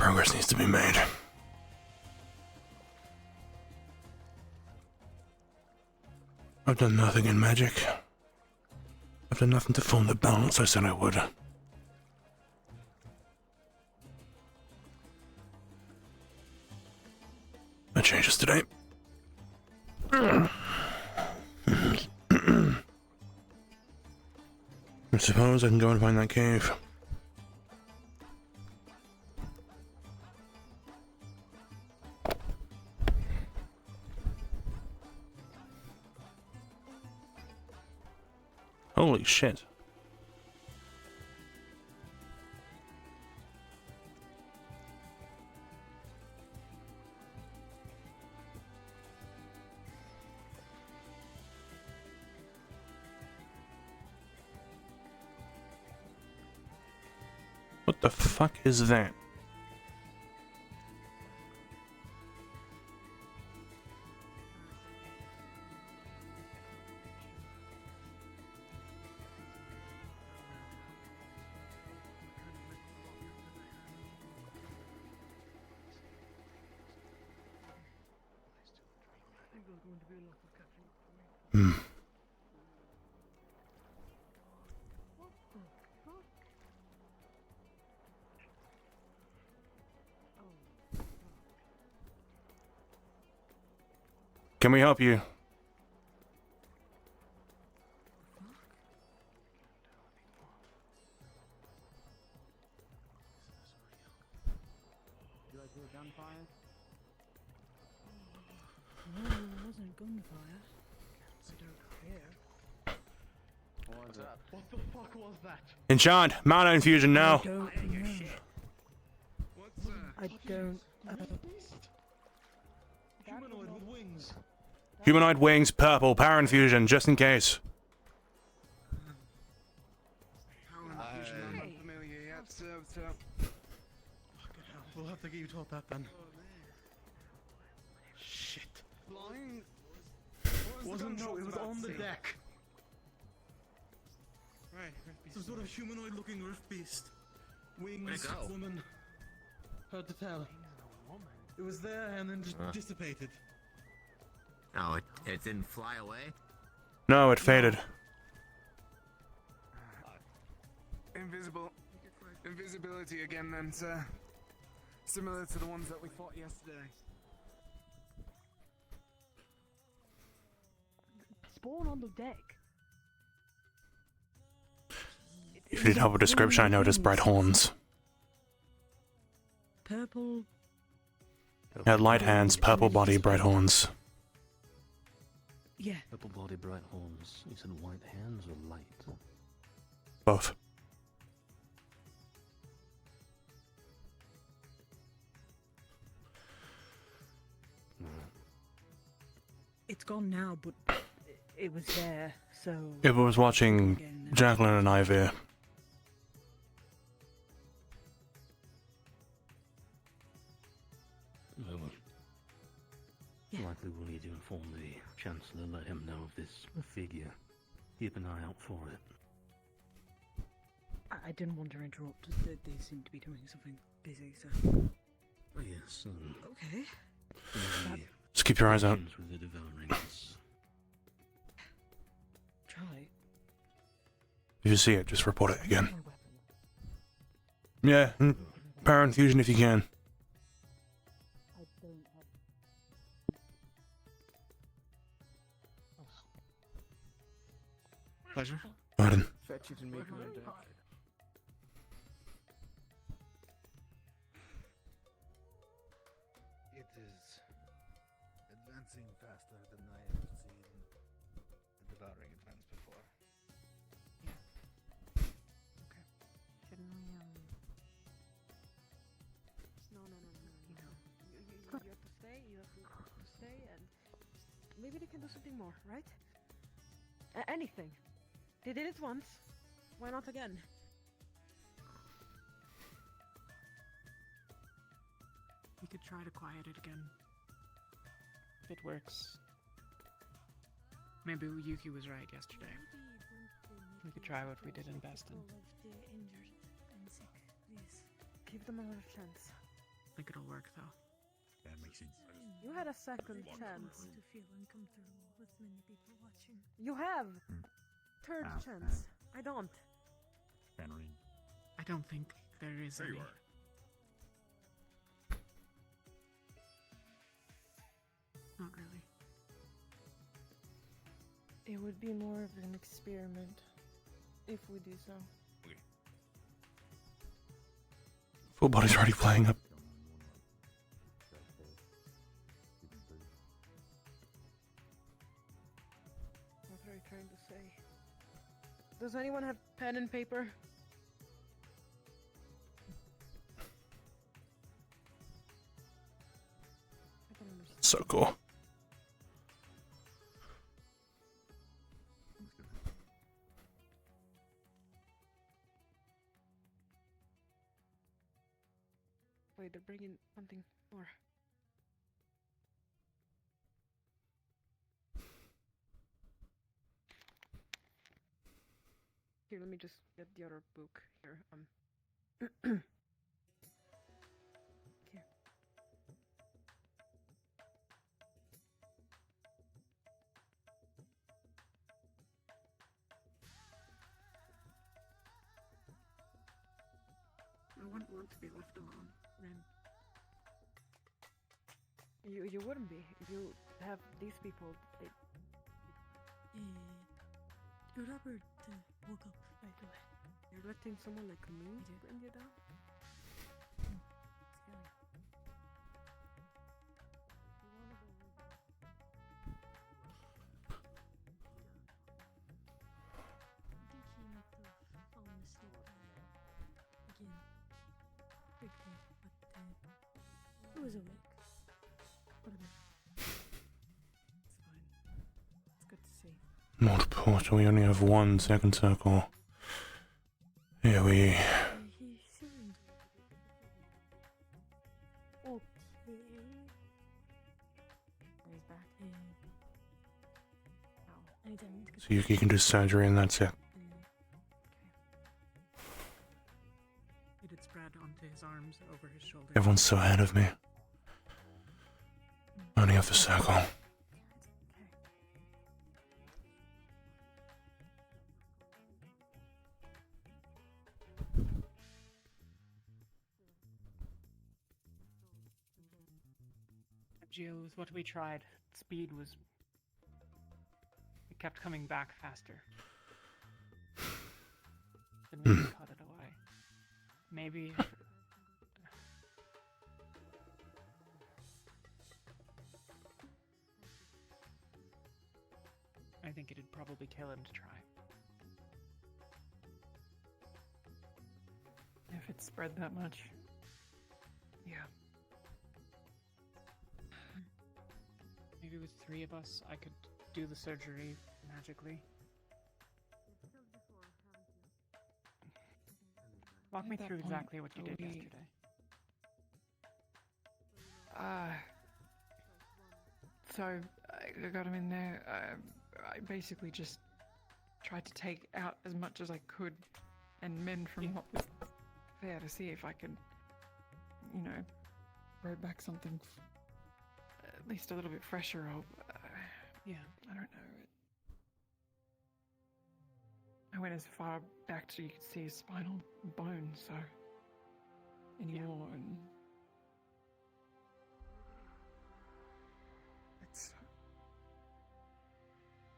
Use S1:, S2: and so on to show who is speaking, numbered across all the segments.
S1: Progress needs to be made. I've done nothing in magic. I've done nothing to form the balance I said I would. That changes today. I suppose I can go and find that cave. Holy shit. What the fuck is that? Can we help you?
S2: You like your gunfire? No, it wasn't gunfire. I don't care.
S3: What's up? What the fuck was that?
S1: Enchant! Mana infusion now!
S2: I don't know.
S3: What's that?
S2: I don't.
S3: Humanoid with wings.
S1: Humanoid wings, purple, power infusion, just in case.
S3: How infusion? I'm not familiar yet, so. Fucking hell. We'll have to get you taught that then. Shit. Flying? Wasn't, no, it was on the deck. Right. Some sort of humanoid looking earth beast. Wings, woman. Hard to tell. It was there and then just dissipated.
S4: Oh, it didn't fly away?
S1: No, it faded.
S3: Invisibility again then, sir. Similar to the ones that we fought yesterday.
S2: Spawn on the deck.
S1: If you need help with description, I noticed bright horns.
S2: Purple.
S1: It had light hands, purple body, bright horns.
S2: Yeah.
S5: Purple body, bright horns. You said white hands or light?
S1: Both.
S2: It's gone now, but it was there, so...
S1: It was watching Jacqueline and Ivy.
S5: Likely we'll need to inform the Chancellor, let him know of this figure. Keep an eye out for it.
S2: I didn't want to interrupt. They seem to be doing something busy, so...
S5: Oh, yes,
S2: Okay.
S1: Just keep your eyes out.
S5: With the developments.
S2: Try.
S1: If you see it, just report it again. Yeah, power infusion if you can.
S2: I don't have...
S3: Pleasure.
S1: Pardon.
S3: Fetch it and make it into.
S6: It is advancing faster than I have seen the devouring advance before.
S2: Okay. Shouldn't we, No. You know, you have to stay, and maybe they can do something more, right? Anything. They did it once. Why not again? We could try to quiet it again. If it works. Maybe Yuki was right yesterday. We could try what we did in Baston. Give them another chance.
S7: think it'll work though.
S6: That makes sense.
S2: You had a second
S8: I
S2: chance.
S8: don't want to feel uncomfortable with many people watching.
S2: You have. Third
S6: Ah,
S2: chance. I don't.
S6: Henry.
S7: I don't think there is
S9: There
S7: any.
S9: you are.
S7: Not really.
S10: It would be more of an experiment if we do so.
S1: Full body's already playing up.
S2: What are you trying to say? Does anyone have pen and paper? I don't understand.
S1: So cool.
S2: Wait, they're bringing something more. Here, let me just get the other book here. Here.
S7: I wouldn't want to be left alone, Ren.
S2: You wouldn't be. You have these people. They,
S8: Robert woke up right away.
S2: you're letting someone like me bring you down?
S8: Scary. I think he might have fallen asleep again. Quickly, but he was awake. What about?
S7: It's fine. It's good to see.
S1: Mod portal, we only have one second circle. Here we.
S8: He seemed okay.
S2: He's back.
S8: I didn't.
S1: So Yuki can do surgery and that's it.
S7: It had spread onto his arms, over his shoulders.
S1: Everyone's so ahead of me. Only have the circle.
S7: Geo was what we tried. Speed was. It kept coming back faster. Then we cut it away. Maybe. I think it'd probably kill him to try.
S10: If it spread that much. Yeah.
S7: Maybe with 3 of us, I could do the surgery magically. Walk me
S10: At that
S7: through
S10: point,
S7: exactly what you did
S10: we-
S7: yesterday.
S10: So I got him in there. I basically just tried to take out as much as I could and mend from what was there to see if I could, grow back something at least a little bit fresher. Or
S7: Yeah.
S10: I don't know. I went as far back so you could see his spinal bone, so anymore, and it's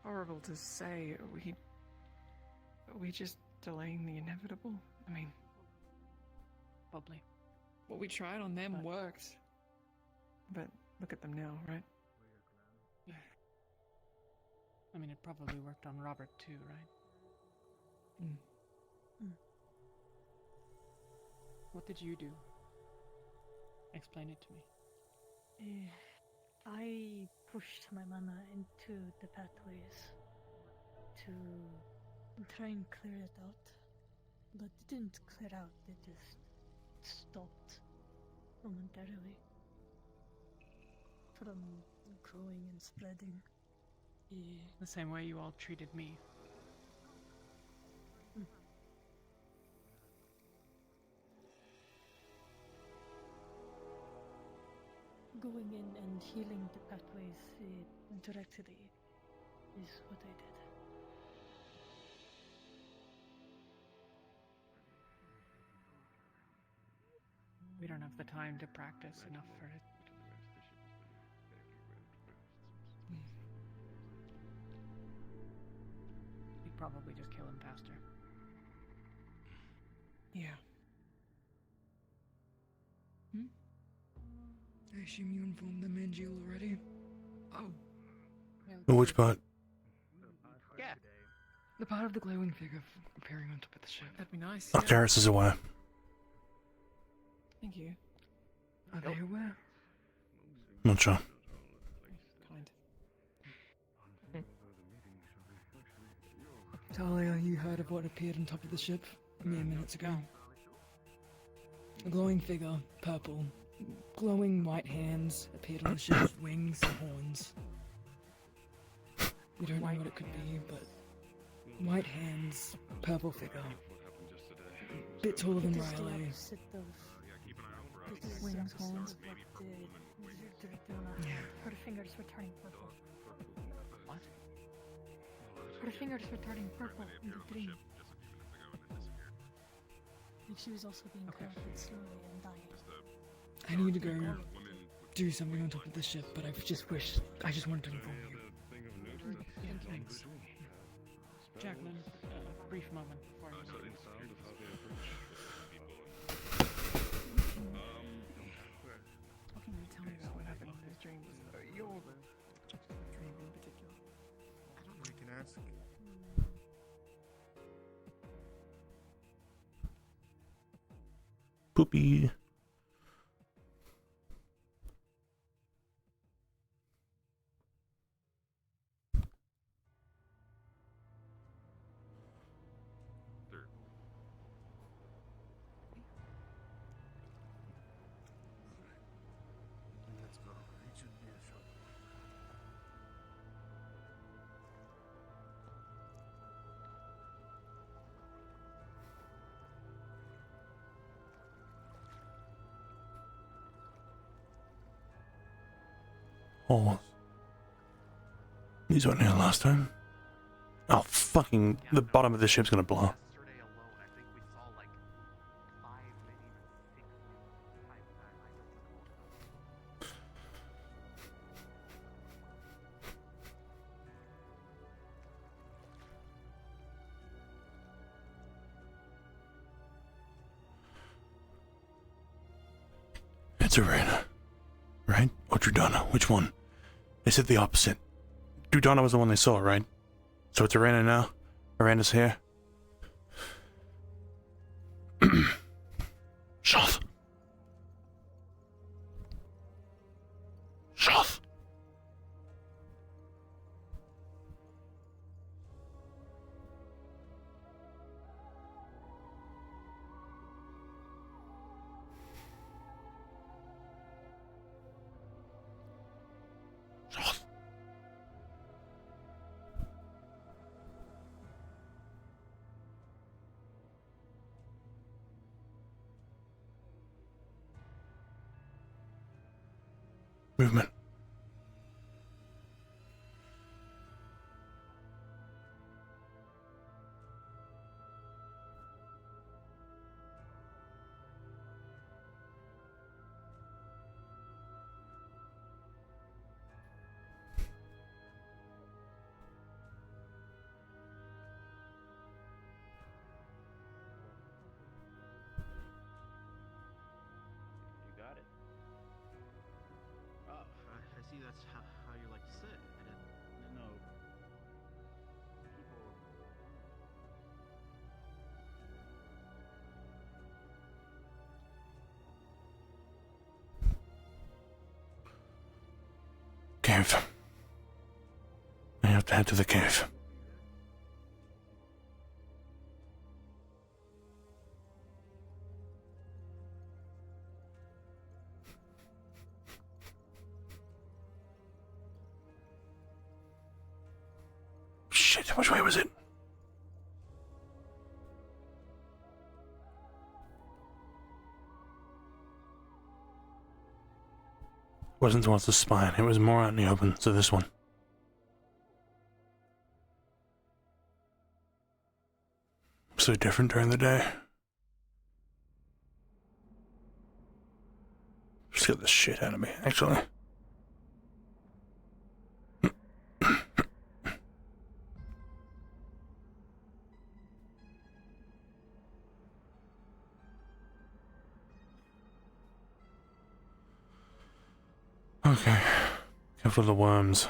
S10: horrible to say. Are we just delaying the inevitable? I mean,
S7: Probably.
S10: what we tried on them
S7: But-
S10: worked, but look at them now, right?
S7: I mean, it probably worked on Robert too, right? What did you do? Explain it to me.
S8: I pushed my mana into the pathways to try and clear it out, but it didn't clear out, it just stopped momentarily from growing and spreading.
S7: The same way you all treated me.
S8: going in and healing the pathways directly is what I did.
S7: We don't have the time to practice enough for it. We'd probably just kill him faster.
S10: Yeah. I assume you informed the Mangiel already? Oh.
S1: Which part?
S10: Yeah. The part of the glowing figure appearing on top of the ship.
S7: That'd be nice.
S1: Oh, Terrace is aware.
S7: Thank you.
S10: Are they aware?
S1: Not sure.
S7: Kind.
S10: Talia, you heard of what appeared on top of the ship mere minutes ago? A glowing figure, purple, glowing white hands appeared on the ship's wings and horns. We don't know what it could be, but white hands, purple figure. Bit taller than
S8: It is the
S10: Riley.
S8: opposite of the
S10: Wings,
S8: opposite
S10: horns.
S8: of what the
S10: Yeah.
S8: her fingers were turning purple.
S7: What?
S8: Her fingers were turning purple in the dream. Like she was also being corrupted slowly and dying.
S10: I need to go do something on top of the ship, but I just wanted to inform you.
S7: Thanks. Jacqueline, a brief moment before you leave. What can you tell me about what happened in those dreams? Your dream in particular.
S6: We can ask.
S1: Poopy.
S6: Let's go. It should be a short one.
S1: Oh. These weren't here last time. Oh, fucking. The bottom of the ship's gonna blow.
S9: Yesterday alone, I think we saw like 5, maybe even 6 times that. I don't recall.
S1: It's Arena. Right? Or Drudana? Which one? They said the opposite. Drudana was the one they saw, right? So it's Arena now? Arena's here? Shoth! Shoth! Shoth! Movement.
S9: You got it. Oh, I see that's how you like to sit. I didn't know. People.
S1: Cave. I have to head to the cave. Shit, which way was it? wasn't towards the spine, it was more out in the open, so this one. So different during the day. Just get the shit out of me, actually. Okay. Careful of the worms.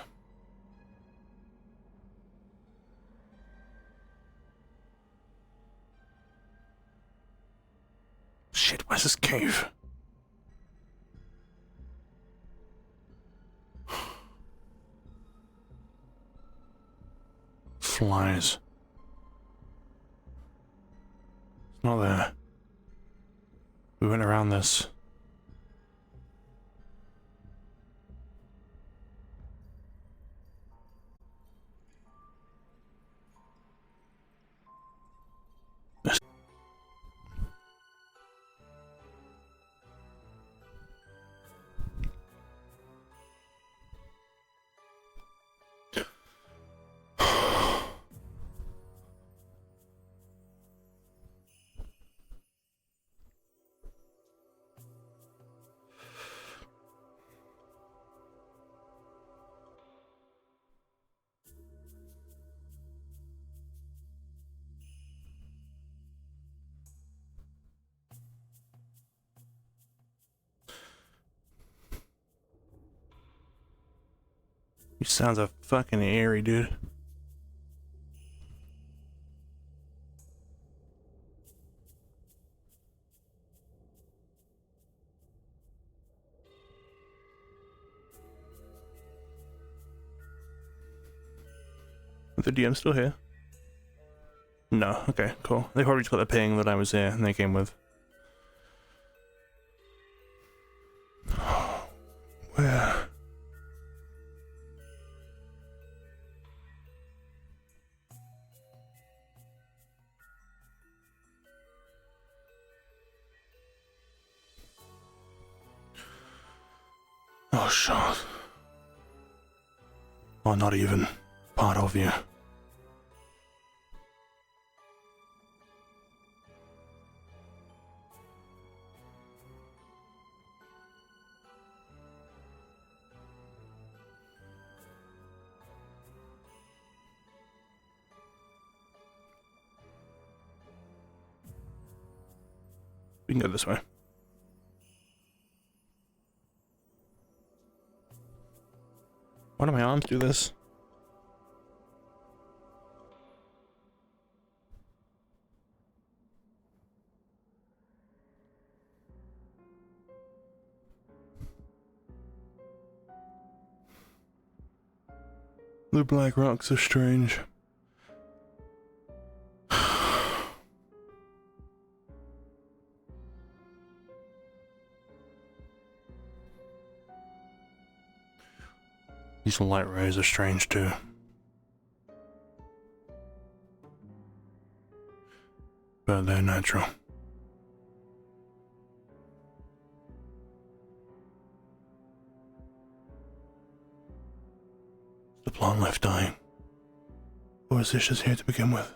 S1: Shit, where's this cave? Flies. It's not there. We went around this. You sounds a fucking eerie, dude. Is the DM still here? No, okay, cool. They probably just got the ping that I was there and they came with. Where? Oh, shit. Or not even part of you. We can go this way. Why do my arms do this? The black rocks are strange. These light rays are strange too. But they're natural. Is the plant life dying? Or is this just here to begin with?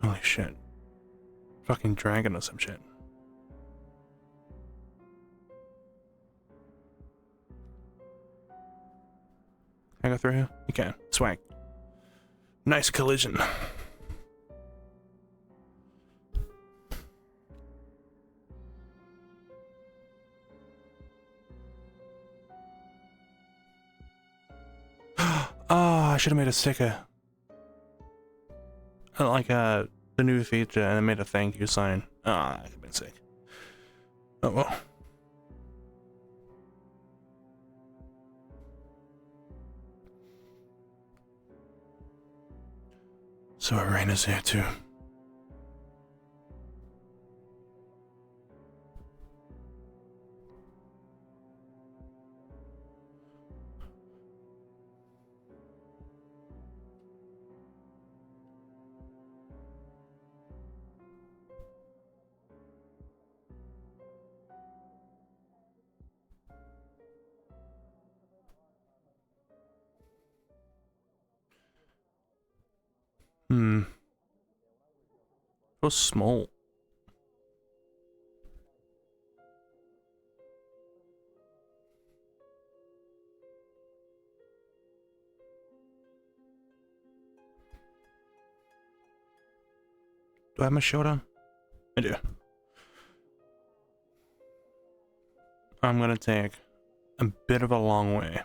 S1: Holy shit. Fucking dragon or some shit. Can I go through here? You can. Swag. Nice collision. Ah, I should have made a sticker. Like the new feature, and I made a thank you sign. Ah, that could have been sick. Oh well. So Arena's here too. So small. Do I have my shield on? I do. I'm gonna take a bit of a long way.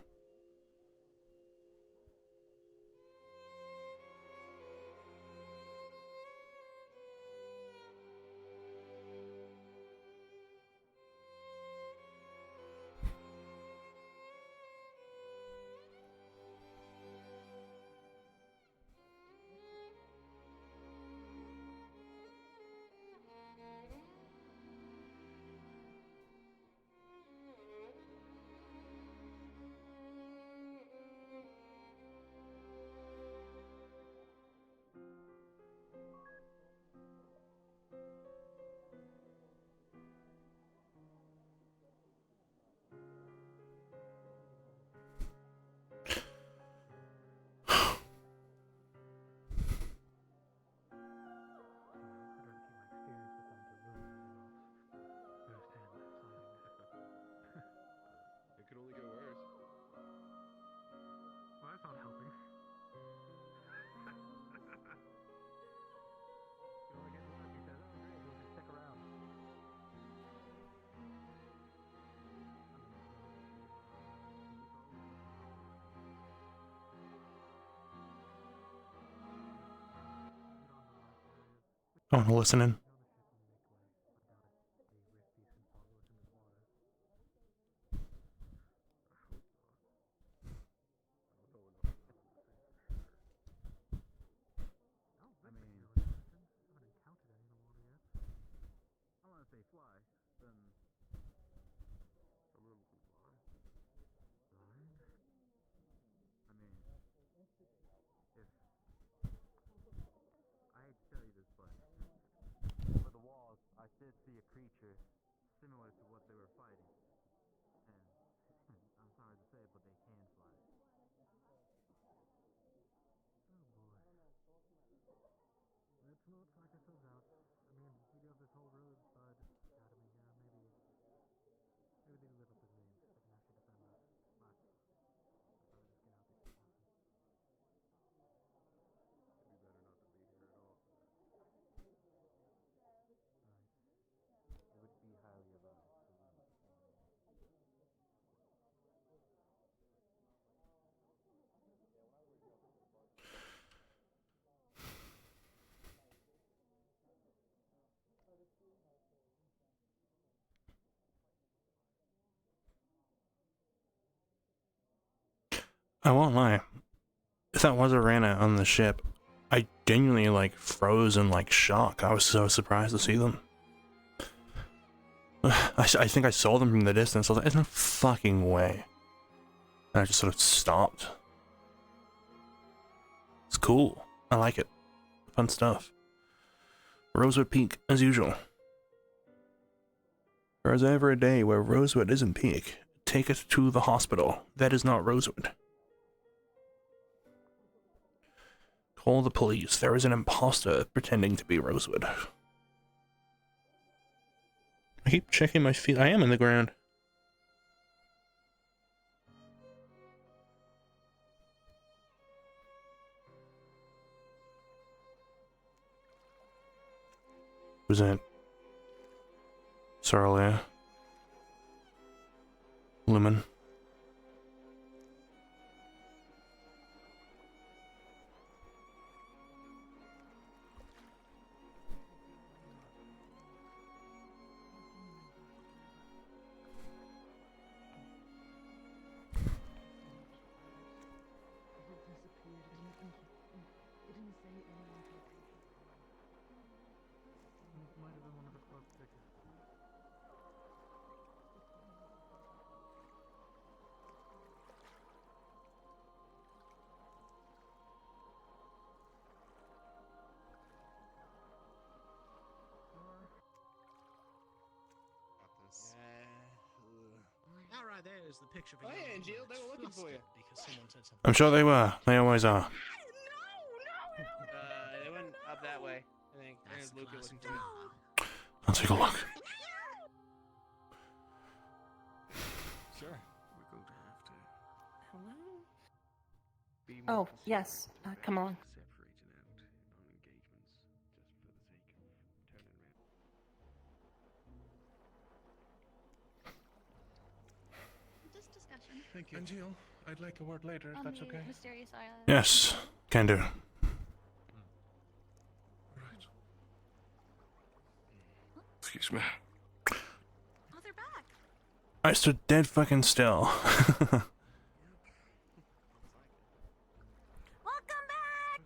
S9: It could only get worse. Well, that's not helping. You know, like everybody says, oh, great, we'll just stick around.
S1: I want to listen in.
S9: They fly, then some of them can fly. Flying? I mean, if I hate to tell you this, but over the walls, I did see a creature similar to what they were fighting. And I'm sorry to say it, but they can fly. Oh boy. Let's not psych ourselves out. I mean, we do have this whole roadside academy here. Maybe they live up his name. They can actually defend us. But I'd rather just get out before it happens. It'd be better not to be here at all. Right. It would be highly advised to leave.
S1: I won't lie. If that was a Rana on the ship, I genuinely like froze in like shock. I was so surprised to see them. I think I saw them from the distance. I was like, there's no fucking way. And I just sort of stopped. It's cool. I like it. Fun stuff. Rosewood Peak, as usual. If there is ever a day where Rosewood isn't peak, take it to the hospital. That is not Rosewood. Call the police. There is an imposter pretending to be Rosewood. I keep checking my feet. I am in the ground. Who's that? Sarlia. Lumen.
S9: Might have been one of the club tickets.
S11: All right, there's the picture.
S12: Oh yeah, and Jill, they were looking for you.
S11: Because someone said something.
S1: I'm sure they were. They always are.
S12: They Up that way, I think. There's Luca looking too.
S1: I'll take a look.
S12: Sure. We're going to have to.
S7: Hello?
S12: Be more
S7: Oh, yes. Come along.
S12: separated out on engagements just for the sake of turning around.
S13: Just discussion.
S3: Thank you. And Jill, I'd like a word later, if
S13: On
S3: that's
S13: the
S3: okay.
S13: mysterious island.
S1: Yes, can do.
S3: Right.
S14: Excuse me.
S13: Oh, they're back.
S1: I stood dead fucking still.
S13: Welcome back.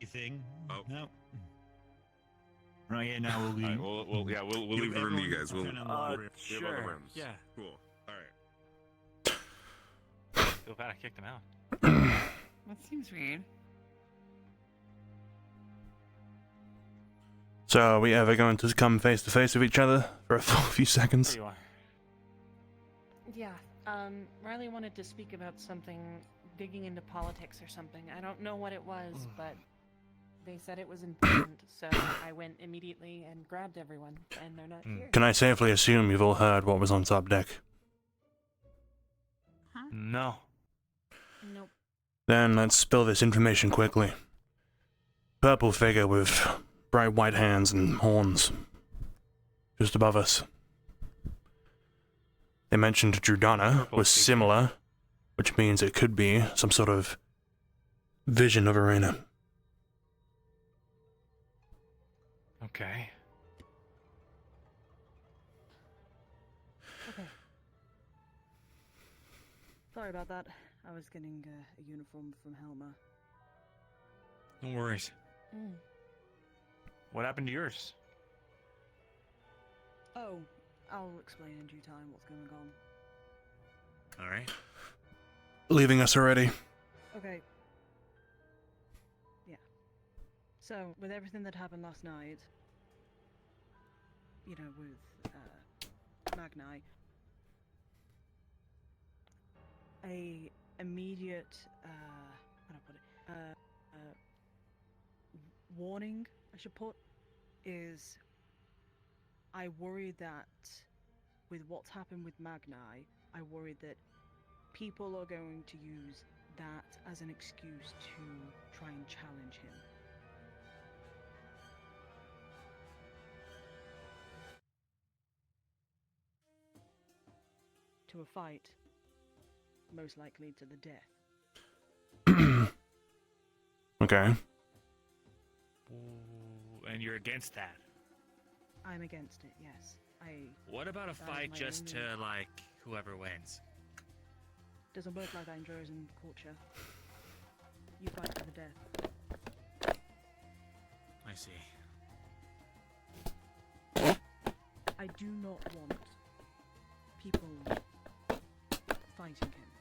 S15: Anything?
S14: Oh.
S15: No. Right here now, we'll leave.
S14: Alright, we'll leave the room to you guys. We'll
S15: turn on the room.
S14: we have other rooms.
S5: Yeah.
S14: Cool. Alright.
S5: Feel bad I kicked him out.
S10: That seems weird.
S1: So, are we ever going to come face to face with each other for a few seconds?
S5: There you are.
S7: Yeah, Riley wanted to speak about something, digging into politics or something. I don't know what it was, but they said it was important, so I went immediately and grabbed everyone, and they're not here.
S1: Can I safely assume you've all heard what was on top deck?
S13: Huh?
S5: No.
S7: Nope.
S1: Then let's spill this information quickly. Purple figure with bright white hands and horns. Just above us. They mentioned Jordana
S5: Purple
S1: was
S5: figure.
S1: similar, which means it could be some sort of vision of Arena.
S5: Okay.
S2: Okay. Sorry about that. I was getting a uniform from Helma.
S5: No worries.
S7: Mm.
S5: What happened to yours?
S2: Oh, I'll explain in due time what's going on.
S5: Alright.
S1: Leaving us already?
S2: Okay. Yeah. So, with everything that happened last night, you know, with Magni, a immediate, how do I put it, warning, I should put, is I worry that with what's happened with Magni, I worry that people are going to use that as an excuse to try and challenge him. To a fight, most likely to the death.
S1: Okay.
S5: Ooh, and you're against that?
S2: I'm against it, yes.
S5: What about a
S2: that is
S5: fight
S2: my
S5: just
S2: only-
S5: to, like, whoever wins?
S2: Doesn't work like that in Drozen culture. You fight to the death.
S5: I see.
S2: I do not want people fighting him.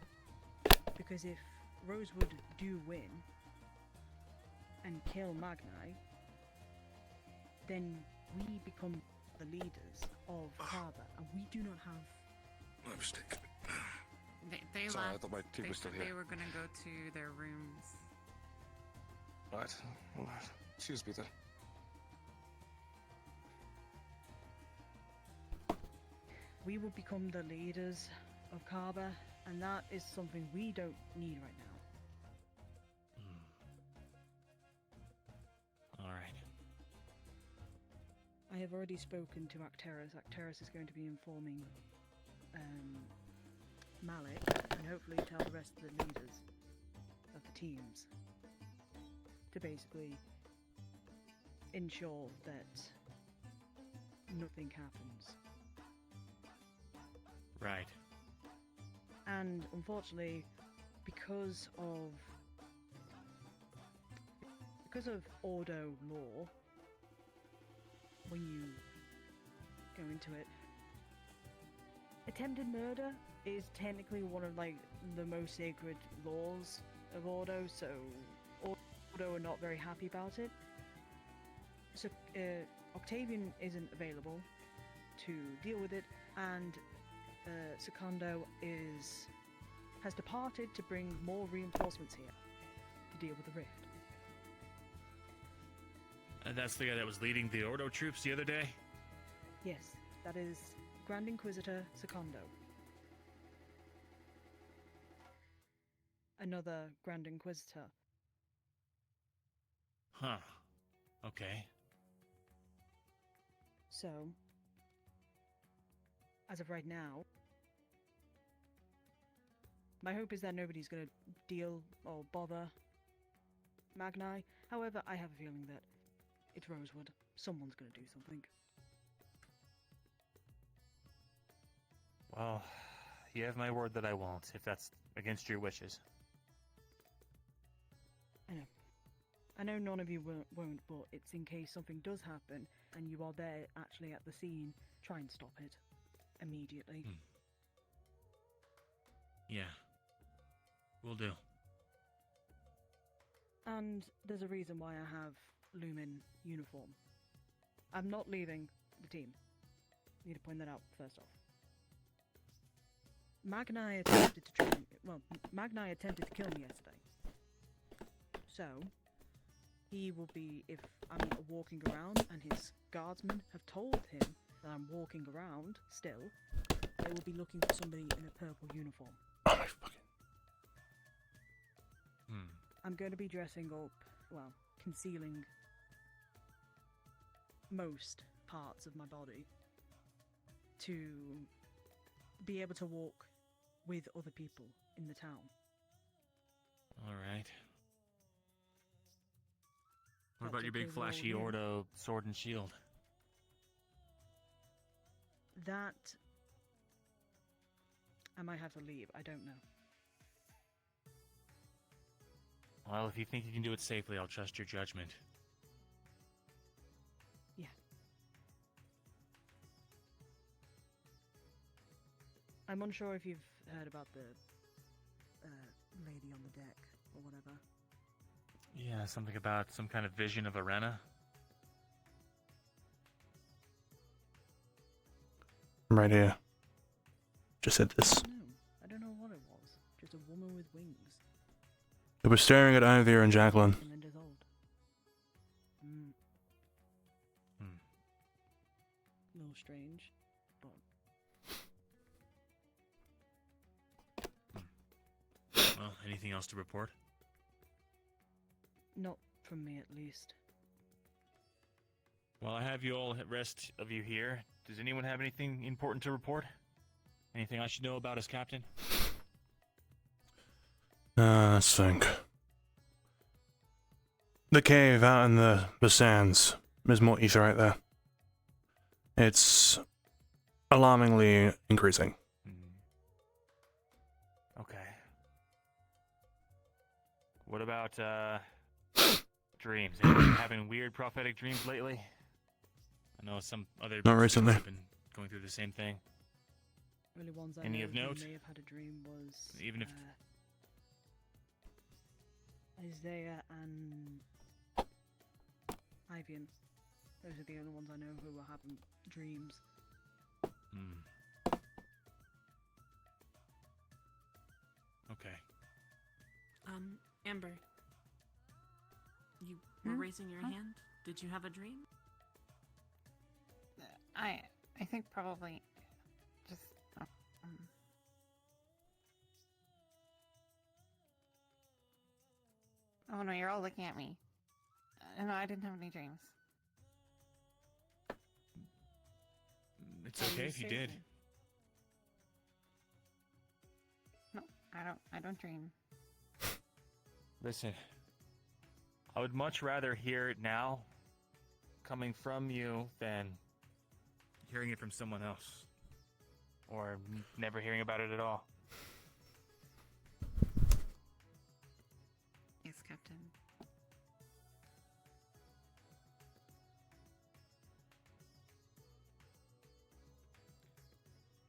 S2: Because if Rosewood do win and kill Magni, then we become the leaders of Harbour, and we do not have...
S14: My mistake.
S10: They
S14: Sorry, I
S10: left.
S14: thought my team
S10: They
S14: was still
S10: said
S14: here.
S10: they were gonna go to their rooms.
S14: Right. Well, excuse me then.
S2: We will become the leaders of Kaba, and that is something we don't need right now.
S5: Alright.
S2: I have already spoken to Acteris. Acteris is going to be informing Malik, and hopefully tell the rest of the leaders of the teams to basically ensure that nothing happens.
S5: Right.
S2: And unfortunately, because of Ordo law, when you go into it, attempted murder is technically one of like the most sacred laws of Ordo, so Ordo are not very happy about it. So Octavian isn't available to deal with it, and Secondo has departed to bring more reinforcements here to deal with the rift.
S16: And that's the guy that was leading the Ordo troops the other day?
S2: Yes, that is Grand Inquisitor Secondo. Another Grand Inquisitor.
S16: Huh. Okay.
S2: So, as of right now, my hope is that nobody's going to deal or bother Magni. However, I have a feeling that it's Rosewood. Someone's going to do something.
S16: Well, you have my word that I won't, if that's against your wishes.
S2: I know none of you won't, but it's in case something does happen and you are there actually at the scene, try and stop it immediately.
S16: Yeah. Will do.
S2: And there's a reason why I have Lumen uniform. I'm not leaving the team. Need to point that out first off. Magni attempted to Magni attempted to kill me yesterday. So, he will be, if I'm walking around and his guardsmen have told him that I'm walking around still, they will be looking for somebody in a purple uniform.
S1: Oh my fucking...
S2: I'm going to be dressing up, well, concealing most parts of my body to be able to walk with other people in the town.
S16: Alright. What
S2: That's
S16: about your
S2: okay
S16: big
S2: with all
S16: flashy
S2: you?
S16: Ordo sword and shield?
S2: That I might have to leave. I don't know.
S16: Well, if you think you can do it safely, I'll trust your judgment.
S2: Yeah. I'm unsure if you've heard about the lady on the deck or whatever.
S16: Yeah, something about some kind of vision of Arena.
S1: I'm right here. Just said this.
S2: I don't know what it was. Just a woman with wings.
S1: It was staring at Ivy and Jacqueline.
S2: And then dissolved. A little strange, but...
S16: Well, anything else to report?
S2: Not from me, at least.
S16: Well, I have you all, rest of you here. Does anyone have anything important to report? Anything I should know about as captain?
S1: Let's think. The cave out in the sands. There's more ether right there. It's alarmingly increasing.
S16: Okay. What about, dreams? Anyone having weird prophetic dreams lately? I know some other
S1: Not recently.
S16: have been going through the same thing.
S2: Only ones I
S16: Any
S2: know
S16: of
S2: who
S16: note?
S2: may have had a dream was
S16: Even if
S2: Isaiah and Ivian. Those are the only ones I know who are having dreams.
S16: Okay.
S13: Amber. You were raising your hand? Did you have a dream?
S10: I think probably just oh no, you're all looking at me. No, I didn't have any dreams.
S16: It's okay if you did.
S10: No, I don't dream.
S16: Listen, I would much rather hear it now, coming from you, than hearing it from someone else. Or never hearing about it at all.
S10: Yes, Captain.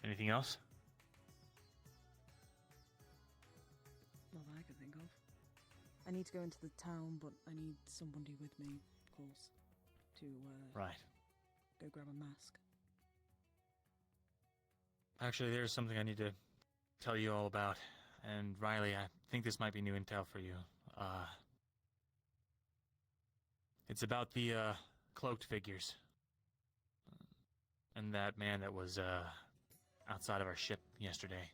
S16: Anything else?
S2: Not that I can think of. I need to go into the town, but I need somebody with me, of course, to
S16: Right.
S2: go grab a mask.
S16: Actually, there's something I need to tell you all about. And Riley, I think this might be new intel for you. It's about the, cloaked figures. And that man that was, outside of our ship yesterday.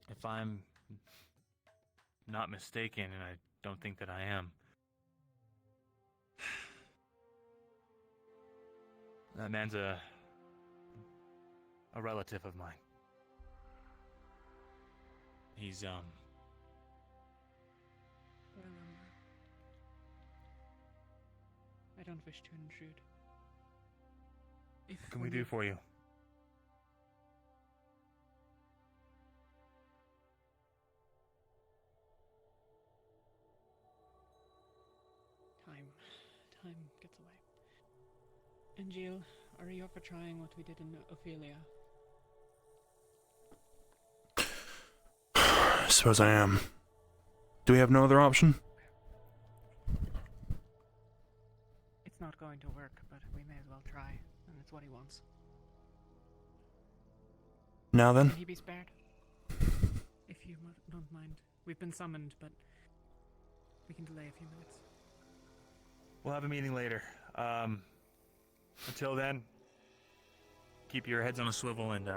S16: If I'm not mistaken, and I don't think that I am, that man's a relative of mine. He's,
S10: I don't wish to intrude.
S16: what can we do for you?
S10: Time gets away. And Jill, are you up for trying what we did in Ophelia?
S1: I suppose I am. Do we have no other option?
S10: It's not going to work, but we may as well try, and it's what he wants.
S1: Now then?
S10: Can he be spared? If you don't mind. We've been summoned, but we can delay a few minutes.
S16: We'll have a meeting later. Until then, keep your heads on a swivel and,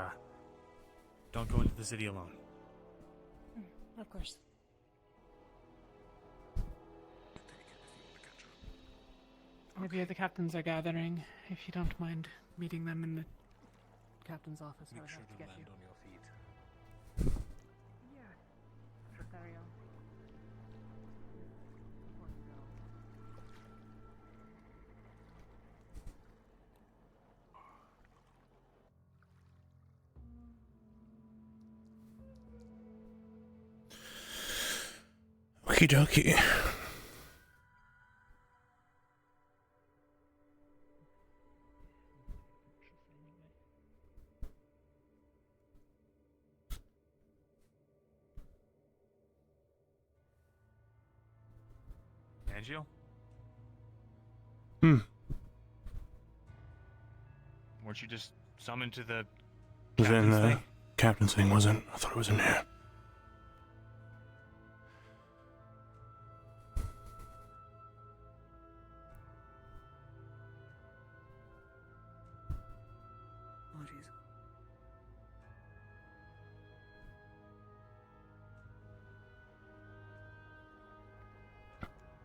S16: don't go into the city alone.
S10: Of course. Maybe the captains are gathering. If you don't mind meeting them in the captain's office, I would have to get you.
S6: on your feet.
S10: Yeah. Sure, there you go.
S1: Okie dokie.
S16: Angel? Weren't you just summoned to the
S1: Was it in
S16: captain's
S1: the
S16: thing?
S1: captain's thing, wasn't it? I thought it was in here.
S13: Apologies.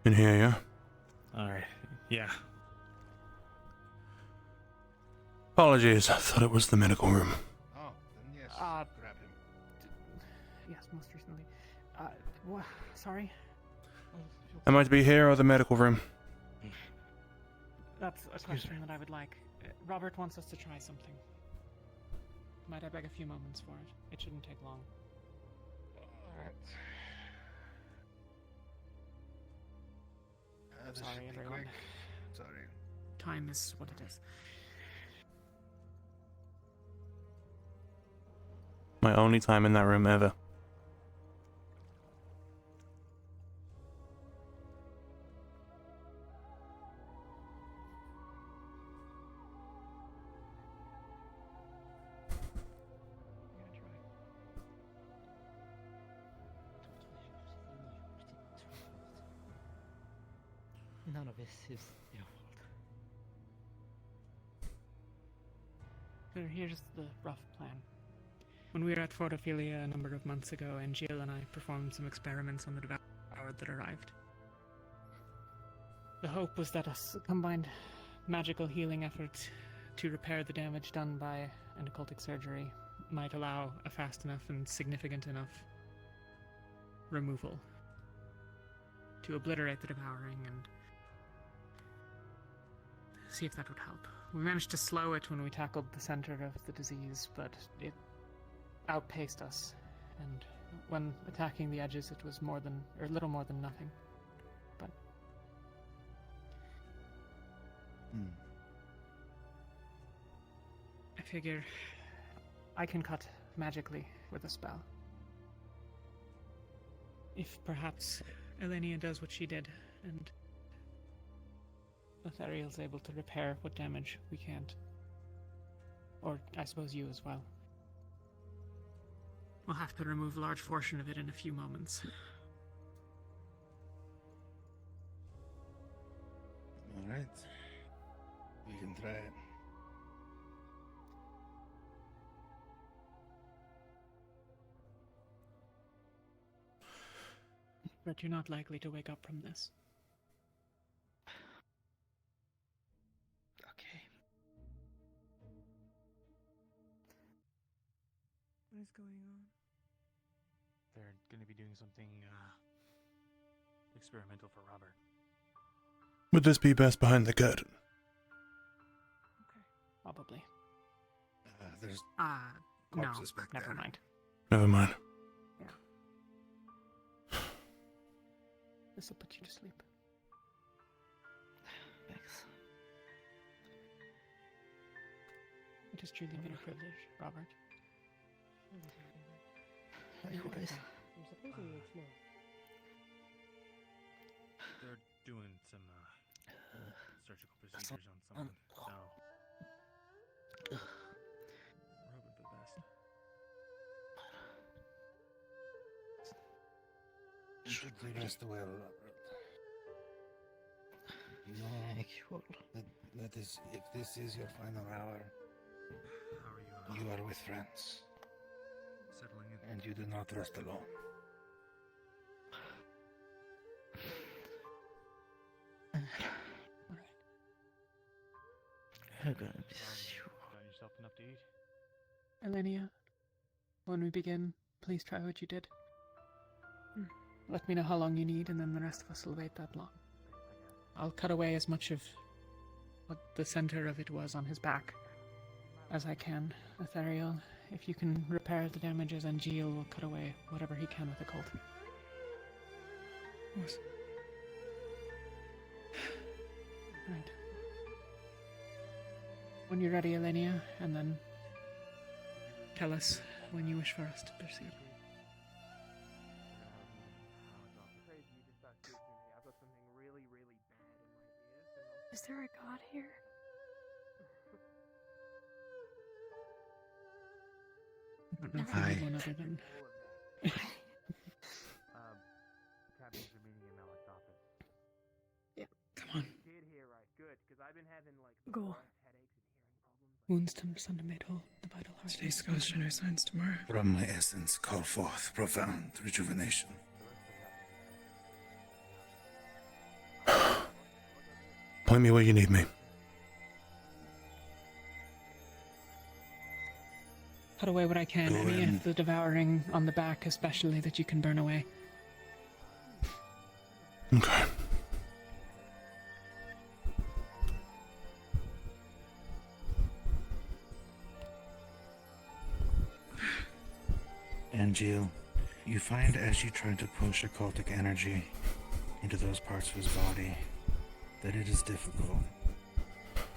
S1: In here, yeah?
S16: Alright, yeah.
S1: Apologies, I thought it was the medical room.
S6: Oh, then yes,
S10: Uh,
S6: grab him.
S10: Yes, most recently. Sorry?
S1: Am I to be here or the medical room?
S10: That's a question that I would like. Robert wants us to try something. Might I beg a few moments for it? It shouldn't take long.
S6: Alright. This
S10: Sorry,
S6: should be
S10: everyone.
S6: quick. Sorry.
S10: Time is what it is.
S1: My only time in that room ever.
S17: None of this is your fault.
S10: So here's the rough plan. When we were at Fort Ophelia a number of months ago, and Jill and I performed some experiments on the devoured that arrived. The hope was that a combined magical healing effort to repair the damage done by an occultic surgery might allow a fast enough and significant enough removal to obliterate the devouring and see if that would help. We managed to slow it when we tackled the center of the disease, but it outpaced us, and when attacking the edges it was little more than nothing. But I figure I can cut magically with a spell. If perhaps Elenia does what she did and Ethereal's able to repair what damage we can't. Or, I suppose you as well. We'll have to remove a large portion of it in a few moments.
S6: Alright. We can try it.
S10: But you're not likely to wake up from this.
S17: Okay.
S2: What is going on?
S16: They're going to be doing something experimental for Robert.
S1: Would this be best behind the curtain?
S10: Probably.
S6: There's
S10: No,
S6: corpses back
S10: never
S6: there.
S10: mind.
S1: Never mind.
S10: This will put you to sleep.
S17: Thanks.
S10: It has truly been a privilege, Robert.
S17: Likewise.
S2: I'm supposing it's not.
S16: They're doing some surgical procedures on someone. So, hoping for the best.
S6: You should rest well, Robert. You know that is, if this is your final hour,
S16: How are you?
S6: you are with friends,
S16: Settling in.
S6: and you do not rest alone.
S17: I'm gonna be
S16: Got yourself enough to eat?
S10: Elenia, when we begin, please try what you did. Let me know how long you need, and then the rest of us will wait that long. I'll cut away as much of what the center of it was on his back as I can. Ethereal, if you can repair the damages, and Geel will cut away whatever he can with the Colt. Yes. Right. When you're ready, Elenia, and then tell us when you wish for us to proceed.
S8: Is there a god here?
S10: I don't know if we
S6: Hi.
S10: need one other than...
S12: Captains are meeting in Malik's office.
S10: Yeah, come on.
S12: You did hear right. Good, because I've been having like
S8: Go.
S12: headaches and hearing problems.
S10: Wounds to Sunday made whole, the vital heart.
S18: Today's ghost show no signs tomorrow.
S6: From my essence, call forth profound rejuvenation.
S1: Point me where you need me.
S10: Cut away what I can,
S6: Go
S10: any
S6: in.
S10: of the devouring on the back especially that you can burn away.
S1: Okay.
S6: And Jill, you find as you try to push occultic energy into those parts of his body that it is difficult.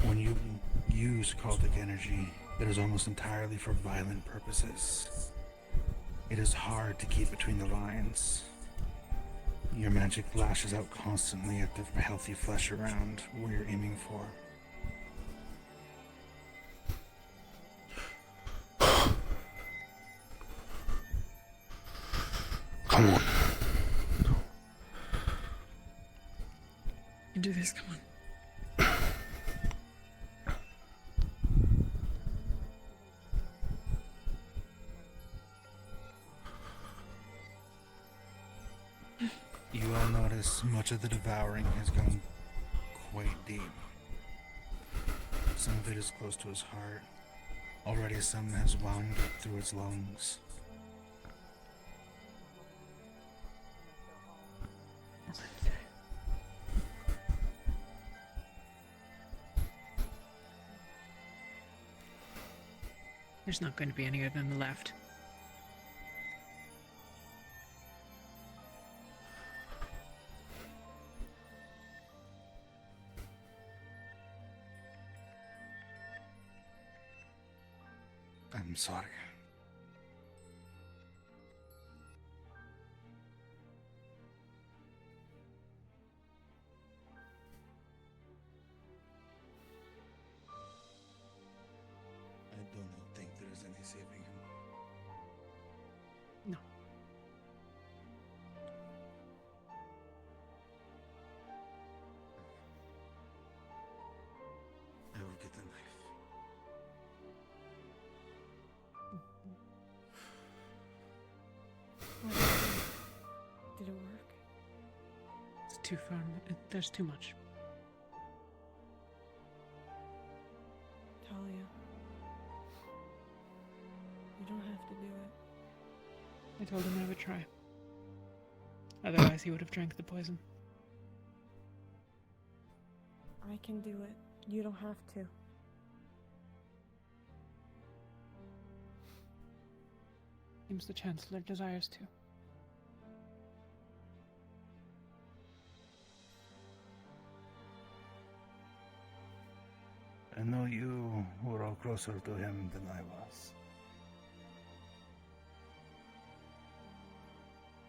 S6: When you use occultic energy, it is almost entirely for violent purposes. It is hard to keep between the lines. Your magic lashes out constantly at the healthy flesh around where you're aiming for.
S1: Come on.
S18: You do this, come on.
S6: You all notice much of the devouring has gone quite deep. Some of it is close to his heart. Already some has wound up through its lungs.
S10: There's not going to be any of them left.
S6: I'm sorry.
S10: too far. There's too much.
S2: Talia, you don't have to do it.
S10: I told him I would try. Otherwise, he would have drank the poison.
S2: I can do it. You don't have to.
S10: Seems the Chancellor desires to.
S6: I know you were all closer to him than I was.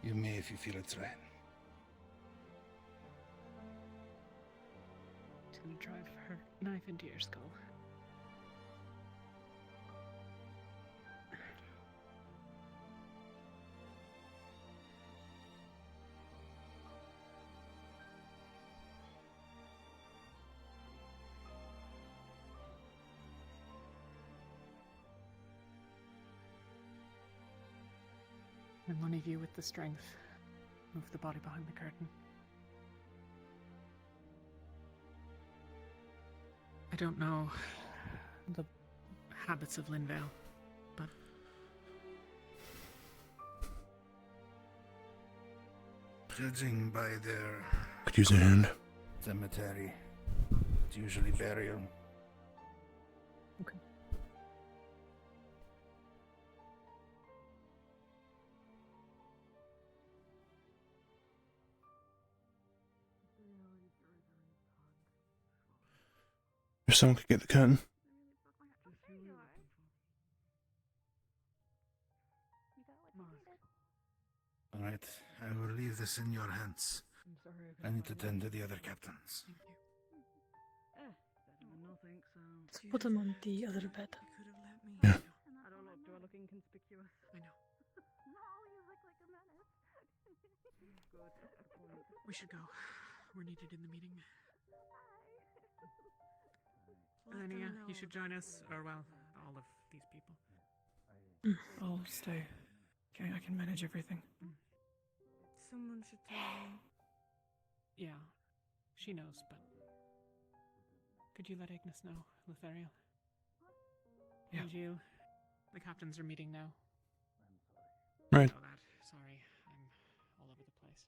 S6: You may if you feel it's right.
S10: She's gonna drive her knife into your skull. And one of you with the strength, move the body behind the curtain. I don't know the habits of Linvale, but
S6: Judging by their
S1: Could use a hand.
S6: cemetery, it's usually burial.
S10: okay.
S1: If someone could get the curtain.
S6: Alright, I will leave this in your hands.
S9: I'm sorry.
S6: I need to tend to the other captains.
S8: Put them on the other bed.
S1: Yeah.
S9: I don't look. Do I look inconspicuous? I know. Good.
S10: We should go. We're needed in the meeting. Elenia, you should join us, or well, all of these people.
S18: I'll stay. Okay, I can manage everything.
S2: Someone should tell me.
S10: Yeah, she knows, but could you let Ignis know, Lothario?
S18: Yeah.
S10: And you, the captains are meeting now.
S1: Right.
S10: Oh, that. Sorry, I'm all over the place.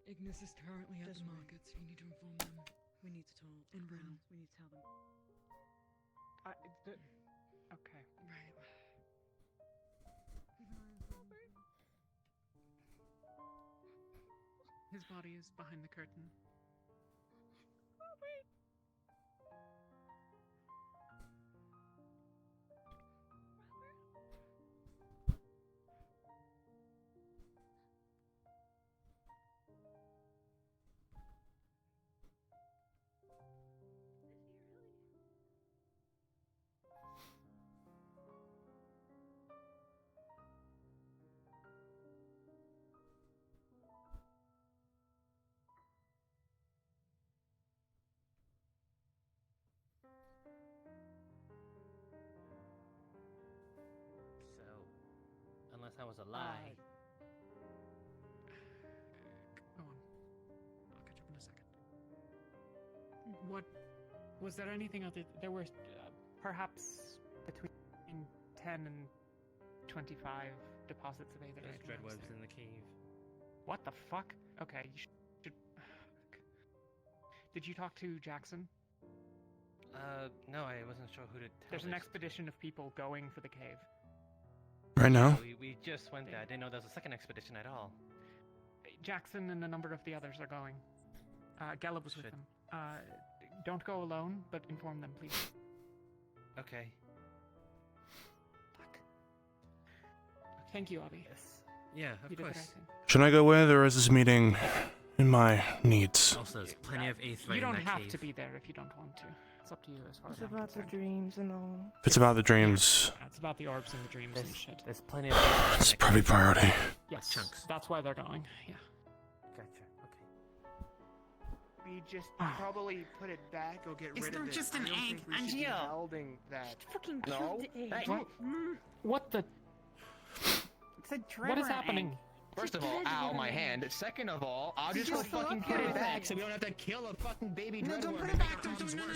S18: Ignis is currently at the markets. You need to inform them. We need to tell in Bren. We need to tell them.
S10: Okay.
S18: Right.
S10: His body is behind the curtain.
S19: So, unless that was a lie.
S10: Go on. I'll catch up in a second. What was there anything other? There were perhaps between 10 and 25 deposits of Aetherite.
S19: There's dreadwebs in the cave.
S10: What the fuck? Okay, you should. Did you talk to Jackson?
S19: No, I wasn't sure who to tell.
S10: There's an
S19: this.
S10: expedition of people going for the cave.
S1: Right now?
S19: We just went there. I didn't know there was a second expedition at all.
S10: Jackson and a number of the others are going. Gelb was with them. Don't go alone, but inform them, please.
S19: Okay.
S10: Fuck. Thank you, Abby.
S19: Yes. Yeah, of
S10: You did the
S19: course.
S10: right thing.
S1: Should I go with, or is this meeting in my needs?
S19: Also, there's plenty of Aetherite
S10: You don't
S19: in that
S10: have
S19: cave.
S10: to be there if you don't want to. It's up to you as far
S2: It's
S10: as I'm
S2: about the
S10: concerned.
S2: dreams and all.
S1: If it's about the dreams,
S10: It's about the orbs and the dreams and
S19: There's,
S10: shit.
S19: there's plenty of Aetherite in
S1: it's
S19: that
S1: probably
S19: cave.
S1: priority.
S10: Yes,
S19: chunks.
S10: that's why they're going. Yeah.
S19: Gotcha. Okay.
S10: We just probably put it back or get
S13: Is
S10: rid
S13: there
S10: of it.
S13: just
S10: I
S13: an
S10: don't
S13: egg?
S10: think we should be
S13: Angel!
S10: holding that.
S8: Fucking
S10: No.
S8: killed the egg.
S10: Hey,
S20: What the?
S7: It's a
S20: What is
S7: dreamer
S20: happening?
S7: egg.
S10: First of all, ow, my hand. Second of all, I'll just go fucking put it back so we don't have to kill a fucking baby dreadworm.
S13: Don't put it back. Don't no.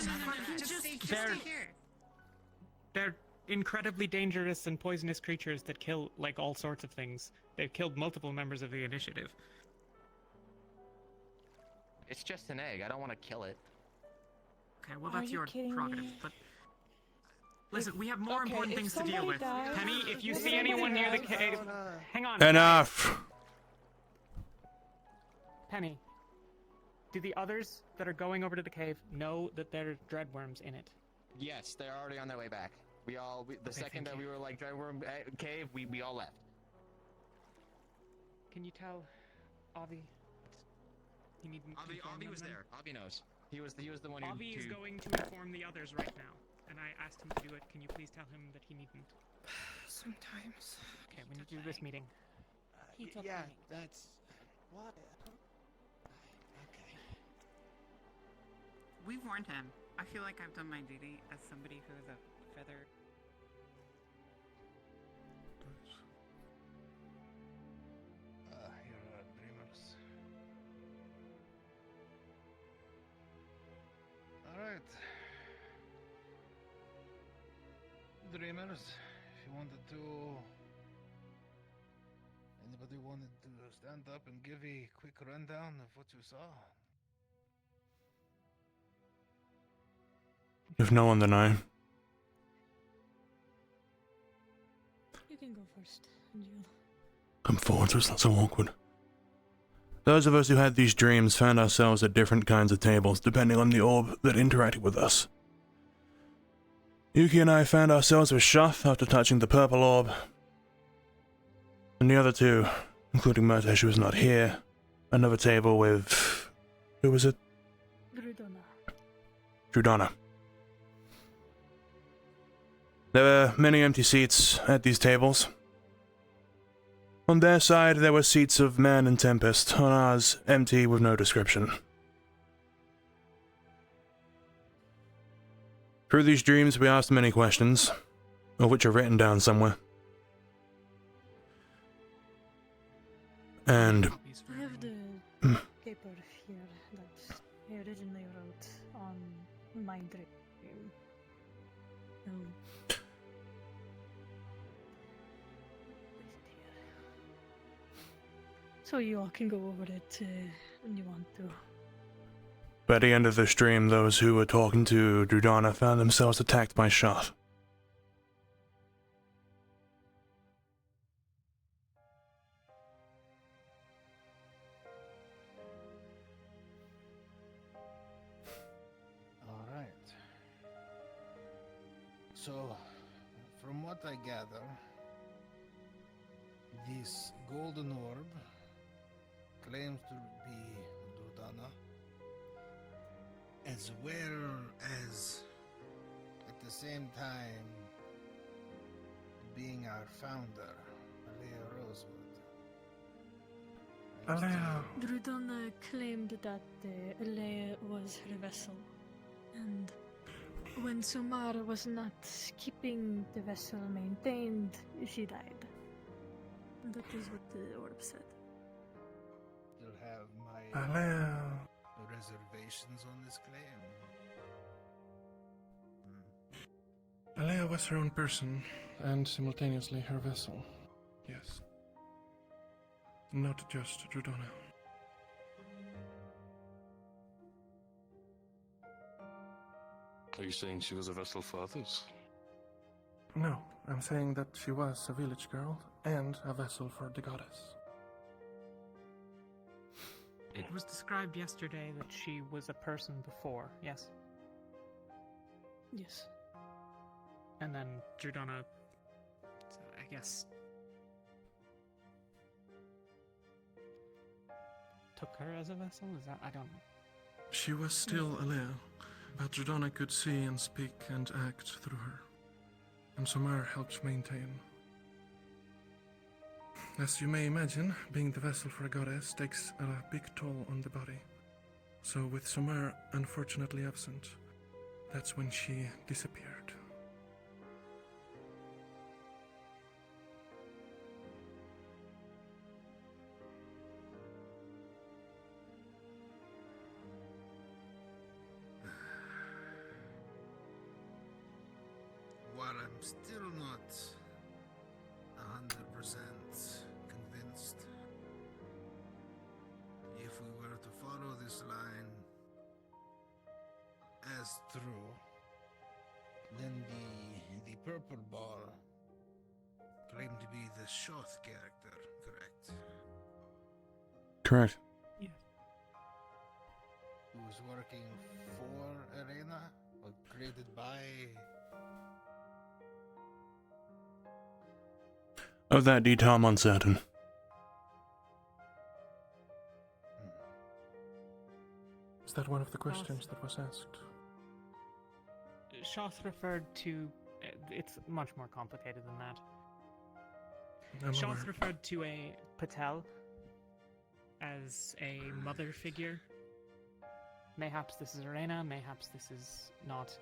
S13: Just stay
S10: They're-
S13: here.
S20: They're incredibly dangerous and poisonous creatures that kill like all sorts of things. They've killed multiple members of the initiative.
S10: It's just an egg. I don't want to kill it.
S13: Okay, well
S8: Are
S13: that's
S8: you
S13: your
S8: kidding
S13: prerogative,
S8: me?
S13: but listen, we have more
S20: Okay,
S13: important
S20: if
S13: things to deal
S8: somebody
S13: with.
S8: dies-
S20: Penny, if you
S8: If
S20: see
S8: somebody
S20: anyone near the
S8: dies-
S20: cave, hang on.
S1: Enough.
S20: Penny, do the others that are going over to the cave know that there are dreadworms in it?
S10: Yes, they're already on their way back. The second that we were like dreadworm cave, we all left.
S20: Can you tell Avi? He needn't.
S10: Avi was there. Avi knows. He was the one who.
S20: Avi is going to inform the others right now, and I asked him to do it. Can you please tell him that he needn't?
S13: Sometimes.
S20: Okay, we need to do this meeting.
S10: Yeah, that's what. Okay.
S13: We warned him. I feel like I've done my duty as somebody who is a feather.
S6: Here are dreamers. Alright. Dreamers, if you wanted to... Anybody wanted to stand up and give a quick rundown of what you saw?
S1: If no one, then I.
S8: You can go first, Angel.
S1: Come forward so it's not so awkward. Those of us who had these dreams found ourselves at different kinds of tables, depending on the orb that interacted with us. Yuki and I found ourselves with Shoth after touching the purple orb. And the other two, including Murtash, who was not here, another table with... who was it? Drudana. There were many empty seats at these tables. On their side, there were seats of Man and Tempest, on ours, empty with no description. Through these dreams, we asked many questions, of which are written down somewhere. And...
S8: I have the paper here that I originally wrote on my dream. So you all can go over it when you want to.
S1: By the end of the stream, those who were talking to Drudana found themselves attacked by Shoth.
S6: Alright. So, from what I gather, this golden orb claims to be Drudana, as well as, at the same time, being our founder, Alea Rosewood.
S8: Drudana claimed that Alea was her vessel, and when Sumar was not keeping the vessel maintained, she died. That is what the orb said.
S6: You'll have my reservations on this claim.
S12: Alea was her own person, and simultaneously her vessel. Yes. Not just Drudana.
S14: Are you saying she was a vessel for others?
S12: No, I'm saying that she was a village girl and a vessel for the goddess.
S20: It was described yesterday that she was a person before, yes?
S8: Yes.
S20: And then Drudana, I guess, took her as a vessel? Is that, I don't know.
S12: She was still Alea, but Drudana could see and speak and act through her. And Somar helped maintain. As you may imagine, being the vessel for a goddess takes a big toll on the body. So, with Samar unfortunately absent, that's when she disappeared.
S11: While I'm still not 100% convinced, if we were to follow this line as through, then the purple ball claimed to be the Shoth character, correct?
S1: Correct.
S10: Yes.
S11: Who was working for Arena or created by?
S1: Of that detail, I'm uncertain.
S12: Is that one of the questions that was asked?
S20: Shoth referred to. It's much more complicated than that.
S12: I'm
S20: Shoth
S12: aware.
S20: referred to a Patel as a mother figure. Mayhaps this is Arena, mayhaps this is not.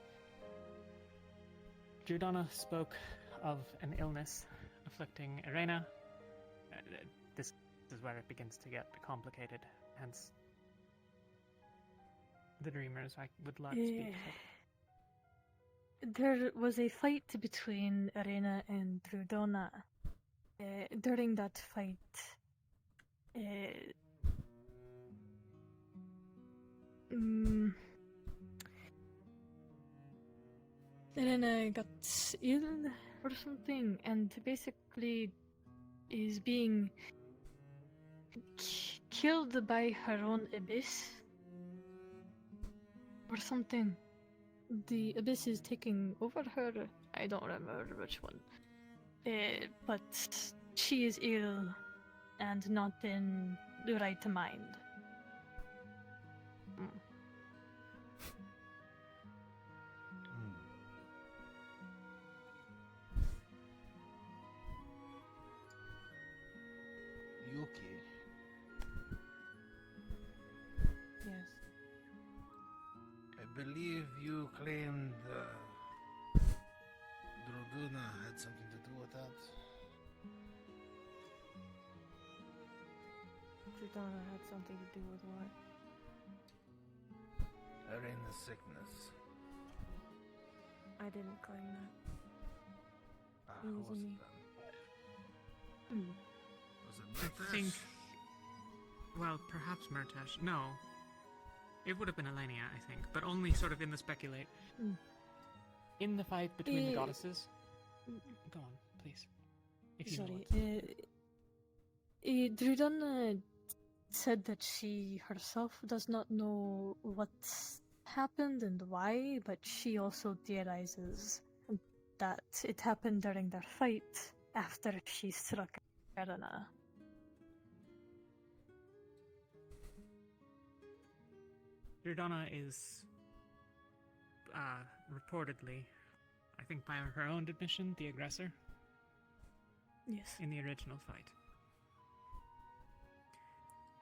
S20: Giordana spoke of an illness afflicting Arena. This is where it begins to get complicated, hence the dreamers I would like to speak to.
S8: There was a fight between Arena and Giordana. During that fight, Arena got ill or something, and basically is being killed by her own abyss or something. The abyss is taking over her. I don't remember which one. But she is ill and not in the right mind.
S11: Yuki.
S8: Yes.
S11: I believe you claimed Droguna had something to do with that.
S2: Giordana had something to do with what?
S11: Arena's sickness.
S2: I didn't claim that. It
S11: Who
S2: was
S11: was
S2: me.
S11: it then? Was it
S20: I
S11: Murtash?
S20: think. Well, perhaps Murtash. No. It would have been Elenia, I think, but only sort of in the speculate.
S8: Mm.
S20: In the fight between the
S8: Eh,
S20: goddesses. Go on, please. If you know
S8: Sorry.
S20: what.
S8: Giordana said that she herself does not know what happened and why, but she also theorizes that it happened during their fight after she struck Arena.
S20: Giordana is reportedly, I think by her own admission, the aggressor.
S8: Yes.
S20: In the original fight.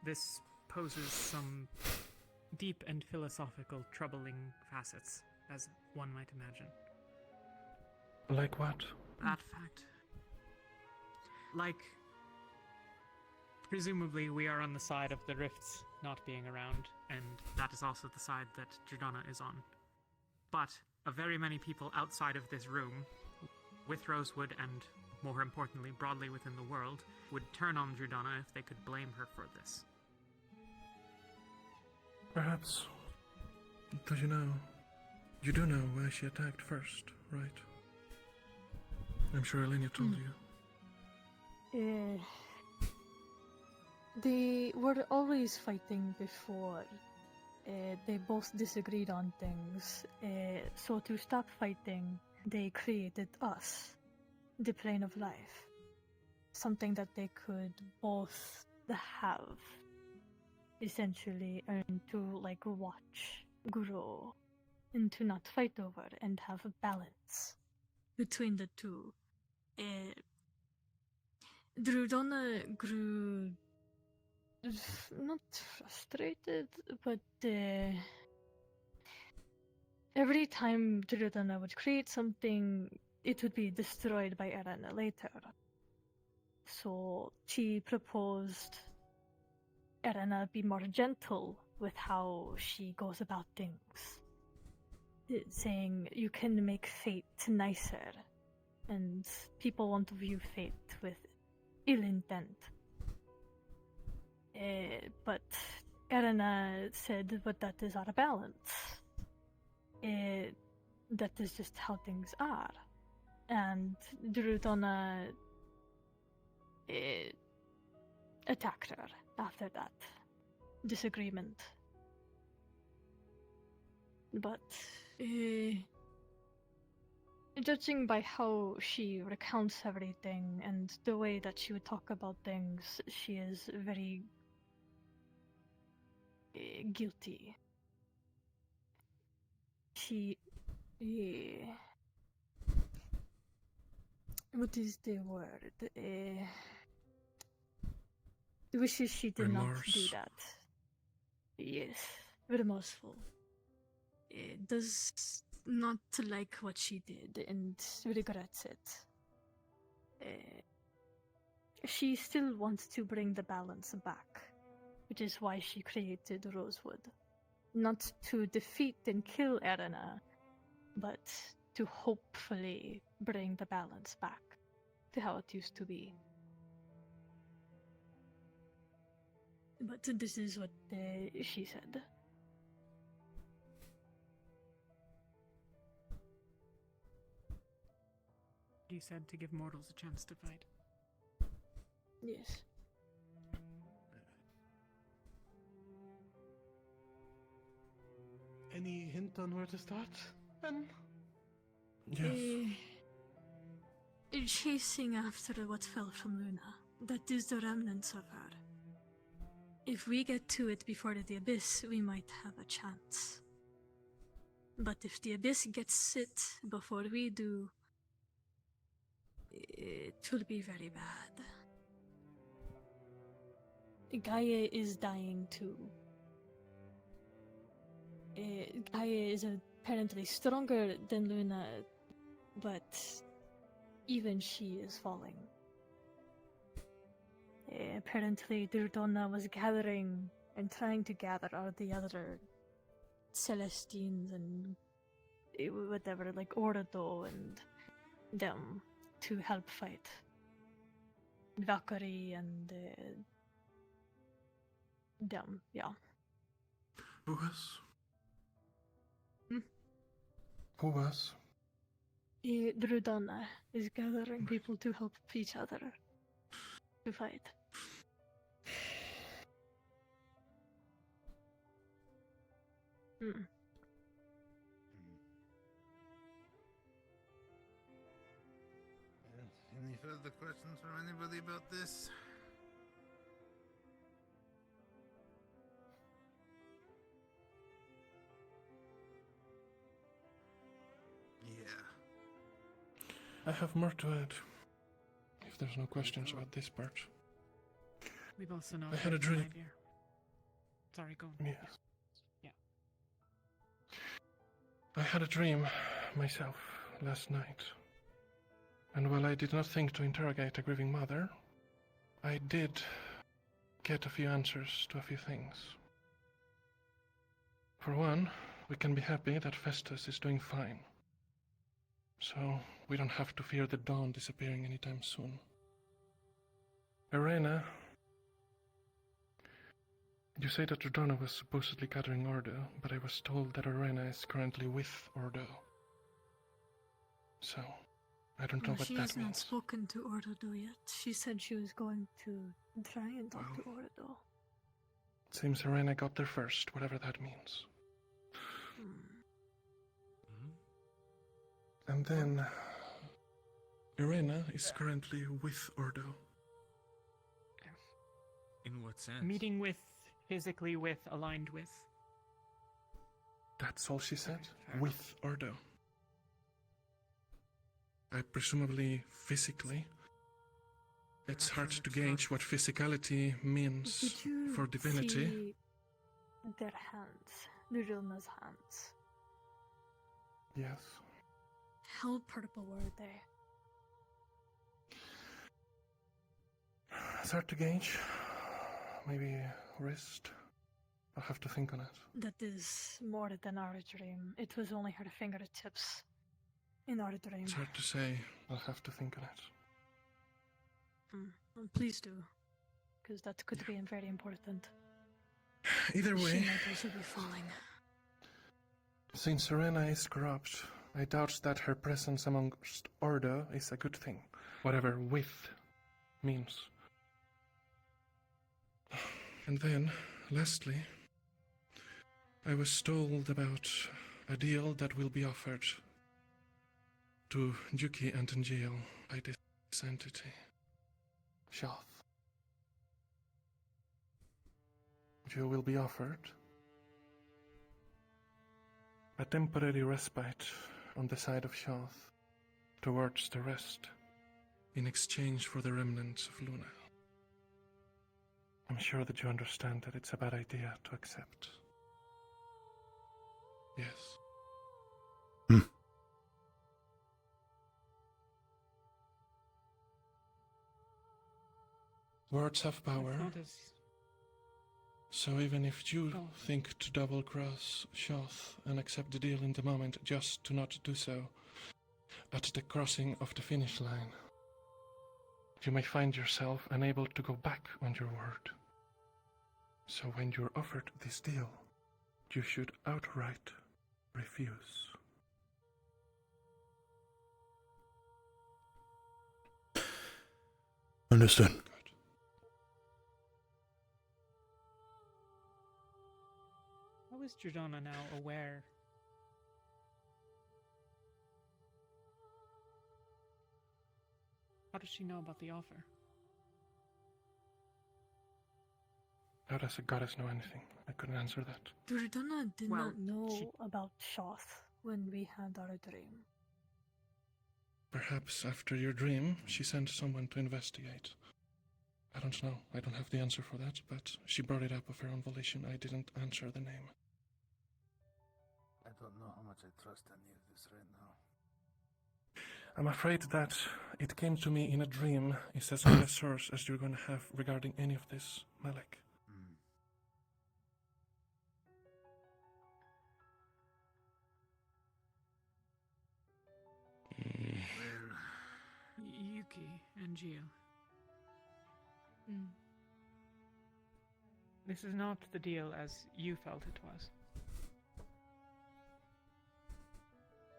S20: This poses some deep and philosophical, troubling facets, as one might imagine.
S12: Like what?
S20: That fact. Like, presumably we are on the side of the rifts not being around, and that is also the side that Giordana is on. But a very many people outside of this room, with Rosewood and, more importantly, broadly within the world, would turn on Giordana if they could blame her for this.
S12: Perhaps. Do you know? You do know why she attacked first, right? I'm sure Elenia told you.
S8: They were always fighting before. They both disagreed on things. So to stop fighting, they created us, the plane of life. Something that they could both have, essentially, and to like watch grow, and to not fight over, and have a balance between the two. Giordana grew not frustrated, but every time Durdana would create something, it would be destroyed by Erana later. So she proposed Erana be more gentle with how she goes about things, saying you can make fate nicer, and people want to view fate with ill intent. But Erana said, but that is our balance. That is just how things are. And Drudona attacked her after that disagreement. But judging by how she recounts everything and the way that she would talk about things, she is very guilty. She what is the word? Wishes she did not do
S12: Remorse.
S8: that. Yes, remorseful. Does not like what she did and regrets it. She still wants to bring the balance back, which is why she created Rosewood. Not to defeat and kill Erina, but to hopefully bring the balance back to how it used to be. But this is what she said.
S10: You said to give mortals a chance to fight.
S8: Yes.
S3: Any hint on where to start, Ben?
S12: Yes.
S8: Chasing after what fell from Luna. That is the remnants of her. If we get to it before the Abyss, we might have a chance. But if the Abyss gets it before we do, it will be very bad. Gaia is dying too. Gaia is apparently stronger than Luna, but even she is falling. Apparently, Durdona was gathering and trying to gather all the other Celestines and whatever, like Ordo and them, to help fight Valkyrie and them, yeah.
S12: Who else?
S8: Hmm?
S12: Who else?
S8: Drudana is gathering people to help each other to fight. Mm.
S11: Any further questions from anybody about this? Yeah.
S12: I have more to add. If there's no questions about this part.
S10: We've also known
S12: I had a
S10: there's an
S12: dream.
S10: idea. Sorry, go on.
S12: Yes.
S10: Yeah.
S12: I had a dream myself last night. And while I did not think to interrogate a grieving mother, I did get a few answers to a few things. For one, we can be happy that Festus is doing fine. So we don't have to fear the dawn disappearing anytime soon. Irena, you say that Rodona was supposedly gathering Ordo, but I was told that Irena is currently with Ordo. So, I don't know what
S8: She
S12: that
S8: has not
S12: means.
S8: spoken to Ordo yet. She said she was going to try and talk to Ordo.
S12: Seems Irena got there first, whatever that means. And then, Irena is currently with Ordo.
S4: In what sense?
S10: Meeting with, physically with, aligned with.
S12: That's all she said? With Ordo. Presumably physically. It's hard to gauge what physicality means
S8: Did you
S12: for divinity.
S8: see their hands? Nurilna's hands.
S12: Yes.
S8: How purple were they?
S12: It's hard to gauge. Maybe wrist. I'll have to think on it.
S8: That is more than our dream. It was only her fingertips in our dream.
S12: It's hard to say. I'll have to think on it.
S8: Please do, because that could be very important.
S12: Either
S8: She
S12: way,
S8: might also be falling.
S12: since Serena is corrupt, I doubt that her presence amongst Ordo is a good thing, whatever with means. And then, lastly, I was told about a deal that will be offered to Yuki and Njeel by this entity, Shoth. You will be offered a temporary respite on the side of Shoth towards the rest in exchange for the remnants of Luna. I'm sure that you understand that it's a bad idea to accept. Yes. Words have power.
S10: Not as
S12: So even if you think to double-cross Shoth and accept the deal in the moment just to not do so at the crossing of the finish line, you may find yourself unable to go back on your word. So when you're offered this deal, you should outright refuse.
S1: Understood.
S10: How is Jordana now aware? How does she know about the offer?
S12: How does a goddess know anything? I couldn't answer that.
S8: Jordana did
S10: Well,
S8: not know about Shoth when we had our dream.
S12: Perhaps after your dream, she sent someone to investigate. I don't know. I don't have the answer for that, but she brought it up of her own volition. I didn't answer the name.
S11: I don't know how much I trust any of this right now.
S12: I'm afraid that it came to me in a dream is as good a source as you're going to have regarding any of this, Malek.
S10: Yuki and Gio. This is not the deal as you felt it was.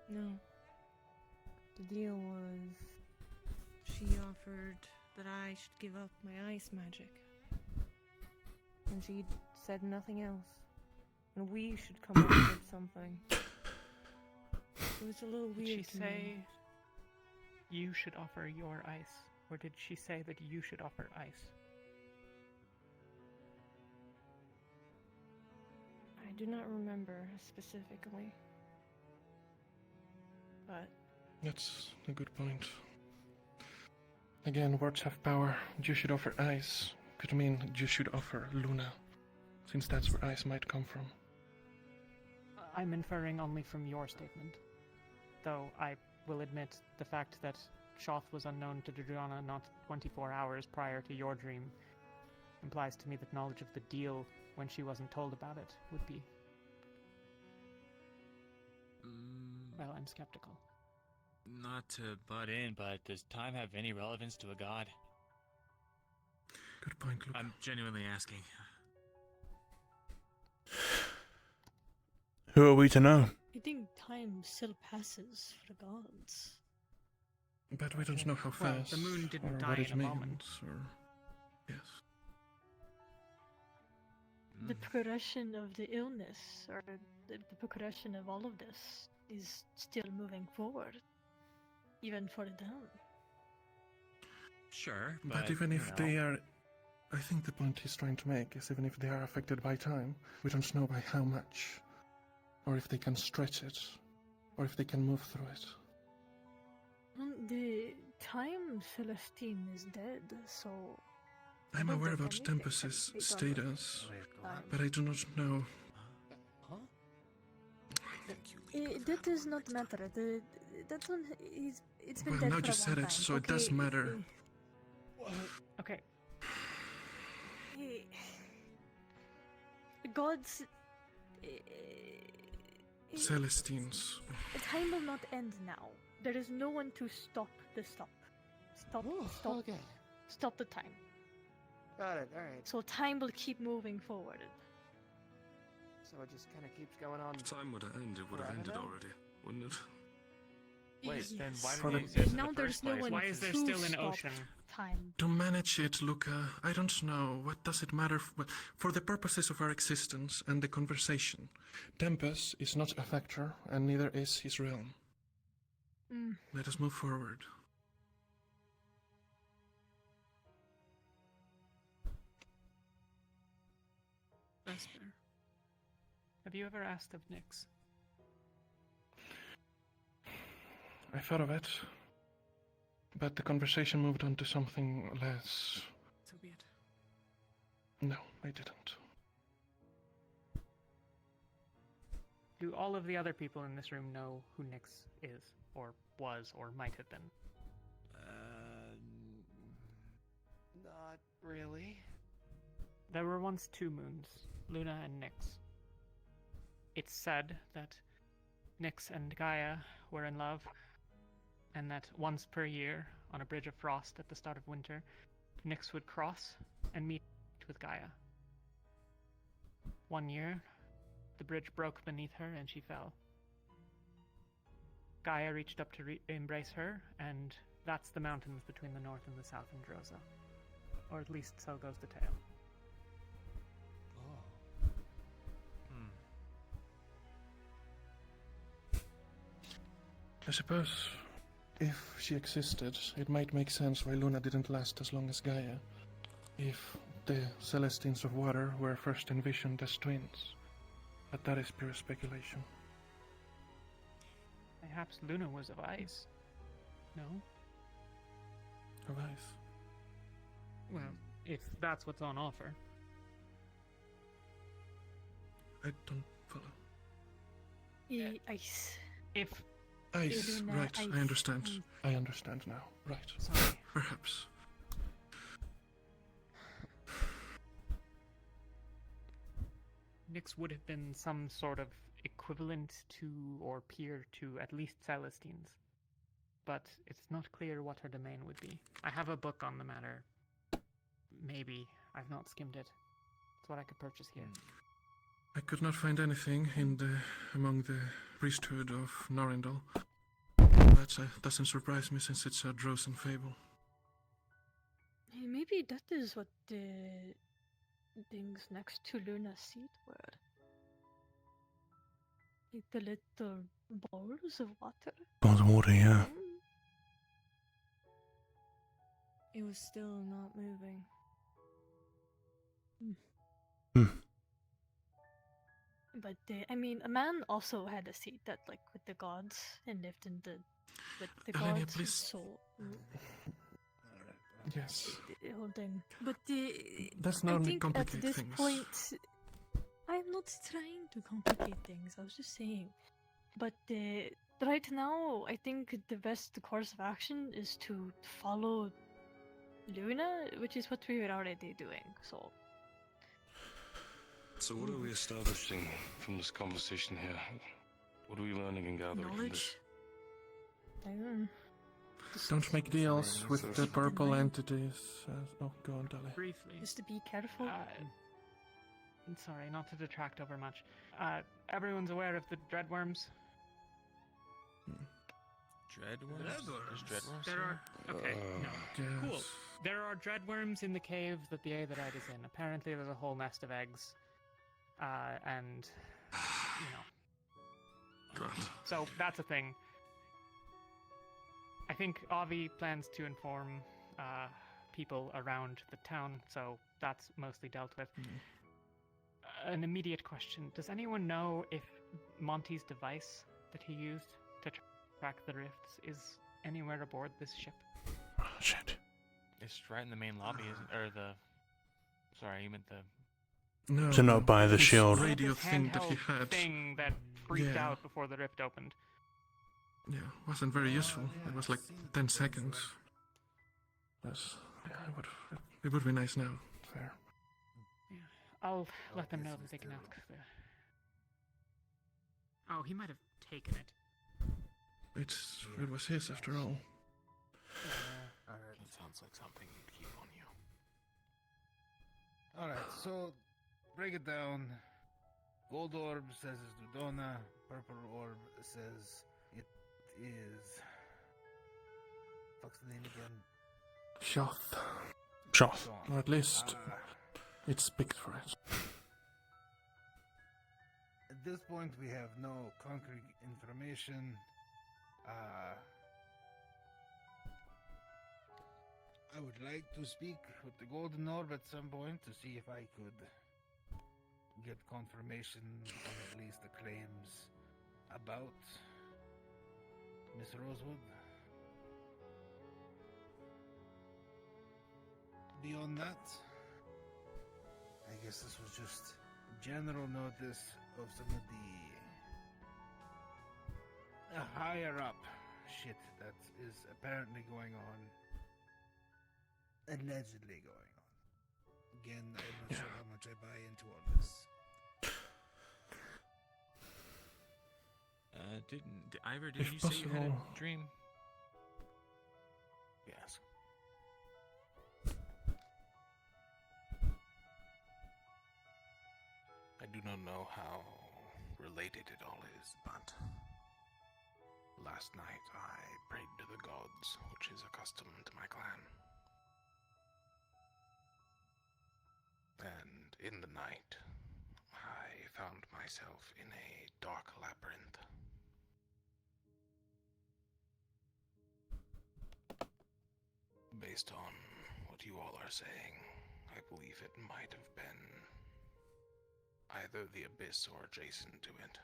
S18: No. The deal was she offered that I should give up my ice magic. And she said nothing else. And we should come up with something. It was a little weird.
S10: Did she
S18: to
S10: say
S18: me.
S10: you should offer your ice? Or did she say that you should offer ice?
S18: I do not remember specifically. But
S12: That's a good point. Again, words have power. You should offer ice could mean you should offer Luna, since that's where ice might come from.
S10: I'm inferring only from your statement. Though I will admit the fact that Shoth was unknown to Jordana not 24 hours prior to your dream implies to me that knowledge of the deal when she wasn't told about it would be... Well, I'm skeptical.
S16: Not to butt in, but does time have any relevance to a god?
S12: Good point, Luke.
S16: I'm genuinely asking.
S1: Who are we to know?
S8: I think time still passes for the gods.
S12: But we don't know how
S10: Well,
S12: fast
S10: the moon didn't
S12: or
S10: die
S12: what it
S10: in a
S12: means,
S10: moment.
S12: or... Yes.
S8: The progression of the illness, or the progression of all of this, is still moving forward, even further down.
S16: Sure,
S12: But even if they are... I think the point he's trying to make is even if they are affected by time, we don't know by how much, or if they can stretch it, or if they can move through it.
S8: The time Celestine is dead, so...
S12: I'm
S8: I don't
S12: aware
S8: think
S12: about
S8: anything
S12: Tempest's
S8: can be done
S12: status,
S8: with time.
S12: but I do not know.
S8: That does not matter. That one, it's been
S12: Well,
S8: dead
S12: now
S8: for
S12: you
S8: a
S12: said
S8: long
S12: it,
S8: time.
S12: so it does
S8: Okay,
S12: matter.
S20: Okay.
S8: Gods...
S12: Celestines.
S8: Time will not end now. There is no one to stop the stop. Stop.
S21: Okay.
S8: Stop the time.
S21: Got it, alright.
S8: So time will keep moving forward.
S21: So it just kind of keeps going on.
S14: If time were to end, it would have ended already, wouldn't it?
S16: Wait, then why
S12: For
S16: did
S12: the-
S16: you exist in
S8: Now
S16: the
S8: there's
S16: first
S8: no
S16: place?
S8: one
S20: Why is there
S8: to
S20: still an
S8: stop
S20: ocean?
S8: time.
S12: To manage it, Luca, I don't know. What does it matter for the purposes of our existence and the conversation? Tempest is not a factor, and neither is his realm. Let us move forward.
S10: Vesper, have you ever asked of Nyx?
S12: I thought of it, but the conversation moved on to something less.
S10: So be it.
S12: No, I didn't.
S10: Do all of the other people in this room know who Nyx is, or was, or might have been?
S21: Not really.
S10: There were once two moons, Luna and Nyx. It's said that Nyx and Gaia were in love, and that once per year, on a bridge of frost at the start of winter, Nyx would cross and meet with Gaia. One year, the bridge broke beneath her and she fell. Gaia reached up to embrace her, and that's the mountains between the north and the south in Drosa. Or at least so goes the tale.
S12: I suppose if she existed, it might make sense why Luna didn't last as long as Gaia. If the Celestines of Water were first envisioned as twins. But that is pure speculation.
S10: Perhaps Luna was of ice. No?
S12: Of ice.
S10: Well, if that's what's on offer.
S12: I don't follow.
S8: Ice.
S10: If
S12: Ice,
S8: Luna,
S12: right,
S8: ice.
S12: I understand. I understand now, right.
S10: Sorry.
S12: Perhaps.
S10: Nyx would have been some sort of equivalent to or peer to at least Celestines. But it's not clear what her domain would be. I have a book on the matter. Maybe. I've not skimmed it. It's what I could purchase here.
S12: I could not find anything among the priesthood of Norindal. That doesn't surprise me since it's a Drosen fable.
S8: Maybe that is what the things next to Luna's seat were. Like the little balls of water.
S1: Balls of water, yeah.
S18: It was still not moving.
S8: But I mean, a man also had a seat that, like, with the gods and lived in with the
S12: Elenia,
S8: gods.
S12: please.
S8: So
S12: Yes.
S8: the whole thing. But
S12: Let's
S8: I
S12: not
S8: think at
S12: complicate
S8: this
S12: things.
S8: point, I'm not trying to complicate things. I was just saying. But right now, I think the best course of action is to follow Luna, which is what we were already doing.
S14: So what are we establishing from this conversation here? What are we learning and gathering from this?
S12: Don't make deals with the purple entities. Oh, go on, Dali.
S10: Briefly.
S8: Just to be careful.
S10: Sorry, not to detract over much. Everyone's aware of the dreadworms?
S16: Dreadworms? There's dreadworms
S10: There are... Okay, no.
S12: Yes.
S10: Cool. There are dreadworms in the cave that the Aetherite is in. Apparently there's a whole nest of eggs. And, you know. So, that's a thing. I think Avi plans to inform people around the town, so that's mostly dealt with. An immediate question. Does anyone know if Monty's device that he used to track the rifts is anywhere aboard this ship?
S1: Oh, shit.
S16: It's right in the main lobby, isn't? Or the. Sorry, you meant the.
S12: No.
S1: To not buy the
S12: his
S1: shield.
S12: radio
S10: This
S12: thing that he
S10: handheld
S12: had.
S10: thing that freaked
S12: Yeah.
S10: out before the rift opened.
S12: Yeah, wasn't very useful. It was like 10 seconds. Yes, it would be nice now. Fair.
S10: Yeah, I'll let them know that they can ask the. Oh, he might have taken it.
S12: It was his after all.
S4: Alright. It sounds like something you'd keep on you.
S11: Alright, so break it down. Gold orb says it's Dudona. Purple orb says it is. What's the name again?
S12: Shoth.
S1: Shoth.
S12: Or at least it speaks for it.
S11: At this point, we have no concrete information. I would like to speak with the Golden Orb at some point to see if I could get confirmation on at least the claims about Miss Rosewood. Beyond that, I guess this was just general notice of some of the higher up shit that is apparently going on. Allegedly going on. Again, I'm not sure how much I buy into all this.
S16: Ivor, did
S12: If
S16: you say you had
S12: possible.
S16: a dream? Yes.
S6: I do not know how related it all is, but last night I prayed to the gods, which is a custom to my clan. And in the night, I found myself in a dark labyrinth. Based on what you all are saying, I believe it might have been either the abyss or adjacent to it.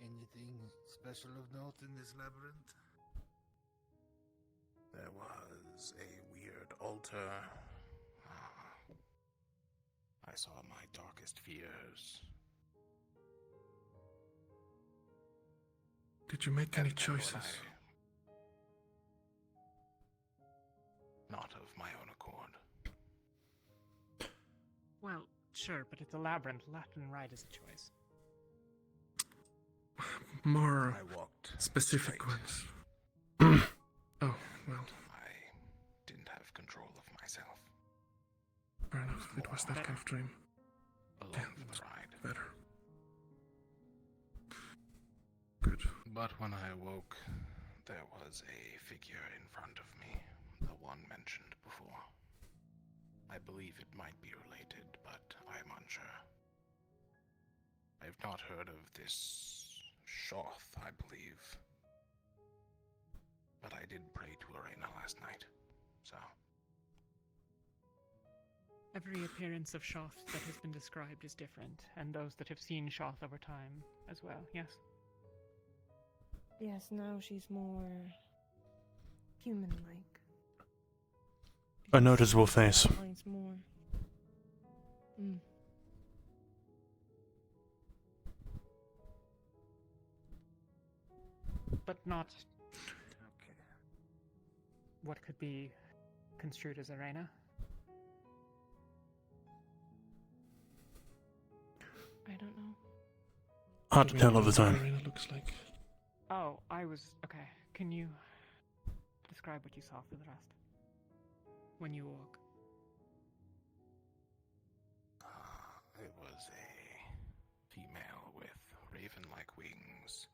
S11: Anything special of note in this labyrinth?
S6: There was a weird altar. I saw my darkest fears.
S12: Did you make any choices?
S6: Not of my own accord.
S10: Well, sure, but it's a labyrinth. Left and right is a choice.
S12: More
S6: I walked
S12: specific
S6: straight.
S12: ones. Oh, well,
S6: I didn't have control of myself.
S12: fair enough. It was that kind of dream.
S6: Along for the ride.
S12: Better. Good.
S6: But when I awoke, there was a figure in front of me, the one mentioned before. I believe it might be related, but I'm unsure. I've not heard of this Shoth, I believe. But I did pray to Arena last night, so...
S10: Every appearance of Shoth that has been described is different, and those that have seen Shoth over time as well, yes?
S18: Yes, now she's more human-like.
S1: A noticeable face.
S18: Outlines more.
S10: But not what could be construed as Arena.
S18: I don't know.
S1: Hard to tell all the time.
S12: Arena looks like.
S10: Oh, okay. Can you describe what you saw for the rest? When you awoke?
S6: It was a female with raven-like wings,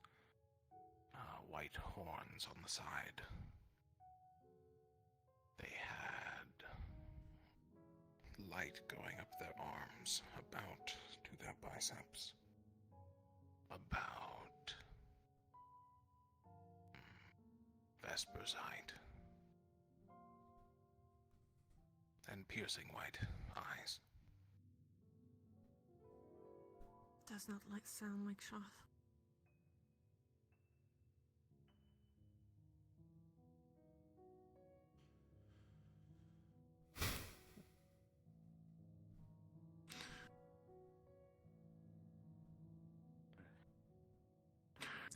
S6: white horns on the side. They had light going up their arms, about to their biceps. About Vesper's height.
S12: and piercing white eyes.
S18: Does not sound like Shoth.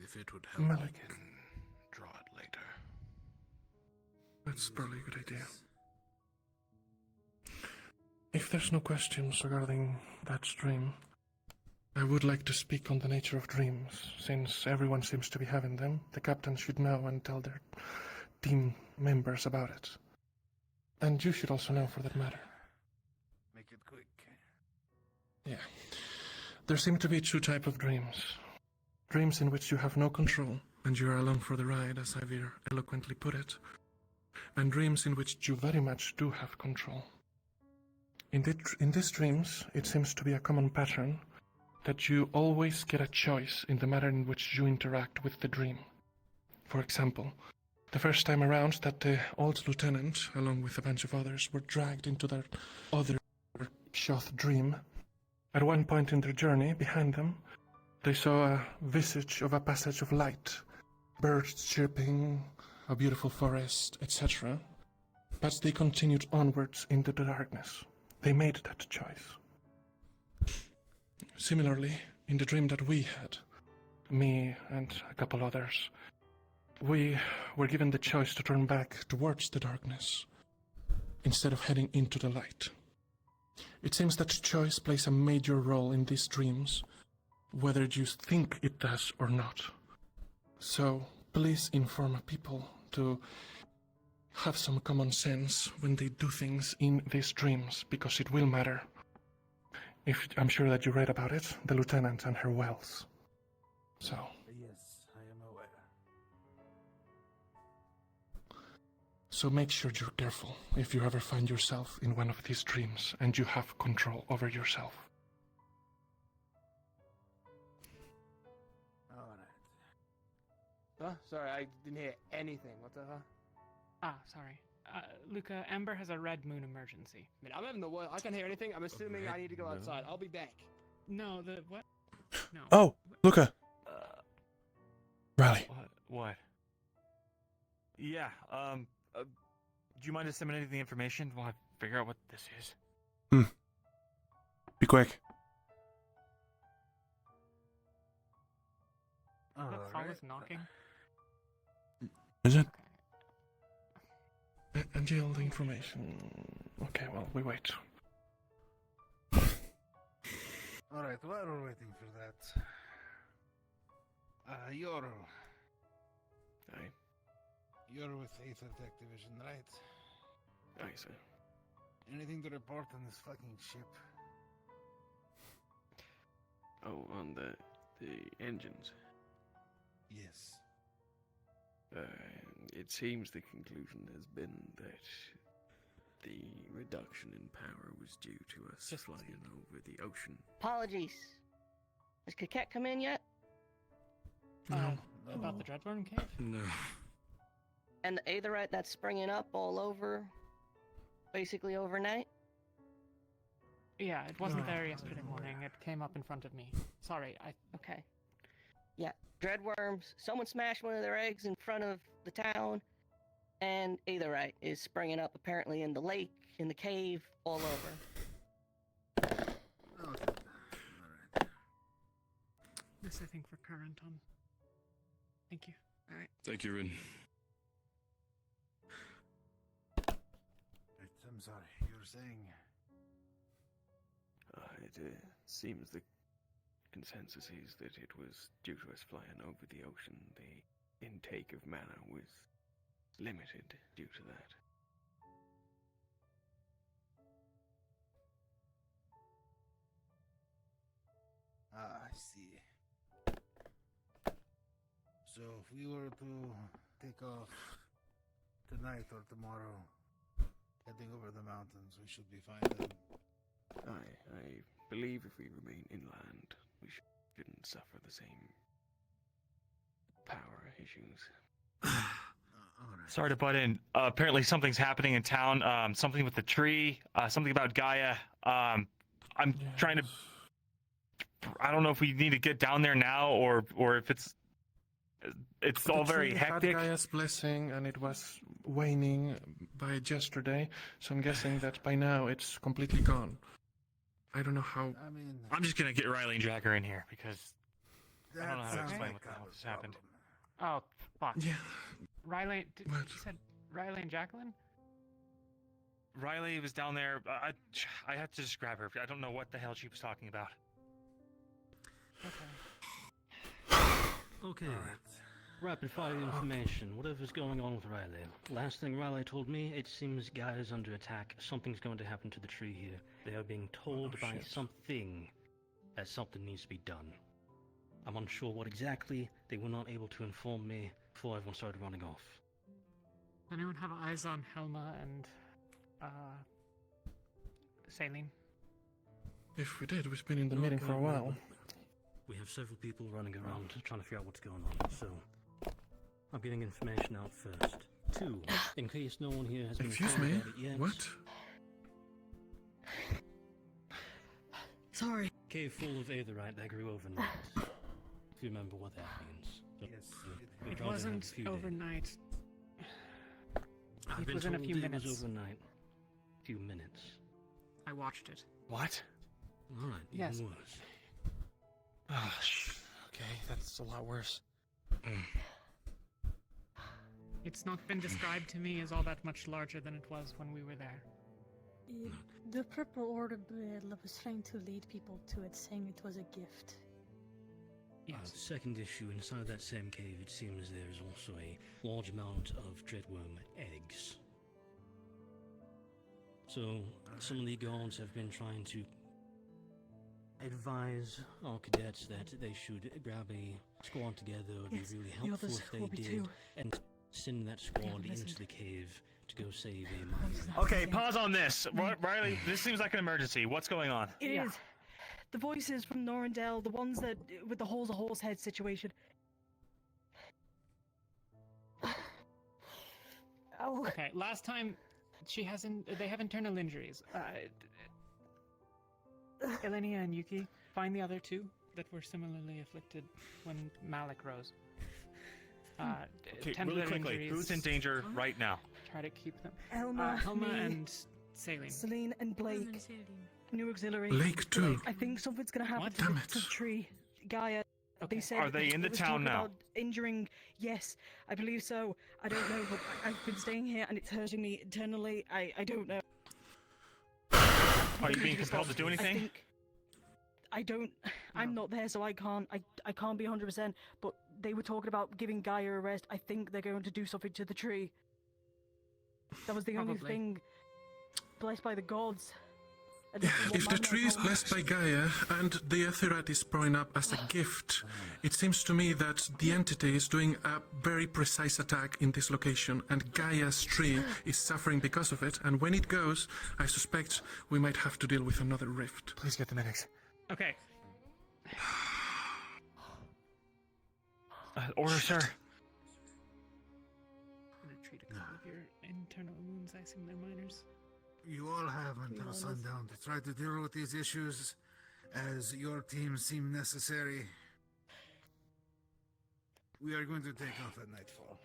S12: If it would help,
S5: Malik.
S12: we can draw it later.
S5: That's probably a good idea. If there's no questions regarding that dream, I would like to speak on the nature of dreams. Since everyone seems to be having them, the captain should know and tell their team members about it. And you should also know, for that matter.
S11: Make it quick.
S5: Yeah. There seem to be two types of dreams. Dreams in which you have no control, and you are along for the ride, as Ivir eloquently put it. And dreams in which you very much do have control. In these dreams, it seems to be a common pattern that you always get a choice in the manner in which you interact with the dream. For example, the first time around that the old lieutenant, along with a bunch of others, were dragged into their other Shoth dream, at one point in their journey, behind them, they saw a visage of a passage of light, birds chirping, a beautiful forest, etc. But they continued onwards into the darkness. They made that choice. Similarly, in the dream that we had, me and a couple others, we were given the choice to turn back towards the darkness instead of heading into the light. It seems that choice plays a major role in these dreams, whether you think it does or not. So please inform people to have some common sense when they do things in these dreams, because it will matter. I'm sure that you read about it, the lieutenant and her wells. So.
S11: Yes, I am aware.
S5: So make sure you're careful if you ever find yourself in one of these dreams and you have control over yourself.
S21: Huh? Sorry, I didn't hear anything. What the hell?
S20: Ah, sorry. Luca, Amber has a red moon emergency.
S21: I mean, I'm having the world. I can't hear anything. I'm assuming I need to go outside. I'll be back.
S20: No, the what? No.
S1: Oh, Luca. Riley.
S16: What? Yeah, do you mind disseminating the information while I figure out what this is?
S1: Be quick.
S20: That Solace knocking?
S1: Is it?
S5: And deal the information. Okay, well, we wait.
S11: Alright, while we're waiting for that, Yoru.
S5: Aye.
S11: You're with Aether Tech Division, right?
S5: Aye, sir.
S11: Anything to report on this fucking ship?
S15: Oh, on the engines.
S11: Yes.
S15: It seems the conclusion has been that the reduction in power was due to us flying over the ocean.
S22: Apologies. Has Coquette come in yet?
S20: About the Dreadworm Cave?
S15: No.
S22: And the Aetherite that's springing up all over, basically overnight?
S20: Yeah, it wasn't there yesterday morning. It came up in front of me. Sorry,
S22: Okay. Yeah, Dreadworms. Someone smashed one of their eggs in front of the town, and Aetherite is springing up apparently in the lake, in the cave, all over.
S11: Okay. Alright.
S20: This, I think, for current on. Thank you.
S22: Alright.
S14: Thank you, Rin.
S11: I'm sorry, you were saying...
S15: It seems the consensus is that it was due to us flying over the ocean. The intake of mana was limited due to that.
S11: Ah, I see. So if we were to take off tonight or tomorrow, heading over the mountains, we should be fine then.
S15: I believe if we remain inland, we shouldn't suffer the same power issues.
S16: Sorry to butt in. Apparently something's happening in town. Something with the tree. Something about Gaia. I'm trying to. I don't know if we need to get down there now or if it's all very hectic.
S12: Had Gaia's blessing, and it was waning by yesterday. So I'm guessing that by now it's completely gone. I don't know how.
S11: I mean,
S16: I'm just gonna get Riley and Jacker in here because I don't know how to
S11: sounds
S16: explain
S11: like
S16: what the hell just happened.
S20: Oh, fuck.
S12: Yeah.
S20: Riley, you
S12: What?
S20: said Riley and Jacqueline?
S16: Riley was down there. I had to just grab her. I don't know what the hell she was talking about.
S9: Okay. Rapid fire information. Whatever's going on with Riley. Last thing Riley told me, it seems Gaia's under attack. Something's going to happen to the tree here. They are being told by something that something needs to be done. I'm unsure what exactly. They were not able to inform me before everyone started running off.
S20: Anyone have eyes on Helma and, Saline?
S12: If we did, we've been in the meeting for a while.
S9: We have several people running around trying to figure out what's going on, so I'm getting information out first. 2, in case no one here has been
S12: Excuse
S9: told
S12: me?
S9: about it yet.
S12: What?
S18: Sorry.
S9: Cave full of aetherite that grew overnight. If you remember what that means. But, we'd
S20: It
S9: rather have a
S20: wasn't
S9: few days.
S20: overnight.
S9: I've
S20: It
S9: been
S20: was in a
S9: told
S20: few
S9: it
S20: minutes.
S9: was overnight. Few minutes.
S20: I watched it.
S16: What?
S9: Alright,
S20: Yes.
S9: even worse.
S16: Oh, okay, that's a lot worse.
S20: It's not been described to me as all that much larger than it was when we were there.
S8: The Purple Order was trying to lead people to it, saying it was a gift.
S9: Second issue, inside that same cave, it seems there is also a large amount of dreadworm eggs. So, some of the guards have been trying to advise our cadets that they should grab a squad together. It would be really
S18: the
S9: helpful
S18: others
S9: if they
S18: will be
S9: did,
S18: too.
S9: and send that squad into the cave to go save a miner.
S16: Okay, pause on this. Riley, this seems like an emergency. What's going on?
S2: It is. The voices from Norandel, the ones that with the holes of horse head situation. Oh.
S20: Okay, last time they have internal injuries. Elenia and Yuki, find the other 2 that were similarly afflicted when Malik rose.
S16: Okay,
S20: Tendler
S16: really quickly,
S20: injuries.
S16: who's in danger right now?
S20: Try to keep them.
S2: Helma,
S20: Helma
S2: me,
S20: and Saline.
S2: Celine and Blake. New auxiliary.
S12: Blake too.
S2: I think something's gonna happen
S12: Damn
S2: to the tree. Gaia.
S20: Okay.
S2: They said
S16: Are they in the
S2: it was
S16: town
S2: talking
S16: now?
S2: about injuring. Yes, I believe so. I don't know, but I've been staying here and it's hurting me internally. I don't know.
S16: Are you being compelled to do anything?
S2: I'm not there, so I can't be 100%. But they were talking about giving Gaia a rest. I think they're going to do something to the tree. That was the only
S20: Probably.
S2: thing blessed by the gods.
S12: If the tree is blessed by Gaia and the Aetherite is growing up as a gift, it seems to me that the entity is doing a very precise attack in this location, and Gaia's tree is suffering because of it, and when it goes, I suspect we might have to deal with another rift.
S16: Please get the medics.
S20: Okay.
S16: Order, sir.
S20: I'm gonna treat a couple of your internal wounds. I assume they're minors.
S11: You all have until sundown to try to deal with these issues as your teams seem necessary. We are going to take off at nightfall.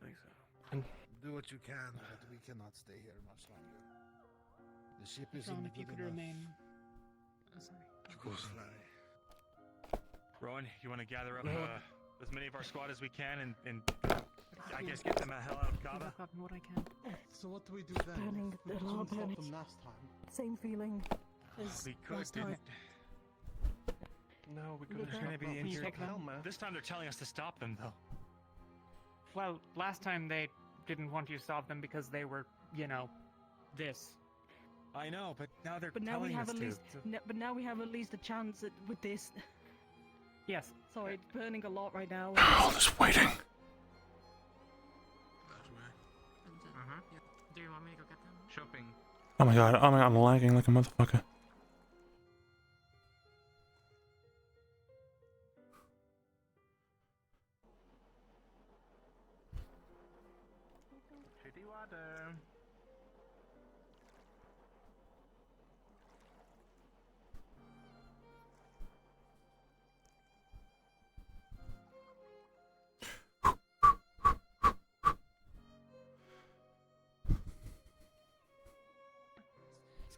S15: Thanks.
S11: Do what you can, but we cannot stay here much longer. The ship is
S20: Ron,
S11: in
S20: if you
S11: good
S20: could
S11: enough.
S20: remain. Oh, sorry.
S11: Of course.
S16: Rowan, you want to gather up as many of our squad as we can and I guess get them the hell out of Kaba?
S20: I've gotten what I can.
S3: So what do we do then?
S2: Burning,
S3: We
S2: a lot
S3: couldn't stop
S2: burning.
S3: them last time.
S2: Same feeling as
S16: We could,
S2: last time.
S12: No, we
S16: There's
S12: couldn't
S16: gonna be
S12: stop
S16: injured.
S20: take them?
S12: Helma.
S16: This time they're telling us to stop them, though.
S20: Well, last time they didn't want you to stop them because they were, this.
S16: I know, but now they're
S2: But now
S16: telling
S2: we have
S16: us
S2: at
S16: to.
S2: least, but now we have at least a chance with this.
S20: Yes.
S2: Sorry, it's burning a lot right now.
S1: We're all just waiting.
S10: Do you want me to go get them?
S19: Shopping.
S1: Oh my god, I'm lagging like a motherfucker.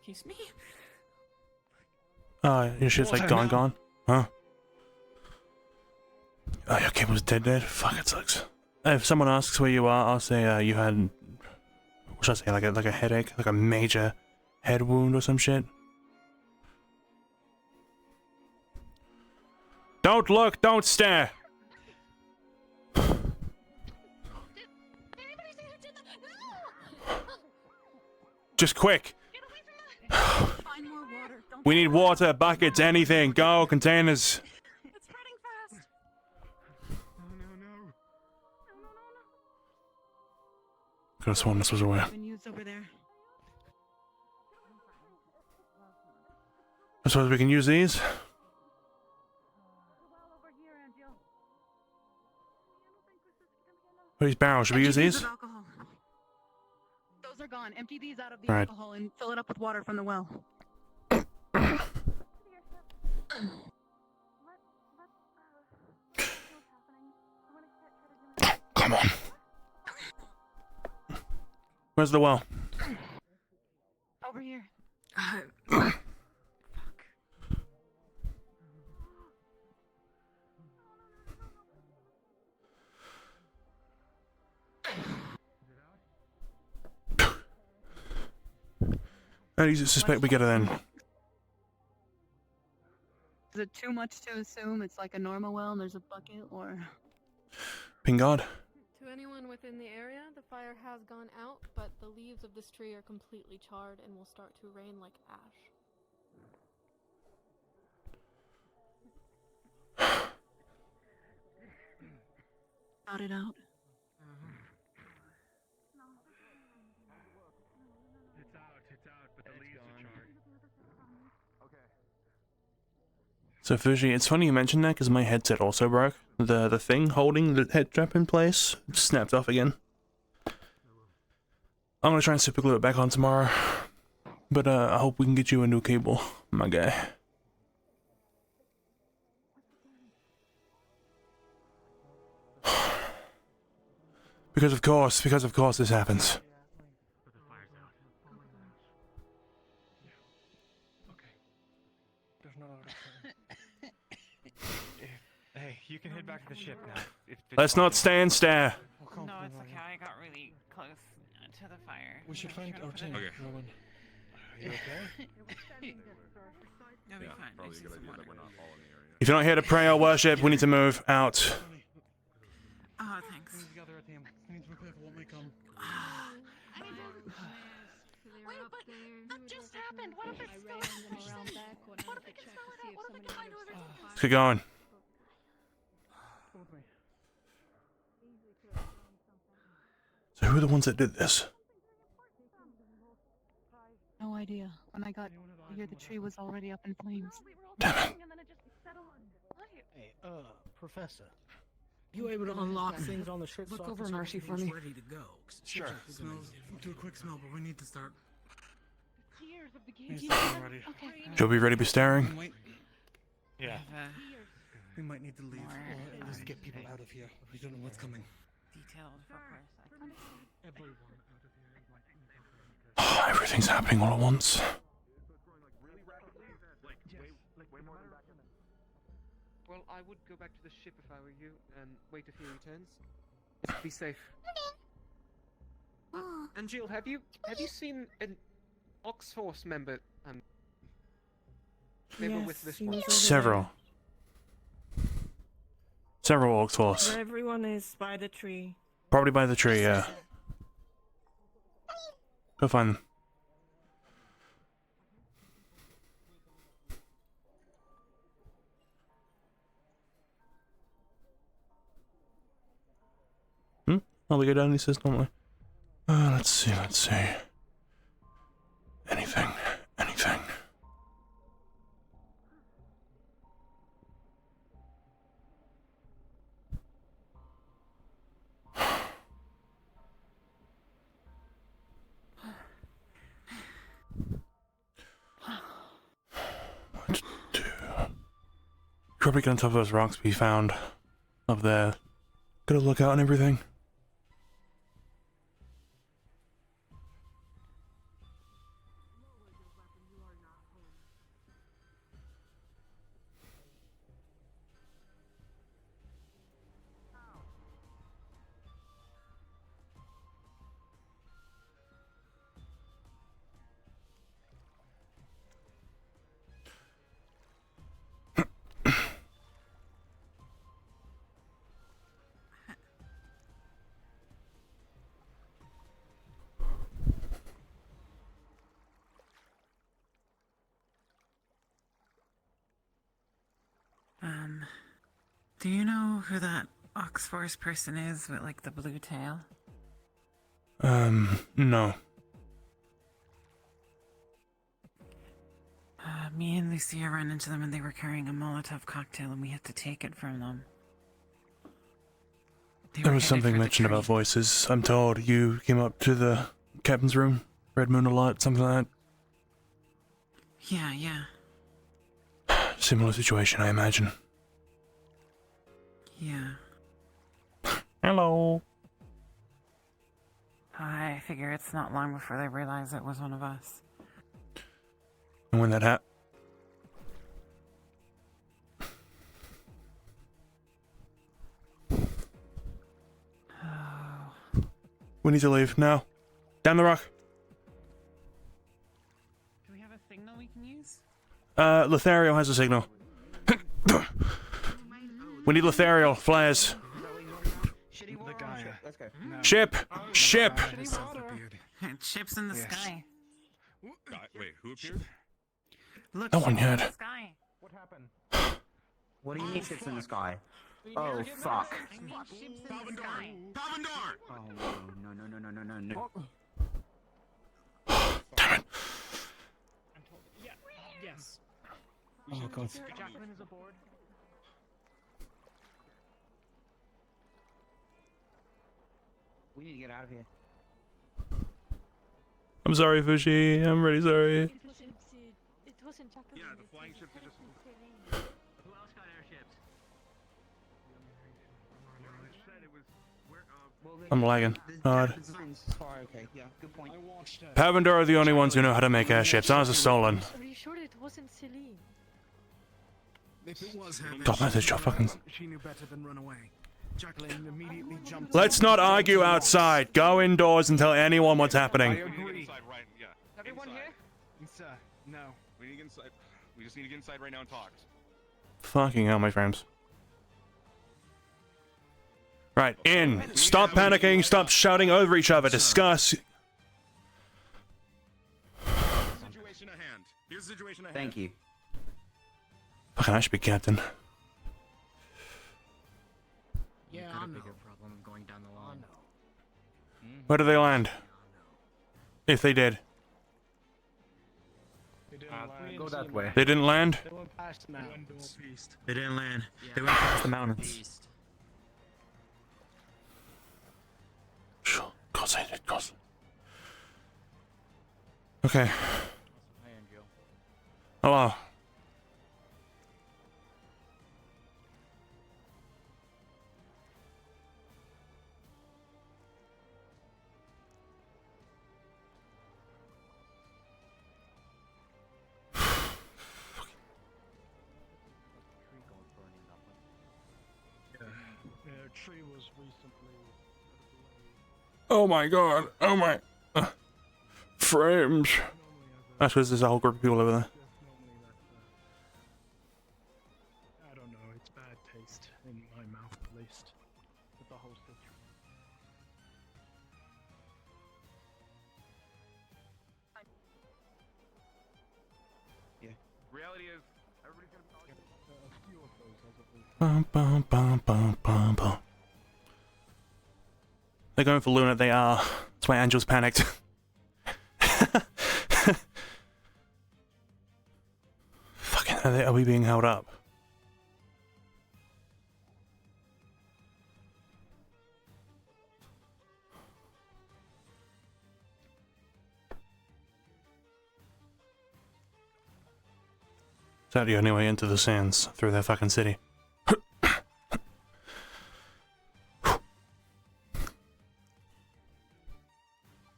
S13: Excuse me?
S1: Your shit's like
S15: Water,
S1: gone,
S15: no.
S1: huh? Oh, your cable's dead. Fuck, it sucks. If someone asks where you are, I'll say you had, what should I say, like a headache, like a major head wound or some shit. Don't look, don't stare. Just quick.
S13: Find more water. Don't
S1: We need water, buckets, anything. Go, containers.
S13: It's spreading fast.
S1: Could have sworn this was away.
S2: Been used over there.
S1: I suppose we can use these. These barrels, should we use these?
S2: Alcohol. Those are gone. Empty these out of the
S1: All right.
S2: alcohol and fill it up with water from the well.
S1: Come on. Where's the well?
S2: Over here.
S1: How do you suspect we get it then?
S2: Is it too much to assume it's like a normal well and there's a bucket, or?
S1: Pingard?
S7: To anyone within the area, the fire has gone out, but the leaves of this tree are completely charred and will start to rain like ash.
S2: Shout it out.
S15: It's out, but the leaves are charred.
S1: So Fuji, it's funny you mentioned that because my headset also broke. The thing holding the head strap in place snapped off again. I'm gonna try and super glue it back on tomorrow. But I hope we can get you a new cable, my guy. Because of course this happens.
S12: There's no other
S16: Hey, you can head back to the ship now.
S1: Let's not stay and stare.
S17: No, it's okay. I got really close to the fire.
S12: We should find our team,
S14: Okay.
S12: Rowan. Are you okay?
S13: You'll be fine.
S14: Probably a good idea that we're not all in the area.
S1: If you're not here to pray or worship, we need to move out.
S13: Oh, thanks.
S17: Wait, but that just happened. What if it's still What if it's still up? What if the kind was
S1: Let's get going. So who are the ones that did this?
S2: No idea. When I got here, the tree was already up in flames.
S23: Hey, Professor. You able to unlock things on the ship?
S2: Look
S23: so I
S2: over
S23: can
S2: Marcy
S23: start
S2: for
S23: things
S2: me.
S23: ready to go?
S3: Sure. Do a quick smell, but we need to start.
S1: She'll be ready to be staring.
S16: Yeah.
S3: We might need to leave, or at least get people out of here. We don't know what's coming.
S13: Detailed for
S1: Everything's happening all at once.
S19: Well, I would go back to the ship if I were you and wait if he returns. Be safe. And Jill, have you seen an Oxforce member? They were with this one.
S1: Several orcs force.
S18: Where everyone is by the tree.
S1: Probably by the tree, yeah. Go find them. Oh, we go down these systems, don't we? Let's see. Anything. Probably get on top of those rocks we found up there. Got a lookout and everything.
S4: Do you know who that Oxforce person is with like the blue tail?
S1: No.
S4: Me and Lucia ran into them and they were carrying a Molotov cocktail and we had to take it from them.
S1: There was something mentioned about voices. I'm told you came up to the captain's room, Red Moon a lot, something like
S4: Yeah, yeah.
S1: that. Similar situation, I imagine.
S4: Yeah.
S1: Hello.
S4: I figure it's not long before they realize it was one of us.
S1: And when that happened... We need to leave, now. Down the rock.
S10: Do we have a signal we can use?
S1: Lothario has a signal. We need Lothario, flares. Ship! Ship!
S4: Chips in the sky.
S6: Wait, who appeared?
S4: Look,
S1: No one
S4: ships in
S1: heard.
S4: the sky.
S6: What happened?
S21: What do you mean ships in the sky? Oh, fuck.
S4: I mean ships in the sky.
S21: Oh, no.
S10: Yes.
S21: Oh, God.
S10: Jacqueline is aboard.
S21: We need to get out of here.
S1: I'm sorry, Fushi. I'm really sorry.
S17: It wasn't Jacqueline.
S6: Yeah, the flying ships are just.
S9: Who else got airships?
S1: I'm lagging. God.
S21: Okay, yeah, good point.
S1: Pavendor are the only ones who know how to make airships. Ours are stolen.
S17: Are you sure it wasn't Celine?
S3: If it was her,
S1: God, message your fucking...
S3: she knew better than run away. Jacqueline immediately jumped.
S1: Let's not argue outside. Go indoors and tell anyone what's happening.
S3: agree.
S6: Everyone here?
S3: Sir, no.
S6: We need to get inside. We just need to get inside right now and talk.
S1: Fucking hell, my friends. Right, in. Stop panicking. Stop shouting over each other. Discuss.
S6: Situation at hand. Here's the situation at hand.
S21: Thank you.
S1: Fucking, I should be captain.
S23: Yeah,
S24: got
S23: I
S24: a
S23: know.
S24: bigger problem going down the line.
S1: Where do they land? If they did.
S21: Go that way.
S1: They didn't land?
S23: They went past the mountains.
S16: They didn't land. They went past the mountains.
S1: Sure. Of course I did. Of course. Okay. Hello.
S23: Yeah, a tree was recently.
S1: Oh my god. Oh my. Frames. I suppose there's a whole group of people over there.
S23: I don't know, it's bad taste in my mouth at least. With the whole situation.
S21: Yeah.
S6: Reality is, everybody's gonna be talking.
S23: A few of those as of late.
S1: Bum, bum, bum, bum, bum, bum. They're going for Luna, they are. That's why Angel's panicked. Fucking, are we being held up? Is that the only way into the sands through their fucking city?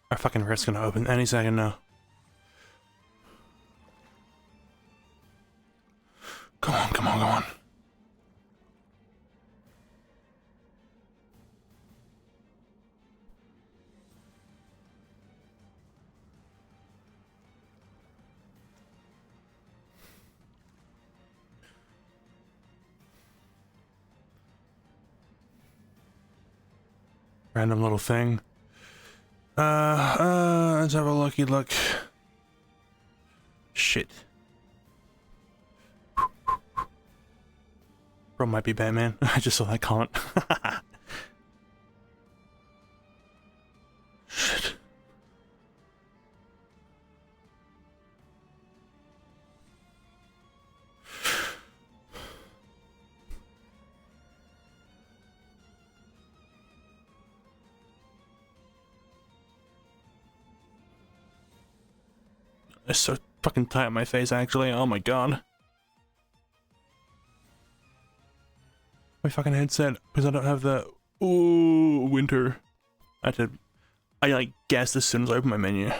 S1: Our fucking rift's gonna open any second now. Come on, come on, come on. Random little thing. Let's have a look. Shit. April might be Batman. I just saw that comment. Shit. It's so fucking tight on my face, actually. Oh my god. My fucking headset, because I don't have the... Ooh, winter. I like guessed as soon as I opened my menu.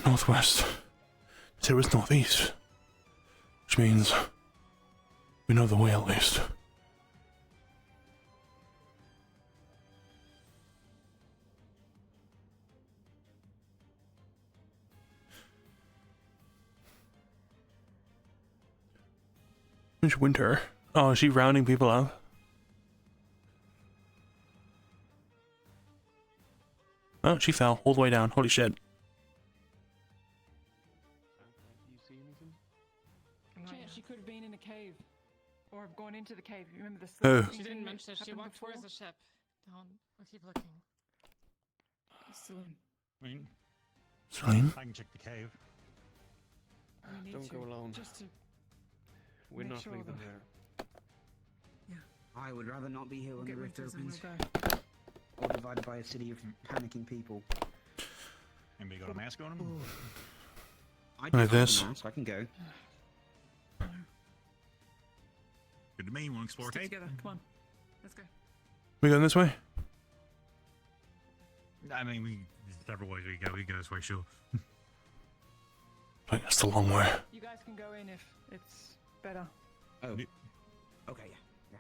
S1: Northwest. Said it was northeast. Which means we know the way at least. Which winter? Oh, is she rounding people up? Oh, she fell all the way down. Holy shit.
S10: She could have been in a cave. Or have gone into the cave. You remember the
S1: Oh.
S10: slip?
S4: She didn't mention it. She walked towards the ship. Don't. I'll keep looking.
S10: Celine.
S1: Celine?
S23: I can check the cave.
S10: We need
S15: Don't
S10: to,
S15: go alone.
S10: Just to
S15: We're
S10: make
S15: not
S10: sure
S15: leaving
S10: that-
S15: there.
S21: I would rather not be here when the
S10: get
S21: rift
S10: winters and
S21: opens.
S10: we'll go.
S21: Or divided by a city of panicking people.
S23: Anybody got a mask on him?
S21: I
S1: Like
S21: have a
S1: this.
S21: mask, I can go.
S23: Good to me. You want to explore
S10: Stick
S23: cave?
S10: together. Come on. Let's go.
S1: We going this way?
S23: I mean, there's several ways we can go. We can go this way, sure.
S1: Wait, that's the long way.
S10: You guys can go in if it's better.
S21: Oh. Okay, yeah.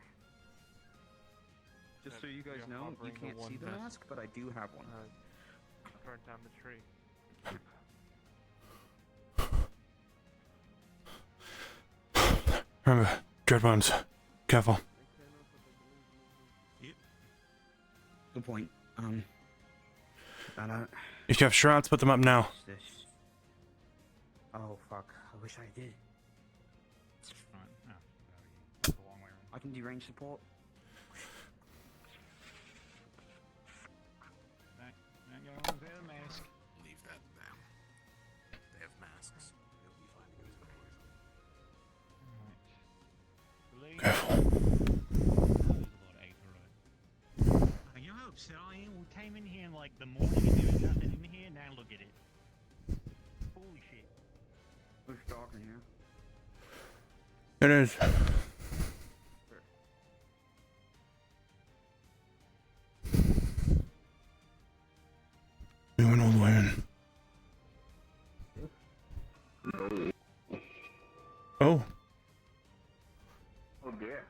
S21: Just so you guys know, you can't see the mask, but I do have one.
S19: Burn down the tree.
S1: Remember, dread bones. Careful.
S21: Good point.
S1: If you have shrouds, put them up now.
S21: Oh fuck! I wish I did. I can do range support.
S6: Leave that to them. They have masks. They'll be fine to go to
S23: You hope so. We came in here in like the morning and there was nothing in here. Now look at it. Holy shit.
S21: It's dark in here.
S1: It is. We went all the way in. Oh.
S21: Oh dear.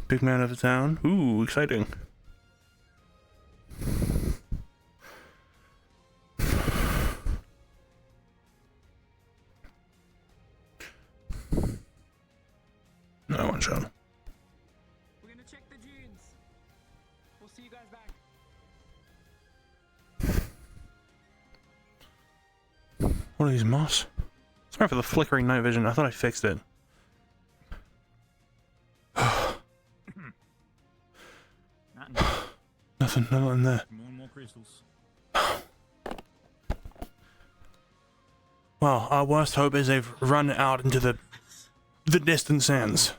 S1: Big man of the town. Ooh, exciting. No one shot.
S10: We're gonna check the dunes. We'll see you guys back.
S1: What are these moss? Sorry for the flickering night vision. I thought I fixed it. Nothing in there.
S23: More and more crystals.
S1: Well, our worst hope is they've run out into the distant sands.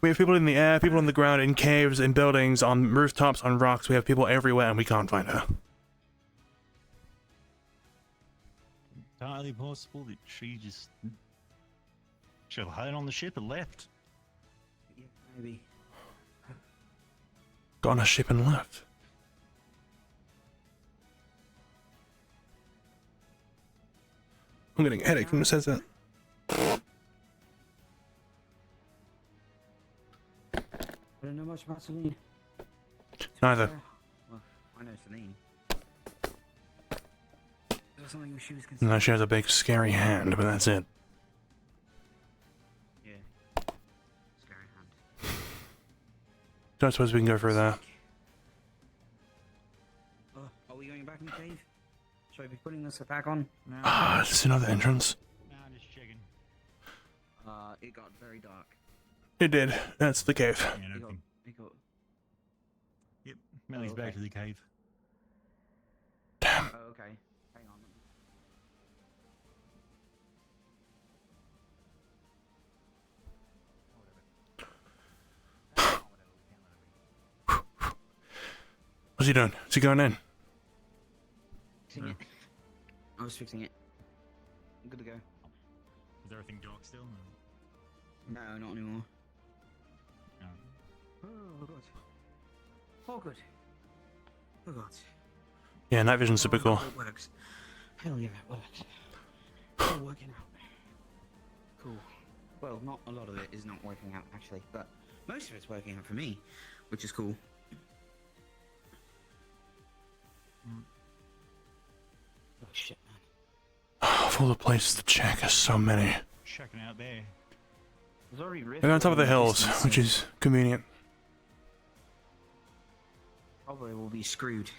S1: We have people in the air, people on the ground, in caves, in buildings, on rooftops, on rocks. We have people everywhere and we can't find her.
S23: Entirely possible that she just should have hid on the ship and left.
S21: Yeah, maybe.
S1: Got on a ship and left. I'm getting a headache when it says that.
S21: I don't know much about Celine.
S1: Neither.
S21: Well, I know Celine. There was something she was concerned.
S1: No, she has a big scary hand, but that's it.
S21: Yeah.
S1: Don't suppose we can go through there.
S21: Are we going back in the cave? Should I be putting this back on? No.
S1: Ah, there's another entrance.
S23: Nah, just checking.
S21: It got very dark.
S1: It did. That's the cave.
S23: Yeah, nothing.
S21: It got...
S23: Yep, Melly's back to the cave.
S1: Damn.
S21: Oh, okay. Hang on.
S1: What's he doing? Is he going in?
S21: Fixing it. I was fixing it. I'm good to go.
S23: Is everything dark still?
S21: No, not anymore.
S23: No.
S21: Oh, God. Oh, good. Oh, God.
S1: Yeah, night vision's super cool.
S21: It works. Hell yeah, it works. It's all working out. Cool. Well, not a lot of it is not working out, actually, but most of it's working out for me, which is cool. Oh, shit, man.
S1: Of all the places to check, there's so many.
S23: Checking out there.
S21: There's already rift
S1: They're on top of the
S21: in
S1: hills,
S21: distance,
S1: which
S21: so
S1: is convenient.
S21: probably will be screwed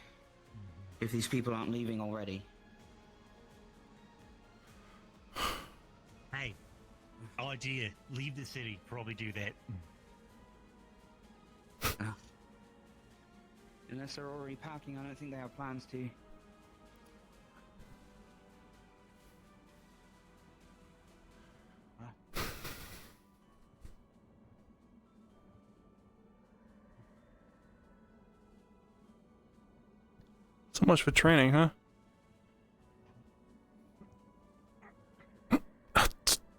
S21: if these people aren't leaving already.
S23: Hey, idea. Leave the city. Probably do that.
S21: Unless they're already packing, I don't think they have plans to.
S1: So much for training, huh?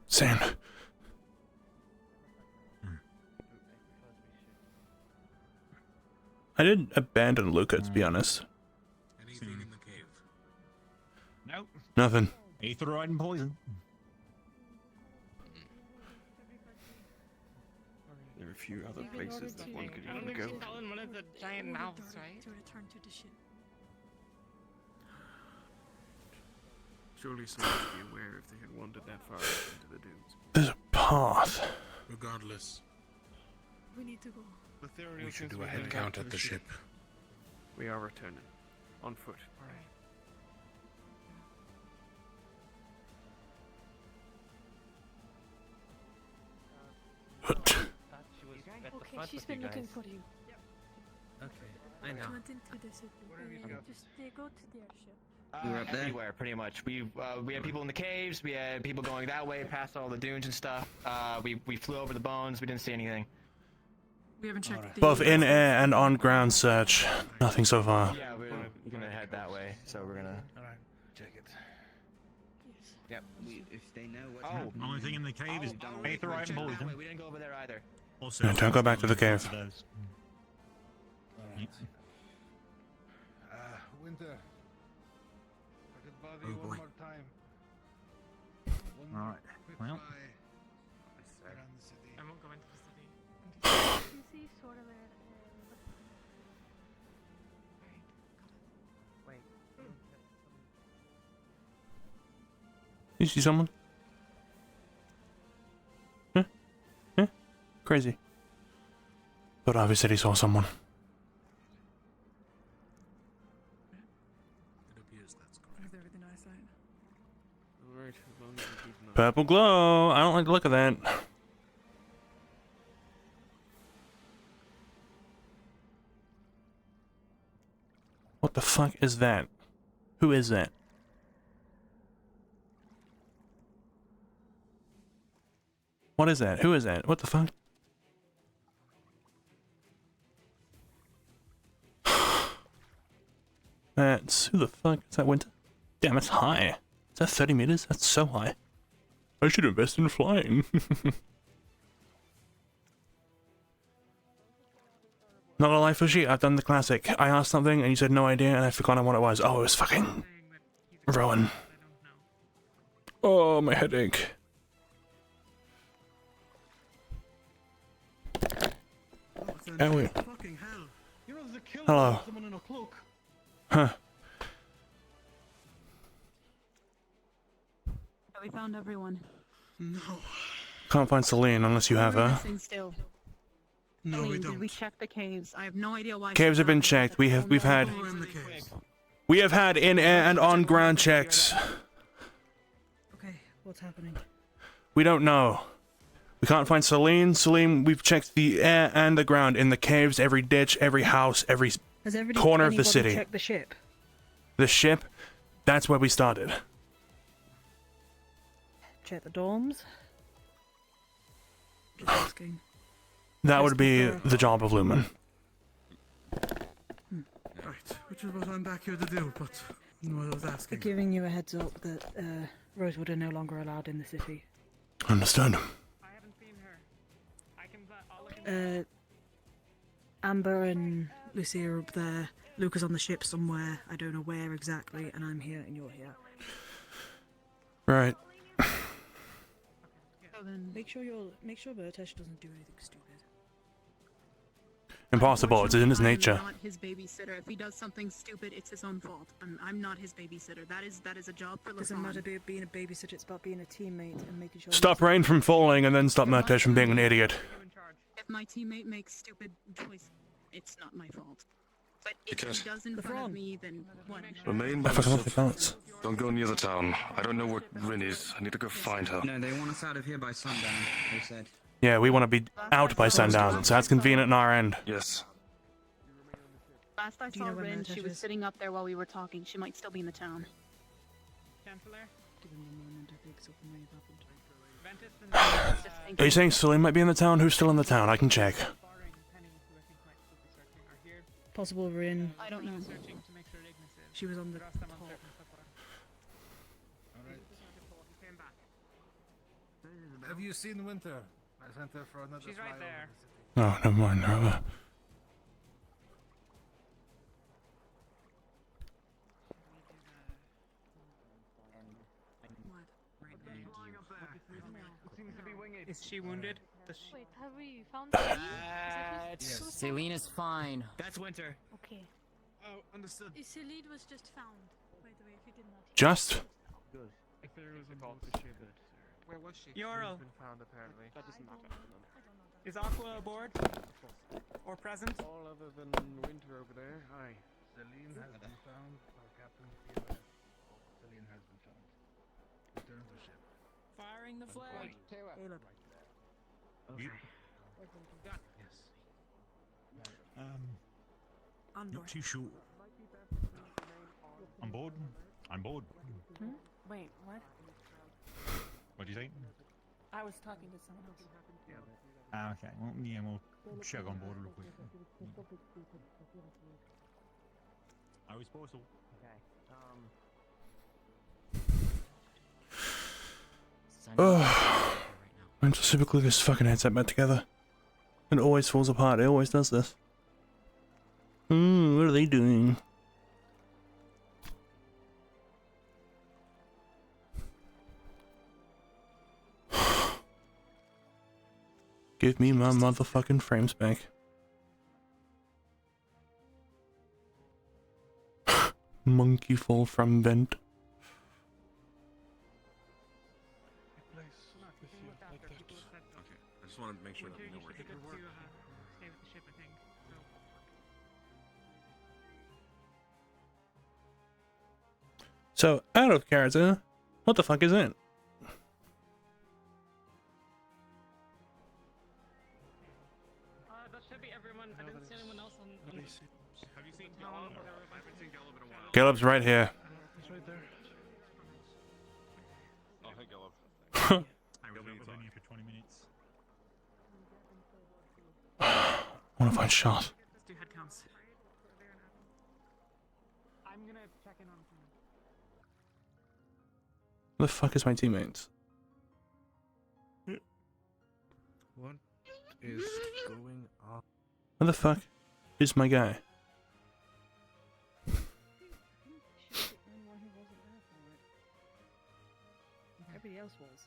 S1: Sand. I did abandon Luca, to be honest.
S6: Anything in the cave?
S23: Nope.
S1: Nothing.
S23: Aetheroid and poison.
S15: There are a few other places that one could even go.
S10: One of the giant mouths, right?
S17: To return to the ship.
S15: Surely someone would be aware if they had wandered that far into the dunes.
S1: There's a path.
S6: Regardless,
S17: We need to go.
S6: we should do a head count at the ship.
S15: We are returning. On foot.
S10: Alright.
S17: Okay, she's been looking for you.
S5: Okay, I know.
S17: Went into the city. Just they go to their ship.
S21: We were up there?
S5: Everywhere, pretty much. We had people in the caves. We had people going that way, past all the dunes and stuff. We flew over the bones. We didn't see anything.
S13: We haven't checked the
S1: Both in air and on ground search. Nothing so far.
S5: Yeah, we're gonna head that way. So we're gonna.
S11: Alright, check it.
S5: Yep.
S21: If they know what's
S5: Oh.
S21: happening.
S23: Only thing in the cave is Aetheroid and poison.
S5: We didn't go over there either.
S23: Also,
S1: Yeah, don't go back to the cave.
S11: Alright. Winter. I could bother you one more time. One
S23: Alright,
S11: quick
S23: well.
S11: fly around the city.
S10: I won't go into the city.
S17: You see, sort of it.
S10: Wait.
S1: You see someone? Huh? Huh? Crazy. But Avi said he saw someone.
S6: It appears that's
S13: Is everything eyesight?
S15: Alright, as long as you keep an eye.
S1: Purple glow. I don't like the look of that. What the fuck is that? Who is that? What is that? Who is that? What the fuck? That's... Who the fuck is that? Winter? Damn, it's high. Is that 30 meters? That's so high. I should invest in flying. Not gonna lie, Fushi, I've done the classic. I asked something and you said no idea and I forgot what it was. Oh, it was fucking... Rowan. Oh, my headache. Owie.
S3: Fucking hell. You know there's a killer
S1: Hello.
S3: someone in a cloak.
S1: Huh.
S13: We found everyone.
S3: No.
S1: Can't find Celine unless you have her.
S13: Missing still.
S3: No, we
S13: Did
S3: don't.
S13: we check the caves? I have no idea why.
S1: Caves have been checked. We've had
S3: We're in the caves.
S1: we have had in air and on ground checks.
S18: Okay, what's happening?
S1: We don't know. We can't find Celine. Celine, we've checked the air and the ground in the caves, every ditch, every house, every
S18: Has
S1: corner of the
S18: anybody
S1: city.
S18: checked the ship?
S1: The ship, that's where we started.
S18: Check the dorms? Just asking.
S1: That would be the job of Lumen.
S3: Right, which is what I'm back here to do, but no, I was asking.
S18: Giving you a heads up that Rosewood are no longer allowed in the city.
S1: Understood.
S18: Amber and Lucy are up there. Luke is on the ship somewhere. I don't know where exactly, and I'm here and you're here.
S1: Right.
S18: So then make sure Bertesh doesn't do anything stupid.
S1: Impossible. It's in his nature.
S13: I'm not his babysitter. If he does something stupid, it's his own fault. I'm not his babysitter. That is a job for
S18: It doesn't
S13: Lasan.
S18: matter about being a babysitter, it's about being a teammate and making sure.
S1: Stop rain from falling and then stop Mertesh from being an idiot.
S13: If my teammate makes stupid choice, it's not my fault. But if
S14: Because-
S13: he does in front of me, then what?
S14: Remain by
S1: I forgot
S14: yourself.
S1: the balance.
S14: Don't go near the town. I don't know what Rin is. I need to go find her.
S21: No, they want us out of here by sundown, they said.
S1: Yeah, we want to be out by sundown, so that's convenient on our end.
S14: Yes.
S13: Last I
S18: Do you
S13: saw
S18: know where
S13: Rin,
S18: Mantis
S13: she was
S18: is?
S13: sitting up there while we were talking. She might still be in the town.
S10: Chancellor?
S18: Give him a moment, I think something may have happened.
S10: Ventus and
S1: Are you saying Celine might be in the town? Who's still in the town? I can check.
S18: Possible Rin.
S13: I don't know.
S18: She was on the top.
S11: Have you seen Winter? I sent her for another
S10: She's
S11: fly
S10: right
S11: over
S10: there.
S11: the city.
S1: Oh, never mind. Never.
S10: Is she wounded? Does she...
S7: Wait, have we found Celine?
S8: Celine is fine.
S21: That's Winter.
S7: Okay.
S3: Oh, understood.
S17: Celine was just found, by the way, if you did not hear.
S1: Just?
S15: Good. If there was a call to ship it.
S19: Where was she?
S10: Yoral.
S19: She's been found apparently. That doesn't matter.
S10: Is Aqua aboard? Or present?
S19: All other than Winter over there. Aye.
S11: Celine has been found, or Captain Theodore. Celine has been found. Return to ship.
S8: Firing the flag.
S18: Caleb.
S8: Okay.
S11: Yes.
S18: Andor.
S20: Not too sure. I'm bored. I'm bored.
S4: Wait, what?
S20: What do you think?
S4: I was talking to someone else.
S20: Okay. Well, yeah, we'll chug on board real quick. I was supposed to.
S1: Oh, I'm just super glue this fucking headset back together. It always falls apart. It always does this. What are they doing? Give me my motherfucking frames back. Monkey fall from vent.
S6: Okay, I just want to make sure that we know where he
S10: Good
S6: work.
S10: to stay with the ship, I think.
S1: So, out of character, what the fuck is it?
S10: That should be everyone. I didn't see anyone else on
S20: Have you seen
S6: Gallup? I haven't seen Gallup in a while.
S1: Caleb's right here.
S12: He's right there.
S6: Oh, hey, Gallup.
S20: I was only here for 20 minutes.
S1: I want to find Shot.
S10: Let's do head counts. I'm gonna check in on him.
S1: Where the fuck is my teammates?
S11: What is going on?
S1: Where the fuck is my guy?
S18: Everybody else was.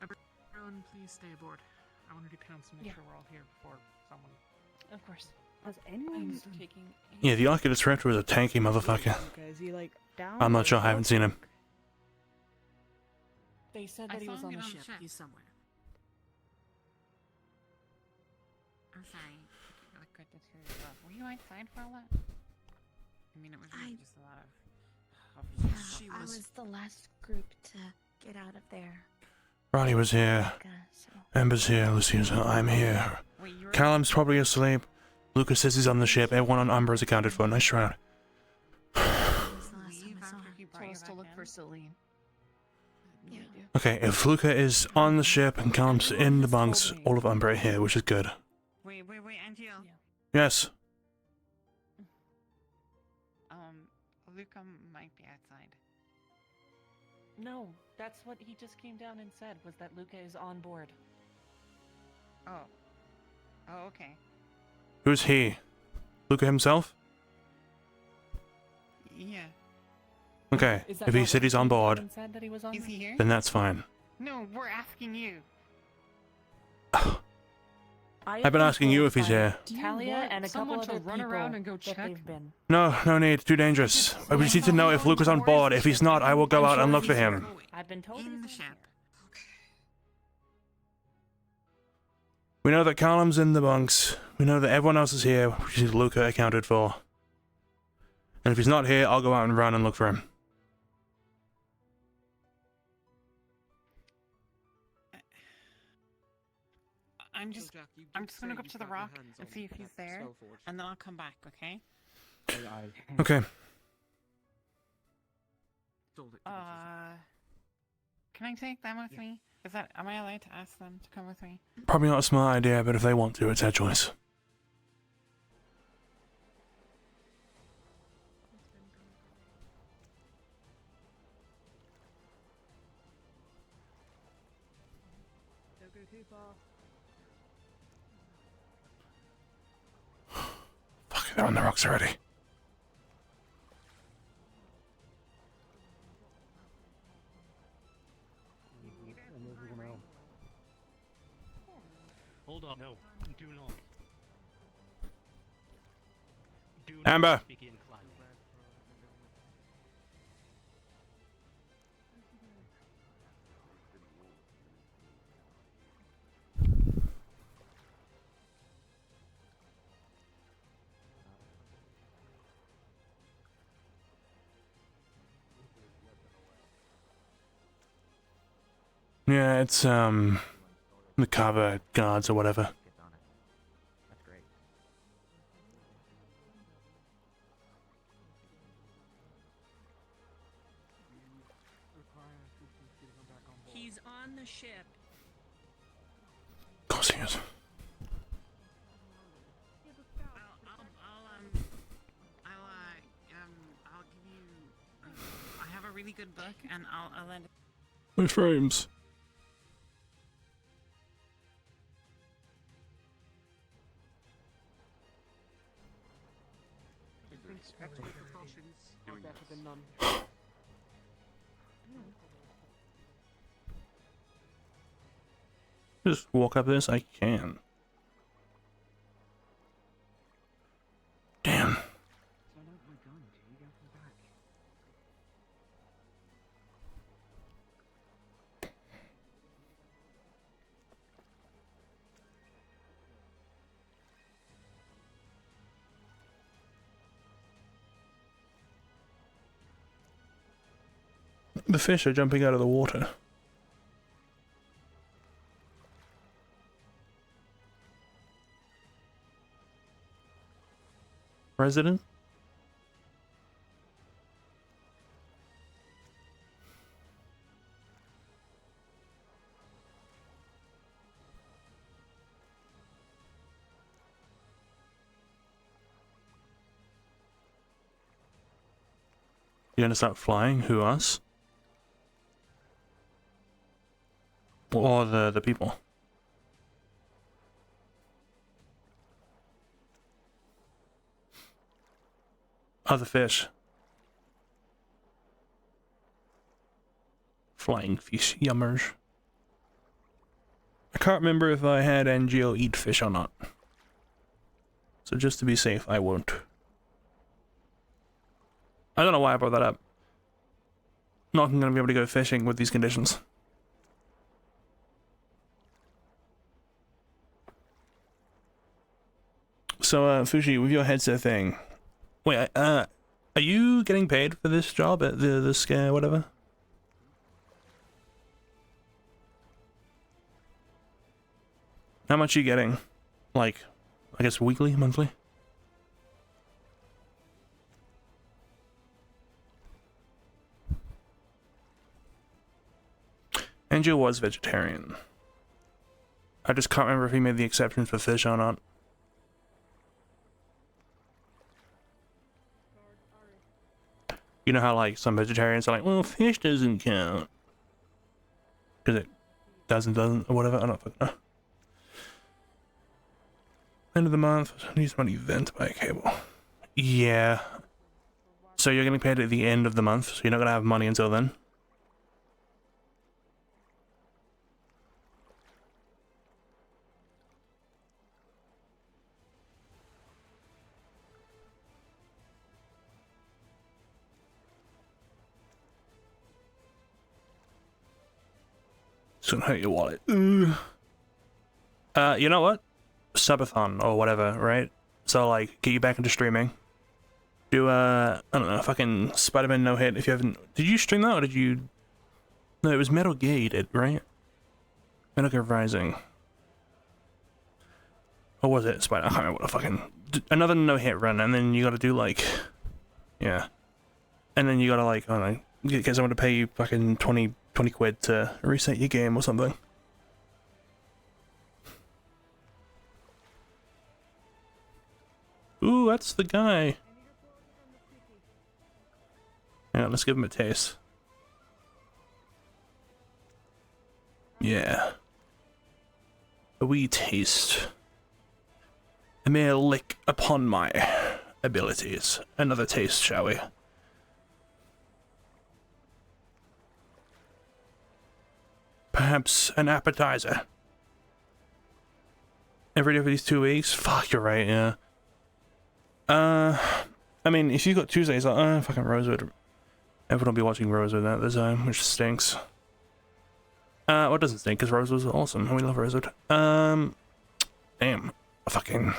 S10: Everyone, please stay aboard. I want to do counts to make
S18: Yeah.
S10: sure we're all here before someone.
S18: Of course. Has anyone
S4: taking?
S1: Yeah, the Oculus Raptor is a tanky motherfucker.
S18: Okay, is he like down?
S1: I'm not
S18: or
S1: sure. I haven't seen him.
S4: They said
S13: I
S4: that he
S13: saw
S4: was
S13: him
S4: on
S13: get
S4: the
S13: on
S4: ship.
S13: the ship.
S4: He's somewhere. I'm sorry. Liquid deteriorated. Were you outside for all that? I mean, it was really just a lot of.
S2: Yeah, I was the last group to get out of there.
S1: Ronnie was here. Ember's here. Lucia's here. I'm here. Callum's probably asleep. Lucas says he's on the ship. Everyone on Umber is accounted for. Nice try.
S13: He told us to look for Celine.
S1: Okay, if Luca is on the ship and Callum's in the bunks, all of Umber are here, which is good.
S4: Wait, Angel.
S1: Yes.
S4: Luca might be outside.
S10: No, that's what he just came down and said, was that Luca is on board.
S4: Oh. Oh, okay.
S1: Who's he? Luca himself?
S4: Yeah.
S1: Okay,
S10: Is that
S1: if he
S10: not
S1: said
S10: what
S1: he's on board,
S10: and said that he was on
S4: Is he here?
S1: then that's fine.
S4: No, we're asking you.
S1: I've been asking you if he's here.
S10: Talia and a couple
S13: someone to
S10: other
S13: run
S10: people
S13: around and go
S10: that
S13: check?
S10: they've been.
S1: No, no need. Too dangerous. I just need to know if Luca's on board. If he's not, I will go out and look for him.
S10: I've been told
S4: In the ship.
S1: We know that Callum's in the bunks. We know that everyone else is here, which is Luca accounted for. And if he's not here, I'll go out and run and look for him.
S4: I'm just gonna go up to the rock and see if he's there, and then I'll come back, okay?
S1: Okay.
S4: Can I take them with me? Am I allowed to ask them to come with me?
S1: Probably not a smart idea, but if they want to, it's their choice.
S17: Don't go too far.
S1: Fuck, they're on the rocks already.
S23: Hold on. No, do not. Do
S1: Amber.
S23: not begin climbing.
S1: Yeah, it's, the cover guards or whatever.
S9: That's great.
S13: He's on the ship.
S1: Of course he is.
S4: I'll give you. I have a really good book, and I'll lend it.
S1: My frames.
S19: Extra precautions are better than none.
S1: Just walk up this? I can. Damn. The fish are jumping out of the water. Resident? You gonna start flying? Who, us? Or the people? Other fish. Flying fish, yummers. I can't remember if I had NGO eat fish or not. So just to be safe, I won't. I don't know why I brought that up. Not gonna be able to go fishing with these conditions. So, Fuji, with your headset thing, wait, are you getting paid for this job at the scare, whatever? How much are you getting? Like, I guess weekly, monthly? Angel was vegetarian. I just can't remember if he made the exceptions for fish or not. You know how, like, some vegetarians are like, well, fish doesn't count. Because it doesn't, or whatever. I don't fucking know. End of the month, needs money then to buy a cable. Yeah. So you're getting paid at the end of the month, so you're not going to have money until then? It's gonna hurt your wallet. You know what? Subathon or whatever, right? So like, get you back into streaming. Do I don't know, fucking Spider-Man no hit if you haven't. Did you stream that or did you? No, it was Metal Gear you did, right? Metal Gear Rising. Or was it Spider? I can't remember what the fucking. Another no hit run, and then you gotta do like, yeah, and then you gotta like, I don't know, get someone to pay you fucking 20 quid to reset your game or something. Ooh, that's the guy. Yeah, let's give him a taste. Yeah. A wee taste. A mere lick upon my abilities. Another taste, shall we? Perhaps an appetizer. Every day for these 2 weeks? Fuck, you're right, yeah. I mean, if you got Tuesdays, like, fucking Rosewood. Everyone will be watching Rosewood at the time, which stinks. Well, it doesn't stink, because Rosewood's awesome, and we love Rosewood. Damn. Fucking...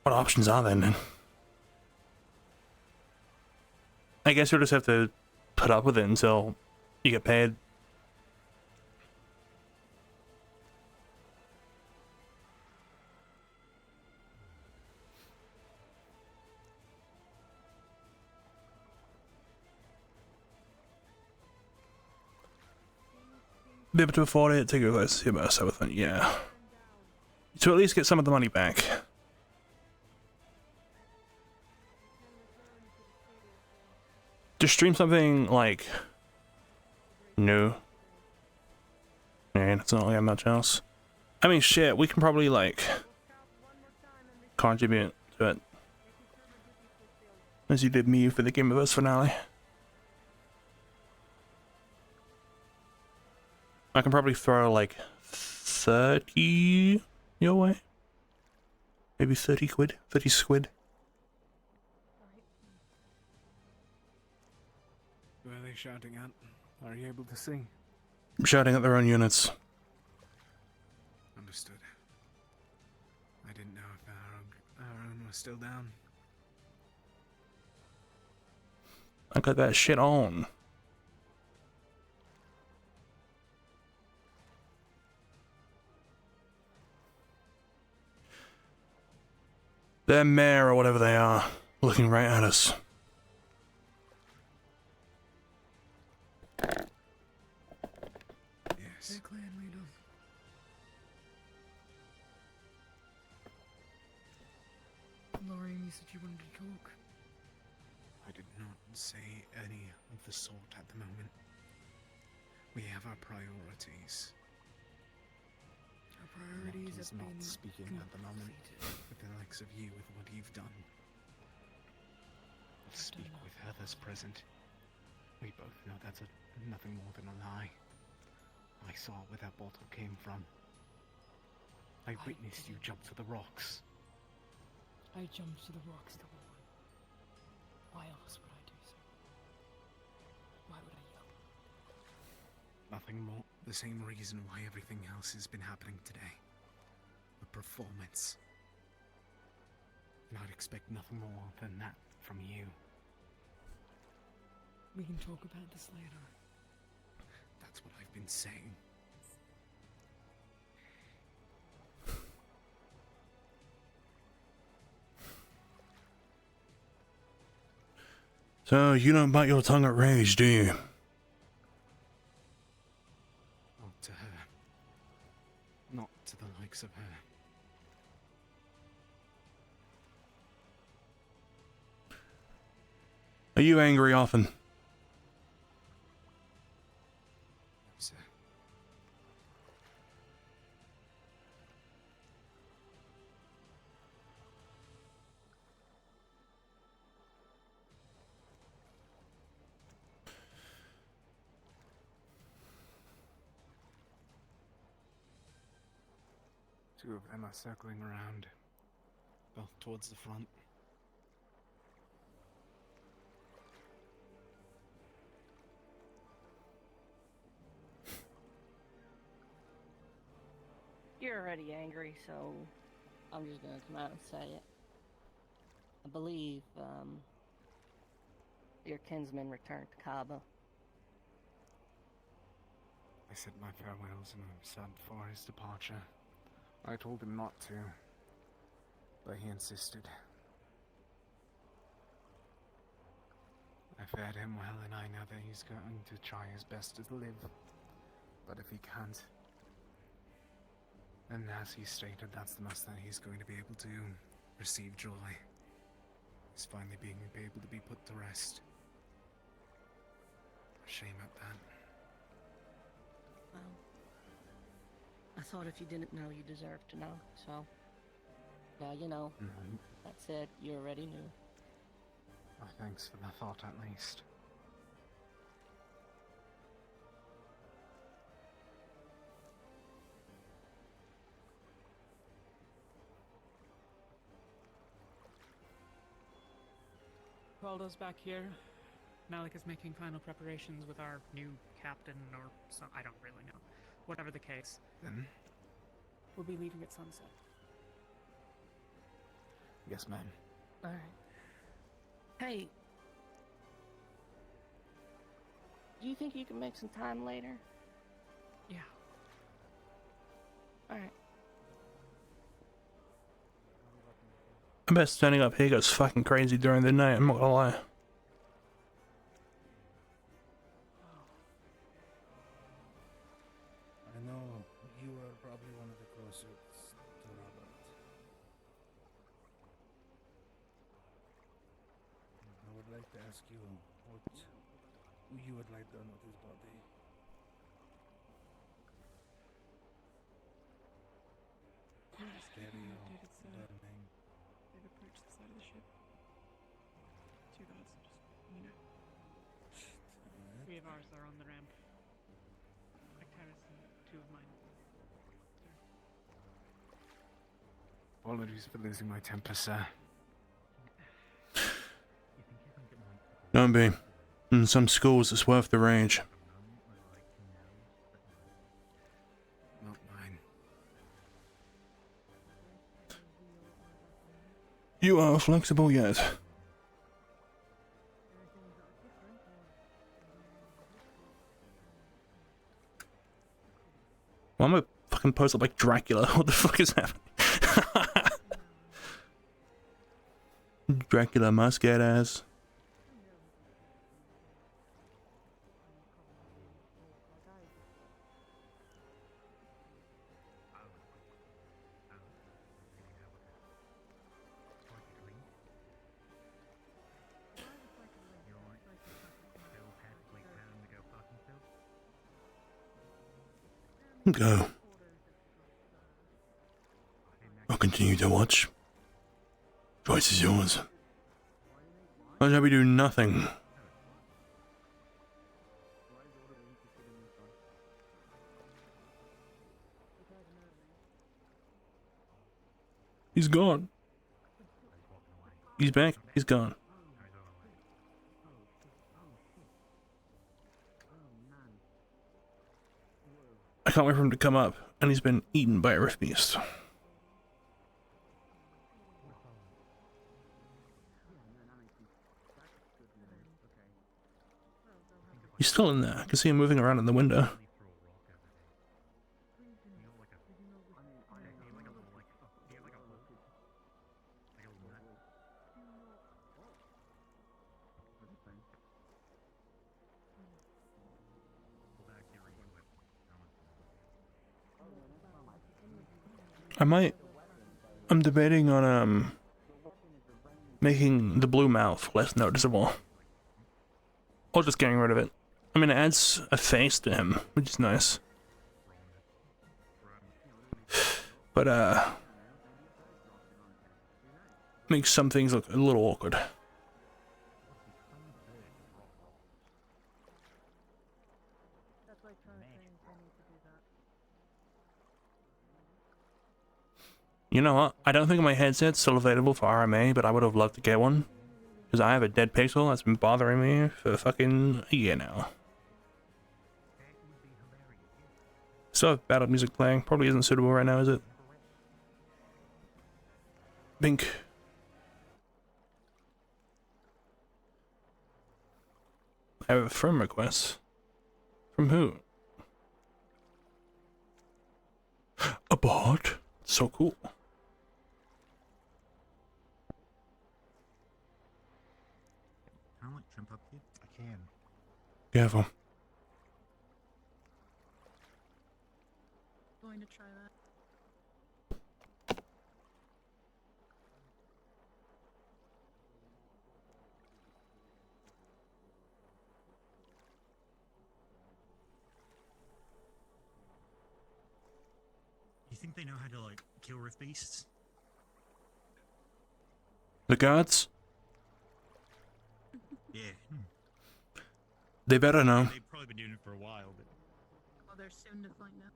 S1: What options are there, then? I guess you'll just have to put up with it until you get paid. Be able to afford it, take your advice about Subathon, yeah. To at least get some of the money back. Just stream something like new. Yeah, it's not like much else. I mean, shit, we can probably like contribute to it, as you did me for the Game of Us finale. I can probably throw like 30 your way. Maybe 30 quid, 30 squid.
S15: Who are they shouting at? Are you able to see?
S1: Shouting at their own units.
S6: Understood. I didn't know if our own was still down.
S1: I got that shit on. They're mayor or whatever they are, looking right at us.
S6: Yes. Clan leader.
S3: Lorraine, you said you wanted to talk.
S6: I did not say any of the sort at the moment. We have our priorities.
S3: Our priorities
S6: He's
S3: have
S6: not
S3: been
S6: speaking at the moment with the likes of you with what you've done. I'll speak with others present. We both know that's nothing more than a lie. I saw where that bottle came from. I witnessed you jump to the rocks.
S3: I jumped to the rocks to warn. Why else would I do so? Why would I yell?
S6: Nothing more. The same reason why everything else has been happening today. A performance. And I'd expect nothing more than that from you.
S10: We can talk about this later.
S6: That's what I've been saying.
S1: So, you don't bite your tongue at rage, do you?
S6: Not to her. Not to the likes of her.
S1: Are you angry often?
S6: No, sir. Two of them are circling around. Well, towards the front.
S5: You're already angry, so I'm just gonna come out and say it. I believe, your kinsman returned to Cabo.
S6: I said my farewells and I'm sad for his departure. I told him not to, but he insisted. I fed him well, and I know that he's going to try his best to live. But if he can't, then as he stated, that's the most that he's going to be able to receive joy. He's finally being able to be put to rest. Shame at that.
S5: Well, I thought if you didn't know, you deserved to know, so now you know. That's it, you already knew.
S6: Well, thanks for the thought, at least.
S10: Waldo's back here. Malik is making final preparations with our new captain, or some, I don't really know. Whatever the case.
S6: Then?
S10: We'll be leaving at sunset.
S6: Yes, ma'am.
S5: Alright. Hey. Do you think you can make some time later?
S10: Yeah.
S5: Alright.
S1: I bet standing up here goes fucking crazy during the night, I'm not gonna lie.
S11: I know you are probably one of the closest to Robert. I would like to ask you what you would like done with his body. Stereo, burning.
S10: They've approached the side of the ship. Two guards, just, you know. Three of ours are on the ramp. Actaris and two of mine.
S6: Apologies for losing my temper, sir.
S1: Don't be. In some schools, it's worth the rage.
S6: Not mine.
S1: You are flexible yet. Why am I fucking posed up like Dracula? What the fuck is happening? Dracula must get ass. Go. I'll continue to watch. Choice is yours. Why shall we do nothing? He's gone. He's back. He's gone. I can't wait for him to come up, and he's been eaten by a rift beast. He's still in there. I can see him moving around in the window. I'm debating on making the blue mouth less noticeable. Or just getting rid of it. I mean, it adds a face to him, which is nice. But makes some things look a little awkward. You know what? I don't think my headset's still available for RMA, but I would have loved to get one. Because I have a dead pixel that's been bothering me for fucking a year now. Still have battle music playing. Probably isn't suitable right now, is it? Bink. I have a friend request. From who? A bot? So cool.
S20: Can I like jump up here? I can.
S1: Careful.
S13: Going to try that.
S20: You think they know how to like kill rift beasts?
S1: The guards?
S20: Yeah.
S1: They better know.
S20: They've probably been doing it for a while, but
S13: Well, they're soon to find out.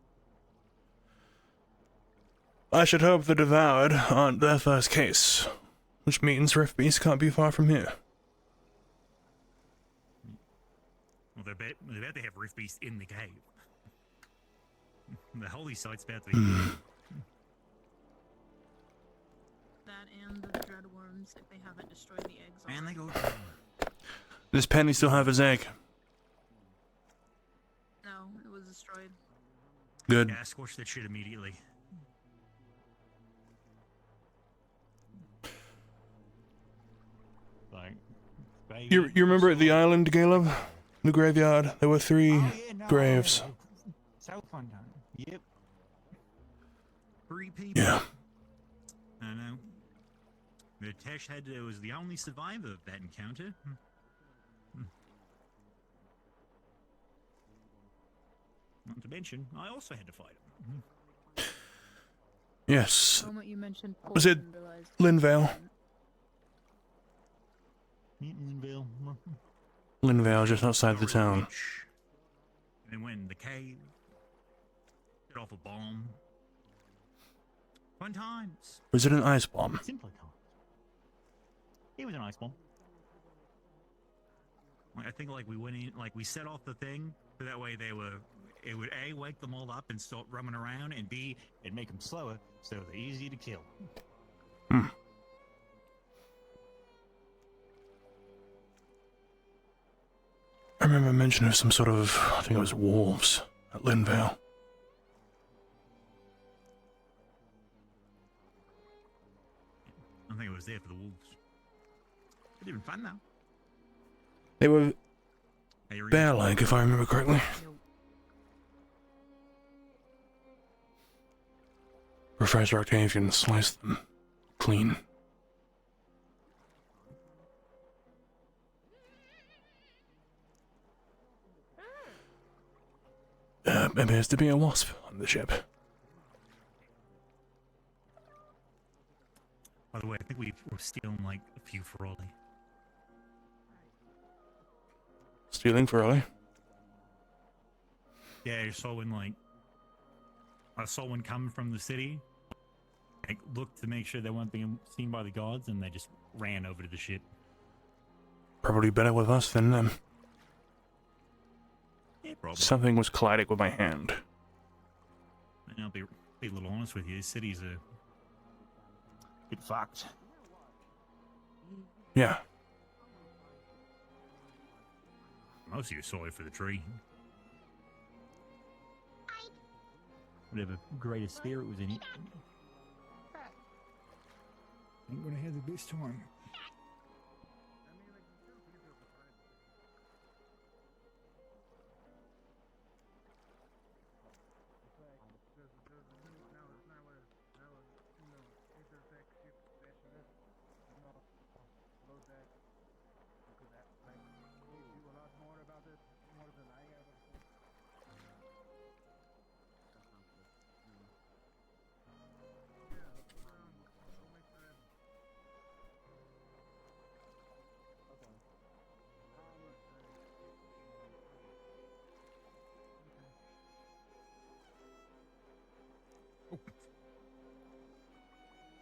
S1: I should hope the Devoured aren't their first case. Which means Rift Beast can't be far from here.
S20: well, they're about to have rift beasts in the cave. The holy site's about to be.
S13: That and the dread worms, if they haven't destroyed the eggs.
S20: And they go.
S1: Does Penny still have his egg?
S13: No, it was destroyed.
S1: Good.
S20: Yeah, squash that shit immediately. Like,
S1: You remember at the island, Caleb? The graveyard? There were three graves.
S20: South Fun time. Yep. 3 people.
S1: Yeah.
S20: I know. The Tesh head was the only survivor of that encounter. Not to mention, I also had to fight him.
S1: Yes.
S13: The moment you mentioned
S1: Was it
S13: Poland, I realized-
S1: Linvale?
S20: Linvale.
S1: Linvale, just outside the town.
S20: And went in the cave. Set off a bomb. Fun times.
S1: Was it an ice bomb?
S20: Simpler times. It was an ice bomb. Like, I think like we went in, like we set off the thing, so that way it would A, wake them all up and start roaming around, and B, it'd make them slower, so they're easy to kill.
S1: Hmm. I remember a mention of some sort of, I think it was wolves at Linvale.
S20: I think it was there for the wolves. It's even fun though.
S1: They were bear-like, if I remember correctly. Professor Octavian sliced them clean. Appears to be a wasp on the ship.
S20: By the way, I think we're stealing like a few for Ollie.
S1: Stealing for Ollie?
S20: Yeah, I saw one come from the city. I looked to make sure they weren't being seen by the guards, and they just ran over to the ship.
S1: Probably better with us than them.
S20: Yeah, probably.
S1: Something was colliding with my hand.
S20: And I'll be a little honest with you. This city's a bit fucked.
S1: Yeah.
S20: most of your soy for the tree. Whatever greatest spirit was in it.
S14: Ain't gonna have the best time.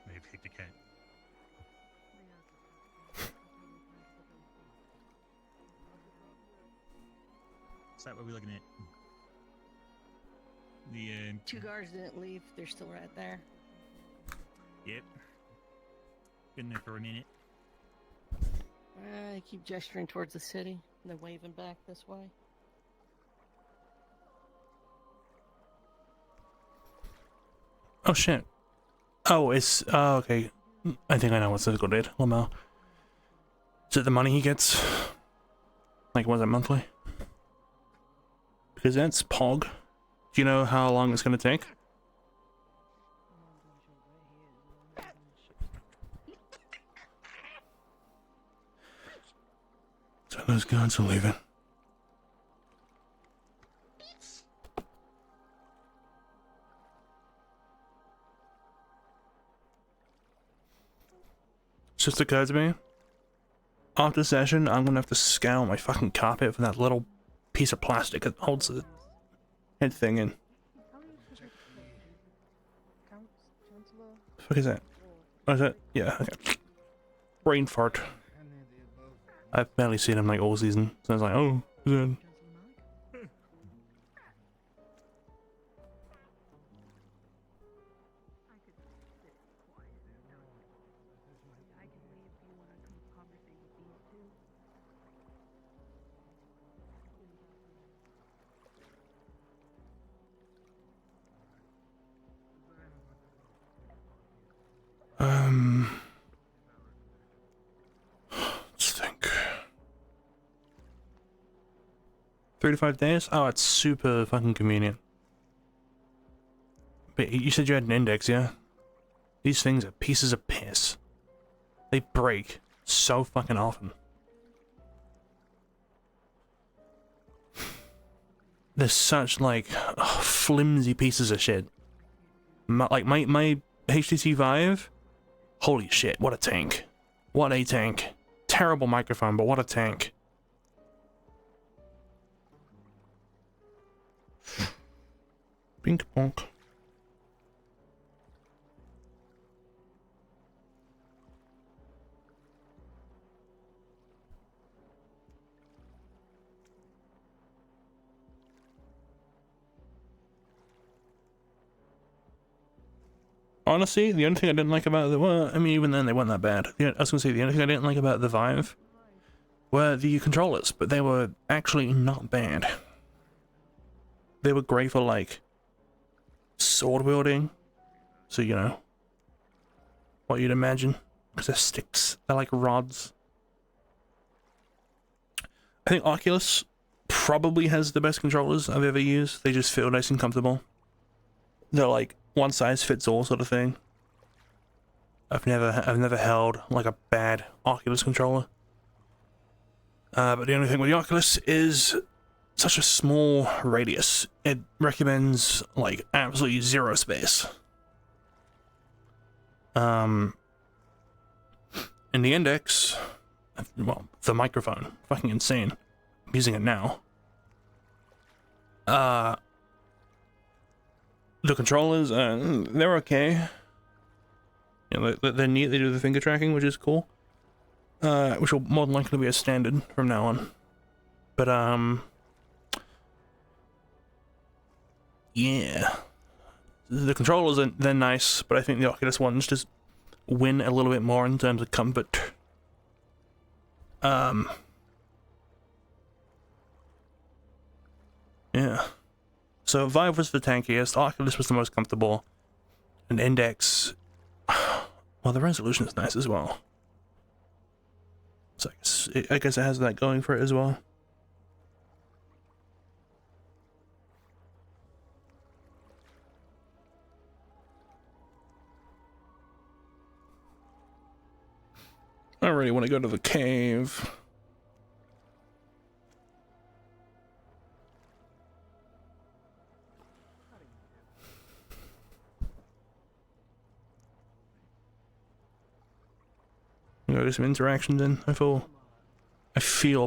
S20: Maybe pick the cat. Is that what we're looking at? The
S5: Two guards didn't leave. They're still right there.
S20: Yep. Been there for a minute.
S5: I keep gesturing towards the city and then waving back this way.
S1: Oh shit. Oh, it's okay. I think I know what Cisco did. Lamau. Is it the money he gets? Like, was it monthly? Because that's Pog. Do you know how long it's gonna take? So those guards are leaving. It's just occurred to me. After session, I'm gonna have to scour my fucking carpet for that little piece of plastic that holds the head thing in. The fuck is that? Oh, is that? Yeah, okay. Brain fart. I've barely seen him like all season, so I was like, oh, good. Let's think. 3 to 5 days? Oh, it's super fucking convenient. But you said you had an index, yeah? These things are pieces of piss. They break so fucking often. They're such, like, flimsy pieces of shit. My HTC Vive? Holy shit, what a tank. What a tank. Terrible microphone, but what a tank. Pink bonk. Honestly, the only thing I didn't like about I mean, even then they weren't that bad. I was gonna say, the only thing I didn't like about the Vive were the controllers, but they were actually not bad. They were great for, like, sword wielding. So, you know, what you'd imagine. Because they're sticks. They're like rods. I think Oculus probably has the best controllers I've ever used. They just feel nice and comfortable. They're like one size fits all sort of thing. I've never held like a bad Oculus controller. But the only thing with the Oculus is such a small radius. It recommends like absolutely zero space. And the Index, well, the microphone, fucking insane. I'm using it now. The controllers, they're okay. You know, they're neat, they do the finger tracking, which is cool. Which will more than likely be a standard from now on. But, yeah. The controllers, they're nice, but I think the Oculus ones just win a little bit more in terms of comfort. So Vive was the tankiest, Oculus was the most comfortable, and Index, well, the resolution is nice as well. So I guess it has that going for it as well. I really want to go to the cave. Go do some interactions in. I feel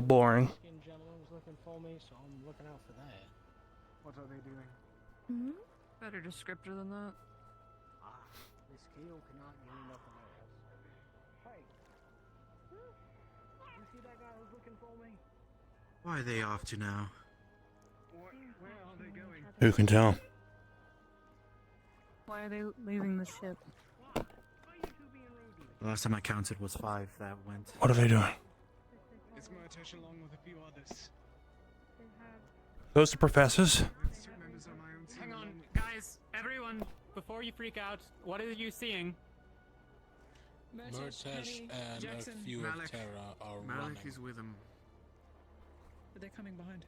S1: boring.
S9: Gentleman was looking for me, so I'm looking out for that.
S6: What are they doing?
S2: Hmm?
S4: Better descriptor than that.
S9: Ah, this keel cannot give me nothing else. Hey, you see that guy who's looking for me?
S20: Why are they off to now?
S6: Where are they going?
S1: Who can tell?
S18: Why are they leaving the ship?
S20: The last time I counted was 5 that went.
S1: What are they doing?
S6: It's Murtash along with a few others.
S1: Those the professors?
S10: Hang on, guys, everyone, before you freak out, what are you seeing?
S16: Murtash and
S10: Jackson,
S16: a few
S10: Malik.
S16: of Terra are
S6: Malik
S16: running.
S6: is with him.
S10: But they're coming behind.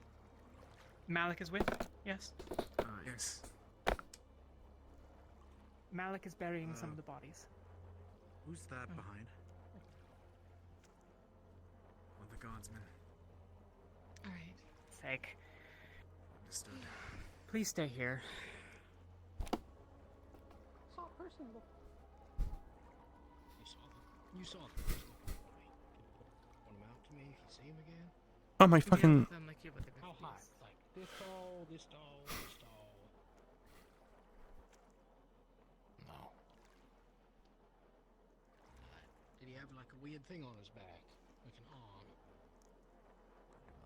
S10: Malik is with? Yes.
S6: Yes.
S10: Malik is burying some of the bodies.
S20: Who's that behind?
S6: One of the guardsmen.
S10: Alright. Sake.
S6: Understood.
S10: Please stay here.
S9: Saw a person look. You saw them. Point him out to me if you see him again.
S1: Oh my fucking...
S9: How high? Like this tall, this tall, this tall. No. Did he have like a weird thing on his back? Like an arm?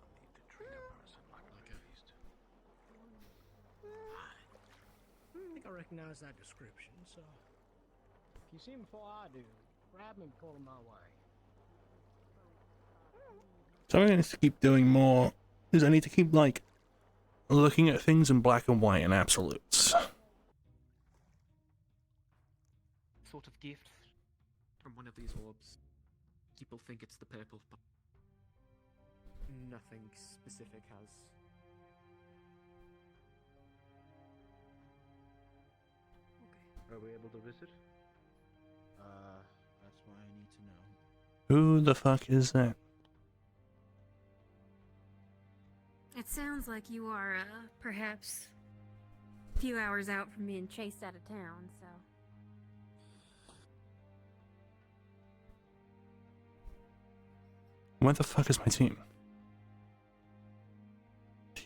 S9: I need to treat a person like a beast. I think I recognize that description, so if you see him before I do, grab him and pull him my way.
S1: So I'm going to keep doing more, is I need to keep, like, looking at things in black and white and absolutes.
S19: Sort of gift from one of these orbs. People think it's the purple, but nothing specific has.
S15: Okay. Are we able to visit?
S9: That's why I need to know.
S1: Who the fuck is that?
S2: It sounds like you are, perhaps a few hours out from being chased out of town, so.
S1: Where the fuck is my team?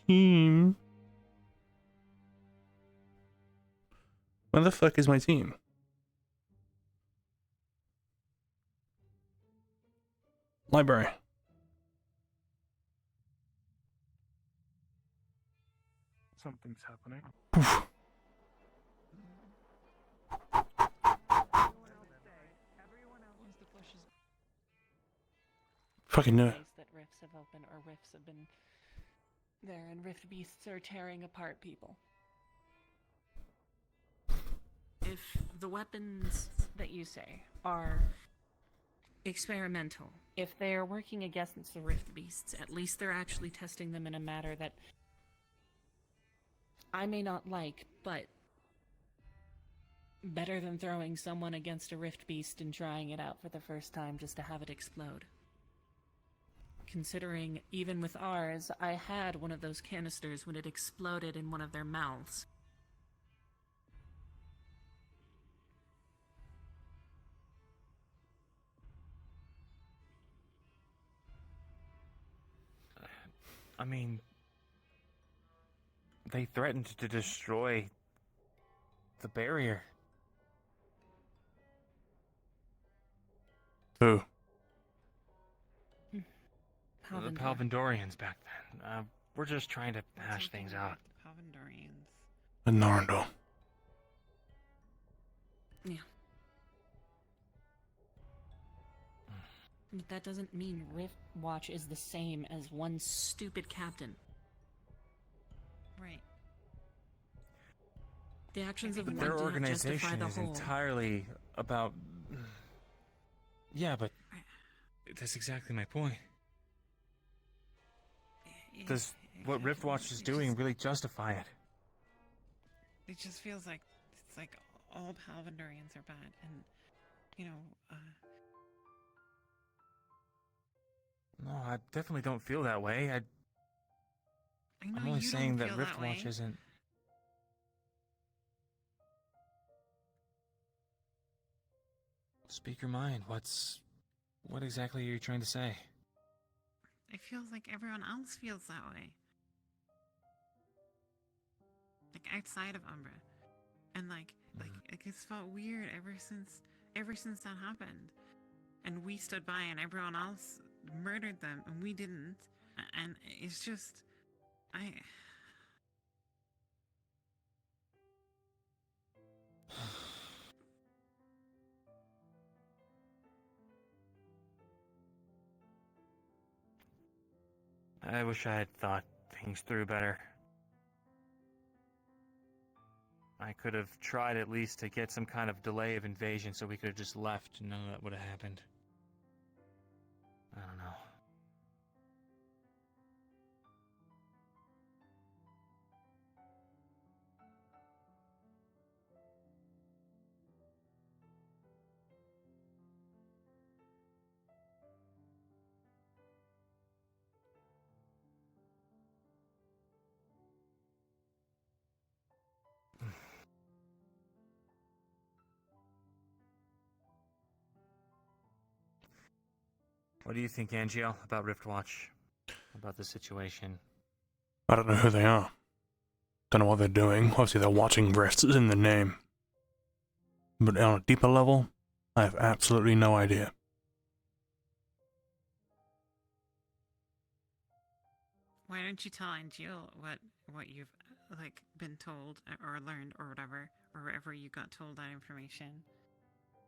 S1: Team? Where the fuck is my team? Library.
S6: Something's happening.
S1: Fucking no.
S10: That rifts have opened, or rifts have been there, and rift beasts are tearing apart people. If the weapons that you say are experimental, if they are working against the rift beasts, at least they're actually testing them in a manner that I may not like, but better than throwing someone against a rift beast and trying it out for the first time just to have it explode. Considering, even with ours, I had one of those canisters when it exploded in one of their mouths.
S6: I mean, they threatened to destroy the barrier.
S1: Who?
S6: The Palvindorians back then. We're just trying to hash things out.
S10: Palvindorians.
S1: The Narndal.
S10: Yeah. But that doesn't mean Rift Watch is the same as one stupid captain.
S4: Right.
S5: The actions of
S6: But
S5: one
S6: their
S5: do not justify
S6: organization
S5: the
S6: is
S5: whole.
S6: entirely about. Yeah, but that's exactly my point. Does what Riftwatch is doing really justify it?
S4: It just feels like it's like all Palvandorians are bad, and you know.
S6: No, I definitely don't feel that way.
S4: I know
S6: I'm only
S4: you
S6: saying
S4: don't
S6: that
S4: feel that
S6: Riftwatch
S4: way.
S6: isn't. Speak your mind. What exactly are you trying to say?
S4: It feels like everyone else feels that way. Like outside of Umbra. And like it's felt weird ever since that happened. And we stood by and everyone else murdered them and we didn't. And it's just
S6: I wish I had thought things through better. I could have tried at least to get some kind of delay of invasion so we could have just left and none of that would have happened. I don't know. What do you think, Angel, about Riftwatch? About the situation?
S1: I don't know who they are. Don't know what they're doing. Obviously, they're watching rifts in the name. But on a deeper level, I have absolutely no idea.
S4: why don't you tell Angel what you've like been told or learned or whatever, or wherever you got told that information,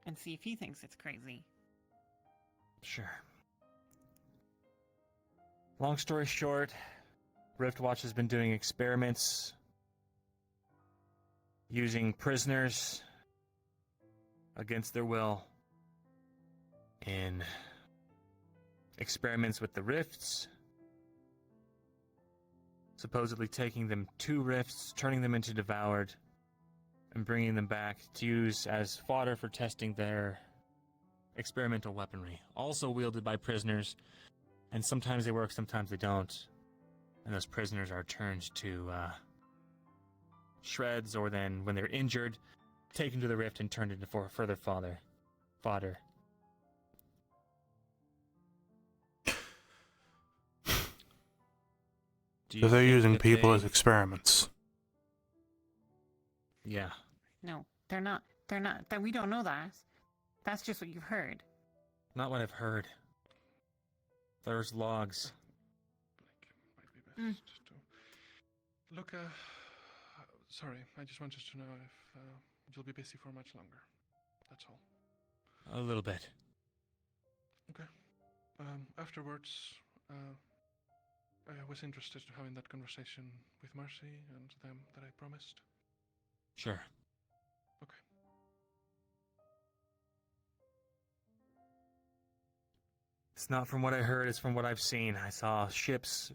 S4: and see if he thinks it's crazy.
S6: Sure. Long story short, Riftwatch has been doing experiments using prisoners against their will in experiments with the rifts, supposedly taking them to rifts, turning them into devoured, and bringing them back to use as fodder for testing their experimental weaponry, also wielded by prisoners, and sometimes they work, sometimes they don't, and those prisoners are turned to shreds, or then, when they're injured, taken to the rift and turned into further fodder.
S1: So they're using people as experiments.
S6: Yeah.
S4: No, they're not. They're not. That we don't know that. That's just what you've heard.
S6: Not what I've heard. There's logs.
S12: Look, sorry, I just wanted to know if you'll be busy for much longer. That's all.
S6: A little bit.
S12: Okay. Afterwards, I was interested in having that conversation with Mercy and them that I promised.
S6: Sure.
S12: Okay.
S6: It's not from what I heard, it's from what I've seen. I saw ships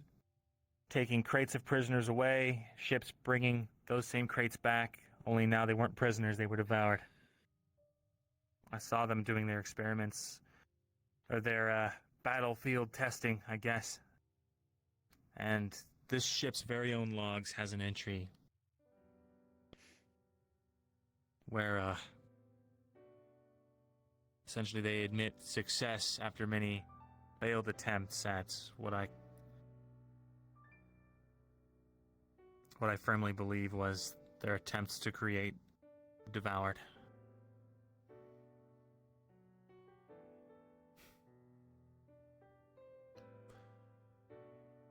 S6: taking crates of prisoners away, ships bringing those same crates back, only now they weren't prisoners, they were devoured. I saw them doing their experiments, or their battlefield testing, I guess. And this ship's very own logs has an entry where essentially they admit success after many failed attempts at what I firmly believe was their attempts to create Devoured.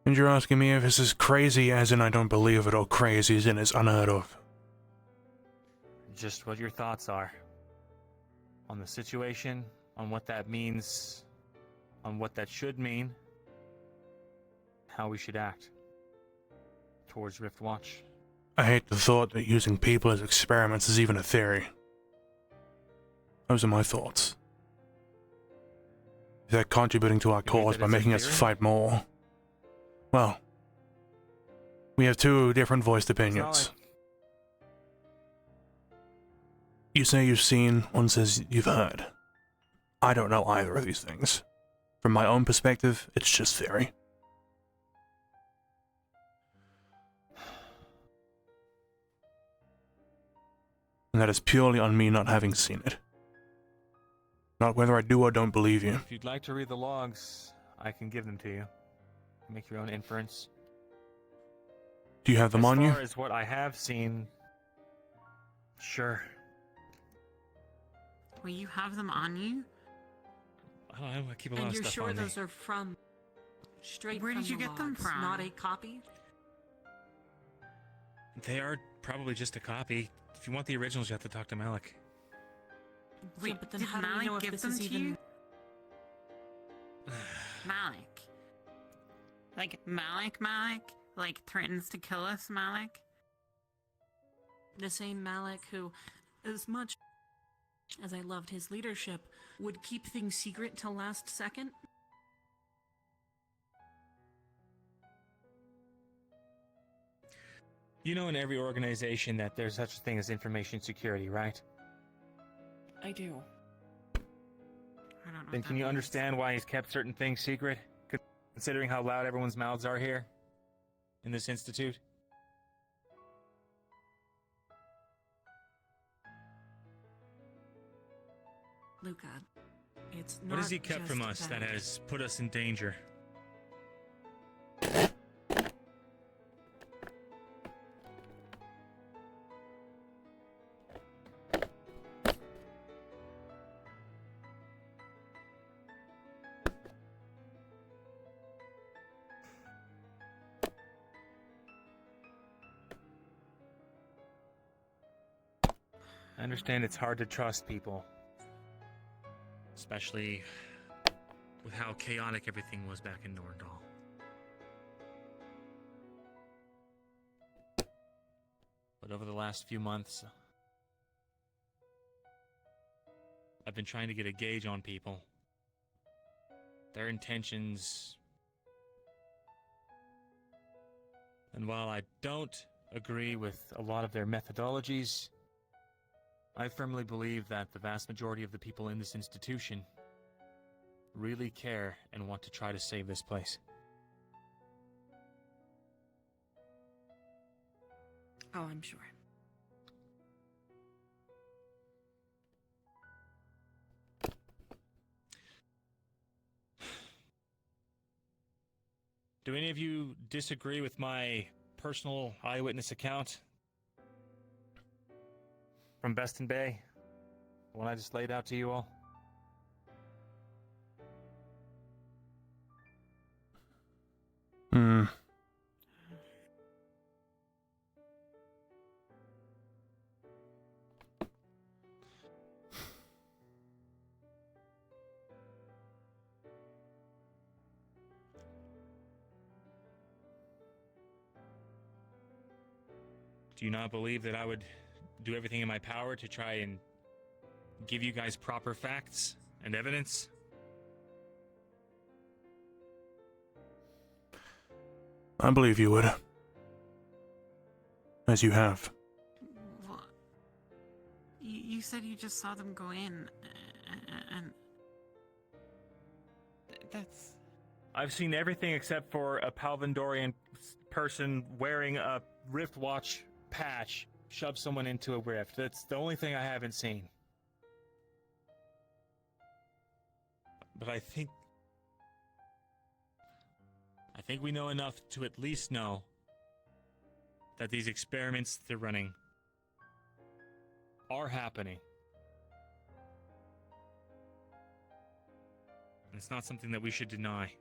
S1: And you're asking me if this is crazy, as in I don't believe it, or crazy as in it's unheard of?
S6: Just what your thoughts are on the situation, on what that means, on what that should mean, how we should act towards Riftwatch.
S1: I hate the thought that using people as experiments is even a theory. Those are my thoughts. They're contributing to our cause by making us fight more. Well, we have two different voiced opinions. You say you've seen, one says you've heard. I don't know either of these things. From my own perspective, it's just theory. And that is purely on me not having seen it. Not whether I do or don't believe you.
S16: If you'd like to read the logs, I can give them to you. Make your own inference.
S1: Do you have them on you?
S16: As far as what I have seen, sure.
S4: Will you have them on you?
S16: I don't know, I keep a lot
S21: And
S16: of
S21: you're
S16: stuff
S21: sure
S16: on me.
S21: those are from straight
S4: Where
S21: from
S4: did you
S21: the
S4: get them
S21: logs,
S4: from?
S21: not a copy?
S16: They are probably just a copy. If you want the originals, you have to talk to Malik.
S4: Wait,
S21: Yeah, but then
S4: did
S21: how do we
S4: Malik
S21: know if
S4: give
S21: this
S4: them
S21: is
S4: to
S21: even...
S4: you? Malik. Like, Malik? Like, threatens to kill us, Malik?
S21: The same Malik who, as much as I loved his leadership, would keep things secret till last second?
S16: You know in every organization that there's such a thing as information security, right?
S21: I do.
S4: I don't know.
S16: Then can you understand why he's kept certain things secret? Considering how loud everyone's mouths are here? In this institute?
S21: Luca, it's not
S16: What has he kept
S21: just
S16: from us that
S21: about-
S16: has put us in danger? I understand it's hard to trust people. Especially with how chaotic everything was back in Norndal. But over the last few months, I've been trying to get a gauge on people. Their intentions. And while I don't agree with a lot of their methodologies, I firmly believe that the vast majority of the people in this institution really care and want to try to save this place.
S21: Oh, I'm sure.
S16: Do any of you disagree with my personal eyewitness account from Beston Bay? The one I just laid out to you all?
S1: Hmm.
S16: Do you not believe that I would do everything in my power to try and give you guys proper facts and evidence?
S1: I believe you would. As you have.
S4: What? You said you just saw them go in, and... That's...
S16: I've seen everything except for a Palvandorian person wearing a Rift Watch patch shove someone into a rift. That's the only thing I haven't seen. But I think we know enough to at least know that these experiments they're running are happening. And it's not something that we should deny.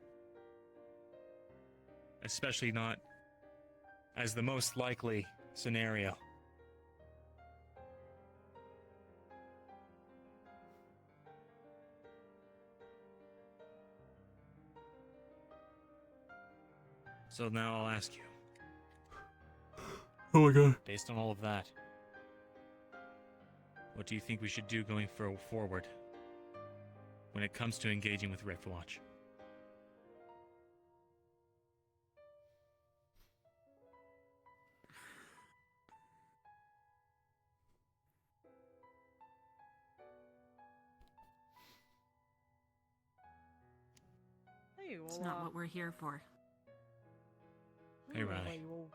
S16: Especially not as the most likely scenario. So now I'll ask you.
S1: Oh my god.
S16: Based on all of that, what do you think we should do going forward when it comes to engaging with Riftwatch?
S18: Hey, well,
S21: It's not what we're here for.
S16: Hey,
S18: where
S16: Riley.
S18: you all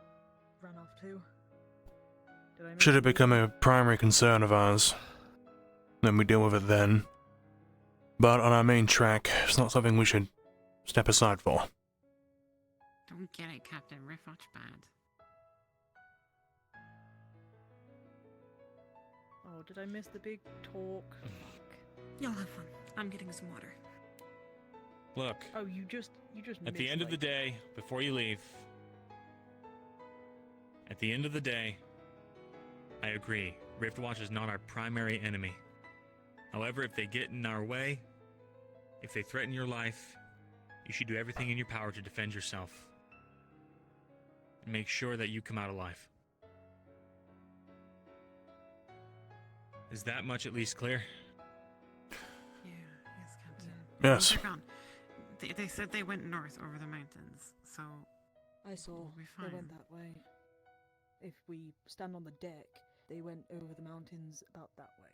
S18: ran off to? Did I miss
S1: Should it
S18: you?
S1: become a primary concern of ours, then we deal with it then. But on our main track, it's not something we should step aside for.
S4: Don't get it, Captain. Riftwatch bad.
S18: Oh, did I miss the big talk?
S21: You'll have fun. I'm getting some water.
S16: Look,
S18: Oh, you just
S16: at the end of the day, before you leave, at the end of the day, I agree. Riftwatch is not our primary enemy. However, if they get in our way, if they threaten your life, you should do everything in your power to defend yourself. And make sure that you come out alive. Is that much at least clear?
S4: Yes, Captain.
S1: Yes.
S4: They're gone. They said they went north over the mountains, so
S18: I saw
S4: we'll be
S18: they
S4: fine.
S18: went that way. If we stand on the deck, they went over the mountains about that way.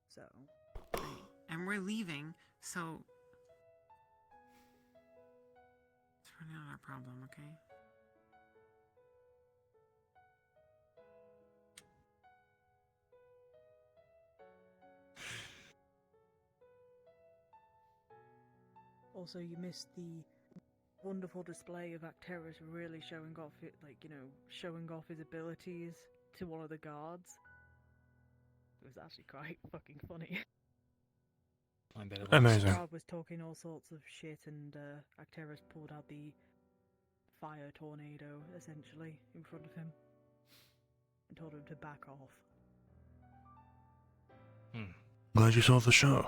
S18: So.
S4: Right. And we're leaving, so it's really not our problem, okay?
S18: Also, you missed the wonderful display of Acteris really showing off it, like, you know, showing off his abilities to one of the guards. It was actually quite fucking funny.
S16: I bet it was.
S1: Amazing.
S18: The guard was talking all sorts of shit, and Acteris pulled out the fire tornado, essentially, in front of him, and told him to back off.
S1: Glad you saw the show.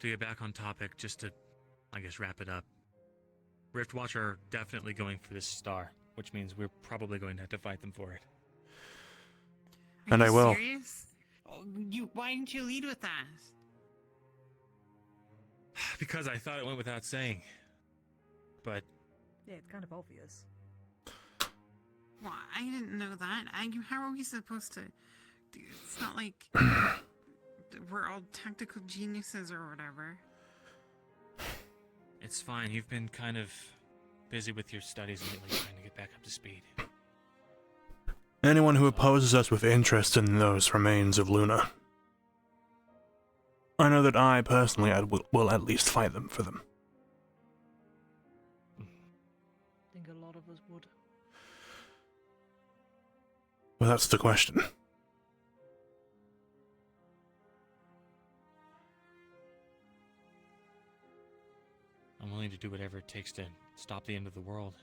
S16: To get back on topic, just to, I guess, wrap it up. Riftwatch are definitely going for this star, which means we're probably going to have to fight them for it.
S1: And I will.
S4: Serious? Oh, why didn't you lead with that?
S16: Because I thought it went without saying. But
S18: Yeah, it's kind of obvious.
S4: Well, I didn't know that. How are we supposed to? It's not like we're all tactical geniuses or whatever.
S16: it's fine. You've been kind of busy with your studies lately, trying to get back up to speed.
S1: Anyone who opposes us with interest in those remains of Luna. I know that I, personally, will at least fight them for them.
S18: I think a lot of us would.
S1: Well, that's the question.
S16: I'm willing to do whatever it takes to stop the end of the world,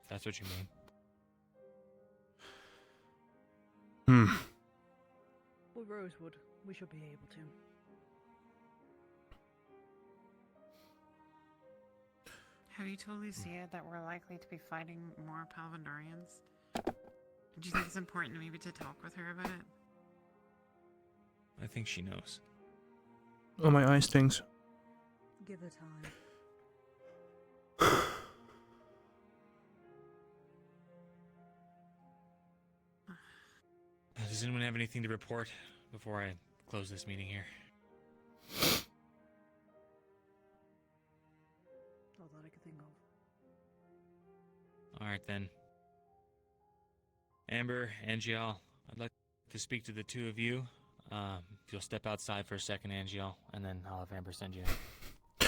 S16: if that's what you mean.
S18: Well, Rosewood, we should be able to.
S4: Have you told Lucia that we're likely to be fighting more Palvandorians? Do you think it's important maybe to talk with her about it?
S16: I think she knows.
S1: Oh, my eye stings.
S18: Give her time.
S16: Does anyone have anything to report before I close this meeting here?
S18: Not that I could think of.
S16: Alright then. Amber, Angiel, I'd like to speak to the two of you. If you'll step outside for a second, Angiel, and then I'll have Amber send you in.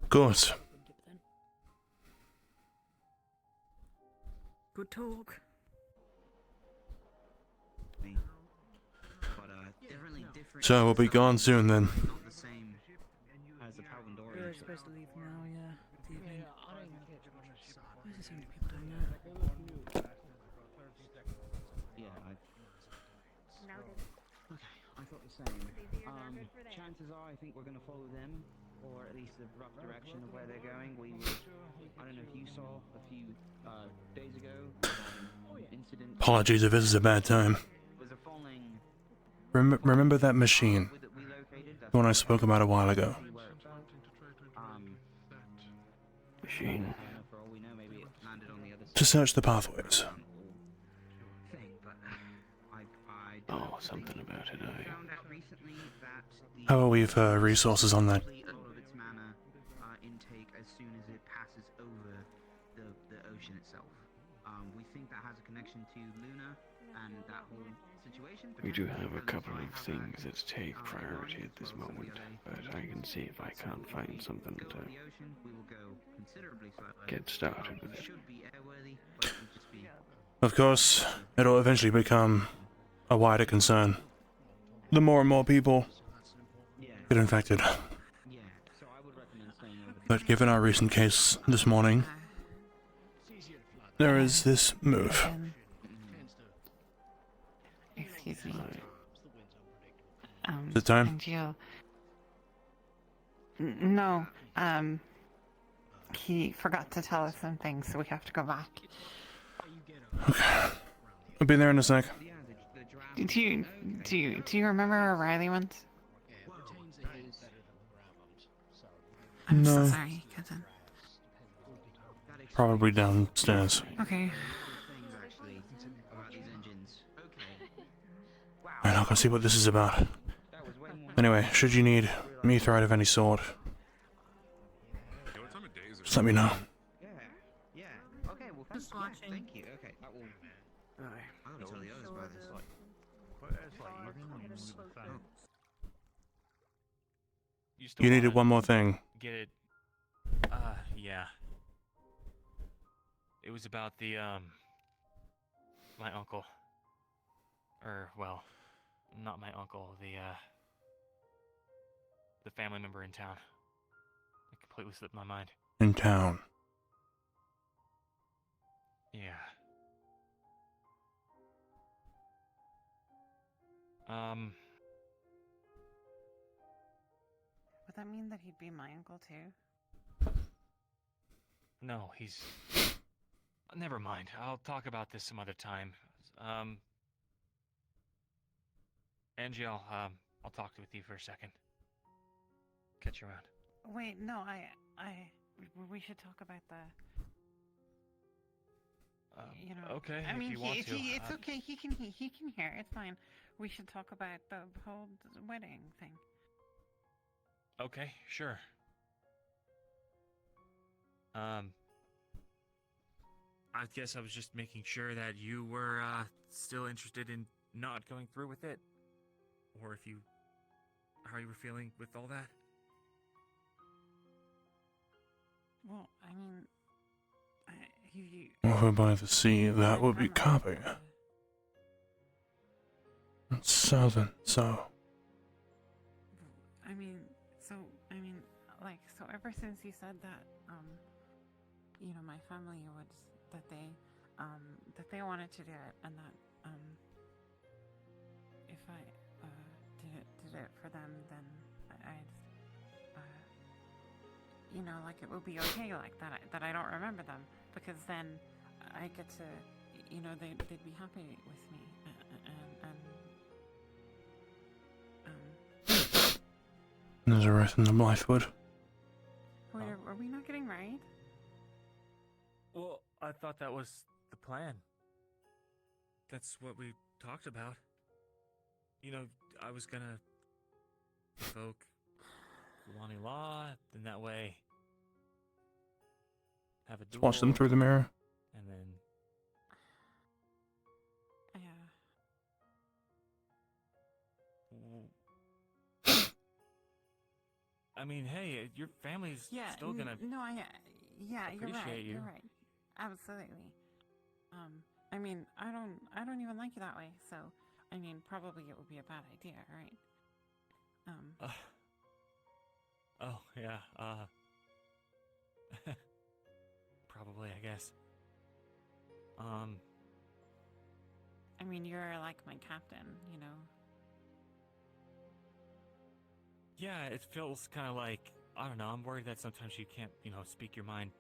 S1: Of course.
S18: Good talk.
S1: So we'll be gone soon then.
S7: Not the same as the Palvandorian.
S18: We're supposed to leave now, yeah. This evening. Why is there so many people down there?
S7: Yeah, Okay, I thought the same. Chances are I think we're going to follow them, or at least the rough direction of where they're going. We will saw a few days ago, incident.
S1: Apologies if this is a bad time.
S7: Was a falling
S1: Remember that machine? The one I spoke about a while ago.
S15: Machine.
S7: For all we know, maybe it landed on the other
S1: To search the pathways.
S15: Oh, something about it,
S1: How are we for resources on that?
S7: a lot of its mana intake as soon as it passes over the ocean itself. We think that has a connection to Luna and that whole situation.
S15: We do have a couple of things that take priority at this moment, but I can see if I can't find something to get started with it.
S1: Of course, it'll eventually become a wider concern. The more and more people get infected. But given our recent case this morning, there is this move.
S4: Excuse me.
S1: Is it time?
S4: Angel. No. He forgot to tell us something, so we have to go back.
S1: Okay. I'll be there in a sec.
S4: Do you remember where Riley went? I'm
S1: No.
S4: so sorry, cousin.
S1: Probably downstairs.
S4: Okay.
S1: And I'll go see what this is about. Anyway, should you need me thread of any sort, just let me know.
S7: Yeah. Okay, well,
S21: Just watching.
S7: Thank you. Okay, that will. I'm gonna tell the others about this.
S1: You needed one more thing.
S16: Get it. Yeah. It was about the, my uncle. Well, not my uncle, the family member in town. It completely slipped my mind.
S1: In town.
S16: Yeah.
S4: Would that mean that he'd be my uncle too?
S16: No, he's... Never mind. I'll talk about this some other time. Angie, I'll talk with you for a second. Catch you around.
S4: Wait, no, we should talk about the... you know,
S16: okay,
S4: I
S16: if
S4: mean,
S16: you want to.
S4: it's okay. He can hear. It's fine. We should talk about the whole wedding thing.
S16: Okay, sure. I guess I was just making sure that you were still interested in not going through with it, or how you were feeling with all that.
S4: Well, I mean,
S1: Over by the sea, that would be copy. Southern, so.
S4: So ever since you said that, you know, my family that they wanted to do it, and that, if I, did it for them, then I'd, you know, like, it would be okay, like, that I don't remember them, because then I get to, you know, they'd be happy with me,
S1: There's a wrath in the Blythewood.
S4: Wait, are we not getting married?
S16: Well, I thought that was the plan. That's what we talked about. You know, I was gonna evoke Luani Law, then that way have a duel.
S1: Watch them through the mirror.
S16: And then... I mean, hey, your family's still gonna
S4: Yeah,
S16: appreciate you.
S4: You're right. Absolutely. I mean, I don't even like you that way, so I mean, probably it would be a bad idea, right?
S16: Oh, yeah, probably, I guess.
S4: I mean, you're like my captain, you know?
S16: Yeah, it feels kind of like, I don't know, I'm worried that sometimes you can't, you know, speak your mind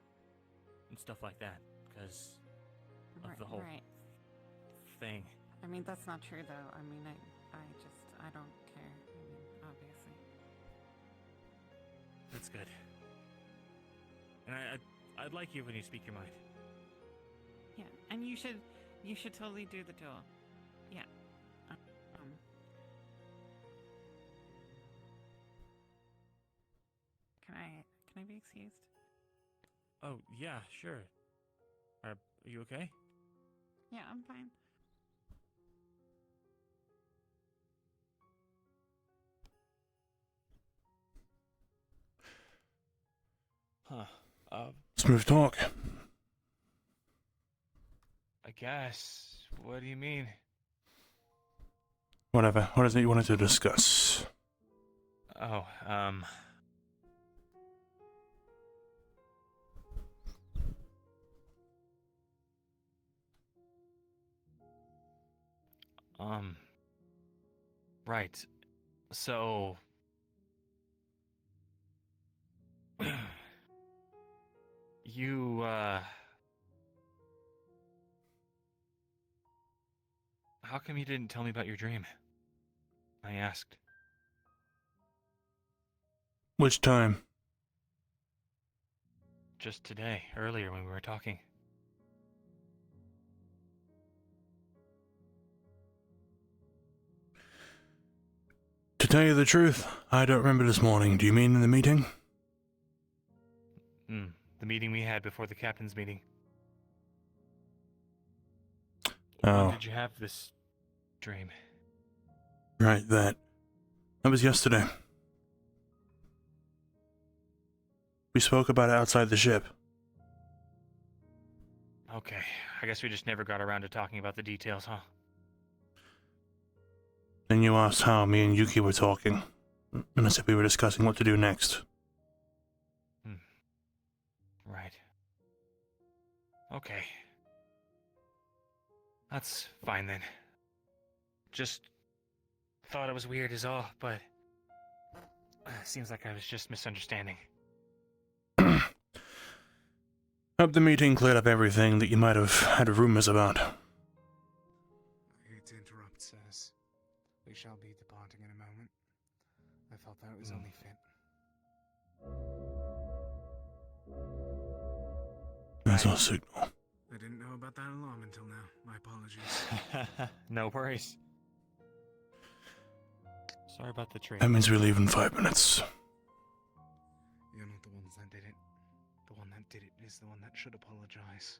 S16: and stuff like that, because of the whole
S4: Right.
S16: thing.
S4: I mean, that's not true, though. I mean, I don't care. I mean, obviously.
S16: That's good. And I'd like you when you speak your mind.
S4: Yeah, and you should totally do the duel. Yeah. Can I be excused?
S16: Oh, yeah, sure. Are you okay?
S4: Yeah, I'm fine.
S16: Huh.
S1: Smooth talk.
S6: I guess. What do you mean?
S1: Whatever. What is it you wanted to discuss?
S6: Oh, right. So, you, how come you didn't tell me about your dream? I asked.
S1: Which time?
S6: Just today, earlier when we were talking.
S1: To tell you the truth, I don't remember this morning. Do you mean in the meeting?
S6: The meeting we had before the captain's meeting.
S1: Oh.
S6: When did you have this dream?
S1: Right, that. That was yesterday. We spoke about it outside the ship.
S6: Okay, I guess we just never got around to talking about the details, huh?
S1: Then you asked how me and Yuki were talking, and I said we were discussing what to do next.
S6: Right. Okay. That's fine then. Just thought it was weird is all, but seems like I was just misunderstanding.
S1: Hope the meeting cleared up everything that you might have had rumors about.
S8: I hate to interrupt, sirs. We shall be departing in a moment. I thought that was only fit.
S1: That's our signal.
S8: I didn't know about that alarm until now. My apologies.
S16: No worries. Sorry about the trade.
S1: That means we leave in 5 minutes.
S8: You're not the ones that did it. The one that did it is the one that should apologize.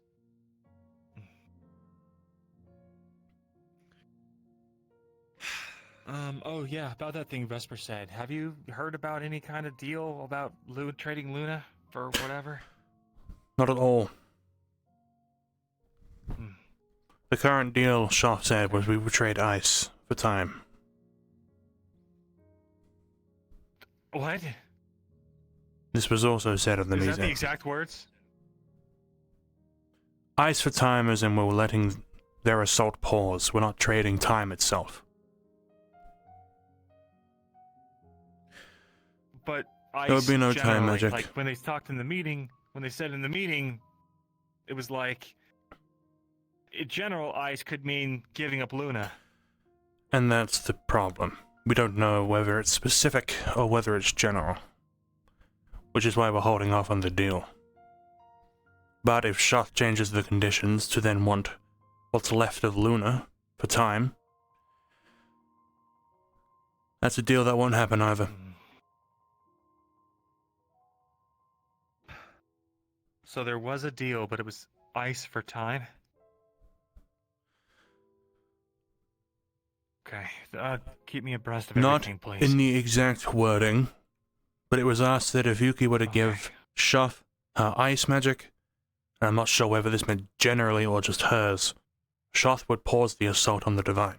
S6: Oh yeah, about that thing Vesper said. Have you heard about any kind of deal about trading Luna for whatever?
S1: Not at all. The current deal Shaw said was we would trade ice for time.
S6: What?
S1: This was also said at the
S6: Is
S1: meeting.
S6: that the exact words?
S1: Ice for time as in we're letting their assault pause. We're not trading time itself.
S6: But
S1: There would be no time
S6: generally,
S1: magic.
S6: Like when they talked in the meeting, when they said in the meeting, it was like, in general, ice could mean giving up Luna.
S1: And that's the problem. We don't know whether it's specific or whether it's general. Which is why we're holding off on the deal. But if Shot changes the conditions to then want what's left of Luna for time, that's a deal that won't happen either.
S6: So there was a deal, but it was ice for time? Okay, keep me abreast of
S1: Not
S6: everything, please.
S1: in the exact wording, but it was asked that if Yuki were to give Shuff her ice magic, and I'm not sure whether this meant generally or just hers, Shoth would pause the assault on the Divine.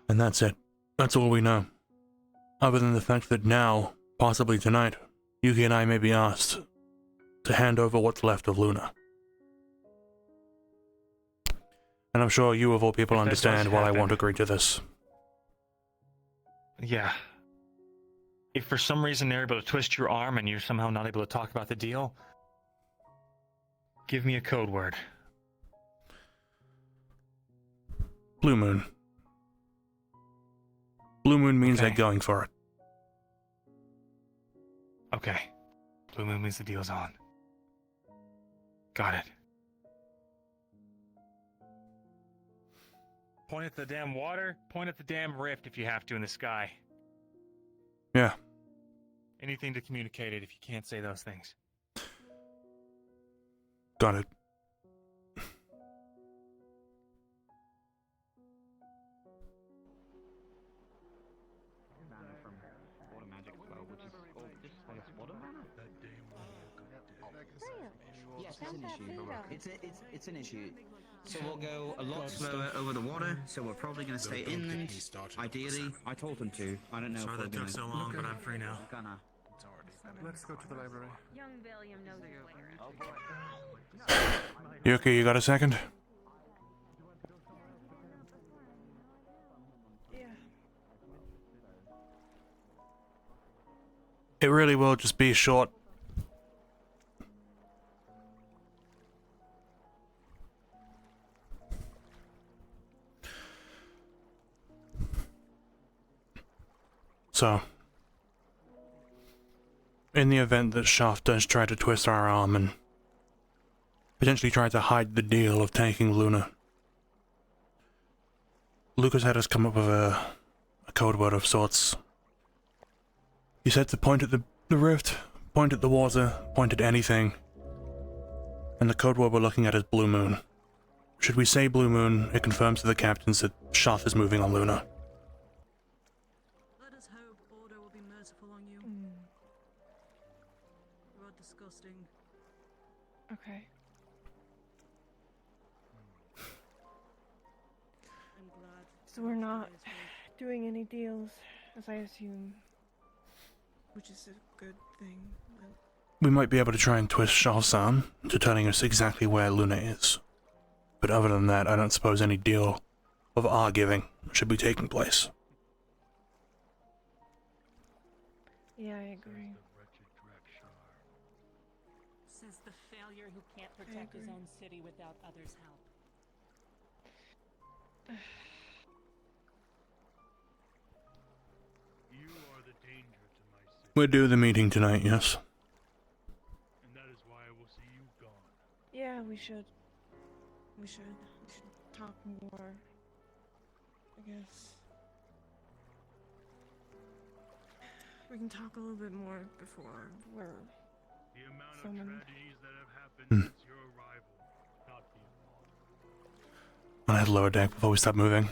S1: And that's it. That's all we know. Other than the fact that now, possibly tonight, Yuki and I may be asked to hand over what's left of Luna. And I'm sure you of all people
S6: If that does
S1: understand why I
S6: happen-
S1: won't agree to this.
S6: Yeah.
S16: if for some reason they're able to twist your arm and you're somehow not able to talk about the deal, give me a code word.
S1: Blue Moon. Blue Moon means
S16: Okay.
S1: they're going for it.
S16: Okay. Blue Moon means the deal's on. Got it. Point at the damn water, point at the damn rift if you have to in the sky.
S1: Yeah.
S16: Anything to communicate it if you can't say those things.
S1: Got it.
S7: Mana from water magic spell, which is just water mana. Yes, it's an issue. It's an issue. So we'll go a lot slower over the water. So we're probably going to stay inland. Ideally, I told them to. I don't know
S16: Sorry
S7: if
S16: that
S7: we're
S16: took so long, but I'm free now.
S7: Gonna.
S12: Let's go to the library.
S2: Young William knows his way around.
S1: You okay? You got a second?
S18: Yeah.
S1: It really will just be short. So, in the event that Shaft does try to twist our arm and potentially try to hide the deal of taking Luna, Lucas had us come up with a code word of sorts. He said to point at the rift, point at the water, point at anything, and the code word we're looking at is Blue Moon. Should we say Blue Moon, it confirms to the captains that Shaft is moving on Luna.
S21: Let us hope Order will be merciful on you. You are disgusting.
S18: Okay.
S21: I'm glad.
S18: So we're not doing any deals, as I assume. Which is a good thing.
S1: We might be able to try and twist Shaft's arm to telling us exactly where Luna is. But other than that, I don't suppose any deal of our giving should be taking place.
S18: Yeah, I agree.
S21: Says the failure who can't protect his own city without others' help.
S17: You are the danger to my city.
S1: We'll do the meeting tonight, yes?
S17: And that is why I will see you gone.
S18: Yeah, we should. We should talk more. I guess. We can talk a little bit more before we're
S17: The amount
S18: summoned.
S17: of tragedies that have happened
S1: Hmm.
S17: since your arrival cannot be
S1: I'm gonna head lower deck before we stop moving.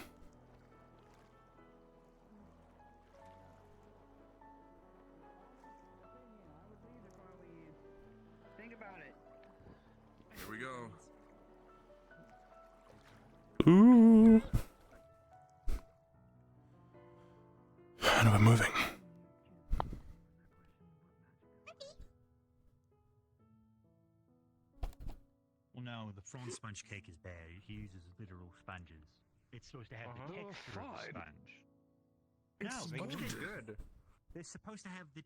S7: Think about it.
S22: Here we go.
S1: Ooh. And we're moving.
S20: Well, no, the prawn sponge cake is bad. He uses literal sponges. It's supposed to have the texture of a sponge.
S22: It's
S20: no,
S22: sponge
S20: they
S22: is
S20: good. They're supposed to have the.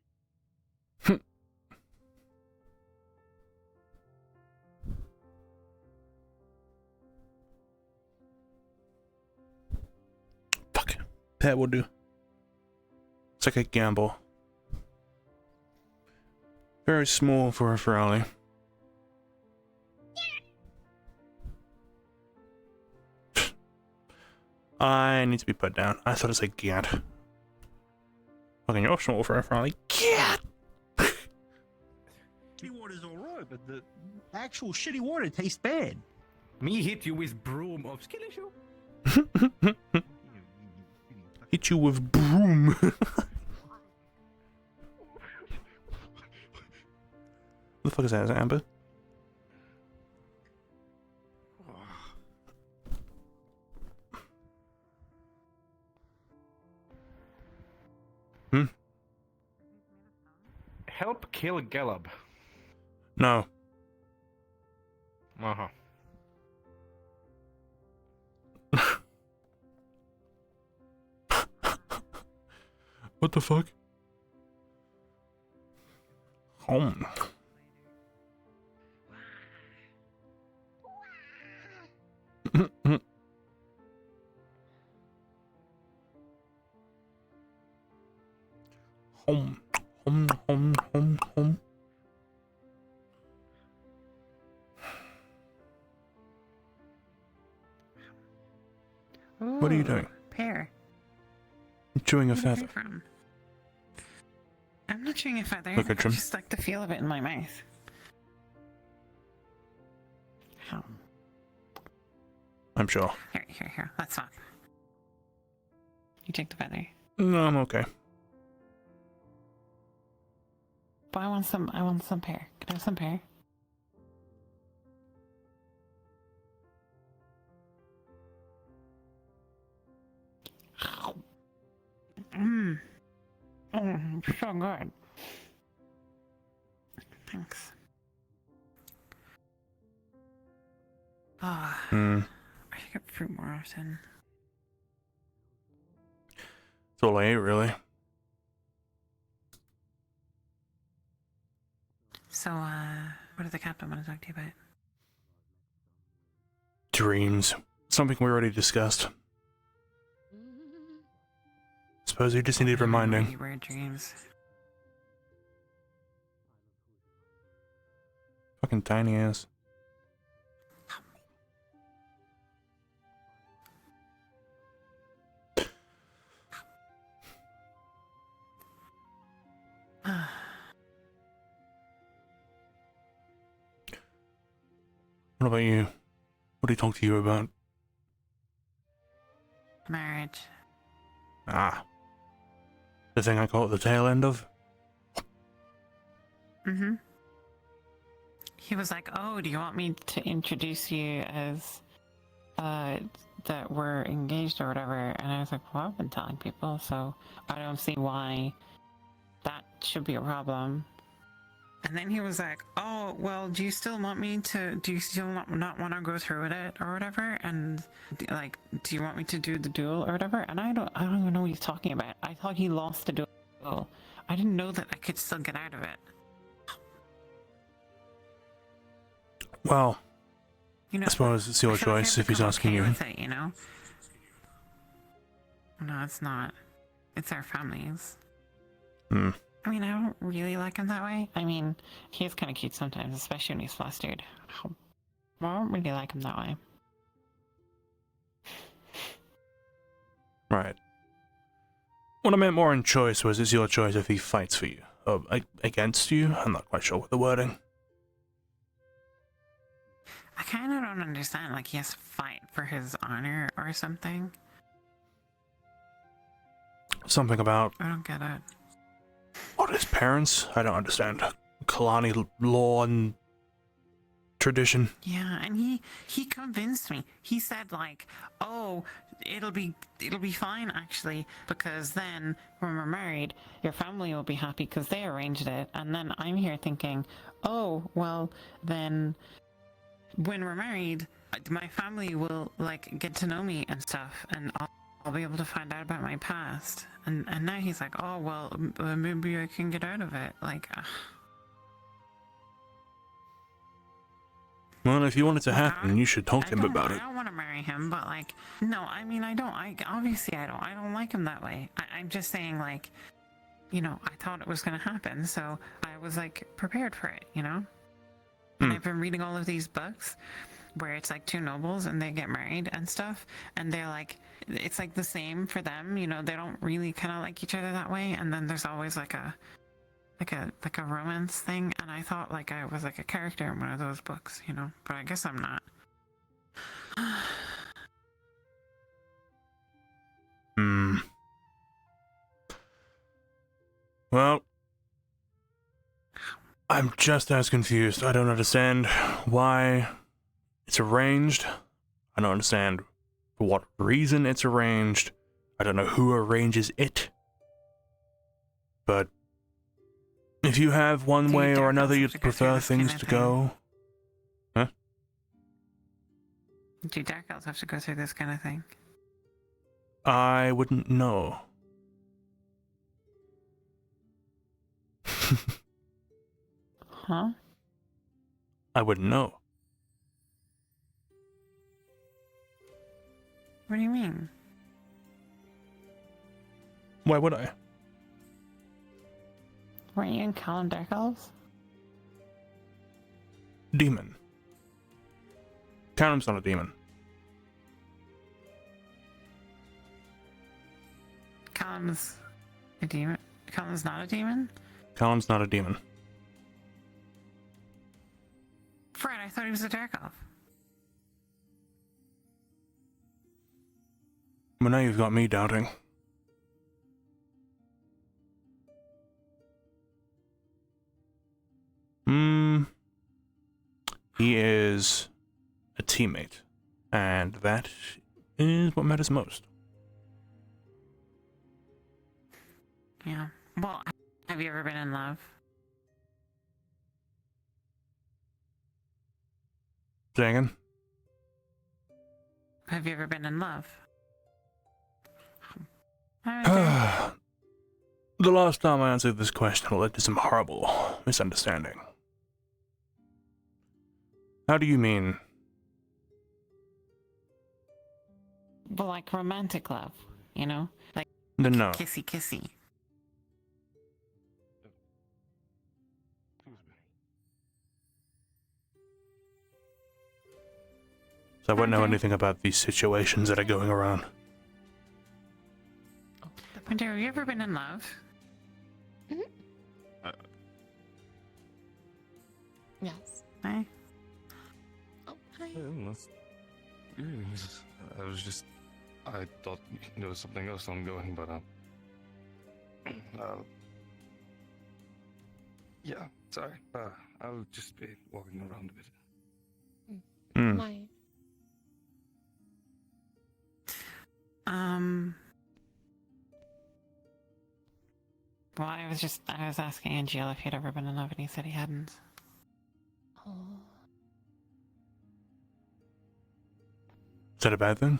S1: That will do. It's like a gamble. Very small for a Ferrari. I need to be put down. I thought it said gat. Fucking you're small for a Ferrari. Gat!
S20: Shitty water's alright, but the actual shitty water tastes bad.
S6: Me hit you with broom of skill issue.
S1: Hit you with broom. What the fuck is that? Is that Amber?
S6: Help kill Gelab.
S1: No.
S6: Uh-huh.
S1: What the fuck? Home. Home. Home, home, home, home. What are you doing?
S4: Pear.
S1: I'm chewing a
S4: Where'd it
S1: feather.
S4: come from? I'm not chewing a feather.
S1: Look at
S4: I
S1: him.
S4: just like the feel of it in my mouth. How?
S1: I'm sure.
S4: Here. Let's swap. You take the feather.
S1: No, I'm okay.
S4: But I want some pear. Can I have some pear? Mmm. Oh, so good. Thanks. Ah, I should get fruit more often.
S1: It's all I ate, really.
S4: So, what did the captain want to talk to you about?
S1: Dreams. Something we already discussed. Suppose you just needed reminding.
S4: Really weird dreams.
S1: Fucking tiny ass. What about you? What did he talk to you about?
S4: Marriage.
S1: Ah. The thing I caught at the tail end of?
S4: Mm-hmm. He was like, oh, do you want me to introduce you as, that we're engaged or whatever? And I was like, well, I've been telling people, so I don't see why that should be a problem. And then he was like, oh, well, do you still want not want to go through with it or whatever? And do you want me to do the duel or whatever? And I don't even know what he's talking about. I thought he lost the duel. I didn't know that I could still get out of it.
S1: Well,
S4: You know,
S1: I suppose it's your
S4: I feel like
S1: choice
S4: I've
S1: if he's
S4: become
S1: asking
S4: okay
S1: you.
S4: with it, you know? No, it's not. It's our families.
S1: Hmm.
S4: I mean, I don't really like him that way. I mean, he is kind of cute sometimes, especially when he's flustered. I don't really like him that way.
S1: Right. What I meant more in choice was it's your choice if he fights for you. Or against you? I'm not quite sure what the wording.
S4: I kind of don't understand. Like, he has to fight for his honor or something.
S1: Something about
S4: I don't get it.
S1: what, his parents? I don't understand. Kalani law and tradition.
S4: Yeah, and he convinced me. He said like, "Oh, it'll be fine actually, because then when we're married, your family will be happy because they arranged it." And then I'm here thinking, "Oh, well, then when we're married, my family will like get to know me and stuff, and I'll be able to find out about my past." And now he's like, "Oh, well, maybe I can get out of it." Like,
S1: Well, if you want it to happen, you should talk to him about
S4: I
S1: it.
S4: don't want to marry him, but like, no, I mean, I don't. Obviously, I don't like him that way. I'm just saying, like, you know, I thought it was gonna happen, so I was like prepared for it, you know. And I've been reading all of these books where it's like two nobles and they get married and stuff, and they're like, it's like the same for them, you know. They don't really kind of like each other that way, and then there's always like a romance thing, and I thought like I was like a character in one of those books, you know, but I guess I'm not.
S1: Well, I'm just as confused. I don't understand why it's arranged. I don't understand for what reason it's arranged. I don't know who arranges it. But if you have one way or another you'd prefer things to go... Huh?
S4: Do dark elves have to go through this kind of thing?
S1: I wouldn't know.
S10: Huh?
S1: I wouldn't know.
S10: What do you mean?
S1: Why would I?
S10: Weren't you in Callum Dark Elves?
S1: Demon. Callum's not a demon.
S10: Callum's a demon? Callum's not a demon?
S1: Callum's not a demon.
S10: Fred, I thought he was a Dark Elf.
S1: But now you've got me doubting. He is a teammate, and that is what matters most.
S10: Yeah. Well, have you ever been in love?
S1: Say again?
S10: Have you ever been in love?
S1: The last time I answered this question led to some horrible misunderstanding. How do you mean?
S10: Well, like romantic love, you know? Like
S1: No.
S10: kissy kissy.
S1: So I wouldn't know anything about these situations that are going around.
S10: Winter, have you ever been in love?
S3: Yes.
S10: Hey?
S3: Oh, hi.
S11: I thought there was something else ongoing, but yeah, sorry. I'll just be walking around a bit.
S3: Why?
S10: Well, I was asking Angel if he'd ever been in love, and he said he hadn't.
S3: Oh.
S1: Is that a bad thing?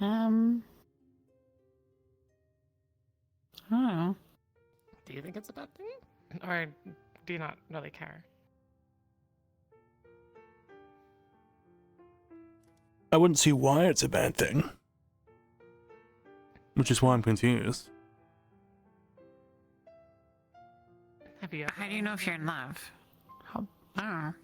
S10: I don't know.
S3: Do you think it's a bad thing? Or do you not really care?
S1: I wouldn't see why it's a bad thing. Which is why I'm confused.
S3: How do you
S10: know if you're in love? I don't know.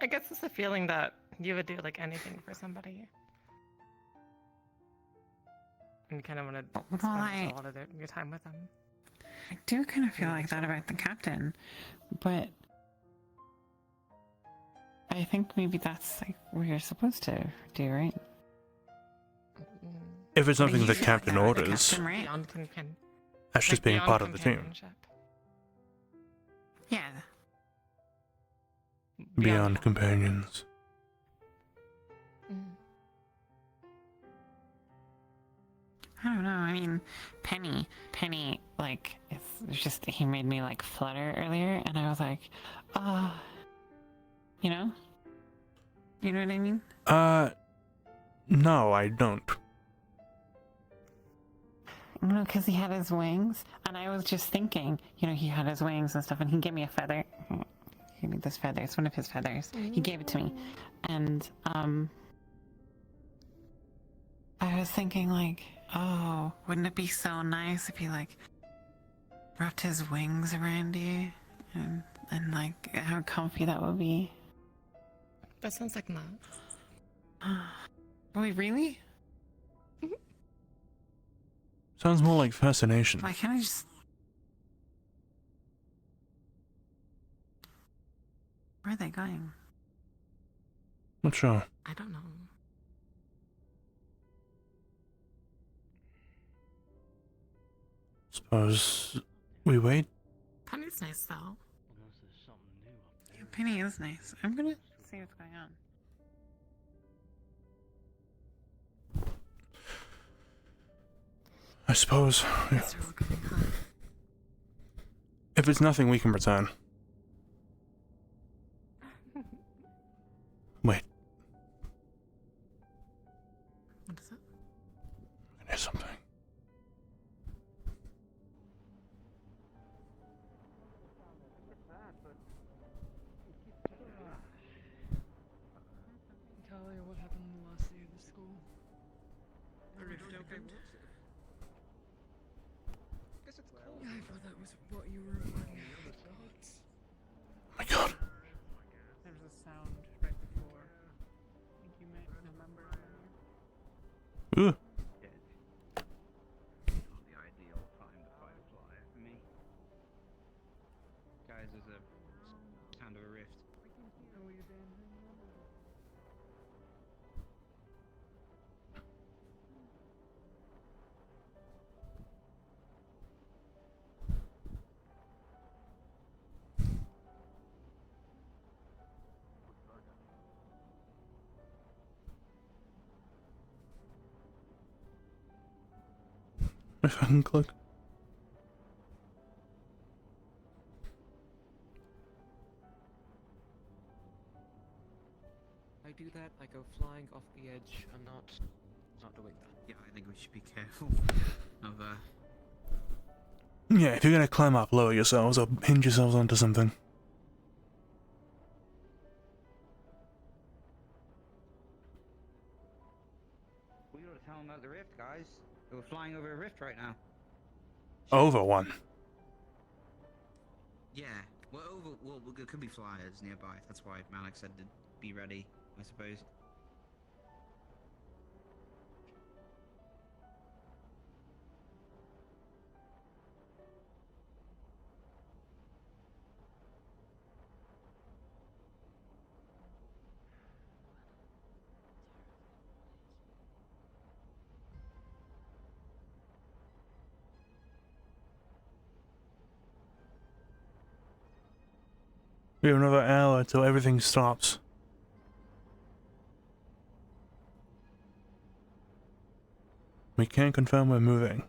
S3: I guess it's a feeling that you would do like anything for somebody. And you kind of want to spend a lot of your time with them.
S10: I do kind of feel like that about the captain, but I think maybe that's like what you're supposed to do, right?
S1: If it's nothing the captain orders,
S3: Beyond
S1: that's just being
S3: beyond
S1: part of the team.
S3: companionship.
S10: Yeah.
S1: Beyond companions.
S10: I don't know. I mean, Penny, like, it's just, he made me, like, flutter earlier, and I was like, you know? You know what I mean?
S1: No, I don't.
S10: No, because he had his wings, and I was just thinking, you know, he had his wings and stuff, and he gave me a feather. He gave me this feather. It's one of his feathers. He gave it to me. And, I was thinking, like, oh, wouldn't it be so nice if he, like, wrapped his wings around you? And like, how comfy that would be.
S3: That sounds like love.
S10: Wait, really?
S1: Sounds more like fascination.
S10: Why can't I just... Where are they going?
S1: Not sure.
S3: I don't know.
S1: Suppose we wait?
S3: Penny's nice though.
S10: Yeah, Penny is nice. I'm gonna see what's going on.
S1: I suppose. Yeah. If it's nothing, we can return. Wait.
S3: What is it?
S1: I hear something.
S19: Guess it's cold.
S18: Yeah, I thought that was what you were reporting.
S1: Oh my god.
S10: There was a sound right before. I think you may remember.
S1: Ooh.
S7: Dead. Not the ideal time to fight a flyer for me. Guys, there's a sound of a rift.
S10: Oh, you damn thing.
S1: My fucking cloak.
S19: I do that, I go flying off the edge. I'm not doing that.
S7: Yeah, I think we should be careful of
S1: Yeah, if you're gonna climb up, lower yourselves or hinge yourselves onto something.
S7: We gotta tell them about the rift, guys. We're flying over a rift right now.
S1: Over one.
S7: Yeah, well, there could be flyers nearby. That's why Malik said to be ready, I suppose.
S1: We have another hour till everything stops. We can't confirm we're moving.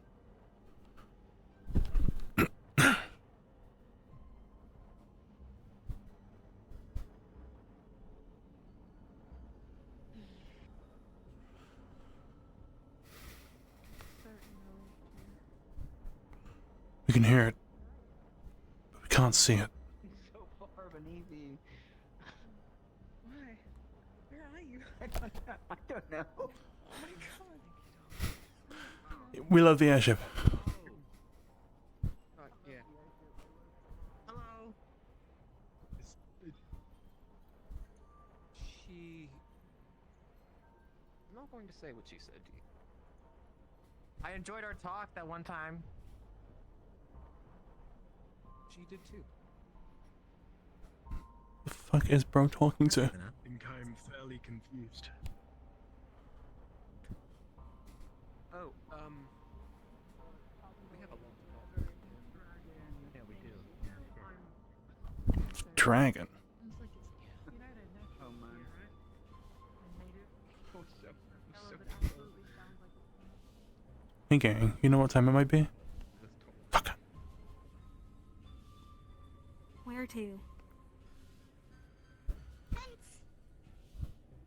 S1: We can hear it, but we can't see it.
S7: So far beneath you.
S18: Why? Where are you?
S7: I don't know.
S18: Oh my god.
S1: We love the airship.
S19: Yeah.
S7: Hello.
S19: She... I'm not going to say what she said to you.
S3: I enjoyed our talk that one time.
S19: She did too.
S1: The fuck is bro talking to?
S17: I think I'm fairly confused.
S19: Oh, we have a long talk. Yeah, we do.
S1: Dragon.
S7: Oh man.
S1: Hey gang, you know what time it might be? Fuck.
S2: Where to?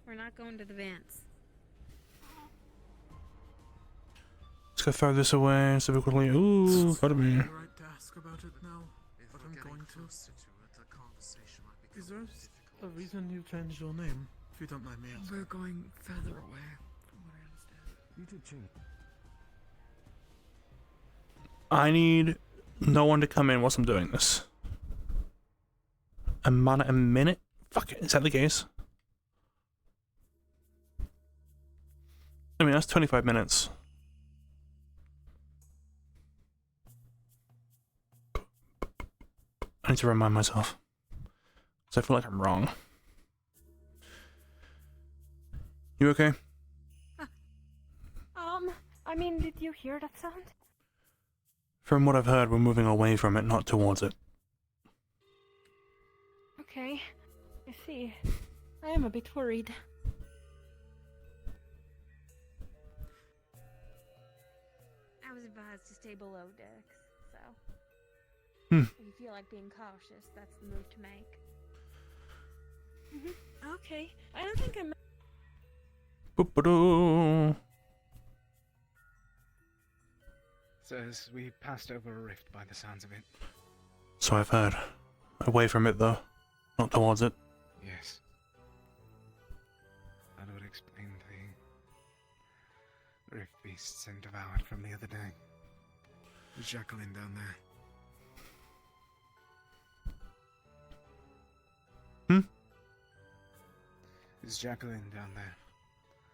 S2: We're not going to the vents.
S1: Let's go throw this away so quickly. Ooh, pardon me.
S8: Right to ask about it now, but I'm going to.
S17: Is there a reason you changed your name, if you don't mind me asking?
S18: We're going further away, from what I understand.
S6: You did change.
S1: I need no one to come in whilst I'm doing this. A minute? Fuck it, is that the case? I mean, that's 25 minutes. I need to remind myself. Because I feel like I'm wrong. You okay?
S18: I mean, did you hear that sound?
S1: From what I've heard, we're moving away from it, not towards it.
S18: Okay, I see. I am a bit worried.
S2: I was advised to stay below decks, so.
S1: Hmm.
S2: If you feel like being cautious, that's the move to make.
S18: Okay, I don't think I'm.
S1: Boop-a-doo.
S6: Says we passed over a rift by the sounds of it.
S1: So I've heard. Away from it, though. Not towards it.
S6: Yes. That would explain
S8: Grave beasts and devoured from the other day.
S17: Is Jacqueline down there?
S8: Is Jacqueline down there?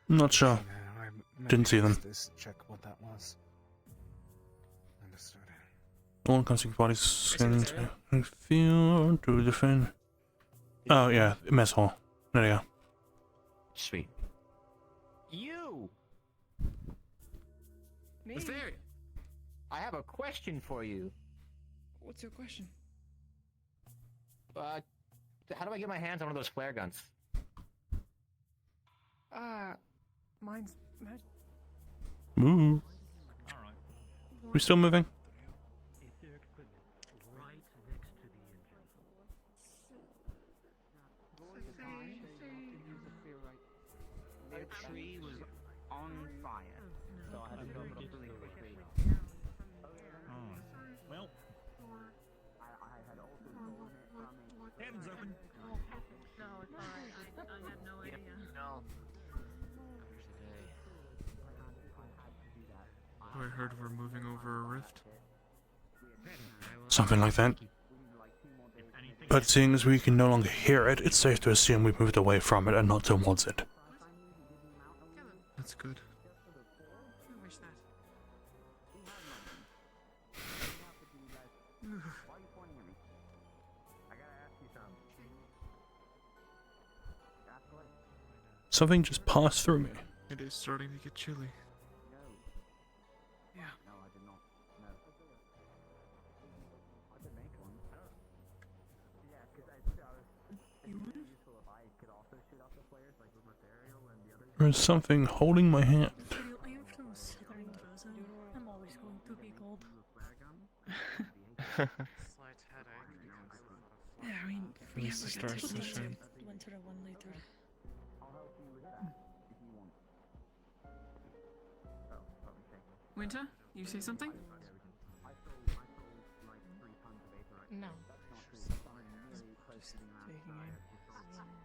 S1: Not sure. Didn't see them.
S8: Check what that was. Understood.
S1: All constant bodies skins feel to defend. Oh yeah, mess hall. There you go.
S13: Sweet. You!
S18: Me?
S13: There. I have a question for you.
S18: What's your question?
S13: How do I get my hands on one of those flare guns?
S18: Mine's magic.
S1: Move. We still moving?
S7: The tree was on fire, so I had to go for the quickly.
S20: Well,
S7: I had also stolen it from a...
S20: Heaven's open.
S2: No, it's alright. I had no idea.
S13: No.
S17: Oh, I heard we're moving over a rift.
S1: Something like that. But seeing as we can no longer hear it, it's safe to assume we've moved away from it and not towards it.
S17: That's good.
S4: I wish that.
S1: Something just passed through me.
S17: It is starting to get chilly.
S7: Yeah. No, I did not. No. I could make one. Yeah, because I was useful if I could also shoot off the flares, like with Ethereal and the others.
S1: There's something holding my hand.
S2: I am from southern Rosewood. I'm always going to be cold.
S3: Slight headache.
S18: Yeah, I mean,
S17: At least the stars still shine.
S18: Winter and one later.
S7: I'll help you with that if you want. Oh, probably take it.
S4: Winter, you say something?
S7: I sold like 3 tons of Aether.
S3: No.
S7: That's not true. That's not nearly close to the amount
S3: Taking
S7: of
S3: it.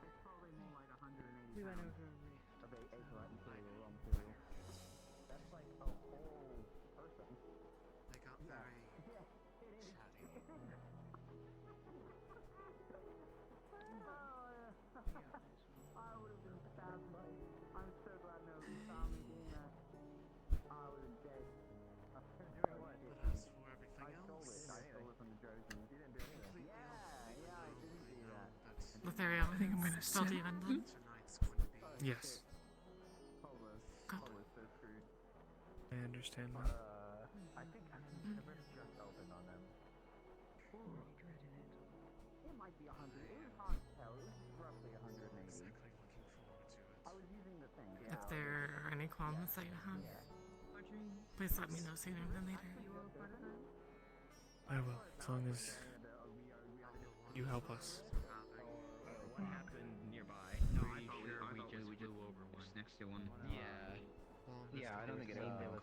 S7: It's probably more like 180
S18: We went
S7: pounds
S18: over a rift.
S7: of Aether material, raw material. That's like a whole person.
S9: They got very chatty.
S7: I would have been stabbed, buddy. I'm so glad nobody found me doing that. I would have dead. Doing what?
S9: But as for everything
S7: I stole
S9: else,
S7: it. I stole it from the Trojans. You didn't do anything. Yeah, I didn't do that.
S4: Lothario, I think I'm gonna start the event then.
S9: Tonight's going to be
S17: Yes.
S7: God. So screwed.
S17: I understand that.
S7: I think the British just opened on them. It might be 100. It was hard to tell. It was roughly 180. I was using the thing.
S4: If there are any qualms that you have, please let me know sooner than later.
S17: I will, as long as you help us.
S7: What happened nearby? No, Pretty sure we just flew over one. Next to one.
S9: Well,
S7: Yeah, I don't think it
S9: was,
S7: there was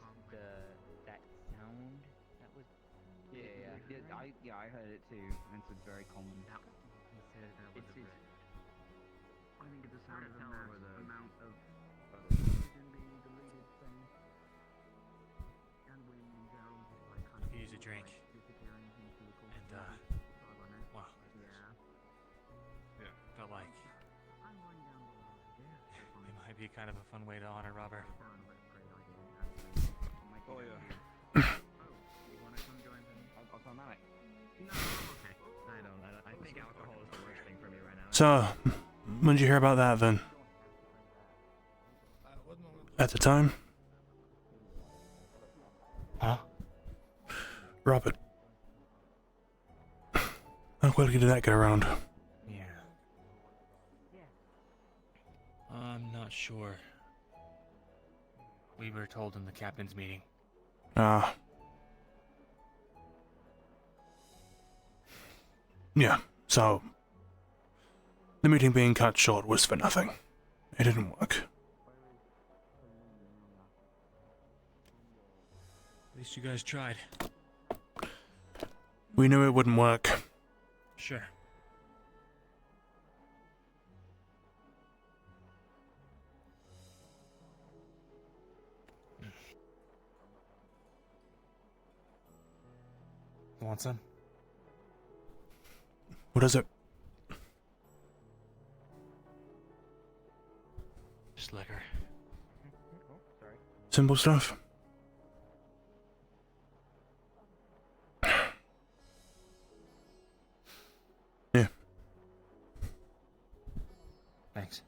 S7: that sound that was. Yeah, I heard it too, and it's very common. It's I think it's the sound of the amount of oxygen being deleted from and wind in general, like kind of
S16: Use a drink.
S7: disappearing into the cold.
S16: And, wow.
S7: Yeah.
S16: Felt like
S7: I'm lying down below. Yeah.
S16: it might be kind of a fun way to honor Robert.
S7: Oh yeah. You wanna come join them? I'll come out. No, okay. I think alcohol is the worst thing for me right now.
S1: So, when did you hear about that then? At the time? Huh? Robert. How quickly did that get around?
S16: Yeah. I'm not sure. We were told in the captain's meeting.
S1: Ah. Yeah, so the meeting being cut short was for nothing. It didn't work.
S16: At least you guys tried.
S1: We knew it wouldn't work.
S16: Sure. Want some?
S1: What is it?
S6: Just liquor.
S13: Oh, sorry.
S1: Simple stuff. Yeah.
S16: Thanks.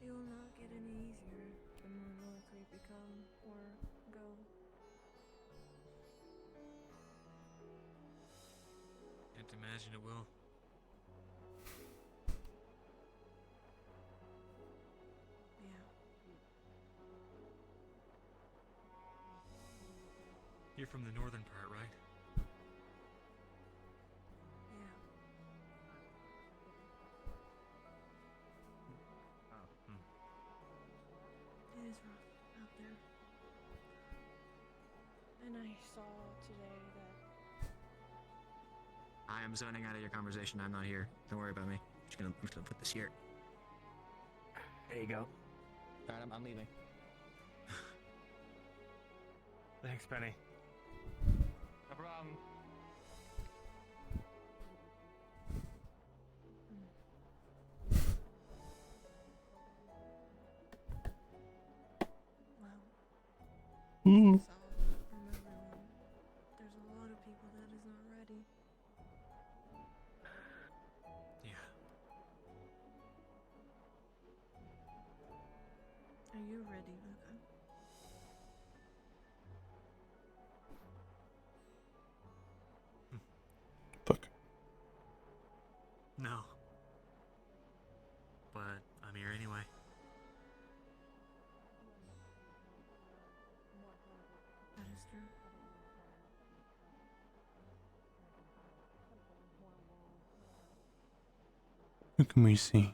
S18: It will not get any easier the more north we become or go.
S16: Can't imagine it will.
S18: Yeah.
S16: You're from the northern part, right?
S18: Yeah. It is rough out there. And I saw today that
S5: I am zoning out of your conversation. I'm not here. Don't worry about me. I'm just gonna put this here.
S13: There you go.
S5: Alright, I'm leaving.
S16: Thanks, Penny.
S13: No problem.
S18: well,
S1: Mm.
S18: so from everyone, there's a lot of people that is not ready.
S16: Yeah.
S18: Are you ready, Luca?
S16: No. But I'm here anyway.
S18: That is true.
S1: Who can we see?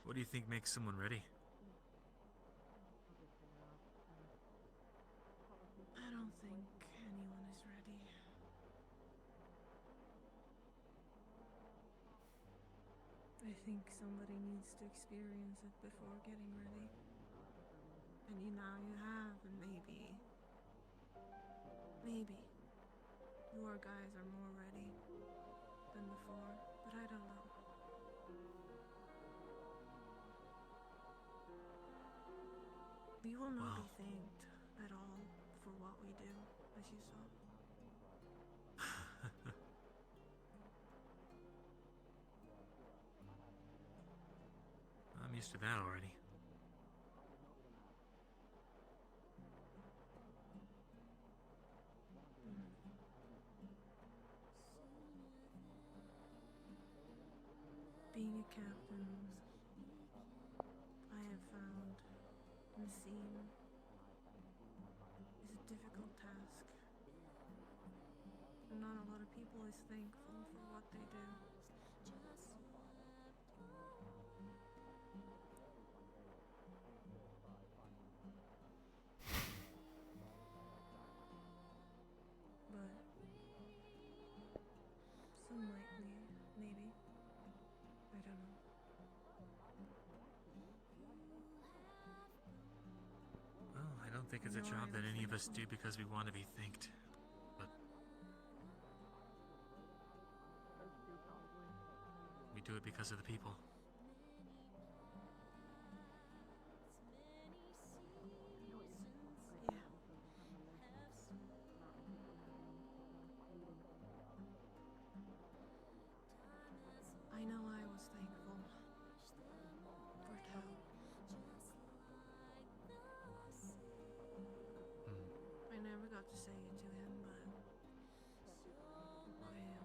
S16: What do you think makes someone ready?
S18: I don't think anyone is ready. I think somebody needs to experience it before getting ready. And now you have, and maybe your guys are more ready than before, but I don't know. We will not be thanked at all for what we do, as you saw.
S16: I'm used to that already.
S18: Being a captain, I have found and seen, is a difficult task. And not a lot of people is thankful for what they do. But some might be, maybe. I don't know.
S16: Well, I don't think it's a job that any of us do because we want to be thanked. But we do it because of the people.
S18: Yeah. I know I was thankful for Tao. I never got to say it to him, but I am.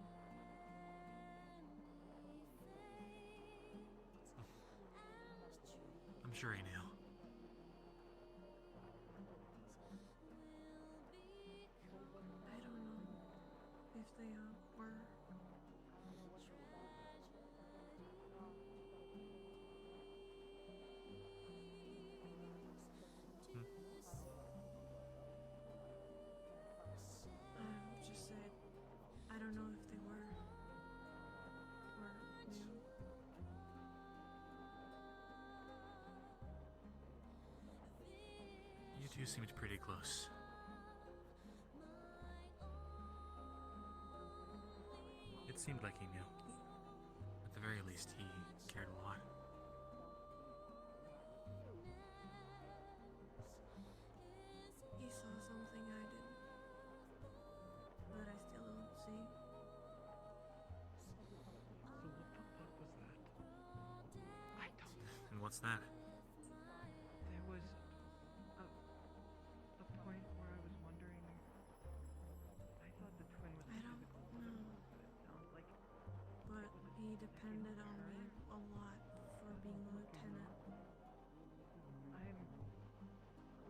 S16: I'm sure he knew.
S18: I don't know if they were.
S16: two seemed pretty close. It seemed like he knew. At the very least, he cared a lot.
S18: He saw something I didn't. That I still don't see.
S16: And what's that?
S19: There was a point where I was wondering. I thought the twin was
S18: I don't
S19: physical,
S18: know.
S19: but it sounds like.
S18: But he depended on me a lot for being a lieutenant.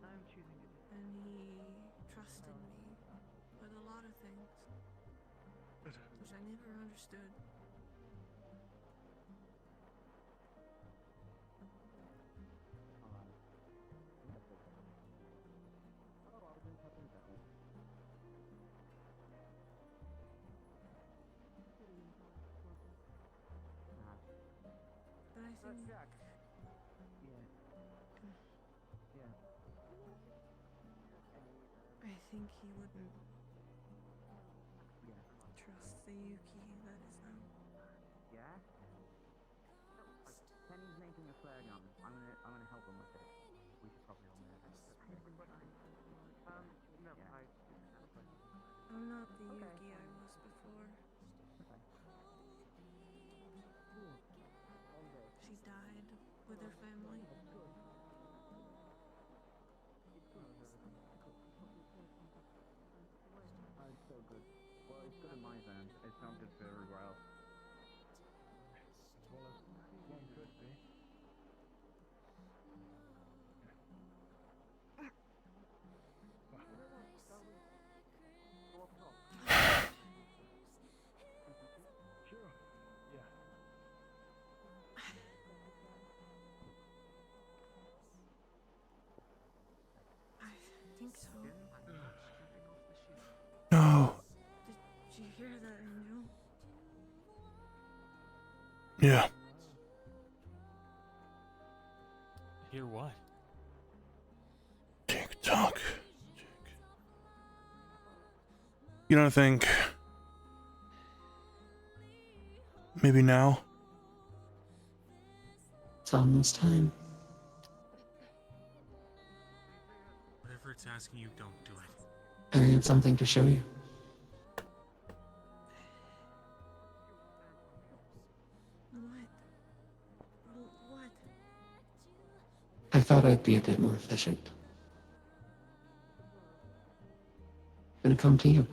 S19: I'm choosing it.
S18: And he trusted me with a lot of things. Which I never understood. But I think
S7: Jack. Yeah. Yeah.
S18: I think he wouldn't
S7: Yeah.
S18: trust the Yuki that is now.
S7: Yeah? Kenny's making a flare gun. I'm gonna help him with it. We should probably all know that.
S19: No,
S7: Yeah.
S18: I'm not the Yuki I was before. She died with her family.
S7: It's so good. Well, it's good in my sense. It's not good for everywhere else.
S6: Well, as one could be. Sure. Yeah.
S18: I think so.
S1: No.
S18: Did you hear that, Angel?
S1: Yeah.
S16: Hear what?
S1: Tick tock. You don't think maybe now?
S14: It's almost time.
S16: Whatever it's asking you, don't do it.
S14: I have something to show you.
S18: What?
S14: I thought I'd be a bit more efficient. Gonna come to you.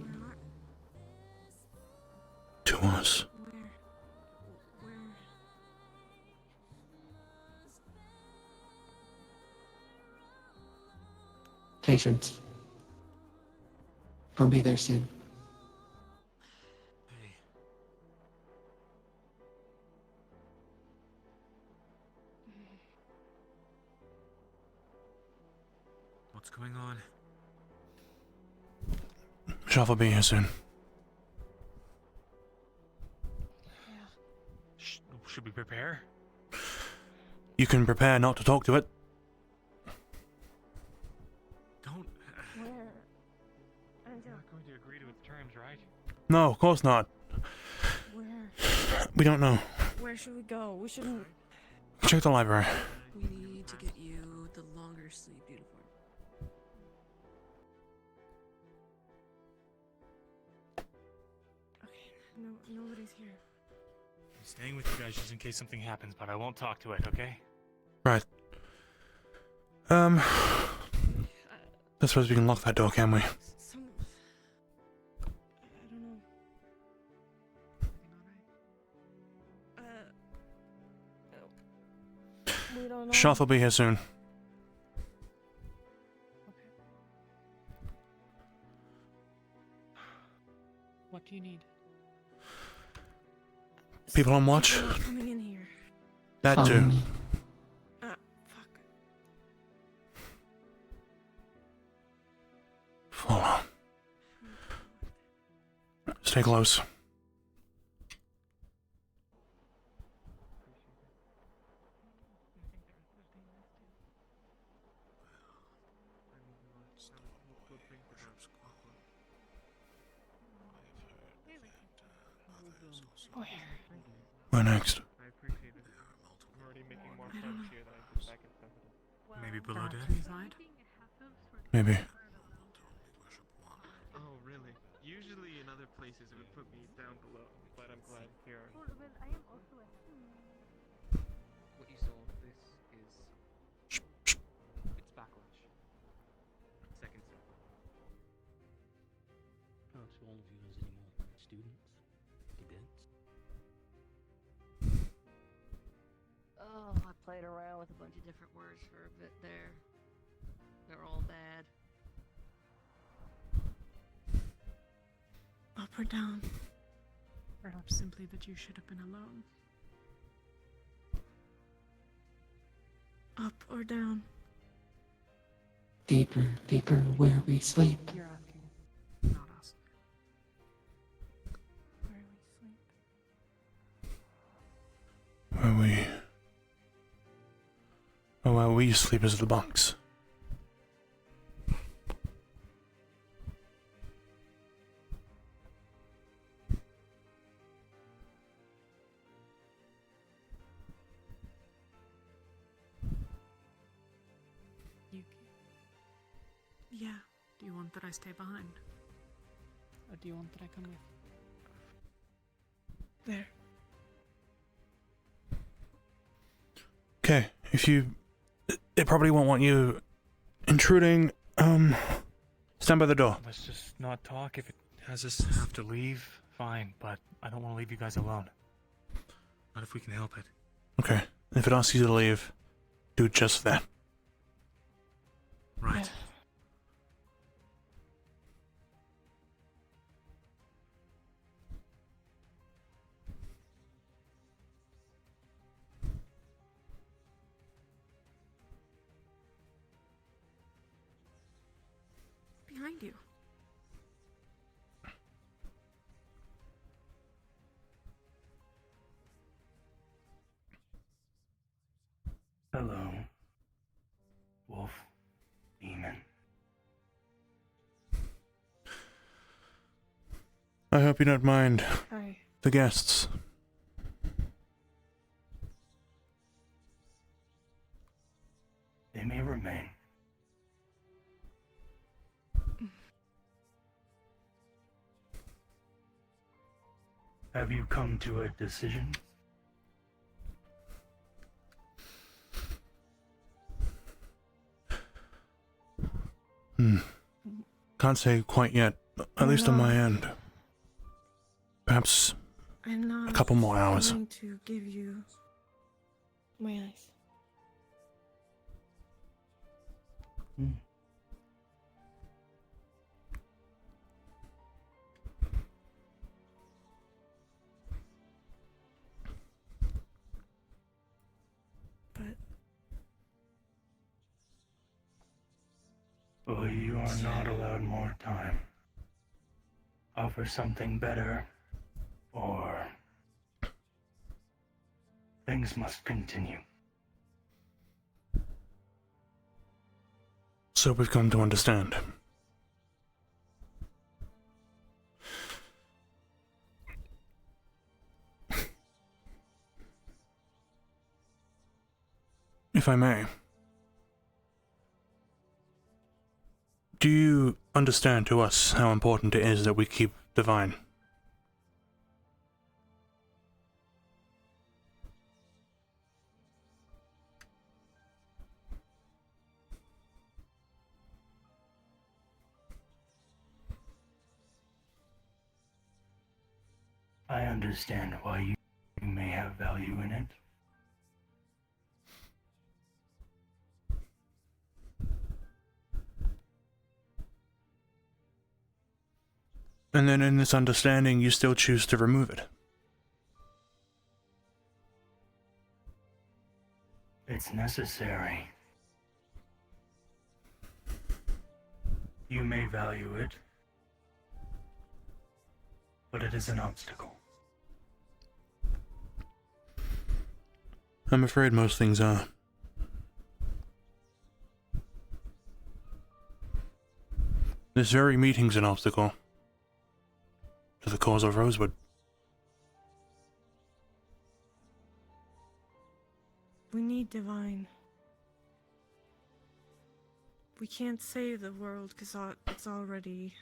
S1: To us.
S18: Where?
S14: Patience. I'll be there soon.
S16: Hey. What's going on?
S1: Shaf will be here soon.
S16: Should we prepare?
S1: You can prepare not to talk to it.
S16: Don't.
S18: Where?
S16: You're not going to agree to its terms, right?
S1: No, of course not.
S18: Where?
S1: We don't know.
S18: Where should we go? We shouldn't.
S1: Check the library.
S15: We need to get you the longer sleeve uniform.
S18: No, nobody's here.
S16: I'm staying with you guys just in case something happens, but I won't talk to it, okay?
S1: Right. I suppose we can lock that door, can we?
S18: I don't know. We don't know.
S1: Shaf will be here soon.
S10: What do you need?
S1: People on watch?
S18: People are coming in here.
S1: That too.
S18: Fuck.
S1: Follow. Stay close. Where next?
S19: I appreciate it. I'm already making more friends here than I did back in Sensitive.
S17: Maybe below deck?
S2: Inside?
S1: Maybe.
S19: Oh, really? Usually in other places it would put me down below, but I'm glad here. What you saw, this is... It's backlash. Second circle.
S12: Oh, so all of you is anymore students? Cadets?
S15: Oh, I played around with a bunch of different words for a bit there. They're all bad.
S4: Up or down? Perhaps simply that you should have been alone. Up or down?
S14: Deeper, deeper where we sleep.
S4: You're asking, not us. Where we sleep.
S1: Where we sleep is the bunks.
S4: Yeah. Do you want that I stay behind?
S10: Or do you want that I come with?
S4: There.
S1: Okay, if you... They probably won't want you intruding. Stand by the door.
S6: Let's just not talk. If it has us have to leave, fine, but I don't want to leave you guys alone.
S17: Not if we can help it.
S1: Okay, if it asks you to leave, do just that.
S17: Right.
S4: Behind you.
S12: Hello. Wolf. Demon.
S1: I hope you don't mind
S4: Hi.
S1: the guests.
S12: They may remain. Have you come to a decision?
S1: Can't say quite yet, at least on my end. Perhaps
S4: I'm not
S1: a couple more hours.
S4: going to give you
S18: My eyes.
S12: Well, you are not allowed more time. Offer something better, or things must continue.
S1: So we've come to understand. If I may. Do you understand to us how important it is that we keep the vine?
S12: I understand why you may have value in it.
S1: And then in this understanding, you still choose to remove it.
S12: It's necessary. You may value it, but it is an obstacle.
S1: I'm afraid most things are. This very meeting's an obstacle to the cause of Rosewood.
S18: need divine. We can't save the world because it's already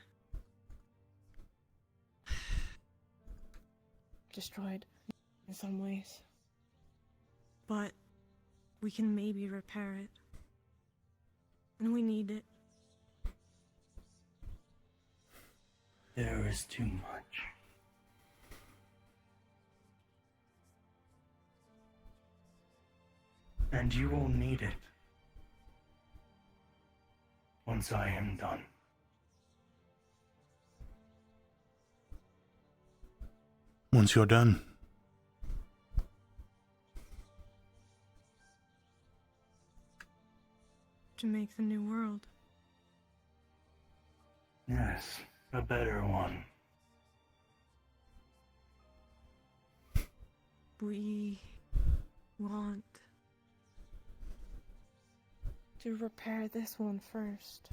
S10: destroyed in some ways.
S18: But we can maybe repair it. And we need it.
S12: There is too much. And you will need it once I am done.
S1: Once you're done.
S18: To make the new world.
S12: Yes, a better one.
S18: We want
S10: to repair this one first.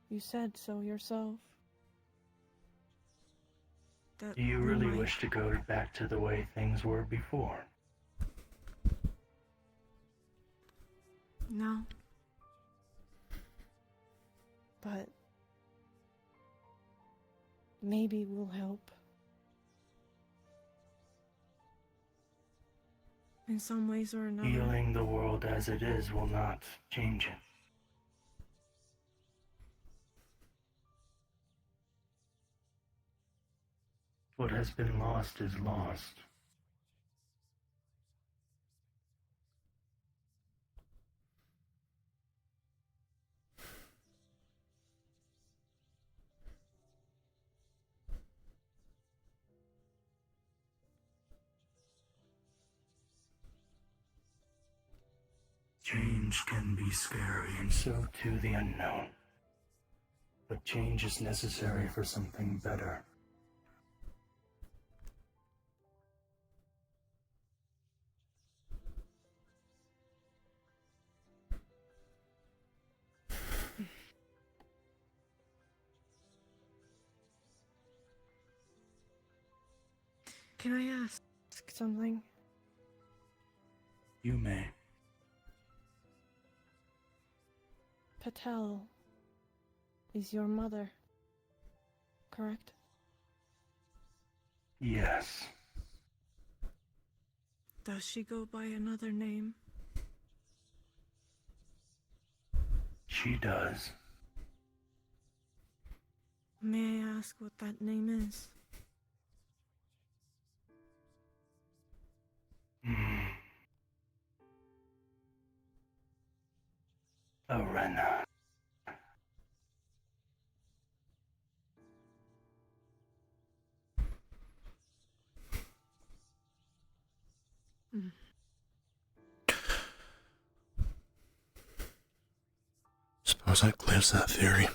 S10: You said so yourself.
S18: That
S12: Do you
S18: we
S12: really
S18: might-
S12: wish to go back to the way things were before?
S18: No.
S10: But maybe we'll help.
S18: In some ways or another.
S12: Healing the world as it is will not change it. What has been lost is lost. Change can be scary, and so too the unknown. But change is necessary for something better.
S18: Can I ask
S10: something?
S12: You may.
S10: Patel is your mother, correct?
S12: Yes.
S18: Does she go by another name?
S12: She does.
S18: May I ask what that name is?
S12: Arena.
S1: Suppose that clears that theory.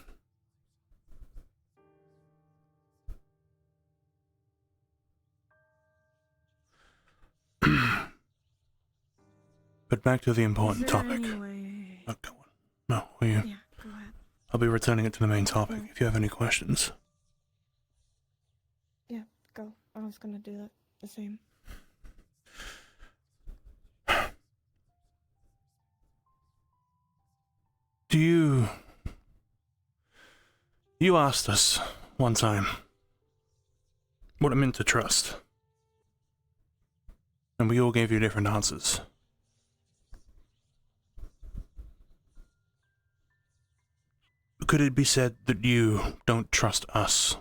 S1: But back to the important
S18: Is there
S1: topic.
S18: any way-
S1: Oh, go on. No, will you?
S18: Yeah, go ahead.
S1: I'll be returning it to the main topic if you have any questions.
S10: Yeah, go. I was gonna do that the same.
S1: Do you... You asked us one time what it meant to trust. And we all gave you different answers. Could it be said that you don't trust us?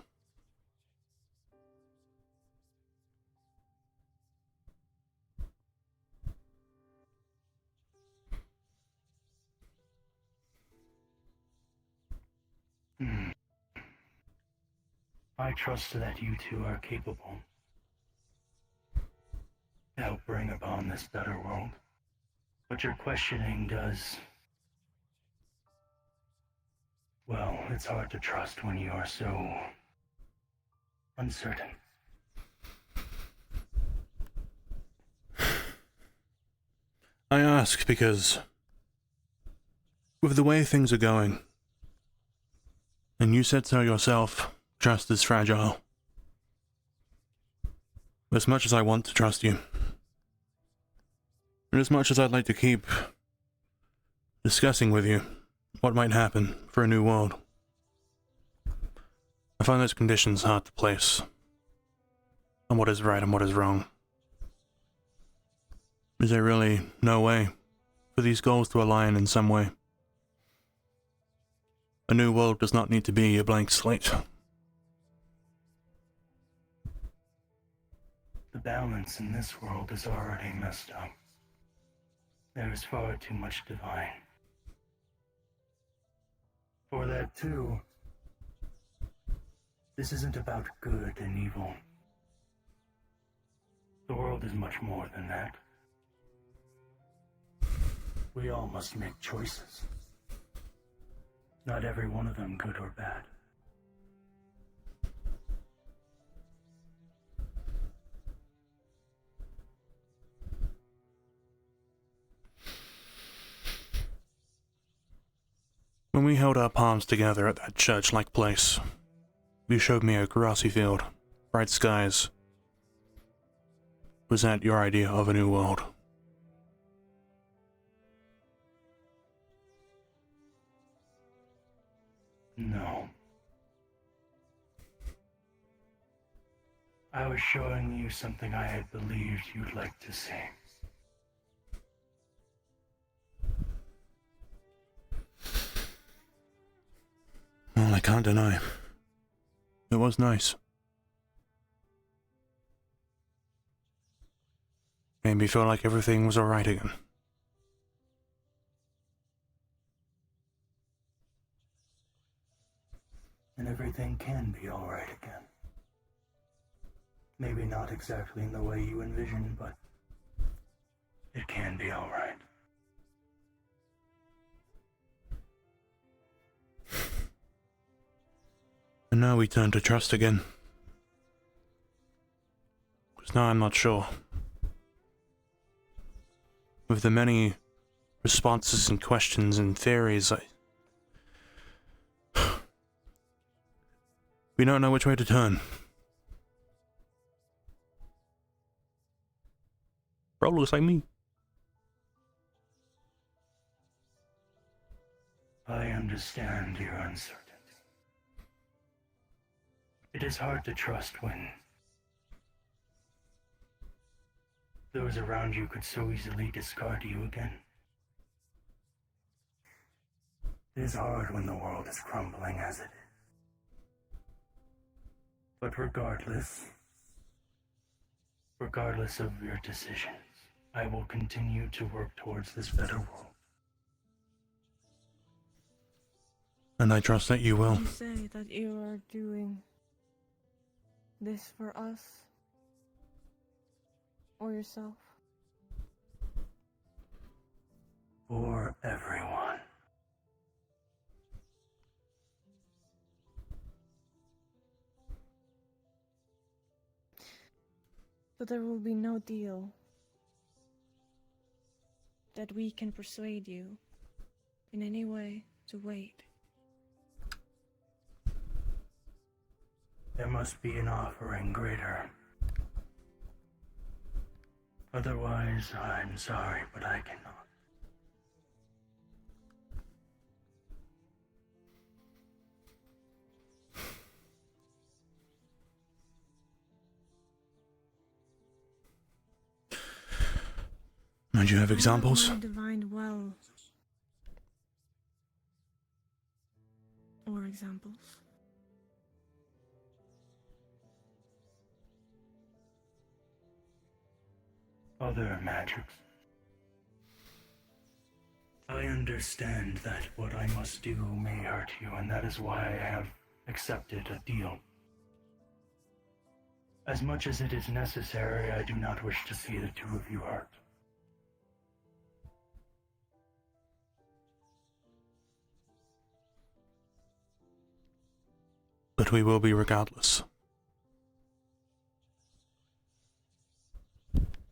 S12: I trust that you two are capable to help bring upon this better world. But your questioning does... Well, it's hard to trust when you are so... uncertain.
S1: I ask because, with the way things are going, and you said so yourself, trust is fragile. As much as I want to trust you, And as much as I'd like to keep discussing with you what might happen for a new world, I find those conditions hard to place on what is right and what is wrong. Is there really no way for these goals to align in some way? A new world does not need to be a blank slate.
S12: The balance in this world is already messed up. There is far too much divine. For that too, this isn't about good and evil. The world is much more than that. We all must make choices. Not every one of them good or bad.
S1: When we held our palms together at that church-like place, you showed me a grassy field, bright skies. Was that your idea of a new world?
S12: No. I was showing you something I had believed you'd like to see.
S1: Well, I can't deny. It was nice. Made me feel like everything was alright again.
S12: And everything can be alright again. Maybe not exactly in the way you envision, but it can be alright.
S1: And now we turn to trust again. Because now I'm not sure. With the many responses and questions and theories, we don't know which way to turn. Probably looks like me.
S12: I understand your uncertainty. It is hard to trust when those around you could so easily discard you again. It is hard when the world is crumbling as it is. But regardless of your decisions, I will continue to work towards this better world.
S1: And I trust that you will.
S18: You say that you are doing this for us? Or yourself?
S12: For everyone.
S18: But there will be no deal that we can persuade you in any way to wait.
S12: There must be an offering greater. Otherwise, I'm sorry, but I cannot.
S1: And you have examples?
S18: I have my divine well. Or examples.
S12: Other magics. I understand that what I must do may hurt you, and that is why I have accepted a deal. As much as it is necessary, I do not wish to see the two of you hurt.
S1: But we will be regardless.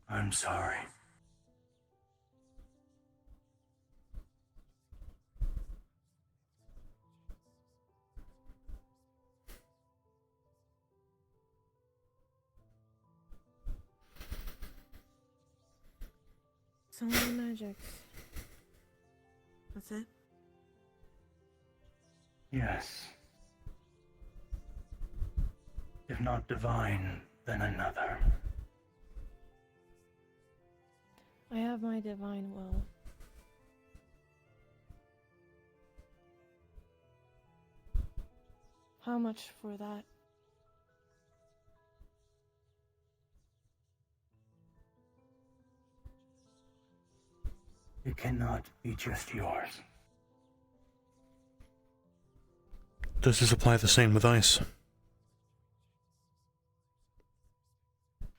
S12: I'm sorry.
S18: It's only magic.
S4: That's it?
S12: Yes. If not divine, then another.
S18: I have my divine will. How much for that?
S12: It cannot be just yours.
S1: Does this apply the same with ice?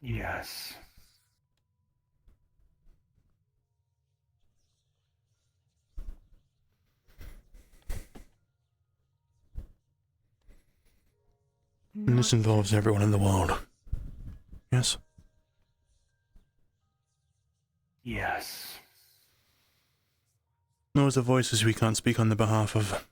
S12: Yes.
S1: And this involves everyone in the world. Yes?
S12: Yes.
S1: Those are voices we can't speak on the behalf of.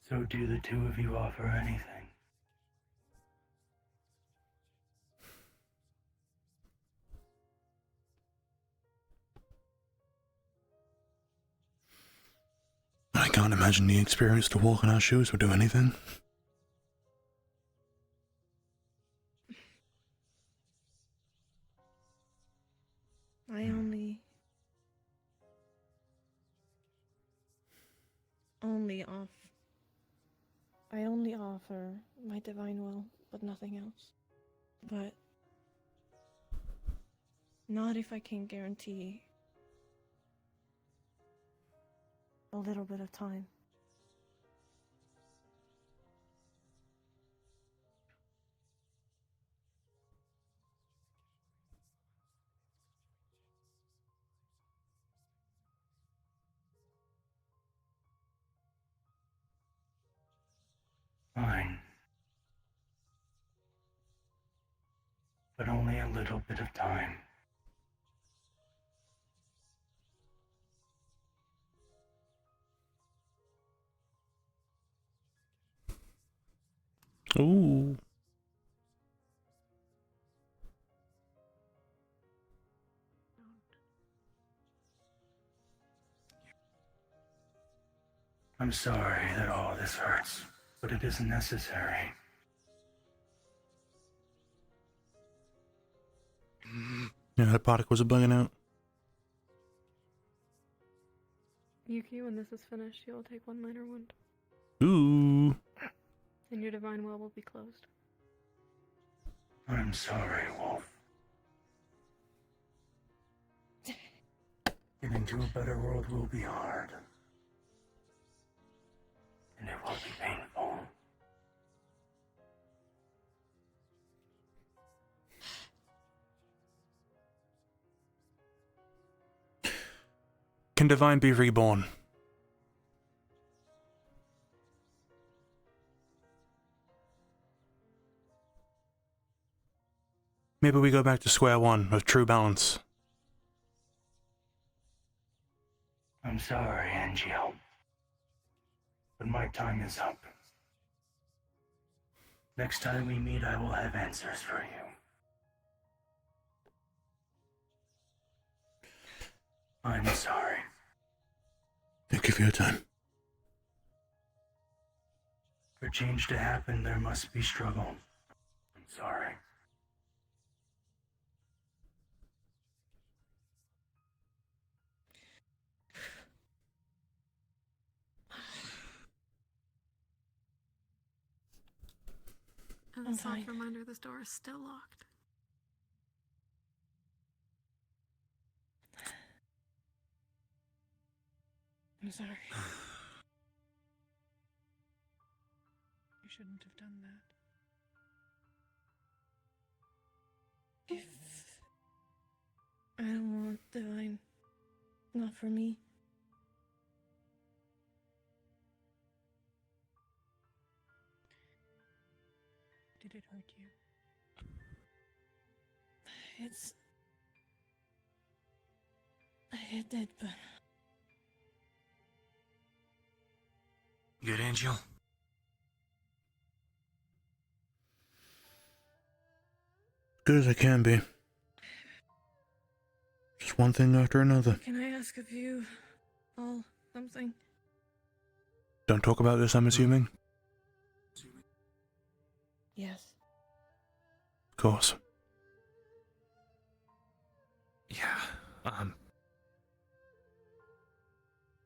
S12: So do the two of you offer anything?
S1: I can't imagine the experience to walk in our shoes would do anything.
S18: I only offer my divine will, but nothing else. But not if I can guarantee a little bit of time.
S12: Fine. But only a little bit of time.
S1: Ooh.
S12: I'm sorry that all this hurts, but it is necessary.
S1: Yeah, that particle was bugging out.
S2: Yuki, when this is finished, you'll take 1 minor wound.
S1: Ooh.
S2: And your divine well will be closed.
S12: I'm sorry, Wolf. Getting to a better world will be hard. And it will be painful.
S1: Can divine be reborn? Maybe we go back to square one of true balance.
S12: I'm sorry, Angel. But my time is up. Next time we meet, I will have answers for you. I'm sorry.
S1: Thank you for your time.
S12: For change to happen, there must be struggle. I'm sorry.
S2: And
S18: I'm
S2: the soft
S18: fine.
S2: reminder this door is still locked.
S18: I'm sorry.
S3: You shouldn't have done that.
S18: If I don't want divine, not for me.
S3: Did it hurt you?
S18: I did, but
S16: Good, Angel?
S1: Good as I can be. Just one thing after another.
S18: can I ask of you all something?
S1: Don't talk about this, I'm assuming?
S18: Yes.
S1: Of course.
S16: Yeah,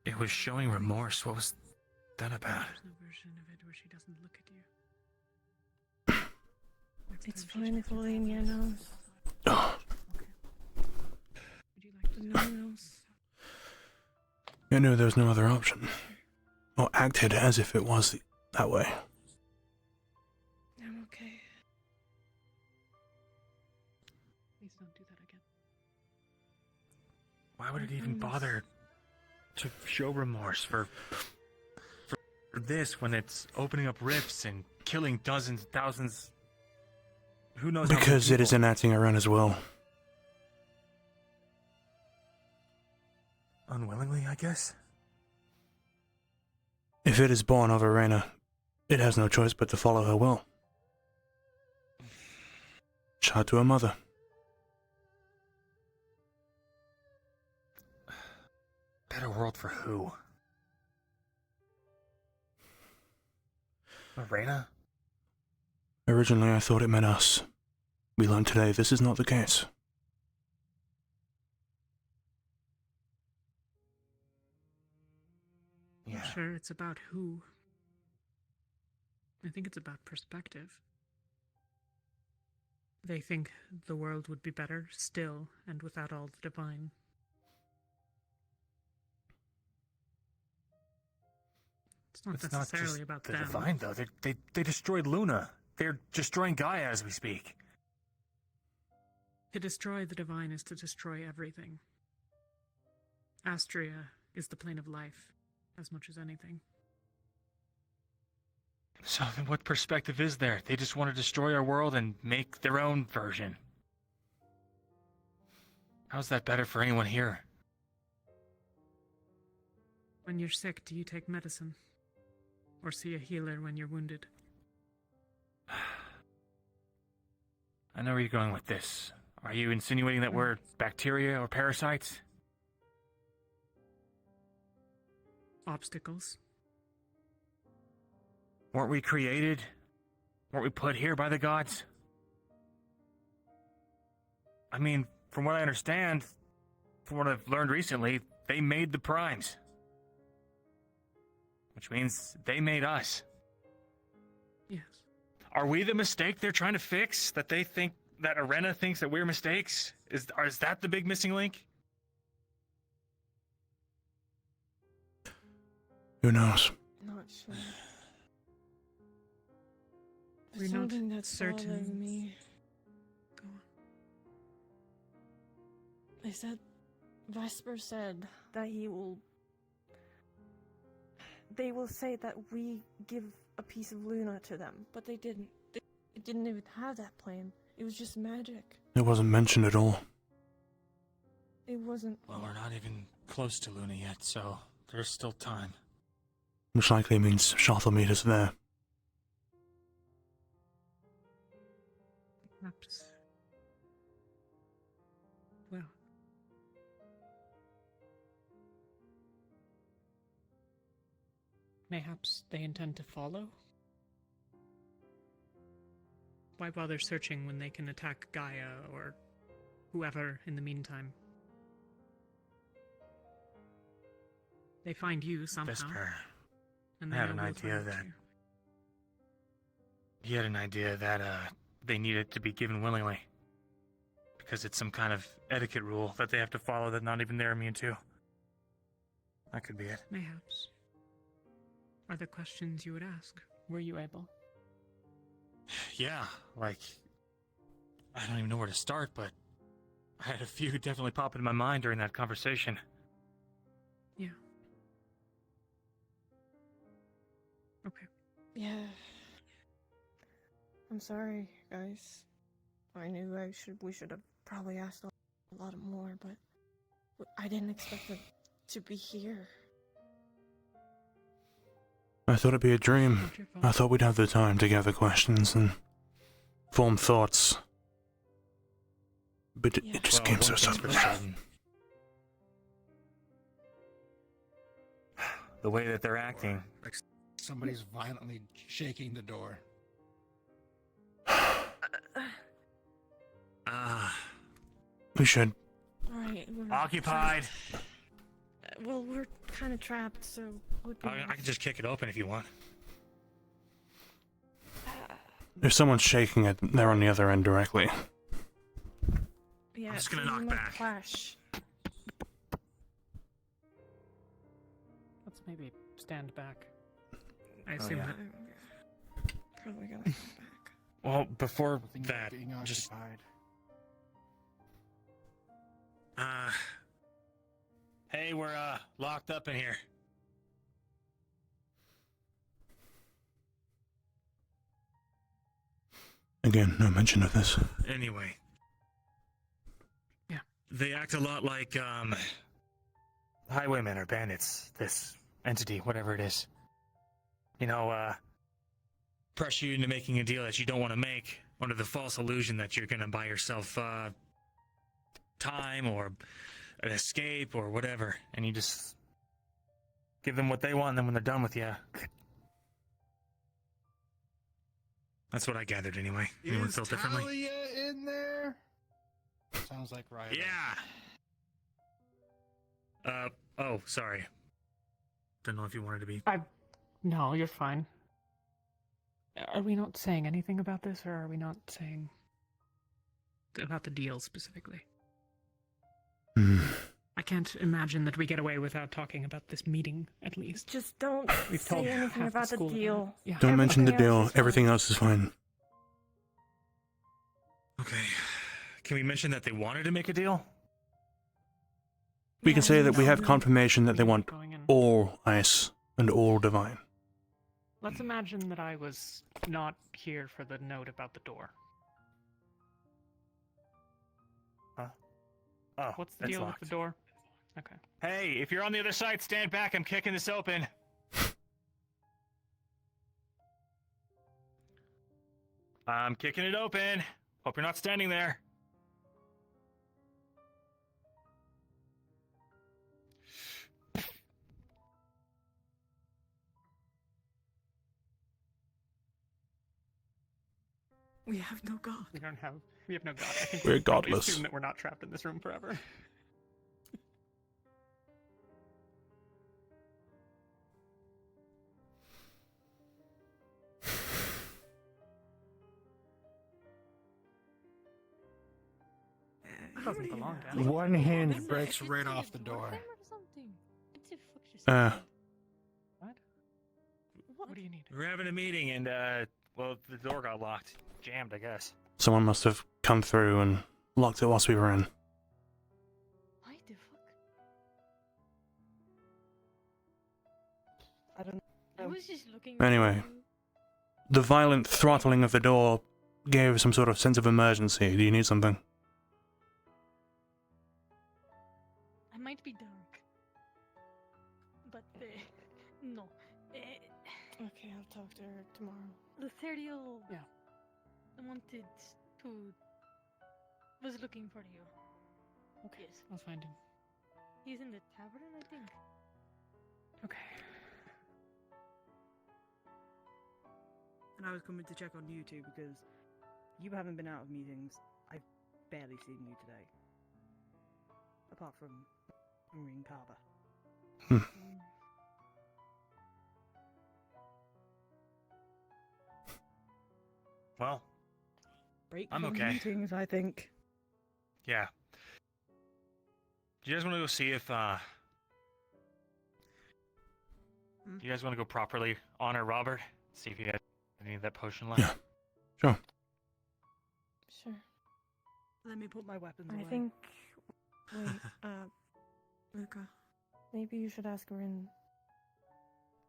S16: it was showing remorse. What was that about?
S4: There's no version of it where she doesn't look at you.
S18: It's fine if Olenia knows.
S1: Oh.
S4: Would you like to
S18: No one else.
S1: I knew there was no other option. Or acted as if it was that way.
S18: I'm okay.
S4: Please don't do that again.
S16: Why would it even bother to show remorse for this when it's opening up rifts and killing dozens, thousands? Who knows?
S1: Because it is enacting a run as well.
S16: Unwillingly, I guess.
S1: If it is born of Arena, it has no choice but to follow her will. Child to her mother.
S16: Better world for who? Arena?
S1: Originally, I thought it meant us. We learned today this is not the case.
S4: I'm sure it's about who. I think it's about perspective. They think the world would be better still and without all the divine. It's not necessarily about
S16: the
S4: them.
S16: divine, though. They destroyed Luna. They're destroying Gaia as we speak.
S4: To destroy the divine is to destroy everything. Astria is the plane of life, as much as anything.
S16: So then what perspective is there? They just want to destroy our world and make their own version. How's that better for anyone here?
S4: When you're sick, do you take medicine? Or see a healer when you're wounded?
S16: I know where you're going with this. Are you insinuating that we're bacteria or parasites?
S4: Obstacles.
S16: Weren't we created? Weren't we put here by the gods? I mean, from what I understand, from what I've learned recently, they made the primes. Which means they made us.
S4: Yes.
S16: Are we the mistake they're trying to fix? That they think, that Arena thinks that we're mistakes? Is that the big missing link?
S1: Who knows?
S18: Not sure.
S4: We're not
S18: Something that's
S4: certain.
S18: bothering me.
S4: Go on.
S18: They said, Vesper said that they will say that we give a piece of Luna to them, but they didn't. They didn't even have that plan. It was just magic.
S1: It wasn't mentioned at all.
S18: It wasn't.
S16: Well, we're not even close to Luna yet, so there's still time.
S1: Which likely means Shoth will meet us there.
S4: Perhaps. Well. Mayhaps they intend to follow? Why bother searching when they can attack Gaia or whoever in the meantime? They find you somehow.
S16: Vesper.
S4: And
S16: I
S4: they
S16: had
S4: know
S16: an
S4: we'll
S16: idea
S4: find
S16: that
S4: you.
S16: he had an idea that they need it to be given willingly. Because it's some kind of etiquette rule that they have to follow that not even they're immune to. That could be it.
S4: Mayhaps. Are there questions you would ask?
S10: Were you able?
S16: Yeah, like, I don't even know where to start, but I had a few definitely pop into my mind during that conversation.
S4: Yeah. Okay.
S18: Yeah. I'm sorry, guys. I knew we should have probably asked a lot more, but I didn't expect them to be here.
S1: I thought it'd be a dream. I thought we'd have the time to gather questions and form thoughts. But it just came so suddenly.
S16: The way that they're acting.
S9: Like somebody's violently shaking the door.
S1: We should.
S18: Alright, we're
S16: Occupied.
S18: Well, we're kind of trapped, so would be
S16: I can just kick it open if you want.
S1: If someone's shaking it, they're on the other end directly.
S18: Yeah,
S20: I'm just gonna
S18: so
S20: knock
S18: you might
S20: back.
S18: Clash.
S10: Let's maybe stand back.
S3: I assume
S16: yeah.
S3: that.
S18: Probably gonna come back.
S16: Well, before
S9: Nothing
S16: that,
S9: being
S16: just
S9: occupied.
S16: hey, we're locked up in here.
S1: Again, no mention of this.
S20: Anyway.
S3: Yeah.
S16: They act a lot like highwaymen or bandits. This entity, whatever it is. You know, pressure you into making a deal that you don't want to make under the false illusion that you're gonna buy yourself time or an escape or whatever, and you just give them what they want, and then when they're done with you.
S20: That's what I gathered anyway. Anyone feel differently?
S9: Talia in there? Sounds like Ryder.
S20: Yeah. Oh, sorry. Didn't know if you wanted to be.
S10: No, you're fine. Are we not saying anything about this, or are we not saying
S3: About the deal specifically.
S1: Hmm.
S3: I can't imagine that we get away without talking about this meeting, at least.
S18: Just don't
S3: We've
S18: say
S3: told
S18: anything
S3: half the
S18: about the
S3: school
S18: deal.
S3: about it. Yeah.
S1: Don't mention the
S18: Everything else
S1: deal.
S18: is fine.
S1: Everything else is fine.
S20: Okay.
S16: Can we mention that they wanted to make a deal?
S1: We can say that we have
S10: no.
S1: confirmation that they want
S10: Going in.
S1: all ice and all divine.
S10: Let's imagine that I was not here for the note about the door.
S16: Huh? Oh,
S10: What's the
S16: it's
S10: deal
S16: locked.
S10: with the door? Okay.
S16: Hey, if you're on the other side, stand back. I'm kicking this open. I'm kicking it open. Hope you're not standing there.
S3: We have no god.
S10: We have no god. I think
S1: We're
S10: we can probably
S1: godless.
S10: assume that we're not trapped in this room forever. Doesn't belong to anyone.
S9: One hinge breaks right off the door.
S10: What? What do you need?
S16: We're having a meeting and, well, the door got locked. Jammed, I guess.
S1: Someone must have come through and locked it whilst we were in.
S15: Why the fuck? I don't know. I was just looking.
S1: Anyway, the violent throttling of the door gave some sort of sense of emergency. Do you need something?
S15: I might be dark. But, no.
S18: Okay, I'll talk to her tomorrow.
S15: Lutherio.
S10: Yeah.
S15: Wanted to. Was looking for you.
S10: Okay.
S15: Yes.
S10: I'll find him.
S15: He's in the tavern, I think.
S10: Okay.
S21: And I was coming to check on you two because you haven't been out of meetings. I've barely seen you today. Apart from Marine Carver.
S16: Well,
S21: Break
S16: I'm
S21: from
S16: okay.
S21: meetings, I think.
S16: Yeah. Do you guys want to go see if, Do you guys want to go properly honor Robert? See if he has any of that potion left?
S1: Yeah. Sure.
S18: Sure.
S21: Let me put my weapons
S18: I
S21: away.
S18: think. Wait,
S21: Luca.
S18: maybe you should ask Rin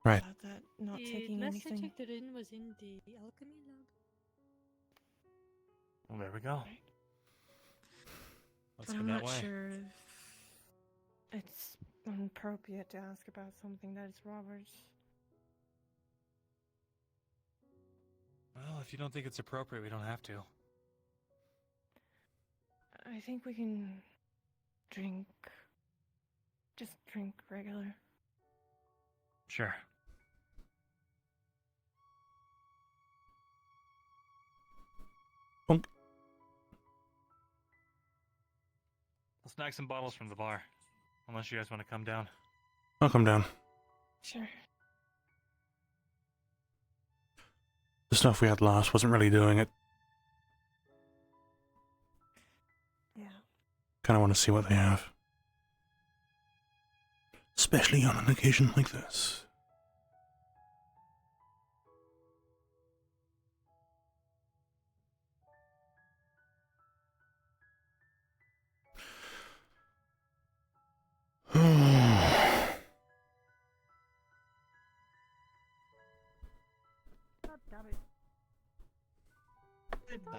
S1: Right.
S18: about that not
S15: The
S18: taking
S15: last
S18: anything.
S15: I checked, the inn was in the alchemy lab.
S16: Well, there we go. Let's
S21: But
S16: go
S21: I'm
S16: that
S21: not
S16: way.
S21: sure
S18: it's inappropriate to ask about something that is Robert's.
S16: Well, if you don't think it's appropriate, we don't have to.
S18: I think we can drink. Just drink regular.
S16: Sure.
S1: Bonk.
S16: I'll snag some bottles from the bar. Unless you guys want to come down.
S1: I'll come down.
S18: Sure.
S1: The stuff we had last wasn't really doing it.
S18: Yeah.
S1: Kind of want to see what they have. Especially on an occasion like this.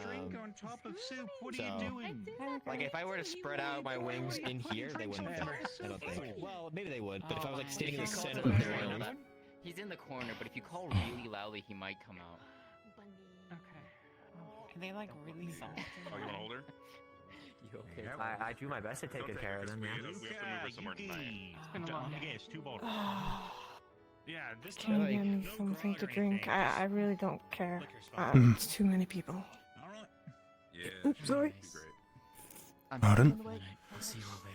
S20: Drink on top of soup. What are
S11: so,
S20: you doing?
S11: Like, if I were to spread out my wings in here, they wouldn't fit. I don't think. Well, maybe they would, but if I was like standing in the center of the room,
S7: He's in the corner, but if you call really loudly, he might come out.
S3: Okay. Are they like really soft?
S22: Oh, you want to hold her?
S7: You okay?
S5: I do my best to take good care of them.
S22: We
S5: Yeah.
S22: have to move her somewhere tonight.
S3: It's been a long day.
S20: Yes, 2 bottles.
S16: Yeah, this
S18: Can you give me
S16: no
S18: something to
S16: crying or
S18: drink?
S16: anything,
S18: I really don't care.
S16: liquor's fine.
S18: It's too many people.
S20: All right.
S22: Yeah.
S18: Oops, sorry.
S22: That'd be great.
S1: Pardon?
S5: I'll see you all later.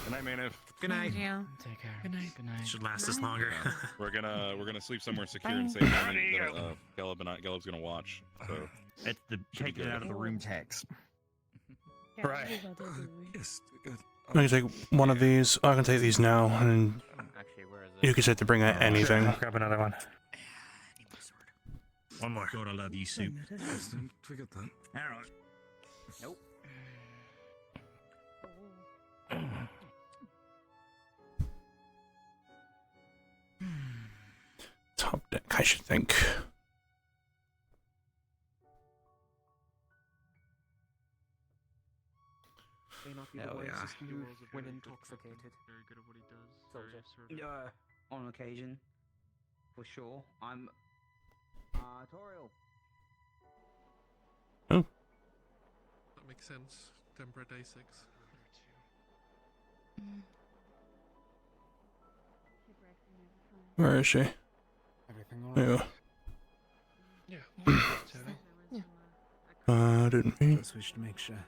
S22: Good night, Mainiv.
S5: Good night.
S11: take care.
S4: Good night.
S11: Good night.
S5: Should last us longer.
S22: We're gonna sleep somewhere secure and safe. Gelob's gonna watch. So
S20: It's the take it out of the room tax.
S16: Right.
S8: Yes, good.
S1: I can take one of these. I can take these now, and
S7: Actually, where is it?
S1: you can say to bring out anything.
S16: I'll grab another one.
S20: One more. God, I love you, soup.
S8: Yes, don't forget that.
S20: All right.
S7: Nope.
S1: Top deck, I should think.
S7: May not be
S5: Hell
S7: the
S5: yeah.
S7: wisest move when intoxicated.
S19: Very good at what he does.
S7: Soldier.
S11: On occasion, for sure. I'm. Toriel.
S1: Oh,
S17: That makes sense. Temper day 6.
S1: where is she?
S6: Everything
S1: There you
S6: alright?
S17: Yeah.
S1: didn't mean.
S8: Just wish to make sure.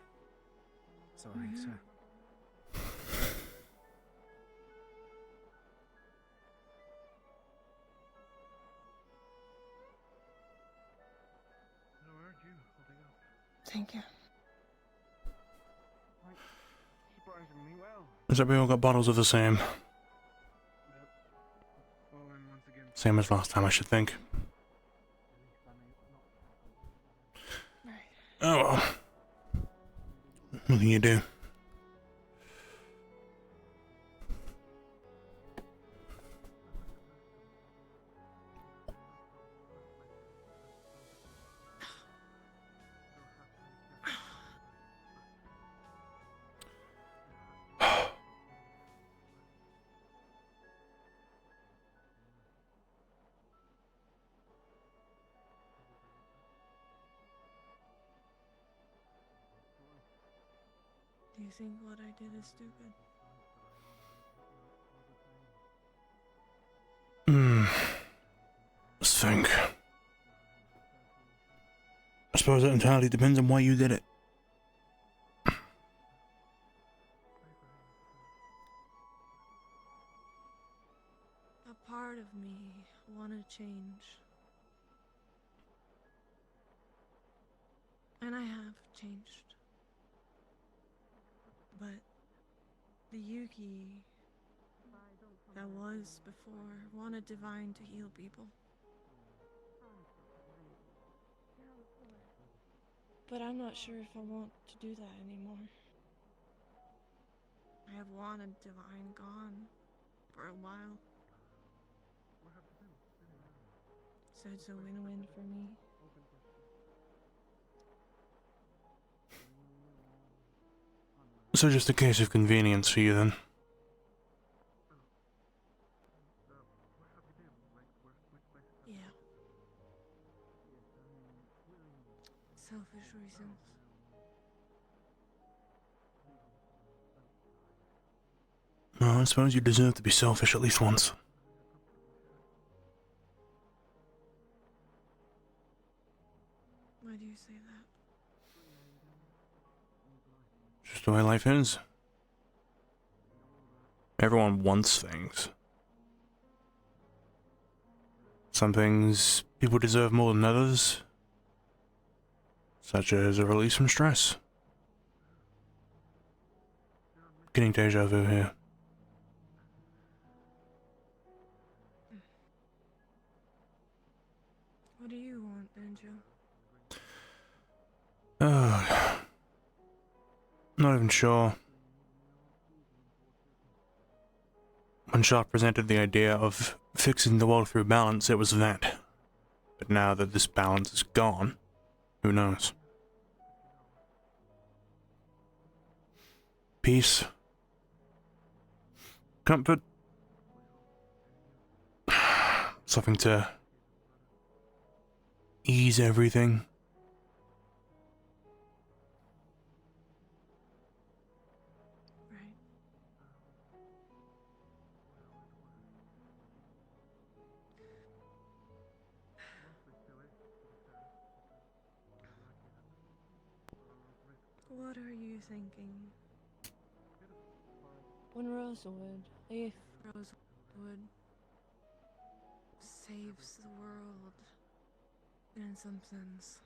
S8: Sorry, sir.
S17: How are you holding up?
S18: Thank you.
S19: Surprisingly well.
S1: Is that we all got bottles of the same?
S19: Well, and once again,
S1: Same as last time, I should think. Oh well. What can you do?
S18: Do you think what I did is stupid?
S1: Let's think. I suppose it entirely depends on why you did it.
S18: A part of me wanted change. And I have changed. But the Yuki that was before wanted Divine to heal people. But I'm not sure if I want to do that anymore. I have wanted Divine gone for a while. So it's a win-win for me.
S1: So just a case of convenience for you then.
S18: selfish reasons.
S1: Well, I suppose you deserve to be selfish at least once.
S18: Why do you say that?
S1: Just the way life is. Everyone wants things. Some things people deserve more than others, such as a release from stress. Getting deja vu here.
S18: What do you want, Angel?
S1: Not even sure. When Sharp presented the idea of fixing the world through balance, it was that. But now that this balance is gone, who knows? Peace. Comfort. Something to ease everything.
S18: What are you thinking?
S15: When Rosewood, if
S18: Rosewood saves the world, in some sense,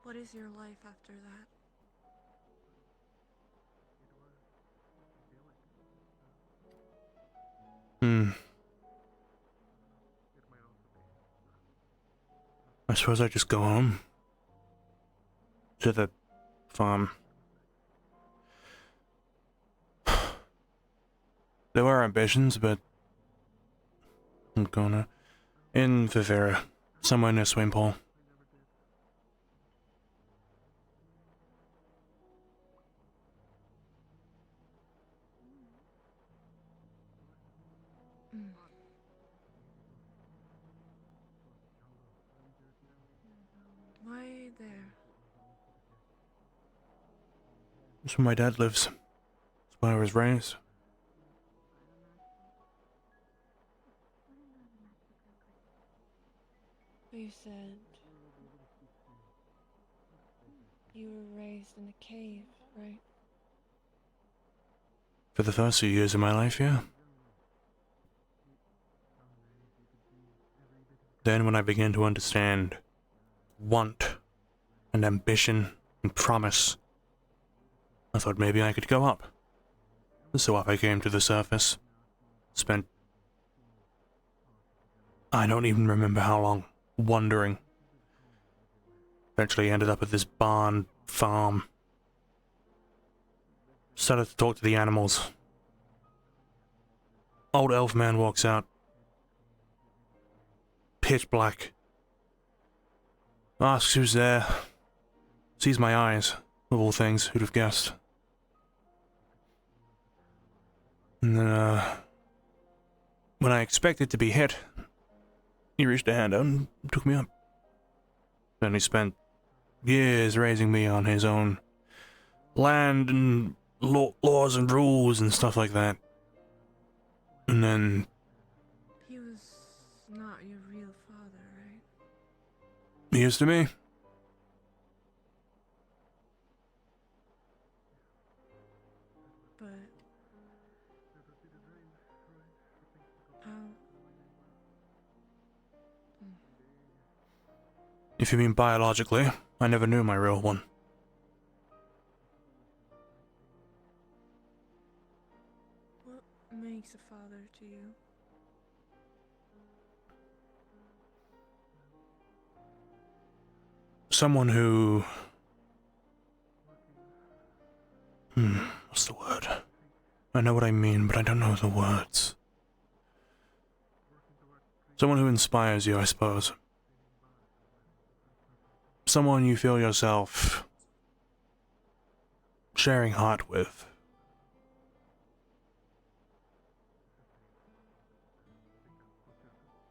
S18: what is your life after that?
S1: I suppose I just go home. To the farm. There were ambitions, but I'm gonna... in Vivera, somewhere near Swimpole.
S18: Why there?
S1: That's where my dad lives. That's where I was raised.
S15: you said you were raised in a cave, right?
S1: For the first few years of my life, yeah. Then when I began to understand want and ambition and promise, I thought maybe I could go up. So up I came to the surface. Spent... I don't even remember how long, wandering. Eventually ended up at this barn farm. Started to talk to the animals. Old elf man walks out. Pitch black. Asks who's there. Sees my eyes, of all things, who'd have guessed. And then, when I expected to be hit, he reached a hand out and took me up. Then he spent years raising me on his own land and laws and rules and stuff like that. And then...
S18: He was not your real father, right?
S1: he is to me.
S18: But... how...
S1: If you mean biologically, I never knew my real one.
S18: What makes a father to you?
S1: Someone who... what's the word? I know what I mean, but I don't know the words. Someone who inspires you, I suppose. Someone you feel yourself sharing heart with.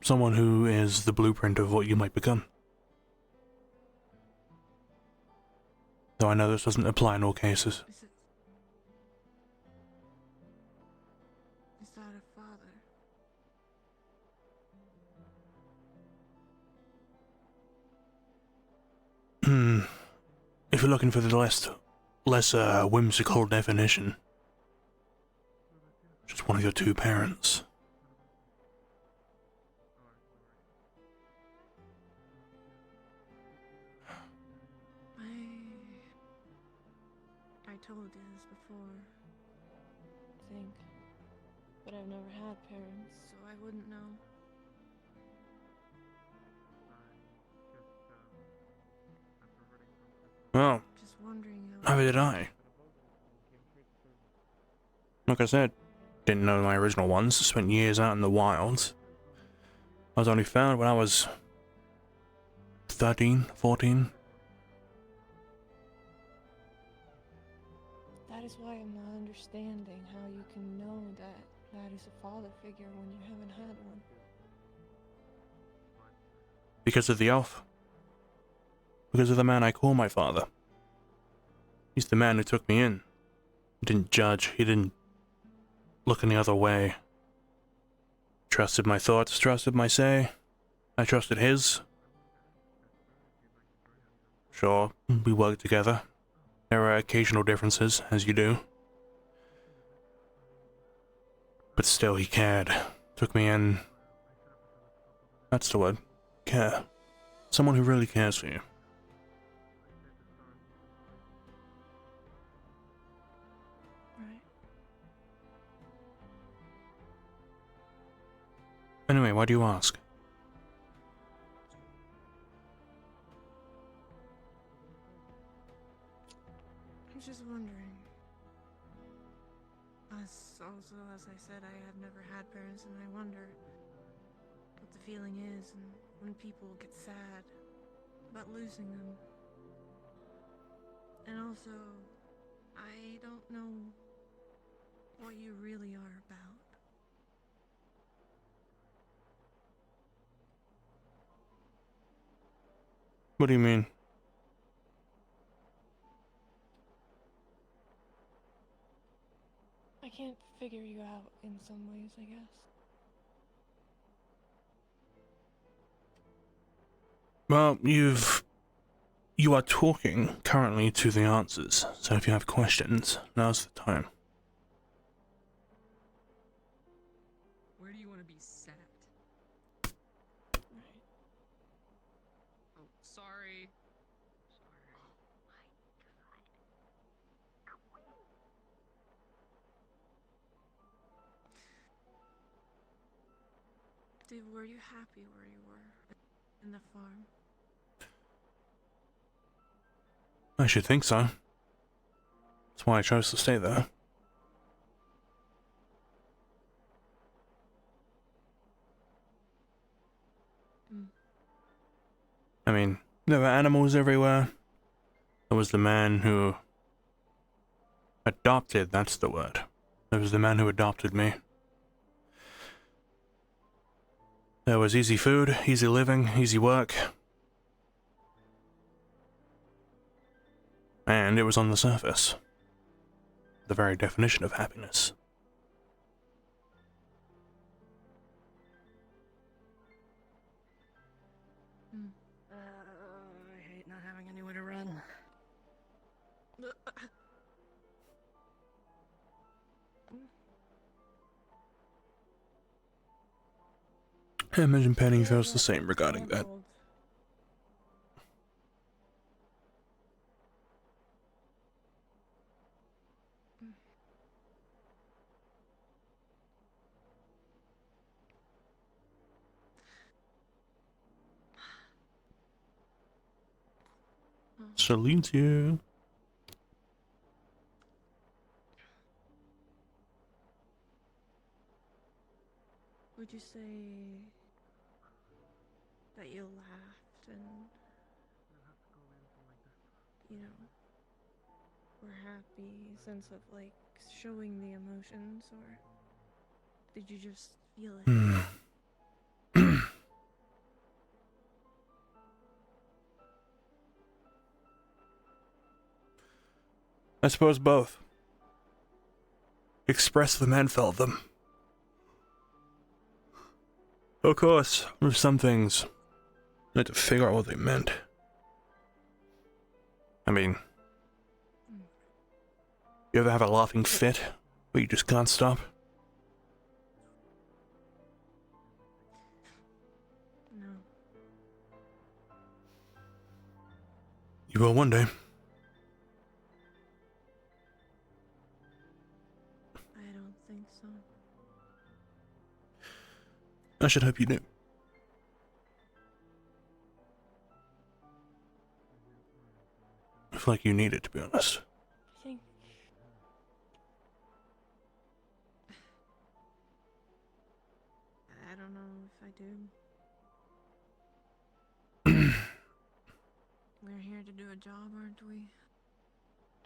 S1: Someone who is the blueprint of what you might become. Though I know this doesn't apply in all cases.
S18: Is that a father?
S1: If you're looking for the less whimsical definition, just one of your two parents.
S18: I told you this before. I think. But I've never had parents, so I wouldn't know.
S1: Well,
S18: Just wondering
S1: neither did I. Like I said, didn't know my original ones, spent years out in the wilds. I was only found when I was 13, 14.
S18: That is why I'm not understanding how you can know that that is a father figure when you haven't had one.
S1: Because of the elf. Because of the man I call my father. He's the man who took me in. He didn't judge, he didn't look any other way. Trusted my thoughts, trusted my say. I trusted his. Sure, we worked together. There were occasional differences, as you do. But still, he cared. Took me in. That's the word. Care. Someone who really cares for you.
S18: Right.
S1: Anyway, why do you ask?
S18: I'm just wondering. As I said, I have never had parents, and I wonder what the feeling is and when people get sad about losing them. And also, I don't know what you really are about.
S1: What do you mean?
S18: I can't figure you out in some ways, I guess.
S1: Well, you are talking currently to the answers, so if you have questions, now's the time.
S19: Where do you want to be sat?
S18: Right.
S19: Oh, sorry.
S18: Dude, were you happy where you were in the farm?
S1: I should think so. That's why I chose to stay there. I mean, there were animals everywhere. There was the man who adopted, that's the word. There was the man who adopted me. There was easy food, easy living, easy work. And it was on the surface. The very definition of happiness.
S15: I hate not having anywhere to run.
S1: I imagine Penny feels the same regarding that. Salutes you.
S18: Would you say that you laughed and, you know, were happy, sense of like showing the emotions, or did you just feel it?
S1: I suppose both. Expressed them and felt them. Of course, with some things, I had to figure out what they meant. I mean, you ever have a laughing fit where you just can't stop?
S18: No.
S1: You will one day.
S18: I don't think so.
S1: I should hope you do. I feel like you need it, to be honest.
S18: I think. I don't know if I do. We're here to do a job, aren't we?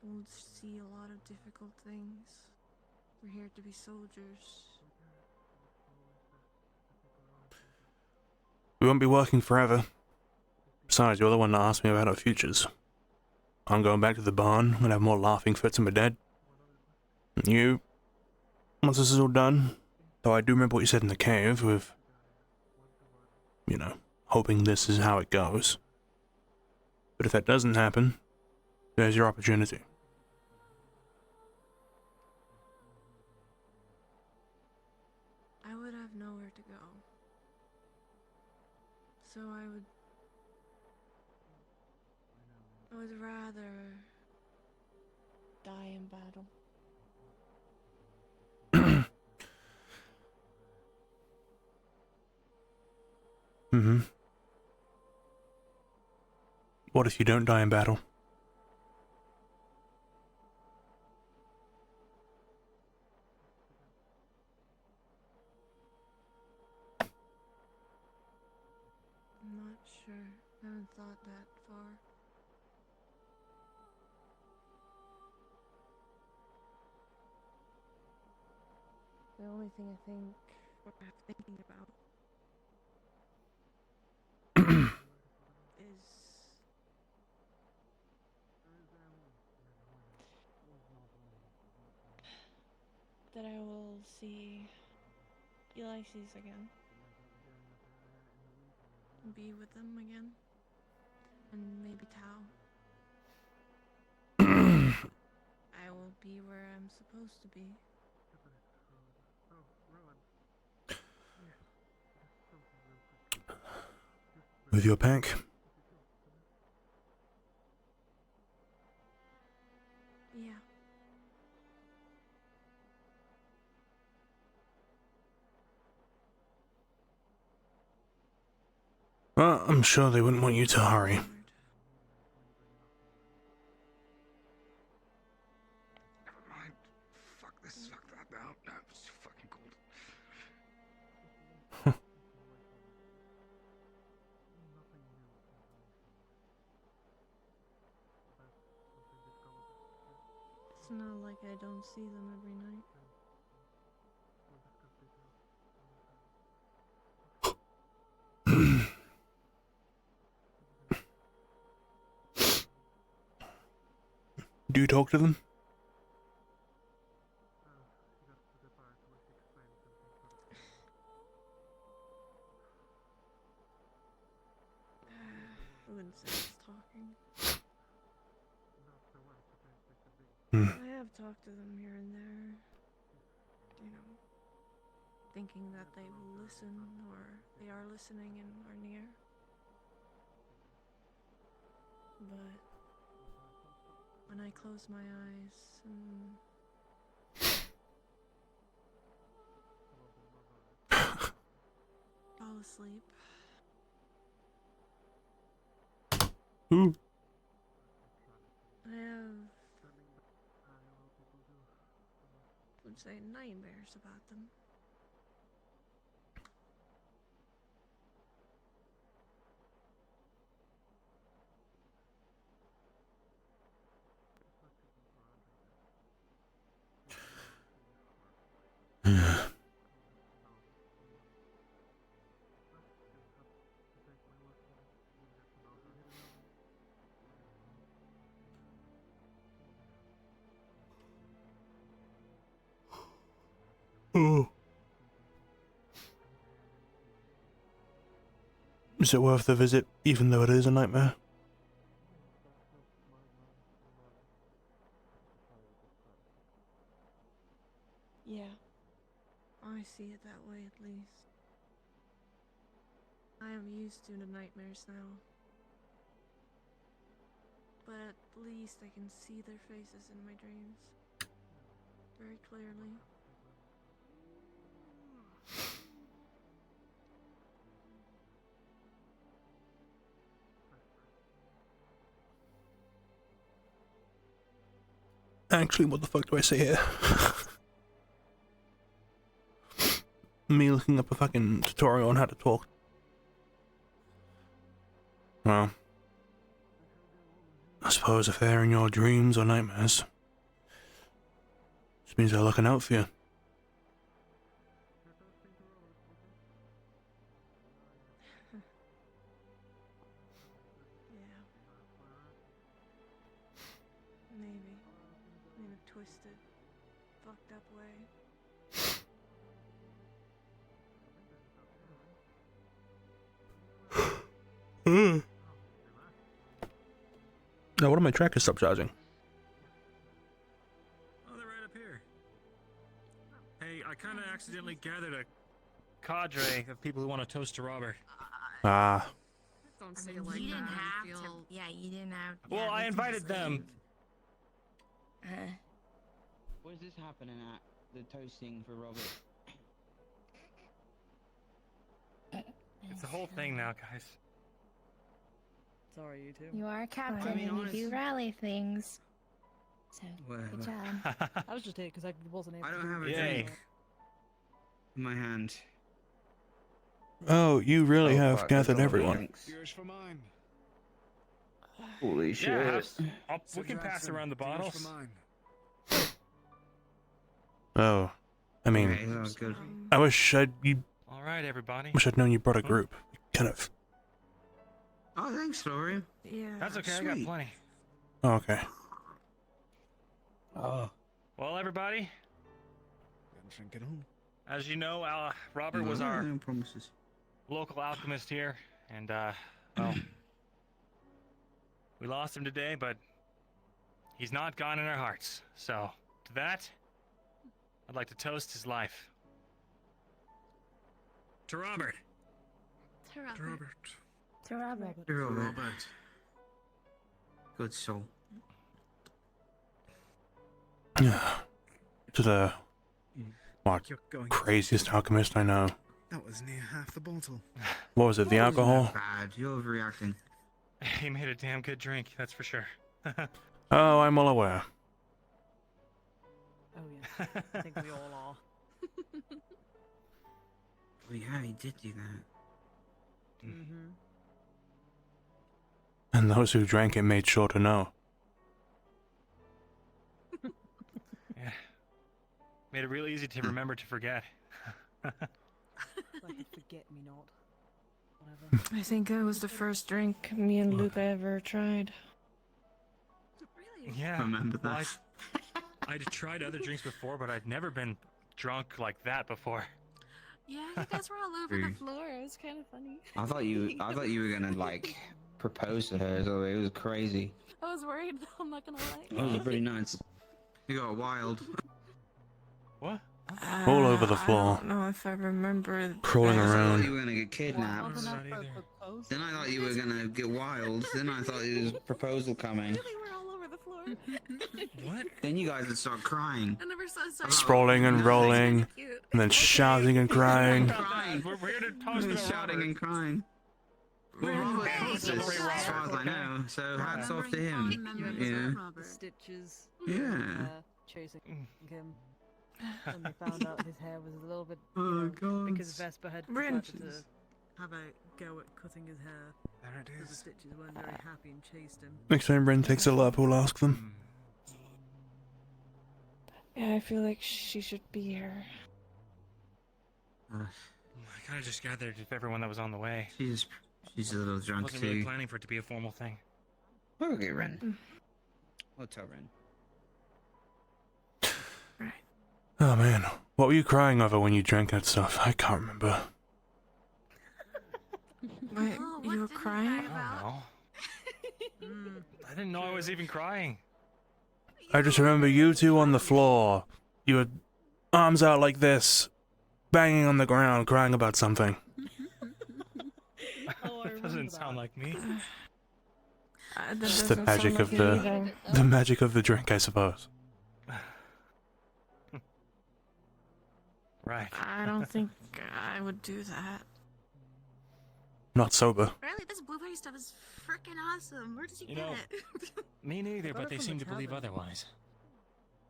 S18: We'll see a lot of difficult things. We're here to be soldiers.
S1: We won't be working forever. Besides, you're the one that asked me about our futures. I'm going back to the barn and have more laughing fits than my dad. And you, once this is all done, though I do remember what you said in the cave with, you know, hoping this is how it goes. But if that doesn't happen, there's your opportunity.
S18: I would have nowhere to go. So I would rather die in battle.
S1: Mm-hmm. What if you don't die in battle?
S18: I'm not sure. I haven't thought that far. The only thing I think what I'm thinking about is that I will see Ulysses again. Be with them again. And maybe Tao. I will be where I'm supposed to be.
S1: With your pack?
S18: Yeah.
S1: Well, I'm sure they wouldn't want you to hurry.
S8: Never mind. Fuck this, fuck that. No, it's too fucking cold.
S18: It's not like I don't see them every night.
S1: Do you talk to them?
S18: I wouldn't say it's talking. I have talked to them here and there. You know, thinking that they will listen or they are listening and are near. But when I close my eyes and fall asleep,
S1: Ooh.
S18: I have, would say, nightmares about them.
S1: Oh. Is it worth the visit, even though it is a nightmare?
S18: Yeah, I see it that way at least. I am used to the nightmares now. But at least I can see their faces in my dreams. Very clearly.
S1: Actually, what the fuck do I say here? Me looking up a fucking tutorial on how to talk. Well, I suppose if they're in your dreams or nightmares, this means they're looking out for you.
S18: Yeah. Maybe. In a twisted, fucked up way.
S1: Now, what am my trackers stop charging?
S16: Oh, they're right up here. Hey, I kind of accidentally gathered a cadre of people who want to toast to Robert.
S1: Ah.
S4: Don't
S2: I mean, you didn't have to. Yeah, you didn't have.
S16: Well,
S2: yeah,
S16: I
S2: this is
S16: invited them.
S7: Where's this happening at? The toasting for Robert?
S16: It's a whole thing now, guys.
S21: Sorry, you two.
S13: You are a captain
S7: I mean,
S13: and you do rally things. So,
S7: Whatever.
S13: good job.
S21: I was just here because I wasn't able
S7: I
S21: to.
S7: don't have a
S16: Yay.
S7: drink in my hand.
S1: Oh, you really
S7: Oh,
S1: have
S7: fuck,
S1: gathered
S7: there's
S1: everyone.
S7: drinks.
S8: Yours for mine.
S7: Holy shit.
S16: Yeah,
S8: So
S16: we can pass
S8: Jackson,
S16: around the
S8: yours
S16: bottles.
S8: for mine.
S1: Oh, I mean,
S7: Okay, that was good.
S1: I wish I'd
S16: All right, everybody.
S1: known you brought a group. Kind of.
S7: Oh, thanks, Florian.
S18: Yeah.
S16: That's okay, I got plenty.
S1: Oh, okay.
S7: Oh.
S16: Well, everybody,
S8: Gotta drink it home.
S16: as you know, Robert was our
S7: No promises.
S16: local alchemist here, and, well, we lost him today, but he's not gone in our hearts. So, to that, I'd like to toast his life. To Robert.
S2: To Robert.
S8: Robert.
S13: To Robert.
S7: You're all right.
S8: Robert.
S7: Good soul.
S1: To the what,
S8: You're going.
S1: craziest alchemist I know.
S8: That was near half the bottle.
S1: What was it, the alcohol?
S7: Bad. You're overreacting.
S16: He made a damn good drink, that's for sure.
S1: Oh, I'm well aware.
S21: Oh yes, I think we all are.
S7: Oh yeah, he did do that.
S21: Mm-hmm.
S1: And those who drank it made sure to know.
S16: Yeah. Made it real easy to remember to forget.
S21: Like a forget-me-not. Whatever.
S18: I think that was the first drink
S13: Me and Luca ever tried.
S16: Yeah.
S7: Remember
S16: well,
S7: that.
S16: I'd tried other drinks before, but I'd never been drunk like that before.
S2: Yeah, you guys were all over the floor. It was kind of funny.
S7: I thought you were gonna like propose to her, so it was crazy.
S2: I was worried. I'm not gonna lie.
S7: That was pretty nuts. You got wild.
S16: What?
S1: All over the floor.
S18: I don't know if I remember.
S1: Crawling
S7: I thought
S1: around.
S7: you were gonna get kidnapped. Then I thought you were gonna get wild. Then I thought there was a proposal coming.
S2: Really, we're all over the floor.
S16: What?
S7: Then you guys would start crying.
S2: I never saw sorry.
S1: Sprawling and rolling, and then shouting and crying.
S7: Crying.
S16: We're here to toast to
S7: Shouting
S16: Robert.
S7: and crying. Well, Robert caused this, as far as I know. So hats off to him. Yeah.
S21: The stitches.
S7: Yeah.
S21: Chasing him. When they found out his hair was a little bit.
S7: Oh, God.
S21: Because Vesper had decided to have a go at cutting his hair.
S8: There it
S21: So the
S8: is.
S21: stitches weren't very happy and chased him.
S1: Next time Ren takes a lap, we'll ask them.
S13: Yeah, I feel like she should be here.
S16: I kind of just gathered everyone that was on the way.
S7: She's a little drunk
S16: Wasn't really
S7: too.
S16: planning for it to be a formal thing.
S7: Okay, Ren. We'll tell Ren.
S1: Oh man, what were you crying over when you drank that stuff? I can't remember.
S13: Wait, you were crying?
S16: I didn't know I was even crying.
S1: I just remember you two on the floor. You had arms out like this, banging on the ground, crying about something.
S16: That doesn't sound like me.
S1: It's the magic of the magic of the drink, I suppose.
S16: Right.
S13: I don't think I would do that.
S1: Not sober.
S2: Riley, this blueberry stuff is freaking awesome. Where did you,
S16: You
S2: get
S16: know,
S2: it?
S16: Me neither,
S21: Got
S16: but
S21: it
S16: they
S21: from
S16: seem
S21: the
S16: to believe
S21: tavern.
S16: otherwise.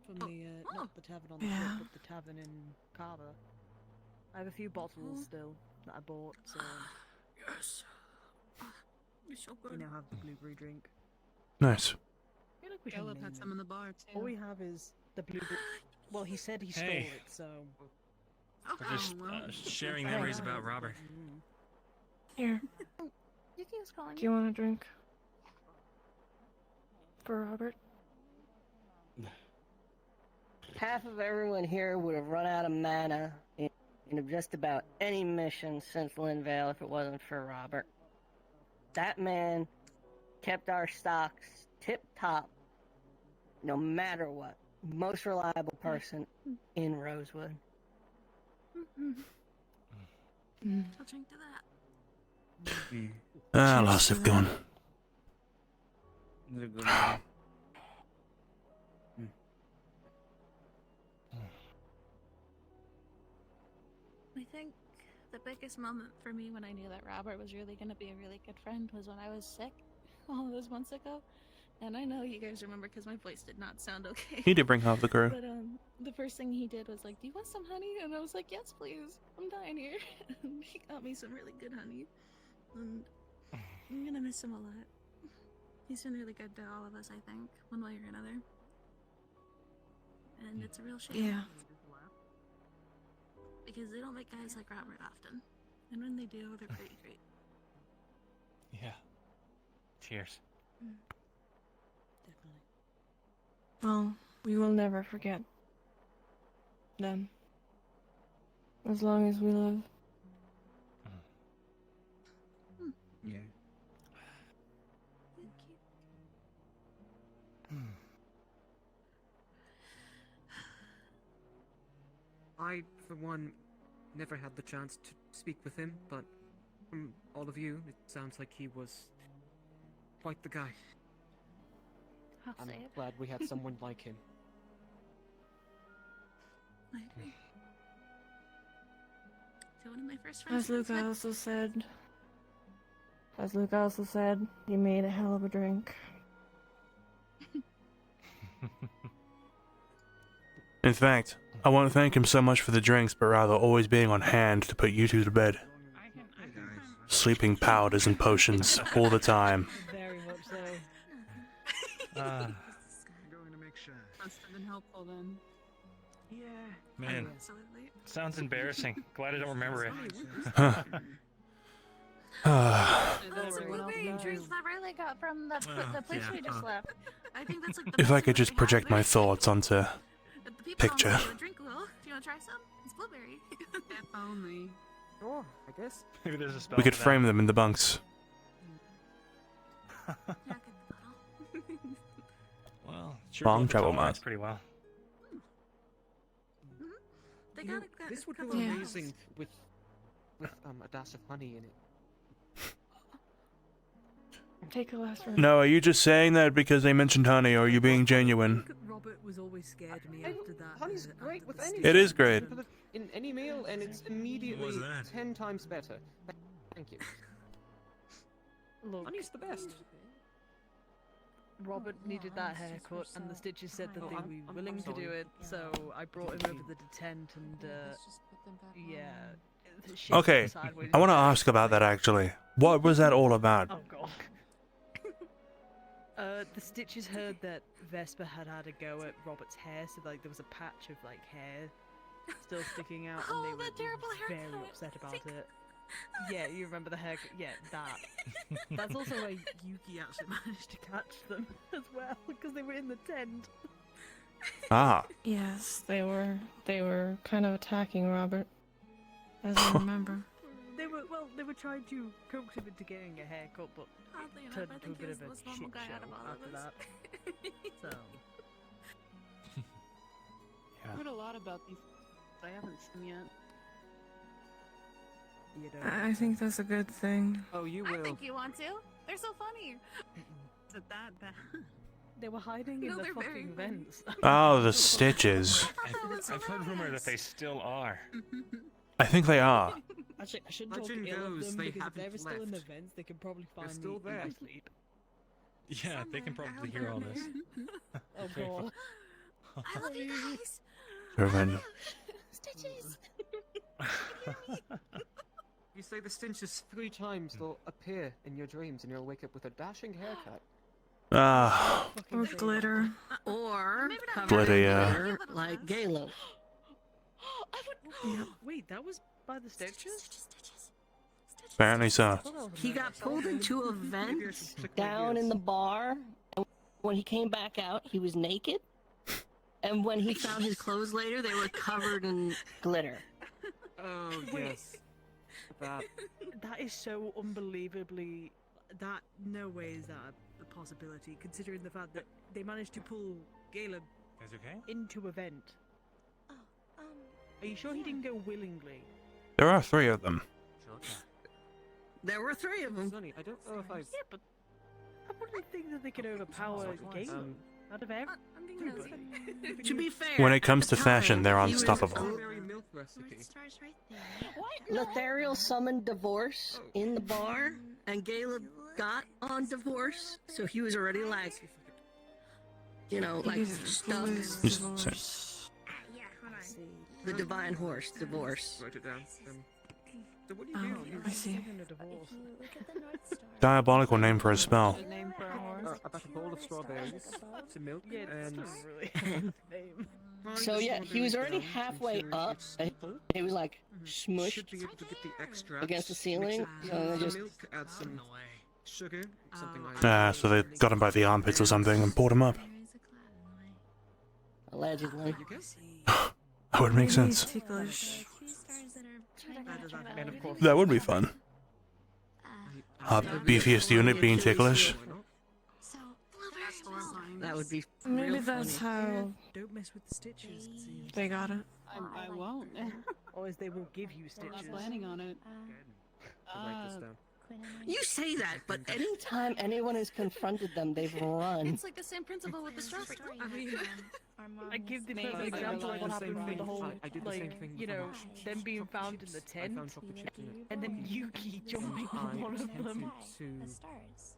S21: From the, not the tavern on the
S13: Yeah.
S21: ship, but the tavern in Carver. I have a few bottles still that I bought, so
S2: Yes. It's so
S21: we
S2: good.
S21: now have the blueberry drink.
S1: Nice.
S21: I feel like we should
S4: Caleb
S21: name
S4: had
S21: it.
S4: some in the bar too.
S21: All we have is the blueberry. Well, he said he stole
S16: Hey.
S21: it, so.
S16: We're just sharing memories about Robert.
S13: Here,
S2: Yuki's calling
S13: do you want a drink? For Robert?
S15: Half of everyone here would have run out of mana in just about any mission since Linvale if it wasn't for Robert. That man kept our stocks tip-top, no matter what. Most reliable person in Rosewood.
S2: I'll drink to that.
S1: Ah, lost have gone.
S2: I think the biggest moment for me when I knew that Robert was really going to be a really good friend was when I was sick all those months ago. And I know you guys remember because my voice did not sound okay.
S1: He did bring half the crew.
S2: But the first thing he did was like, "Do you want some honey?" And I was like, "Yes, please. I'm dying here." And he got me some really good honey. And I'm gonna miss him a lot. He's been really good to all of us, I think, one way or another. And it's a real shame.
S13: Yeah.
S2: Because they don't make guys like Robert often. And when they do, they're pretty great.
S16: Yeah. Cheers.
S21: Definitely.
S13: Well, we will never forget them. As long as we live.
S5: Yeah.
S2: Thank you.
S19: I, for one, never had the chance to speak with him, but from all of you, it sounds like he was quite the guy.
S2: I'll
S19: I'm
S2: say it.
S19: glad we had someone like him.
S2: I agree. So one of my first friends.
S13: As Luca also said, you made a hell of a drink.
S1: In fact, I won't thank him so much for the drinks, but rather always being on hand to put you two to bed. Sleeping powders and potions all the time.
S21: Very much so.
S16: Ah,
S8: Going to make sure.
S4: Must have been helpful then.
S21: Yeah.
S16: man.
S2: Absolutely.
S16: Sounds embarrassing. Glad I don't remember it.
S1: Huh.
S2: That's a blueberry juice that Riley got from the place we just left. I think that's like the
S1: If I
S2: best
S1: could just
S2: blueberry
S1: project my
S2: have
S1: thoughts onto
S2: there. The people
S1: picture.
S2: don't know what drink will. Do you want to try some? It's blueberry.
S4: If only.
S19: Sure, I guess.
S16: Maybe there's a spell
S1: We could
S16: for that.
S1: frame them in the bunks.
S2: Yeah, get the bottle.
S16: Well, sure
S1: Long
S16: both
S1: travel
S16: tolerates
S1: map.
S16: pretty well.
S2: They
S19: You know,
S2: got a
S19: this would
S2: couple
S19: go
S2: of
S19: amazing with a dash of honey in it.
S13: Take a last round.
S1: No, are you just saying that because they mentioned honey, or are you being genuine?
S21: Robert was always scared of me after that.
S19: Honey's great with anything.
S1: It is great.
S19: Put it in any meal, and it's immediately
S22: was that?
S19: 10 times better. Thank you.
S21: Look,
S19: Honey's the best.
S21: Robert needed that haircut, and the Stitches said that
S19: Oh,
S21: they
S19: I'm
S21: were willing to do
S19: sorry.
S21: it, so I brought him over the tent, and yeah. the shit
S1: Okay,
S21: went sideways.
S1: I want to ask about that actually. What was that all about?
S21: Oh god. The Stitches heard that Vesper had a go at Robert's hair, so like there was a patch of like hair still sticking out, and they were
S2: terrible
S21: very
S2: haircut.
S21: upset about it. Yeah, you remember the haircut? Yeah, that. That's also why Yuki actually managed to catch them as well, because they were in the tent.
S1: Ah.
S13: Yes, they were kind of attacking Robert, as I remember.
S21: They were trying to coax him into getting a haircut, but it turned into a bit of a shit show after that. So.
S10: I've heard a lot about these. I haven't seen yet.
S21: You
S13: I think that's a good thing.
S21: Oh, you will.
S2: I think you want to. They're so funny.
S4: Is it that bad?
S21: They were hiding
S2: No,
S21: in the
S2: they're very
S21: fucking vents.
S1: Oh, the stitches.
S16: I've heard rumor that they still are.
S1: I think they are.
S21: Actually, I shouldn't talk
S19: Legend
S21: ill of
S19: goes
S21: them
S19: they
S21: because if they're
S19: haven't
S21: still in the
S19: left.
S21: vents, they can probably
S19: They're
S21: find
S19: still
S21: me in
S19: there.
S21: my sleep.
S16: Yeah, they can probably hear all this.
S21: Oh
S16: Very
S21: god.
S2: I love you guys.
S1: Revenge.
S2: Stitches.
S19: You say the stenches 3 times, they'll appear in your dreams, and you'll wake up with a dashing haircut.
S1: Ah.
S13: Or glitter.
S15: Or
S1: Glitter, yeah.
S15: glitter like Galo.
S21: Wait, that was by the stitches?
S1: Apparently so.
S15: He got pulled into a vent down in the bar, and when he came back out, he was naked. And when he found his clothes later, they were covered in glitter.
S19: Oh, yes.
S21: That is so unbelievably. That no way is that a possibility, considering the fact that they managed to pull Caleb
S16: Guys okay?
S21: into a vent. Are you sure he didn't go willingly?
S1: There are 3 of them.
S15: There were 3 of them.
S19: Sonny, I don't know if I.
S21: Yeah, but I wouldn't think that they could overpower Caleb. Out of everybody.
S15: To be fair,
S1: When it comes
S15: at
S1: to
S15: the
S1: fashion,
S15: time,
S1: they're
S15: he was
S1: unstoppable.
S19: Strawberry milk recipe.
S15: Lothario summoned divorce in the bar, and Caleb got on divorce, so he was already like, you know, like stuck. The divine horse, divorce.
S19: Write it down. So what do
S13: Oh,
S19: you do?
S13: I see.
S1: Diabolical name for a spell.
S19: About a bowl of strawberries, some milk,
S21: Yeah, it's
S19: and
S21: not really a name.
S15: So yeah, he was already halfway up, and he was like smushed
S19: should be able to get the extract
S15: against the ceiling,
S19: mix it
S15: so they
S19: with
S15: just
S19: milk, add some sugar, something like
S1: Ah, so they got him by the armpits or something and pulled him up.
S15: allegedly.
S1: That would make sense.
S13: Ticklish.
S21: And of course,
S1: That would be fun. Beefiest unit being ticklish.
S15: That would be
S13: Maybe
S15: real
S13: that's
S15: funny.
S13: how
S21: don't mess with the stitches. It seems.
S13: they got it.
S10: I won't.
S21: Or as they will give you
S10: I'm
S21: stitches.
S10: not planning on it.
S19: write this down.
S15: You say that, but anytime anyone has confronted them, they've run.
S2: It's like the same principle with the strawberry. I mean,
S21: I give the
S10: Maybe
S21: perfect
S10: I
S21: example of what
S10: realized
S21: happened with the whole,
S19: I did the same
S21: like,
S19: thing
S21: you
S19: with
S21: know,
S19: my
S21: them being
S19: chocolate
S21: found in
S19: chips.
S21: the
S19: I
S21: tent,
S19: found chocolate chips in it.
S21: and then Yuki jumping
S19: I
S21: on one of
S19: attempted
S21: them.
S19: to.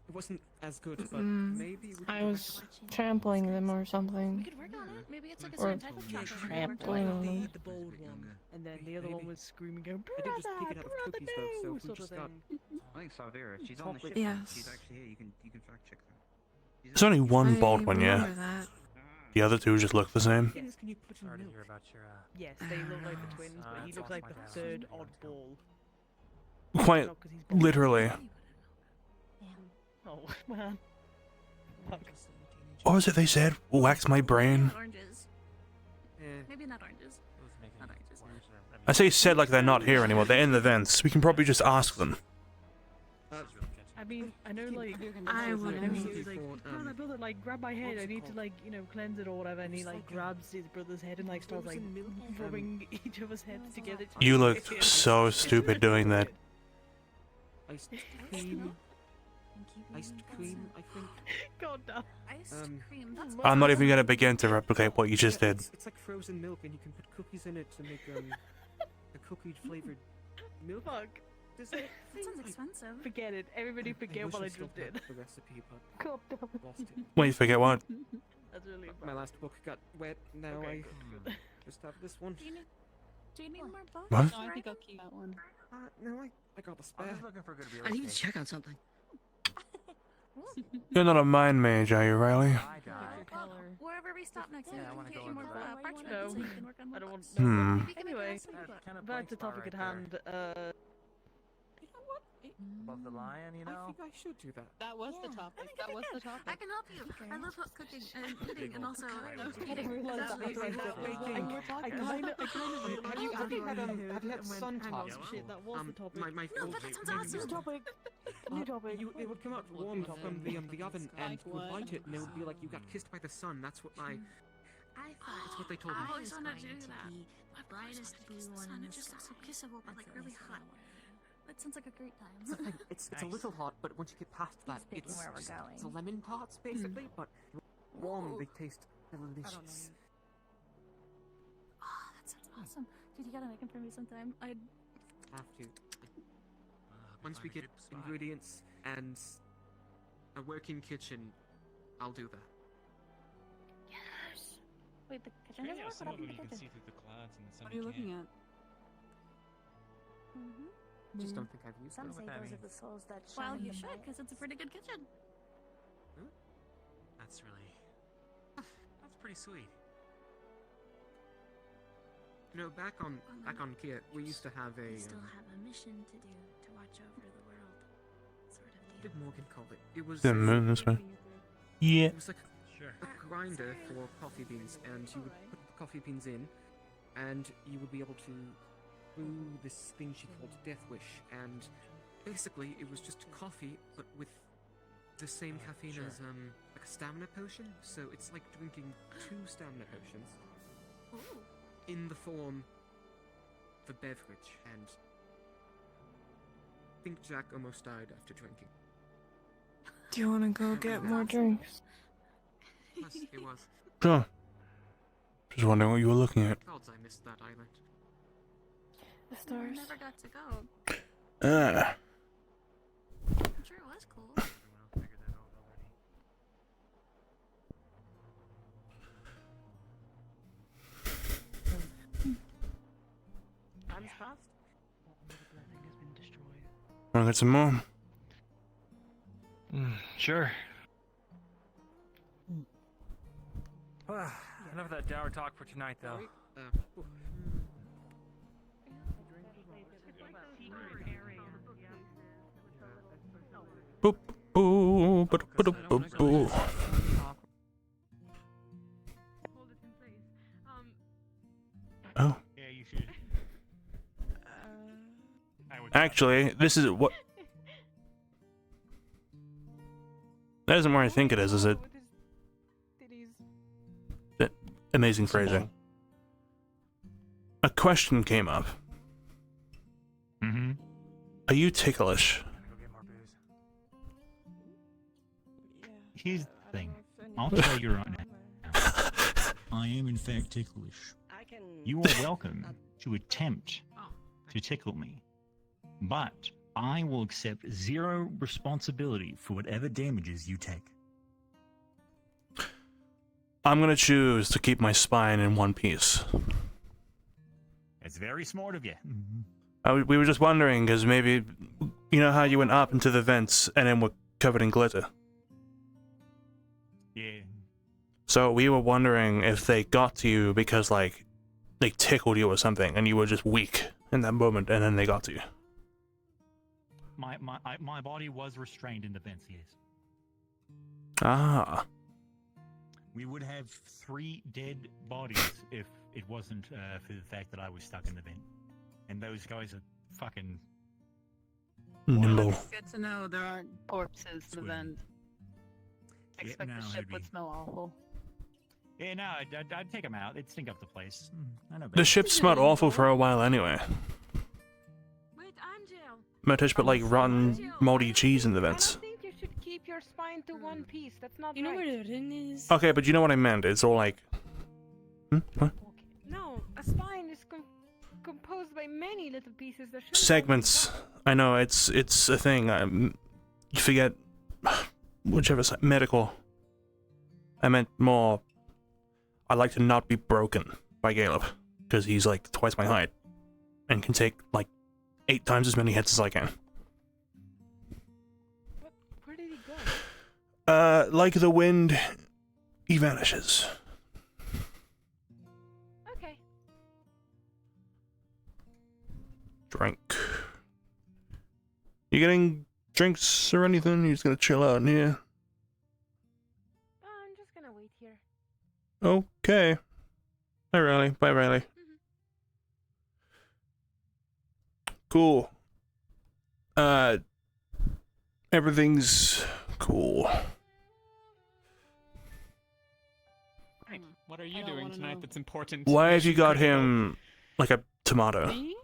S19: It wasn't as good, but maybe we
S13: I
S19: could
S13: was trampling them or something.
S2: we could work on it. Maybe it's like a
S13: Or
S2: certain type of chocolate.
S13: trampling on them.
S21: The bold one, and then the other one was screaming, going,
S19: I did just pick it out of
S21: brother,
S19: cookies though, so
S21: no,
S19: if we
S21: sort of
S19: just got
S21: thing.
S7: I think Savira, she's on the ship.
S13: Yes.
S7: She's actually here. You can fact check that.
S1: There's only one
S13: I
S1: bald one, yeah.
S13: remember that.
S1: The other 2 just look the same.
S21: Yes, can you put in
S16: Sorry to
S21: milk?
S16: hear about your.
S21: Yes, they look like the twins, but he looks like the third oddball.
S1: Quite
S21: Not 'cause he's bald.
S1: literally.
S21: Oh, man. Fuck.
S1: What was it they said? Wax my brain?
S2: Oranges. Maybe not oranges. Not oranges.
S1: I say said like they're not here anymore. They're in the vents. We can probably just ask them.
S21: I mean, I know, like,
S13: I
S21: I
S13: wouldn't.
S21: know he was like, brother, like, grab my head, I need to, like, you know, cleanse it or whatever, and he, like, grabs his brother's head and, like, starts, like, rubbing each of his heads together.
S1: You look so stupid doing that.
S19: iced cream. Iced cream, I think.
S21: God damn.
S2: Iced cream. That's
S1: I'm not even gonna begin to replicate what you just did.
S19: It's like frozen milk, and you can put cookies in it to make a cookie flavored milk.
S21: Fuck.
S19: Does
S2: That sounds expensive.
S21: Forget it. Everybody forget
S19: wish
S21: what I
S19: still
S21: just did.
S19: had the recipe, but
S21: God damn.
S19: lost it.
S1: Wait, forget what?
S21: That's really
S19: My last book got wet. Now
S21: Okay,
S19: I just have this one.
S2: Do you need more books?
S1: What?
S10: No, I think I'll keep that one.
S19: No, I got the spare.
S7: I'm just looking for good real
S15: I need to
S7: estate.
S15: check on something.
S1: You're not a mind mage, are you, Riley?
S7: I died.
S2: Well, wherever we stop next time,
S7: Yeah, I
S2: we
S7: wanna
S2: can get
S7: go
S2: you more
S7: into that.
S2: parchment
S21: No.
S2: so you can work on more
S21: I don't want.
S2: books.
S1: Hmm.
S2: Maybe you can make a
S21: Anyway,
S2: recipe book.
S7: Kind of
S21: back
S7: blank
S21: to
S7: spot
S21: topic
S7: right
S21: at hand.
S12: Above the lion, you know?
S19: I think I should do that.
S3: That was the topic. That was the topic.
S2: I can help you. I love cooking and eating, and also
S3: I didn't realize that was
S19: Have you had sun tots?
S21: Shit, that was the topic.
S19: My
S2: No, but that sounds awesome.
S21: Topic. New topic.
S19: They would come out warm from the oven, and you would light it, and it would be like you got kissed by the sun. That's what that's what they told me.
S2: I always wanted to do that. My
S14: brightest blue one in
S2: It
S14: the
S2: just looks so
S14: sky.
S2: kissable, but like
S14: That's at
S2: really
S14: least
S2: hot.
S14: what I
S2: That sounds like a great time.
S19: It's a little hot, but once you get past that,
S14: picking
S19: it's
S14: where we're
S19: just-
S14: going.
S19: it's a lemon tarts basically, but warm. They taste delicious.
S2: Oh, that sounds awesome. Dude, you gotta make them for me sometime. I'd
S19: Have to. Once we get ingredients and a working kitchen, I'll do that.
S2: Yes. Wait, the kitchen
S11: Yeah,
S2: doesn't work?
S11: some
S2: What
S11: of them
S2: happened
S11: you
S2: to
S11: can
S2: the
S11: see
S2: kitchen?
S11: through the clouds and some
S23: What are you looking at?
S19: Just don't think I've used
S14: Some
S19: it.
S14: say those are the souls that shine
S2: Well,
S14: in
S2: you
S14: the
S2: should,
S14: night.
S2: because it's a pretty good kitchen.
S5: That's really. That's pretty sweet.
S19: You know, back on Kia, we used to have a.
S14: We still have a mission to do to watch over the world, sort of
S19: What did Morgan call it? It was.
S1: The moon this way. Yeah.
S19: It was like a grinder for coffee beans, and you would put the coffee beans in, and you would be able to brew this thing she called Death Wish, and basically it was just coffee, but with the same caffeine
S5: sure.
S19: as like a stamina potion. So it's like drinking 2 stamina potions in the form of a beverage, and I think Jack almost died after drinking.
S13: Do you want to go get more drinks?
S19: Yes, it was.
S1: Sure. Just wondering what you were looking at.
S19: Gods, I missed that island.
S13: The stars.
S2: Never got to go.
S1: Ah.
S2: I'm sure it was cool.
S21: Time's passed.
S1: Wanna get some more?
S12: Sure. Enough of that dour talk for tonight, though.
S1: Boop, boo, boop, boop, boop, boo. Oh.
S16: Yeah, you should.
S1: Actually, this is what. That isn't where I think it is it? That amazing phrasing. A question came up.
S16: Mm-hmm.
S1: Are you ticklish?
S20: Here's the thing. I'll tell you right now. I am in fact ticklish. You are welcome to attempt to tickle me, but I will accept zero responsibility for whatever damages you take.
S1: I'm gonna choose to keep my spine in one piece.
S20: It's very smart of you.
S1: We were just wondering, because maybe, you know how you went up into the vents and then were covered in glitter?
S20: Yeah.
S1: So we were wondering if they got to you because, like, they tickled you or something, and you were just weak in that moment, and then they got to you.
S20: My body was restrained in the vents, yes.
S1: Ah.
S20: We would have 3 dead bodies if it wasn't for the fact that I was stuck in the vent. And those guys are fucking...
S1: Nimble.
S3: Good to know there aren't corpses in the vent. I
S20: Yeah,
S3: expect
S20: no,
S3: the ship
S20: it'd
S3: would
S20: be-
S3: smell awful.
S20: Yeah, no, I'd take them out. It'd stink up the place. I know
S1: The
S20: better.
S1: ship smelled awful for a while anyway. Might just put, like, rotten, moldy cheese in the vents.
S21: I think you should keep your spine to one piece. That's not
S2: You know
S21: right.
S2: where the ring is?
S1: Okay, but you know what I meant. It's all like... What?
S21: No, a spine is composed by many little pieces. There shouldn't
S1: Segments. I know, it's a thing. You forget... Whichever side. Medical. I meant more... I like to not be broken by Caleb. Because he's, like, twice my height. And can take, like, 8 times as many hits as I can.
S21: Where did he go?
S1: Like the wind, he vanishes.
S21: Okay.
S1: Drink. You You getting drinks or anything? You just gonna chill out in here?
S3: I'm just gonna wait here.
S1: Okay. Bye, Riley. Bye, Riley. Cool. Everything's cool.
S10: What are you doing tonight that's important?
S1: Why have you got him like a tomato?
S3: Me?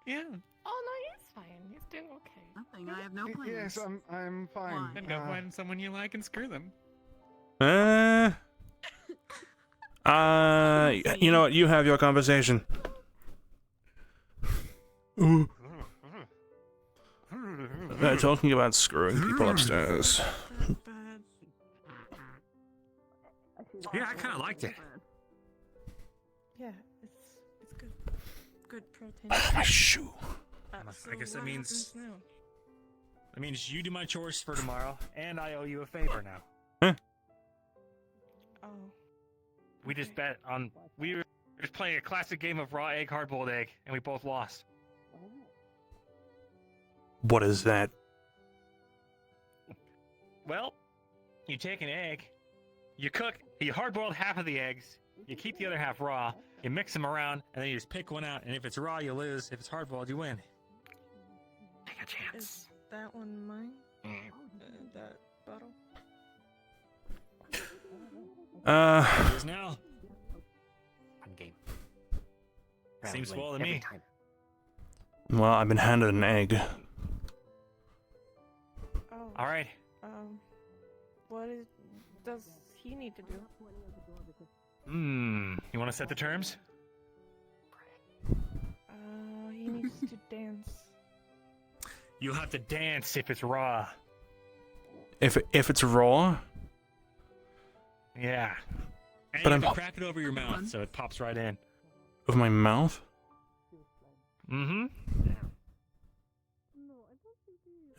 S10: Yeah.
S3: Oh no, he's fine. He's doing okay.
S4: Nothing. I have no plans.
S8: Yes, I'm fine.
S10: Then go find someone you like and screw them.
S1: You know what? You have your conversation. Ooh. They're talking about screwing people upstairs.
S16: Yeah, I kind of liked it.
S18: Yeah, it's good. Good protein.
S1: My shoe.
S16: I guess that means
S18: now?
S16: that means you do my chores for tomorrow, and I owe you a favor now.
S1: Huh?
S18: Oh.
S16: We just bet on we were just playing a classic game of raw egg, hard-boiled egg, and we both lost.
S1: What is that?
S16: Well, you take an egg, you hard-boiled half of the eggs, you keep the other half raw, you mix them around, and then you just pick one out. And if it's raw, you lose. If it's hard-boiled, you win. Take a chance.
S18: Is that one mine? That bottle?
S16: It is now.
S11: Fun game.
S16: Seems
S11: Round
S16: well to
S11: win every
S16: me.
S11: time.
S1: Well, I've been handed an egg.
S18: Oh.
S16: All right.
S18: What does he need to do?
S16: You want to set the terms?
S18: He needs to dance.
S16: You'll have to dance if it's raw.
S1: If it's raw,
S16: Yeah. And
S1: But
S16: you
S1: I'm-
S16: have to crack it over your mouth so it pops right in.
S1: of my mouth,
S16: Mm-hmm.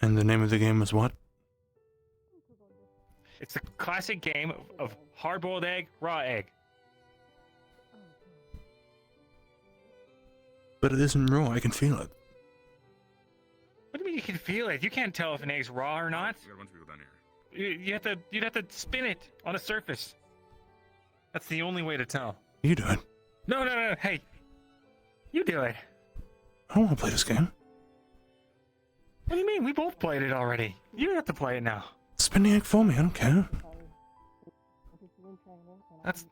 S1: and the name of the game is what?
S16: It's a classic game of hard-boiled egg, raw egg.
S1: But it isn't raw. I can feel it.
S16: What do you mean you can feel it? You can't tell if an egg's raw or not.
S22: We got a bunch of people down here.
S16: You'd have to spin it on a surface. That's the only way to tell.
S1: You do it.
S16: No, hey. You do it.
S1: I don't want to play this game.
S16: What do you mean? We both played it already. You don't have to play it now.
S1: Spin the egg for me. I don't care.
S16: That's...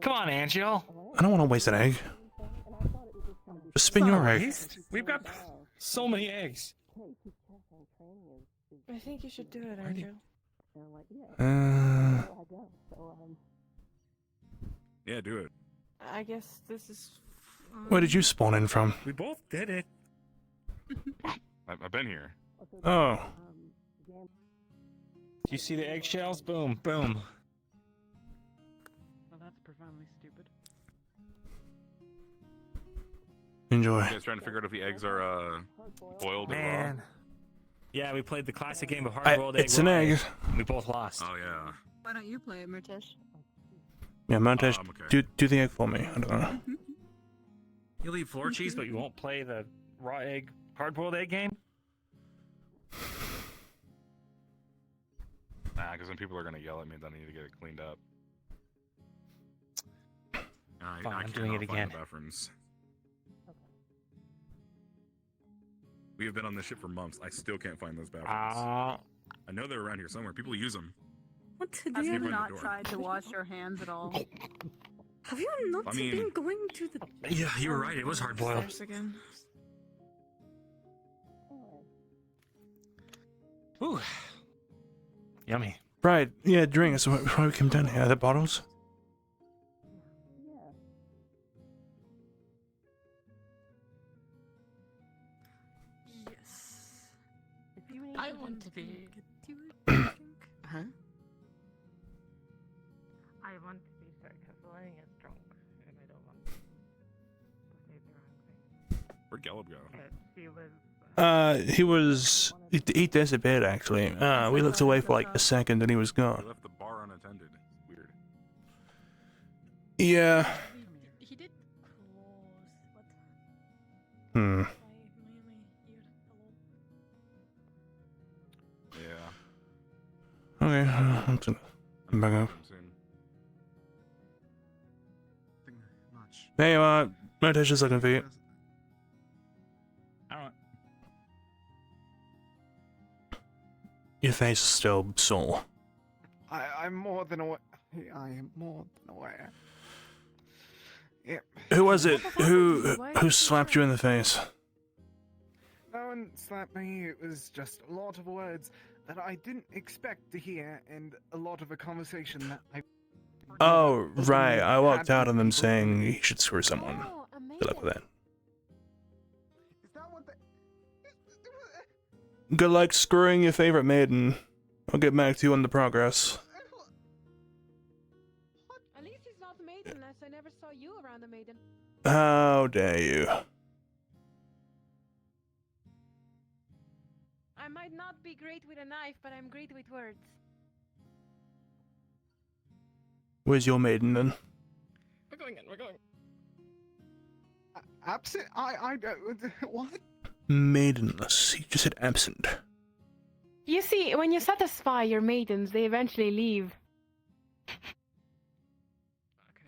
S16: Come on, Angel.
S1: I don't want to waste an egg. Just spin your egg.
S16: Waste? We've got so many eggs.
S18: I think you should do it, Andrew.
S22: Yeah, do it.
S18: I guess this is.
S1: Where did you spawn in from?
S16: We both did it.
S22: I've been here.
S1: Oh.
S16: Do you see the eggshells? Boom, boom.
S10: Well, that's profoundly stupid.
S1: Enjoy.
S22: You guys trying to figure out if the eggs are boiled or raw?
S16: Man. Yeah, we played the classic game of hard-boiled egg.
S1: It's an
S16: raw
S1: egg.
S16: and we both lost.
S22: Oh yeah.
S4: Why don't you play it, Murtish?
S1: Yeah, Montage,
S22: I'm okay.
S1: do the egg for me. I don't know.
S16: You'll eat floor cheese, but you won't play the raw egg, hard-boiled egg game?
S22: Nah, because then people are gonna yell at me that I need to get it cleaned up.
S16: Fine, I'm doing
S22: cannot
S16: it
S22: find
S16: again.
S22: the bathrooms. We have been on this ship for months. I still can't find those bathrooms. I know they're around here somewhere. People use them.
S4: What, did
S22: Have
S4: you
S22: you been
S4: not
S22: to the door?
S4: tried to wash your hands at all? Have you not
S22: I mean-
S4: been going to the...
S16: Yeah, you were right. It was hard-boiled.
S18: Upstairs again.
S16: Ooh. Yummy.
S1: Right, yeah, drink. That's why we came down here. The bottles?
S4: Yes.
S3: I want to be.
S4: Huh?
S3: I want to be sure because Lenny is drunk and I don't want to say the wrong thing.
S22: Where'd Gallup go?
S3: But he was.
S1: He disappeared actually. We looked away for like a second and he was
S22: He
S1: gone.
S22: left the bar unattended. Weird.
S1: Yeah.
S14: He did close. What?
S1: Hmm.
S14: My
S1: Okay, I'm back up. Hey, Morticia's looking for you.
S20: Alright.
S1: Your face is still sore.
S8: I'm more than aware. I am more than aware. Yep.
S1: Who was it? Who slapped you in the face?
S8: No one slapped me. It was just a lot of words that I didn't expect to hear, and a lot of a conversation that I.
S1: Oh, right. I walked out on them saying he should screw someone. Good luck with that. Good luck screwing your favorite maiden. I'll get back to you on the progress.
S18: At least he's not maidenless. I never saw you around a maiden.
S1: How dare you?
S18: I might not be great with a knife, but I'm great with words.
S1: Where's your maiden then?
S11: We're going in. We're going.
S8: Absent? What?
S1: Maidenless. You just said absent.
S18: You see, when you satisfy your maidens, they eventually leave.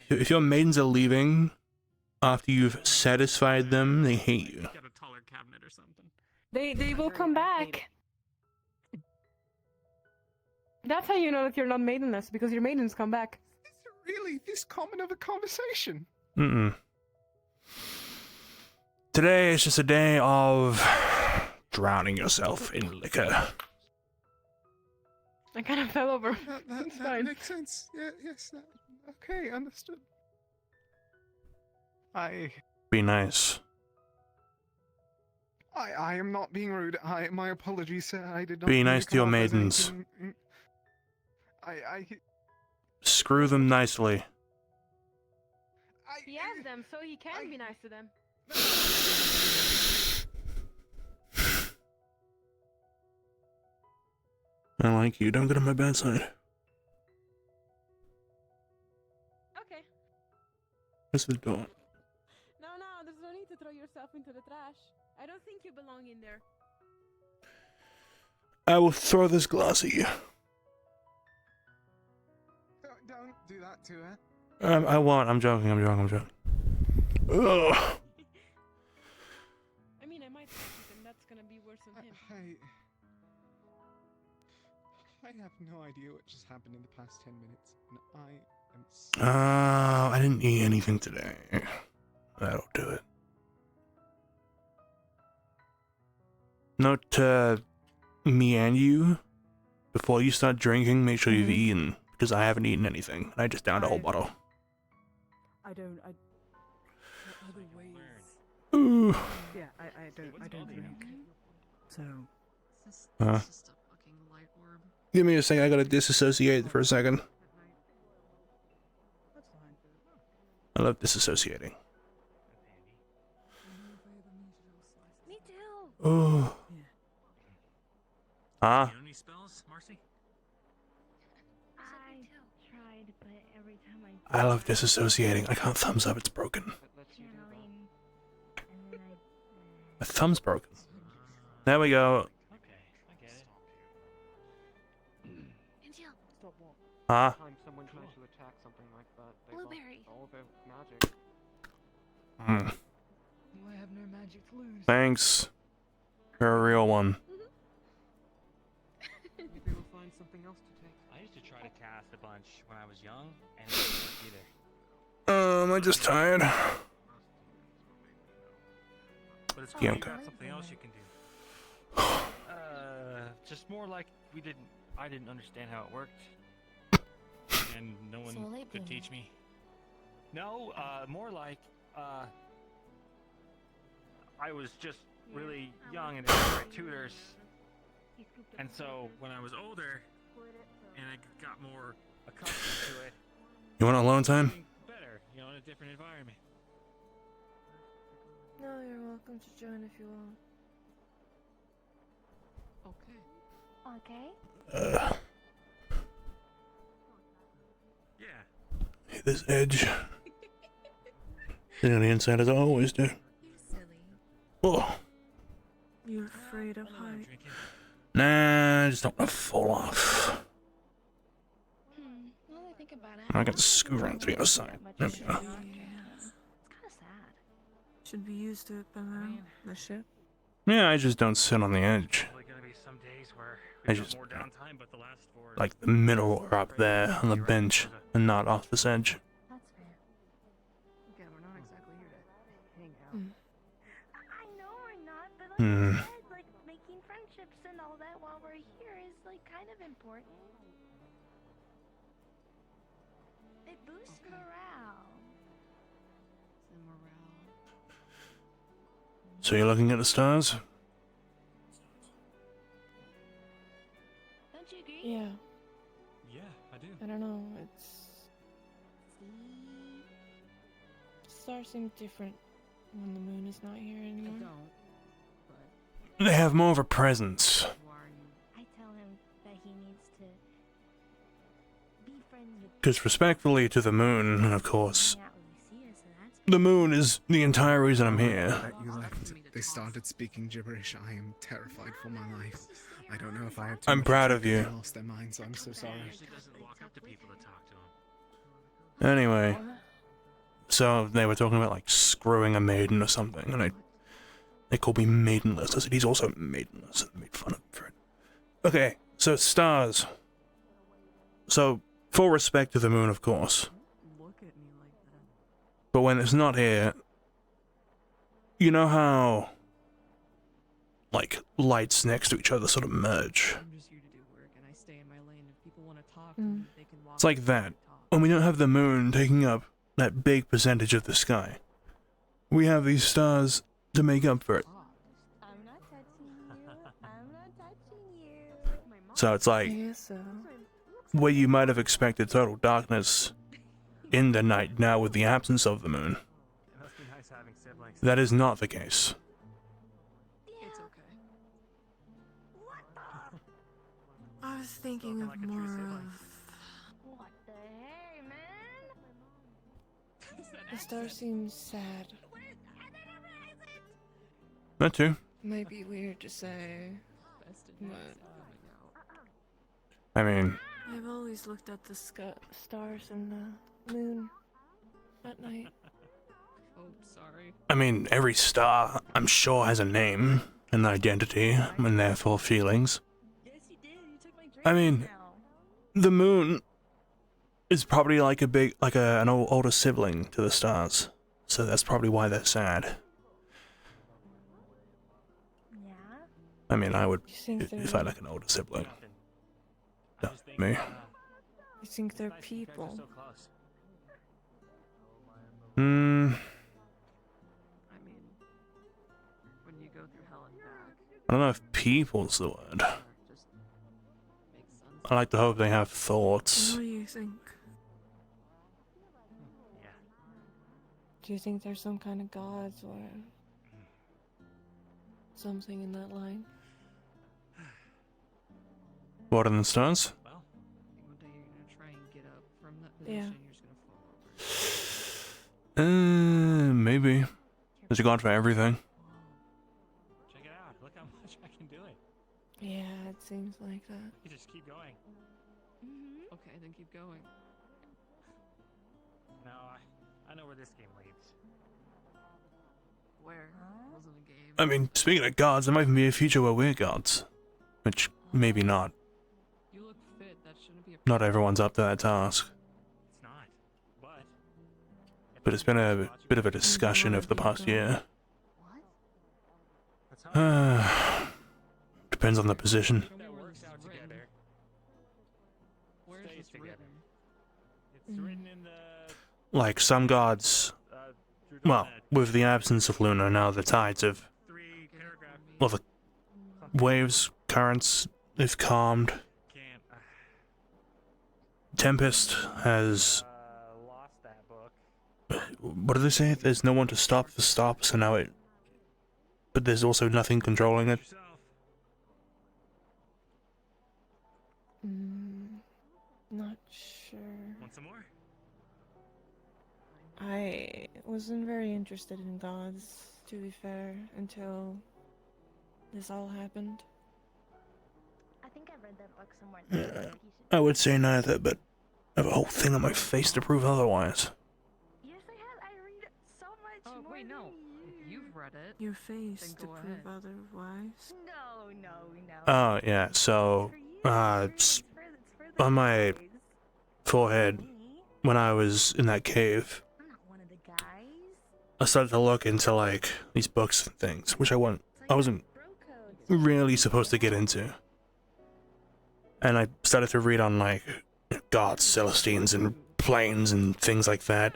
S1: If your maidens are leaving after you've satisfied them, they hate you.
S10: Get a taller cabinet or something.
S18: They will come back. That's how you know that you're not maidenless, because your maidens come back.
S8: Really, this common of a conversation?
S1: Mm-mm. Today is just a day of drowning yourself in liquor.
S18: I kind of fell over.
S8: That makes sense. Yeah, yes. Okay, understood.
S1: Be nice.
S8: I am not being rude. My apologies, sir. I did not.
S1: Be
S8: mean
S1: nice to your
S8: come off as
S1: maidens.
S8: anything-
S1: Screw them nicely.
S18: He has them, so he can be nice to them.
S1: I like you. Don't get on my bad side.
S18: Okay.
S1: Where's the door?
S18: No, there's no need to throw yourself into the trash. I don't think you belong in there.
S1: I will throw this glass at you.
S8: Don't do that to her.
S1: I won't. I'm joking. Ugh.
S18: I mean, I might touch it, and that's gonna be worse than him.
S8: I have no idea what just happened in the past 10 minutes, and I am.
S1: I didn't eat anything today. That'll do it. Note to me and you, before you start drinking, make sure you've eaten, because I haven't eaten anything. I just downed a whole bottle.
S21: Other ways.
S1: Ooh.
S21: Yeah, I don't drink. So.
S1: Give me a second, I gotta disassociate for a second. I love disassociating.
S14: Me too.
S1: Oh. Huh?
S16: Any spells, Marcy?
S14: I tried, but every time
S1: I love disassociating. I can't thumbs up, it's broken. My thumb's broken. There we go.
S21: Stop what?
S1: Huh?
S19: Time someone tries to attack something like that, they
S14: Blueberry.
S19: lost all their magic.
S21: I have no magic to lose.
S1: Thanks. You're a real one.
S19: Maybe we'll find something else to take.
S16: I used to try to cast a bunch when I was young, and it didn't work either.
S1: Am I just tired?
S16: But it's
S1: Yeah,
S16: cool, you
S1: okay.
S16: got something else you can do. Just more like I didn't understand how it worked, and no one could teach me. No, more like, I was just really young and didn't have great tutors, and so when I was older, and I got more accustomed to it,
S1: You want alone time?
S16: better, in a different environment.
S13: No, you're welcome to join if you want.
S14: Okay.
S16: Yeah.
S1: Hit this edge. Sitting on the inside as I always do. Oh.
S13: You're afraid of height.
S1: Nah, I just don't want to fall off. I can scoot around to the other side. There we go.
S18: Should be used to it by now. The ship.
S1: Yeah, I just don't sit on the edge.
S12: Probably gonna be some days where
S1: I
S12: we've got
S1: just
S12: more downtime, but the last four
S1: like the middle or up there on the bench and not off this edge.
S14: That's fair.
S3: Again, we're not exactly here to hang out.
S14: I know we're not, but like
S1: Hmm.
S14: I said, like making friendships and all that while we're here is like kind of important. It boosts morale.
S3: The morale.
S1: So you're looking at the stars?
S14: Don't you agree?
S13: Yeah.
S16: Yeah, I do.
S13: I don't know. Stars seem different when the moon is not here anymore.
S1: They have more of a presence.
S14: I tell him that he needs to be friends with
S1: Because respectfully to the moon, of course,
S14: out when you see us, so that's
S1: the moon is the entire reason I'm here.
S8: That you left. They started speaking gibberish. I am terrified for my life. I don't know if I had too
S1: I'm
S8: much
S1: proud
S8: to
S1: of
S8: drink
S1: you.
S8: and lost their minds. I'm so sorry.
S12: He doesn't walk up to people to talk to him.
S1: Anyway, so they were talking about like screwing a maiden or something, and they called me maidenless. I said he's also maidenless, and made fun of him for it. Okay, so stars. So full respect to the moon, of course. But when it's not here, you know how like lights next to each other sort of merge.
S3: I'm just here to do work, and I stay in my lane. If people want to talk to me, they can walk.
S1: It's like that. When we don't have the moon taking up that big percentage of the sky, we have these stars to make up for it.
S14: I'm not touching you. I'm not touching you.
S1: So it's like, where you might have expected total darkness in the night, now with the absence of the moon,
S12: It must be nice having siblings.
S1: that is not the case.
S3: It's okay.
S18: I was thinking of more of.
S14: What the hey, man?
S13: The star seems sad.
S1: That too.
S13: Might be weird to say, but
S1: I mean,
S13: I've always looked at the stars and the moon at night.
S3: Oh, sorry.
S1: every star, I'm sure, has a name, an identity, and therefore feelings. I mean, the moon is probably like an older sibling to the stars, so that's probably why they're sad.
S14: Yeah.
S1: I mean, I would
S13: think
S1: if I had like an older sibling. No, me.
S13: You think they're people?
S1: Hmm.
S3: I mean, when you go through hell and back,
S1: I don't know if people's the word. I like to hope they have thoughts.
S13: What do you think? Do you think there's some kind of gods or something in that line?
S1: What in the stars?
S3: one day you're gonna try and get up from that
S13: Yeah.
S3: position, you're just gonna fall over.
S1: Maybe. There's a god for everything.
S12: Check it out. Look how much I can do it.
S13: Yeah, it seems like that.
S12: You just keep going.
S3: Okay, then keep going.
S12: No, I know where this game leads.
S3: Where? Wasn't a game.
S1: I mean, speaking of gods, there might even be a future where we're gods. Which, maybe not.
S3: You look fit. That shouldn't be a
S1: Not everyone's up to that task.
S12: It's not. But
S1: But it's been a bit of a discussion over the past year. Depends on the position.
S12: that works out together.
S3: Where's
S12: Stays
S3: this
S12: together.
S3: written?
S12: It's written in the
S1: Like some gods, well, with the absence of Luna, now the tides have, well, the waves, currents, they've calmed. Tempest has,
S12: lost that book.
S1: what do they say? There's no one to stop the stop, so now but there's also nothing controlling it.
S13: Not sure.
S12: Want some more?
S13: I wasn't very interested in gods, to be fair, until this all happened.
S14: I think I've read that book somewhere.
S1: I would say neither, but I have a whole thing on my face to prove otherwise.
S14: Yes, I have. I read so much more
S3: wait, no.
S14: than
S3: If
S14: you.
S3: you've read it,
S18: Your face
S3: then
S18: to
S3: go
S18: prove
S3: ahead.
S18: otherwise.
S14: No.
S1: Oh, yeah, so, on my forehead, when I was in that cave, I started to look into, like, these books and things, which I wasn't really supposed to get into. And I started to read on, like, gods, Celestines, and planes, and things like that.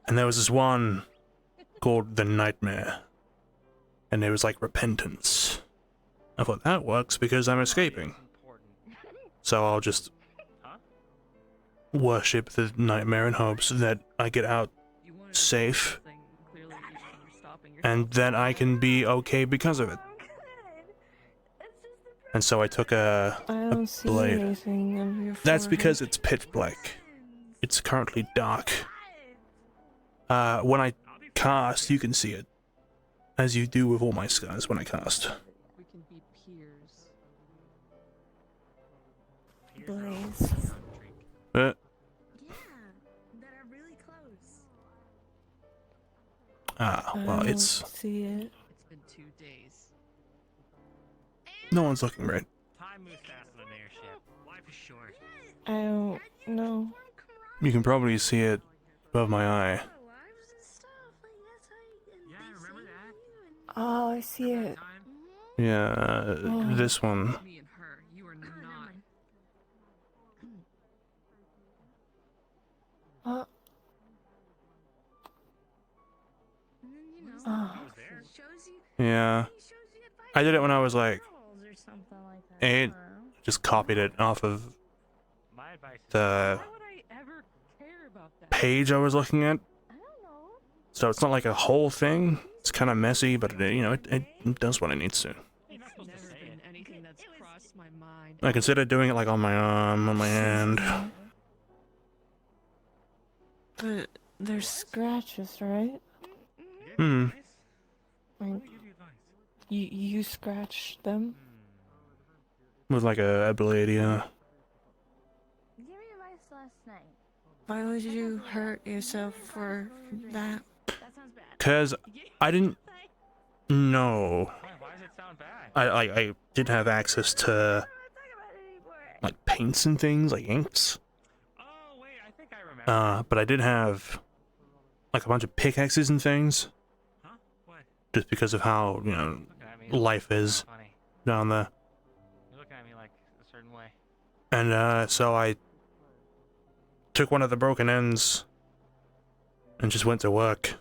S1: And there was this one called The Nightmare. And it was like repentance. I thought, that works because I'm escaping. So I'll just worship the nightmare in hopes that I get out safe. And then I can be okay because of it. And so I took
S13: I
S1: a
S13: don't see
S1: blade.
S13: anything on your
S1: That's
S13: forehead.
S1: because it's pitch black. It's currently dark. When I cast, you can see it. As you do with all my scars when I cast.
S3: We can be peers.
S13: Blaze.
S14: That are really close.
S1: Well,
S13: I
S1: it's...
S13: don't see it.
S3: It's been 2 days.
S1: No one's looking right.
S12: Time moves fast on an airship. Life is short.
S13: I don't know.
S1: You can probably see it above my eye.
S13: Oh, I see it.
S1: Yeah,
S13: Oh.
S1: this one.
S3: Me and her, you are not.
S13: Oh. Oh.
S1: Yeah. I did it when I was like 8. Just copied it off of the page I was looking at. So it's not like a whole thing. It's kind of messy, but it does what it needs to.
S3: It's never been anything that's crossed my mind.
S1: I considered doing it like on my arm, on my hand.
S13: But there's scratches, right?
S1: Hmm.
S13: Like, you scratch them?
S1: With like a blade, yeah.
S14: Give me advice last night.
S18: Why would you hurt yourself for that?
S14: That sounds bad.
S1: Cause I didn't know.
S12: Why does it sound bad?
S1: I didn't have access to like paints and things, like inks.
S12: Oh wait, I think I remember.
S1: But I did have like a bunch of pickaxes and things.
S12: Huh? What?
S1: Just because of how, life is
S12: Funny.
S1: down there.
S12: You're looking at me like a certain way.
S1: And so I took one of the broken ends and just went to work.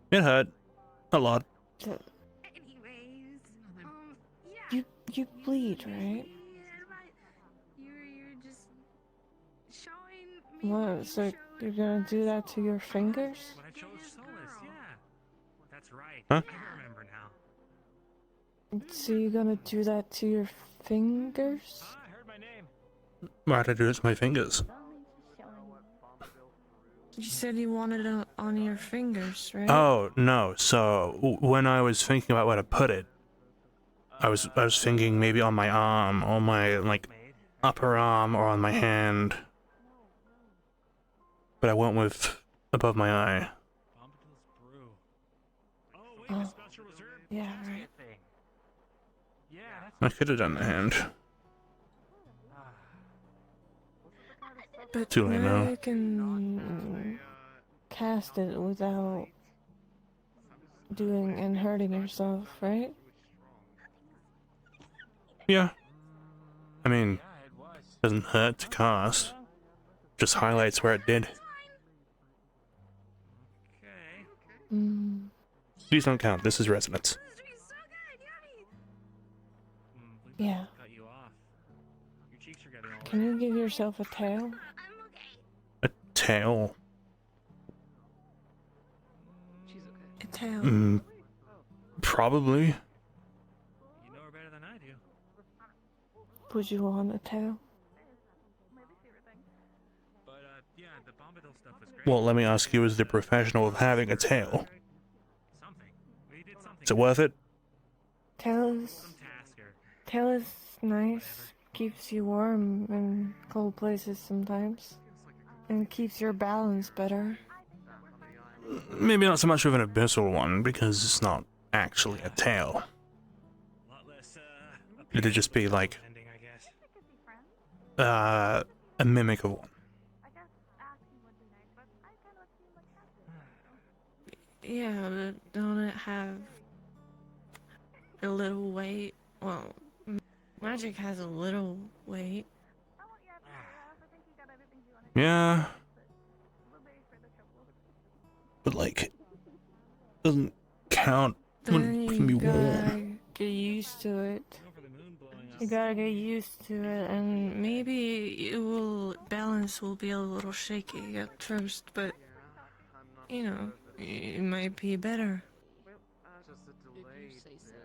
S1: It hurt. A lot.
S14: Anyways,
S13: You bleed, right?
S14: you're just showing me.
S13: What, so you're gonna do that to your fingers?
S12: When I chose Solace, yeah. That's right.
S1: Huh?
S12: I remember now.
S13: So you're gonna do that to your fingers?
S12: I heard my name.
S1: Why'd I do it to my fingers?
S18: You said you wanted it on your fingers, right?
S1: Oh, no. So, when I was thinking about where to put it, I was thinking maybe on my arm, or my, like, upper arm, or on my hand. But I went with above my eye.
S13: Oh, yeah, right.
S12: Yeah,
S1: I could have done the hand.
S13: But
S1: Too late now.
S13: you can cast it without doing and hurting yourself, right?
S1: Yeah. I mean, doesn't hurt to cast. Just highlights where it did.
S13: Mm.
S1: These don't count. This is resonance.
S13: Yeah.
S12: Cut you off. Your cheeks are getting all
S13: Can you give yourself a tail?
S1: A tail.
S18: A tail.
S1: Probably.
S12: You know her better than I do.
S13: Would you want a tail?
S12: But yeah, the Bombadil stuff was great.
S1: Well, let me ask you, as the professional of having a tail,
S12: Something. We did something.
S1: is it worth it?
S13: Tail is nice. Keeps you warm in cold places sometimes. And keeps your balance better.
S1: Maybe not so much of an abyssal one, because it's not actually a tail. It'd just be like a mimic of one.
S18: Yeah, but don't it have a little weight? Well, magic has a little weight.
S1: Yeah. But like, doesn't count when
S18: Then
S1: it can be
S18: you
S1: warm.
S18: gotta get used to it. You gotta get used to it, and maybe balance will be a little shaky at first, but you know, it might be better.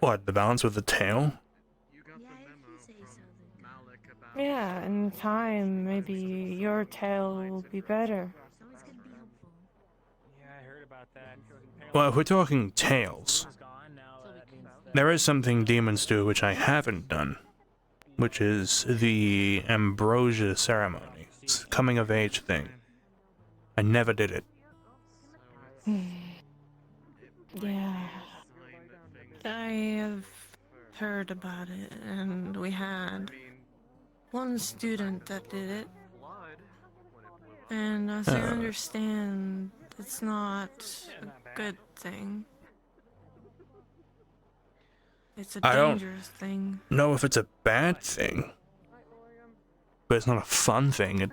S1: What, the balance with the tail?
S13: Yeah, in time, maybe your tail will be better.
S1: Well, if we're talking tails, there is something demons do which I haven't done, which is the ambrosia ceremony. It's a coming of age thing. I never did it.
S13: Yeah.
S18: I have heard about it, and we had one student that did it. And as I understand, it's not a good thing. It's a
S1: I don't
S18: dangerous thing.
S1: know if it's a bad thing, but it's not a fun thing.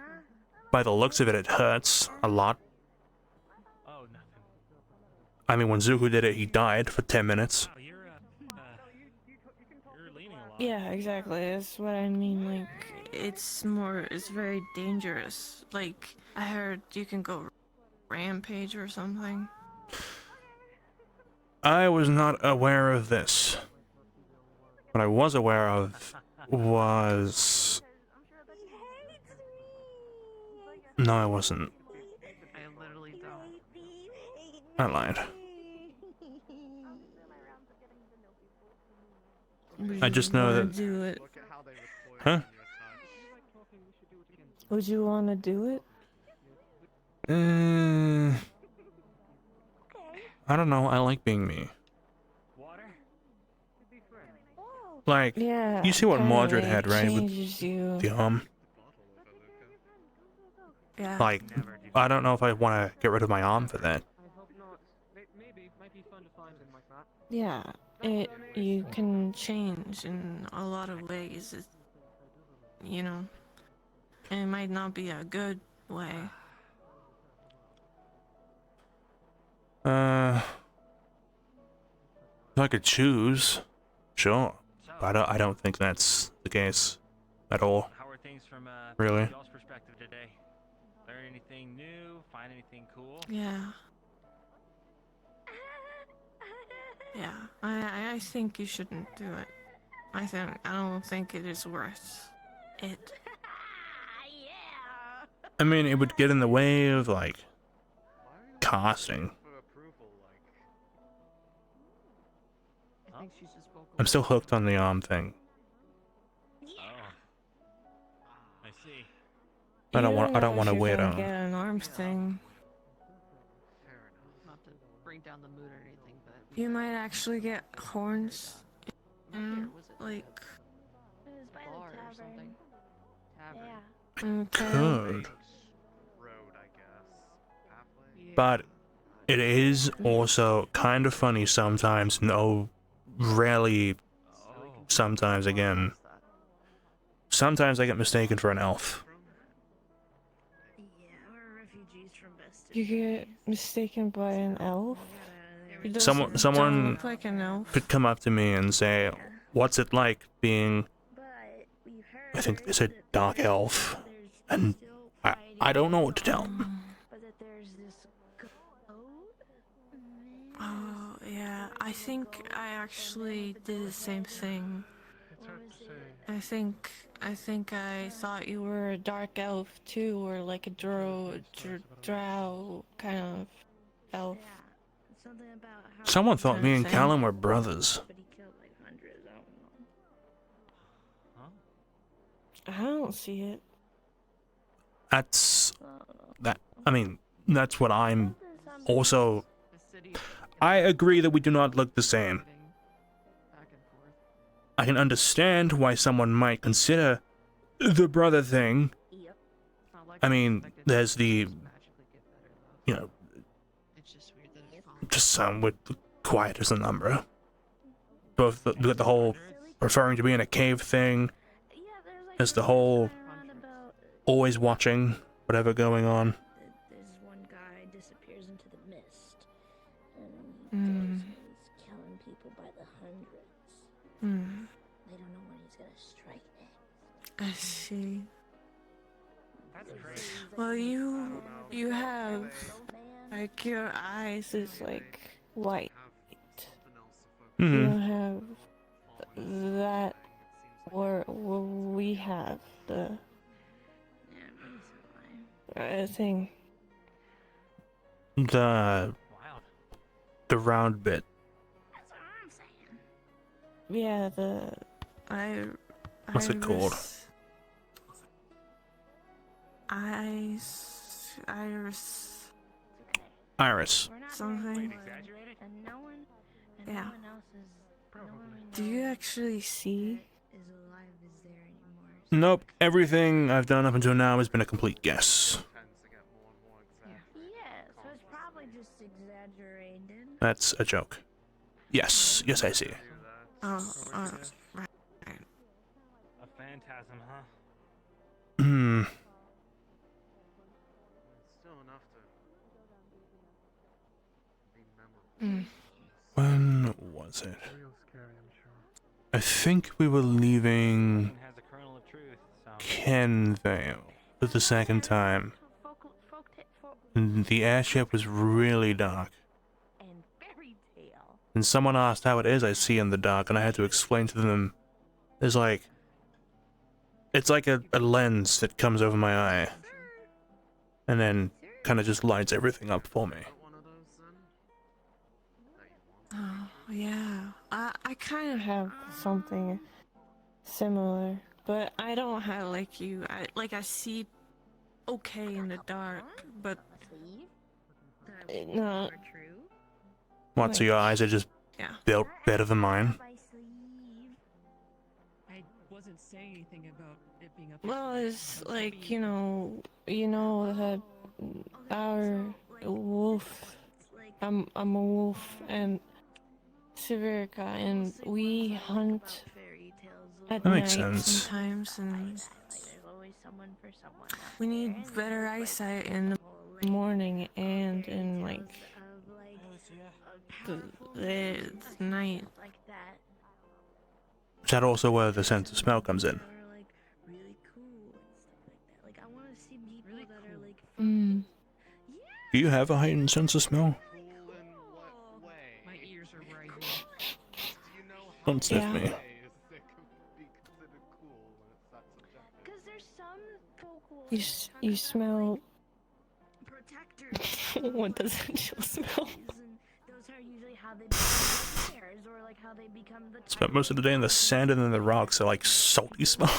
S1: By the looks of it, it hurts a lot. I mean, when Zuko did it, he died for 10 minutes.
S18: Yeah, exactly. That's what I mean. Like, it's very dangerous. Like, I heard you can go rampage or something.
S1: I was not aware of this. What I was aware of was... No, I wasn't. I lied. I just know that...
S18: Do it.
S1: Huh?
S13: Would you want to do it?
S1: I don't know, I like being me. Like,
S13: Yeah,
S1: you see what
S13: kinda
S1: Mordred
S13: like
S1: had, right?
S13: changes you.
S1: With the arm.
S18: Yeah.
S1: Like, I don't know if I want to get rid of my arm for that.
S18: Yeah, you can change in a lot of ways. You know, and it might not be a good way.
S1: If I could choose, sure. But I don't think that's the case at all.
S12: How are things from
S1: Really?
S12: y'all's perspective today? Learn anything new? Find anything cool?
S18: Yeah. Yeah, I think you shouldn't do it. I don't think it is worth it.
S1: I mean, it would get in the way of, like, casting. I'm still hooked on the arm thing.
S12: I see.
S1: I don't want to
S18: You're
S1: wear it
S18: gonna
S1: on.
S18: get an arm thing.
S6: Not to bring down the mood or anything, but
S18: You might actually get horns. Like.
S6: bar or something.
S1: Could. But it is also kind of funny sometimes. No, rarely. Sometimes again. Sometimes I get mistaken for an elf.
S13: You get mistaken by an elf?
S1: Someone
S18: look like an elf.
S1: could come up to me and say, "What's it like being?" I think they said dark elf, and I don't know what to tell.
S18: Oh yeah, I think I actually did the same thing. I think I thought you were a dark elf too, or like a drow kind of elf.
S1: Someone thought me and Callum were brothers.
S13: I don't see it.
S1: That's that. I mean, that's what I'm also. I agree that we do not look the same. I can understand why someone might consider the brother thing. I mean, there's the, you know, just sound with quiet as an Umbra. Both the whole referring to being in a cave thing. There's the whole always watching whatever going on.
S14: There's one guy disappears into the mist,
S13: Mm.
S14: he's killing people by the hundreds.
S13: Hmm.
S14: They don't know when he's gonna strike next.
S13: I see. Well, you have like your eyes is like white. You
S1: Mhm.
S13: don't have that, or we have the thing.
S1: The round bit.
S13: Yeah, the
S1: What's it called?
S13: Iris.
S1: Iris.
S13: Something.
S14: And no one
S13: Yeah.
S14: else is. No one
S13: Do you actually see?
S14: is alive is there anymore.
S1: Nope. Everything I've done up until now has been a complete guess.
S14: Yeah, so it's probably just exaggerated.
S1: That's a joke. Yes. Yes, I see.
S13: Oh, right.
S12: A phantasm, huh?
S1: Hmm.
S9: Still enough to be memorable.
S1: When was it? I think we were leaving
S12: Has a kernel of truth, so.
S1: Kenvale for the second time. And the airship was really dark. And someone asked how it is I see in the dark, and I had to explain to them, there's like, it's like a lens that comes over my eye, and then kind of just lights everything up for me.
S13: Oh, yeah. I kind of have something similar, but I don't have like you. I see okay in the dark, but no.
S1: What, so your eyes are just
S13: Yeah.
S1: built better than mine?
S3: I wasn't saying anything about it being up.
S13: Well, it's like, you know that our wolf, I'm a wolf, and Severica, and we hunt at
S1: That
S13: night
S1: makes sense.
S13: sometimes, and we need better eyesight in the morning and in like the night.
S1: Is that also where the sense of smell comes in?
S13: Mm.
S1: Do you have a heightened sense of smell?
S3: My ears are right.
S1: Don't sniff
S13: Yeah.
S1: me.
S13: You smell. What does it smell?
S1: Spent most of the day in the sand and in the rocks, so like salty smell.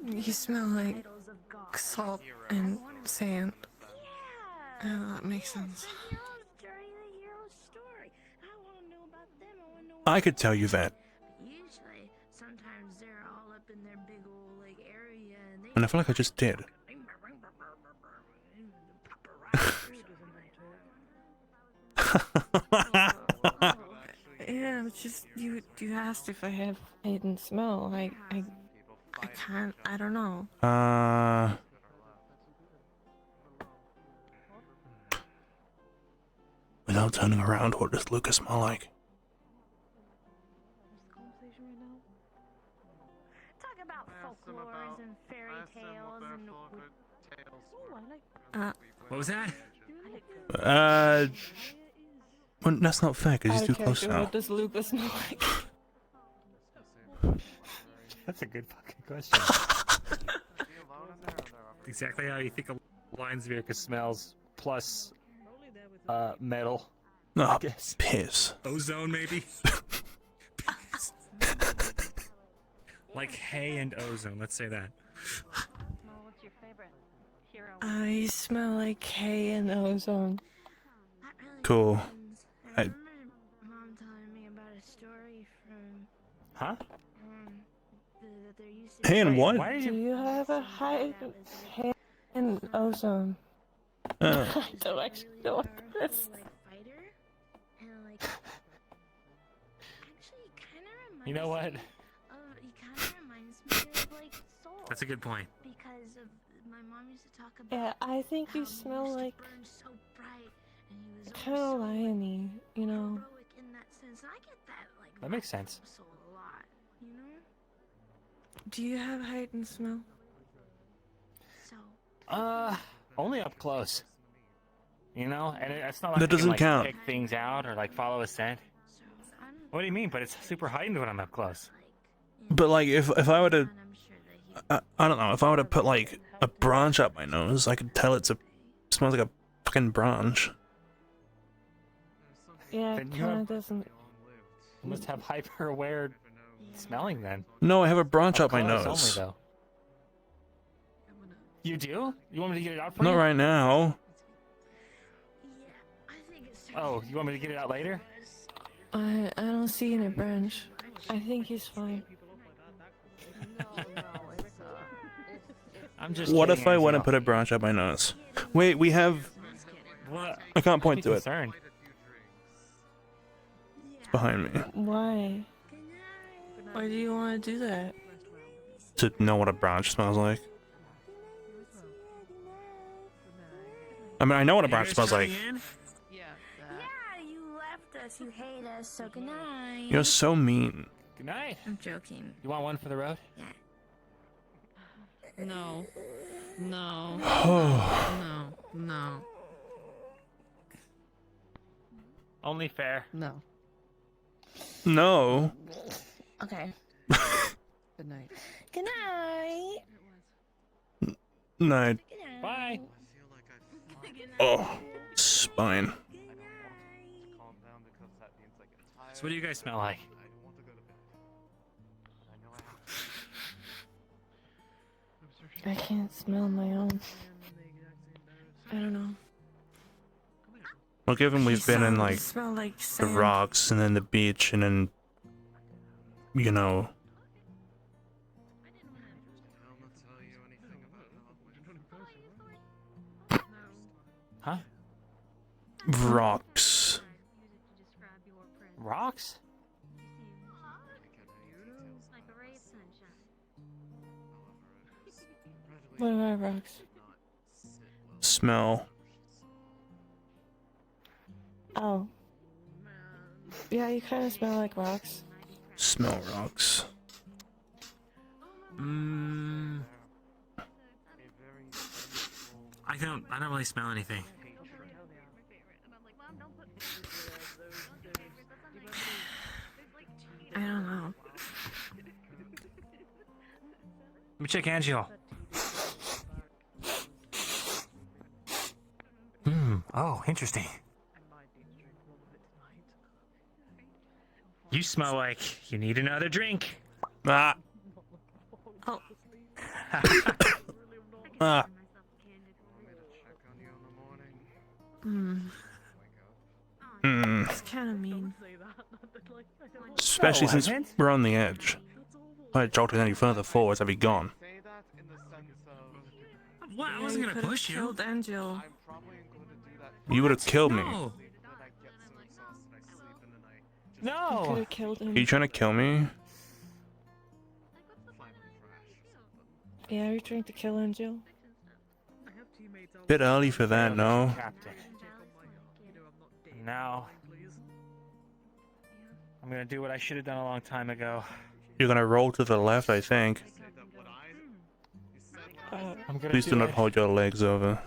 S13: You smell like salt and sand. Oh, that makes sense.
S1: I could tell you that. And I feel like I just did.
S13: Yeah, it's just you asked if I have hidden smell. I can't. I don't know.
S1: Without turning around, what does Lucas smell like?
S14: Talk about folklores and fairy tales and.
S5: What was that?
S1: Well, that's not fair because he's too
S13: Out of
S1: close
S13: character,
S1: now.
S13: what does Lucas smell like?
S16: That's a good fucking question.
S5: Exactly how you think of
S16: Linesvirka smells plus metal.
S1: Oh,
S16: guess.
S1: piss.
S22: Ozone, maybe?
S16: Like hay and ozone, let's say that.
S6: What's your favorite hero?
S13: I smell like hay and ozone.
S1: Cool.
S14: I remember Mom telling me about a story from
S16: Huh?
S14: that there used to
S1: Hey, and
S14: be
S1: what?
S16: Why did
S13: Do you have a hay and ozone? I don't actually know what that is.
S14: fighter, and like actually kind of reminds
S16: You know what?
S14: he kind of reminds me of like Soul.
S16: That's a good point.
S14: Because of my mom used to talk about.
S13: Yeah, I think you smell like
S14: So bright, and he was
S13: kind of liony, you know.
S14: heroic in that sense. And I get that like
S16: That makes sense.
S14: Soul a lot, you know.
S13: Do you have heightened smell?
S14: So
S16: Only up close. You know, and it's not like
S1: That
S16: I can,
S1: doesn't
S16: like,
S1: count.
S16: pick things out or like follow a scent. What do you mean? But it's super heightened when I'm up close.
S1: But like, if I were to, I don't know, if I were to put like a branch up my nose, I could tell smells like a fucking branch.
S13: Yeah,
S16: Then
S13: it
S16: you
S13: kind
S16: have-
S13: of doesn't.
S16: You must have hyper aware smelling then.
S1: No, I have a branch up my
S16: close
S1: nose.
S16: Only, though. You do? You want me to get it out for you?
S1: Not right now.
S16: Oh, you want me to get it out later?
S13: I don't see any branch. I think he's fine.
S16: I'm just.
S1: What
S16: kidding,
S1: if I went and
S16: Angel.
S1: put a branch up my nose? Wait, we have.
S16: What?
S1: I can't point to it.
S16: Concerned.
S1: It's behind me.
S13: Why? Why do you want to do that?
S1: To know what a branch smells like. I mean, I know what a branch smells like.
S14: Yeah, you left us. You hate us. So good night.
S1: You're so mean.
S16: Good night.
S14: I'm joking.
S16: You want one for the road?
S18: No. No.
S1: Oh.
S18: No. No.
S16: Only fair.
S18: No.
S1: No.
S14: Okay.
S18: Good night.
S14: Good night.
S1: No.
S16: Bye.
S1: Oh. Spine.
S16: So what do you guys smell like?
S13: I can't smell my own. I don't know.
S1: Well, given we've been in like
S13: smell like
S1: the
S13: sand.
S1: rocks and then the beach and then, you know,
S16: Huh?
S1: rocks.
S16: Rocks?
S13: What about rocks?
S1: Smell.
S13: Oh. Yeah, you kind of smell like rocks.
S1: Smell rocks.
S16: I don't really smell anything.
S13: I don't know.
S16: Let me check Angel. Oh, interesting. You smell like you need another drink.
S1: Ah.
S13: Oh.
S1: Ah.
S13: It's kind of mean.
S1: Especially
S16: No,
S1: since
S16: isn't.
S1: we're on the edge. If I jolted any further forwards, I'd be gone.
S16: What? I
S13: Yeah,
S16: wasn't gonna
S13: could've
S16: push you.
S13: killed Angel.
S1: You would have killed me.
S16: No.
S13: You could
S16: No.
S13: have killed him.
S1: Are you trying to kill me?
S13: Yeah, are you trying to kill Angel?
S1: Bit early for that, no?
S16: Captain. Now, I'm gonna do what I should have done a long time ago.
S1: You're gonna roll to the left, I think.
S16: I'm gonna
S1: Please do not
S16: it.
S1: hold your legs over.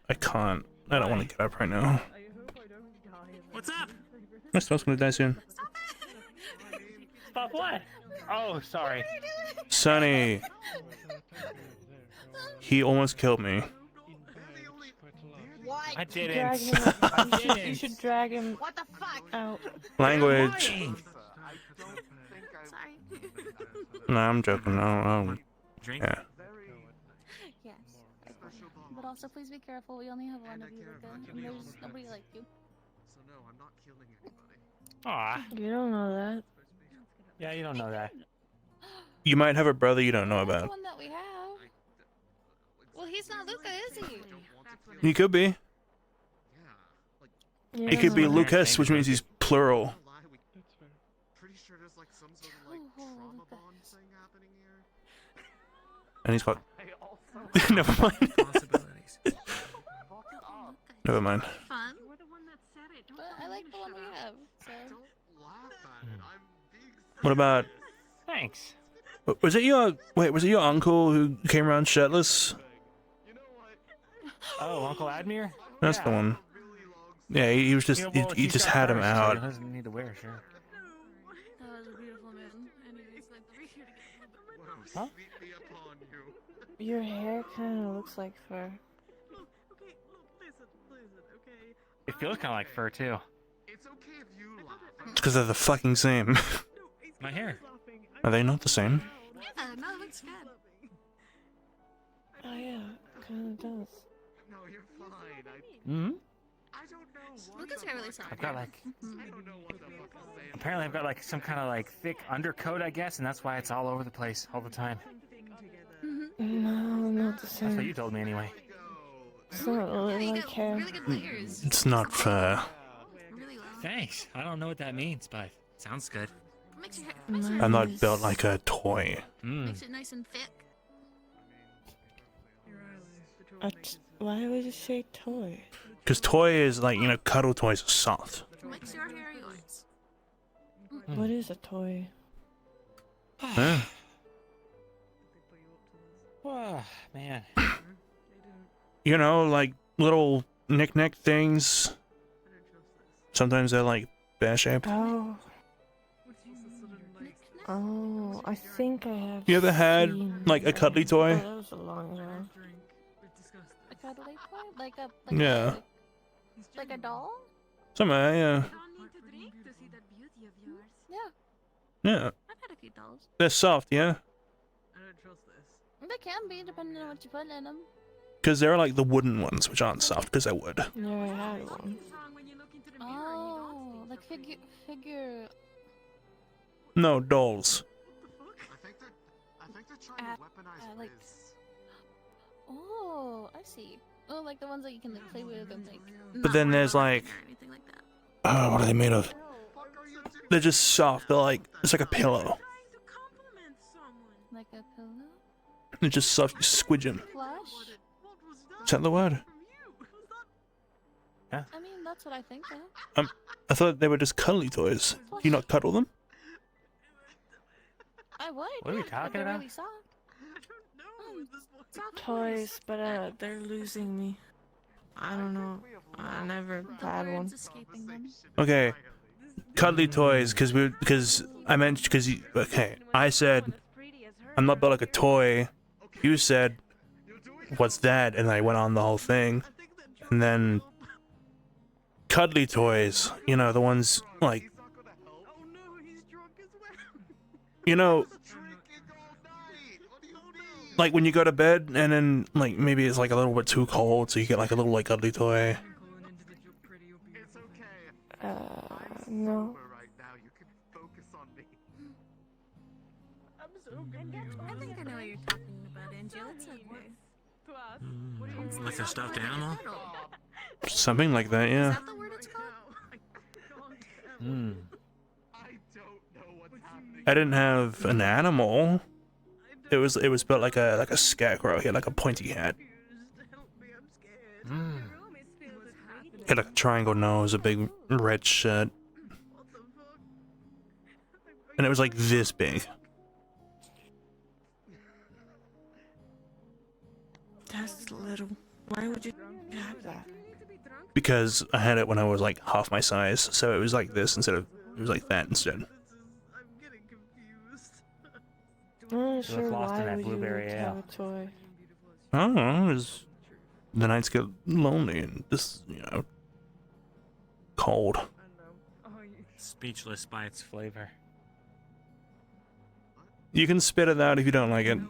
S1: I can't. I don't want to get up right now.
S16: What's up?
S1: My stomach's gonna die soon.
S16: Stop what? Oh, sorry.
S1: Sonny! He almost killed me.
S16: I I didn't.
S13: Drag him. You should drag him.
S6: What the fuck?
S13: Out.
S1: Language.
S6: Sorry.
S1: No, I'm joking. No,
S11: Drink?
S1: yeah.
S2: Yes. But also, please be careful. We only have one of you, Luca, and there's nobody like you.
S9: So no, I'm not killing anybody.
S16: Aw.
S13: You don't know that.
S16: Yeah, you don't know that.
S1: You might have a brother you don't know
S2: The
S1: about.
S2: one that we have. Well, he's not Luca, is he?
S1: He could be. He could be
S13: Yeah.
S1: Lucas, which means he's plural.
S9: Pretty sure there's like some sort of like trauma bond thing happening here.
S1: And he's got. Never mind. Never mind.
S2: Fun. But I like the one we have. So.
S1: What about?
S16: Thanks.
S1: Was it your Was it your uncle who came around shirtless?
S16: Oh, Uncle Admir?
S1: That's the one. Yeah, he was just
S16: You know, well,
S1: he
S16: he's
S1: just
S16: got
S1: had him
S16: fur, so
S1: out.
S16: He doesn't need to wear a shirt.
S2: That was a beautiful man. Anyways, like, we're here to get
S16: Huh?
S13: Your hair kind of looks like fur.
S16: It feels kind of like fur too.
S9: It's okay if you laugh.
S1: It's because they're the fucking same.
S16: My hair.
S1: Are they not the same?
S2: Yeah, no, it looks good.
S13: Oh yeah, kind of does.
S9: No, you're fine.
S16: Hmm.
S9: I don't know what
S2: Lucas hair really soft.
S16: I've got like.
S9: I don't know what the fuck I'm saying.
S16: Apparently, I've got like some kind of like thick undercoat, I guess, and that's why it's all over the place all the time.
S13: No, not the
S16: That's
S13: same.
S16: what you told me anyway.
S13: It's not really like hair.
S2: Really good layers.
S1: It's not fur.
S2: Really well.
S16: Thanks. I don't know what that means, but
S11: sounds good.
S2: Makes your hair,
S1: I'm not built like a toy.
S2: makes it nice and thick.
S13: Why would you say toy?
S1: Because toy is like, cuddle toys are soft.
S2: Makes your hair yours.
S13: What is a toy?
S1: Huh?
S16: Oh, man.
S1: Like little knick-knack things. Sometimes they're like bear-shaped.
S13: Oh. Oh, I think I have.
S1: You ever had
S13: seen
S1: like a cuddly
S13: that.
S1: toy?
S13: Oh, that was a long ago.
S2: A cuddly toy? Like a
S1: Yeah.
S2: like a doll?
S1: Somewhere, yeah.
S2: Yeah.
S1: Yeah.
S2: I've had a few dolls.
S1: They're soft, yeah?
S2: They can be, depending on what you put in them.
S1: Because there are like the wooden ones, which aren't soft, because they're wood.
S13: Never had one.
S2: Oh, like figure.
S1: No, dolls.
S9: I think they're trying to weaponize
S2: like.
S9: Riz.
S2: Oh, I see. Oh, like the ones that you can like play with and like.
S1: But then there's like, oh, what are they made of? They're just soft. They're like, it's like a pillow.
S2: Like a pillow.
S1: They're just soft. You squidge them.
S2: Plush.
S1: Is that the word?
S2: I mean, that's what I think. Yeah.
S1: I thought they were just cuddly toys. Do you not cuddle them?
S2: I would.
S16: What are we
S2: yeah, but
S16: talking
S2: they're
S16: about?
S2: Really soft. Soft
S13: Toys, but they're losing me. I don't know. I never had one.
S2: Words escaping them.
S1: Okay. Cuddly toys, because I said, I'm not built like a toy. You said, what's that? And I went on the whole thing. And then, cuddly toys, the ones, like, like when you go to bed and then, like, maybe it's like a little bit too cold, so you get like a little, like, cuddly toy.
S13: No.
S2: I think I know what you're talking about, Angel. It's okay.
S11: Like a stuffed animal?
S1: Something like that, yeah.
S2: Is that the word it's called?
S16: Hmm.
S1: I didn't have an animal. It was built like a scarecrow. He had like a pointy hat. He had like a triangle nose, a big red shirt. And it was like this big.
S13: That's little. Why would you have that?
S1: Because I had it when I was like half my size, so it was like this instead of, it was like that instead.
S13: I'm not
S16: You look
S13: sure
S16: lost in
S13: why
S16: that
S13: would you
S16: blueberry
S13: have
S16: ale.
S13: a toy.
S1: I don't know, it was the nights get lonely and this, you know, cold.
S16: Speechless by its flavor.
S1: You can spit it out if you don't like it.
S9: I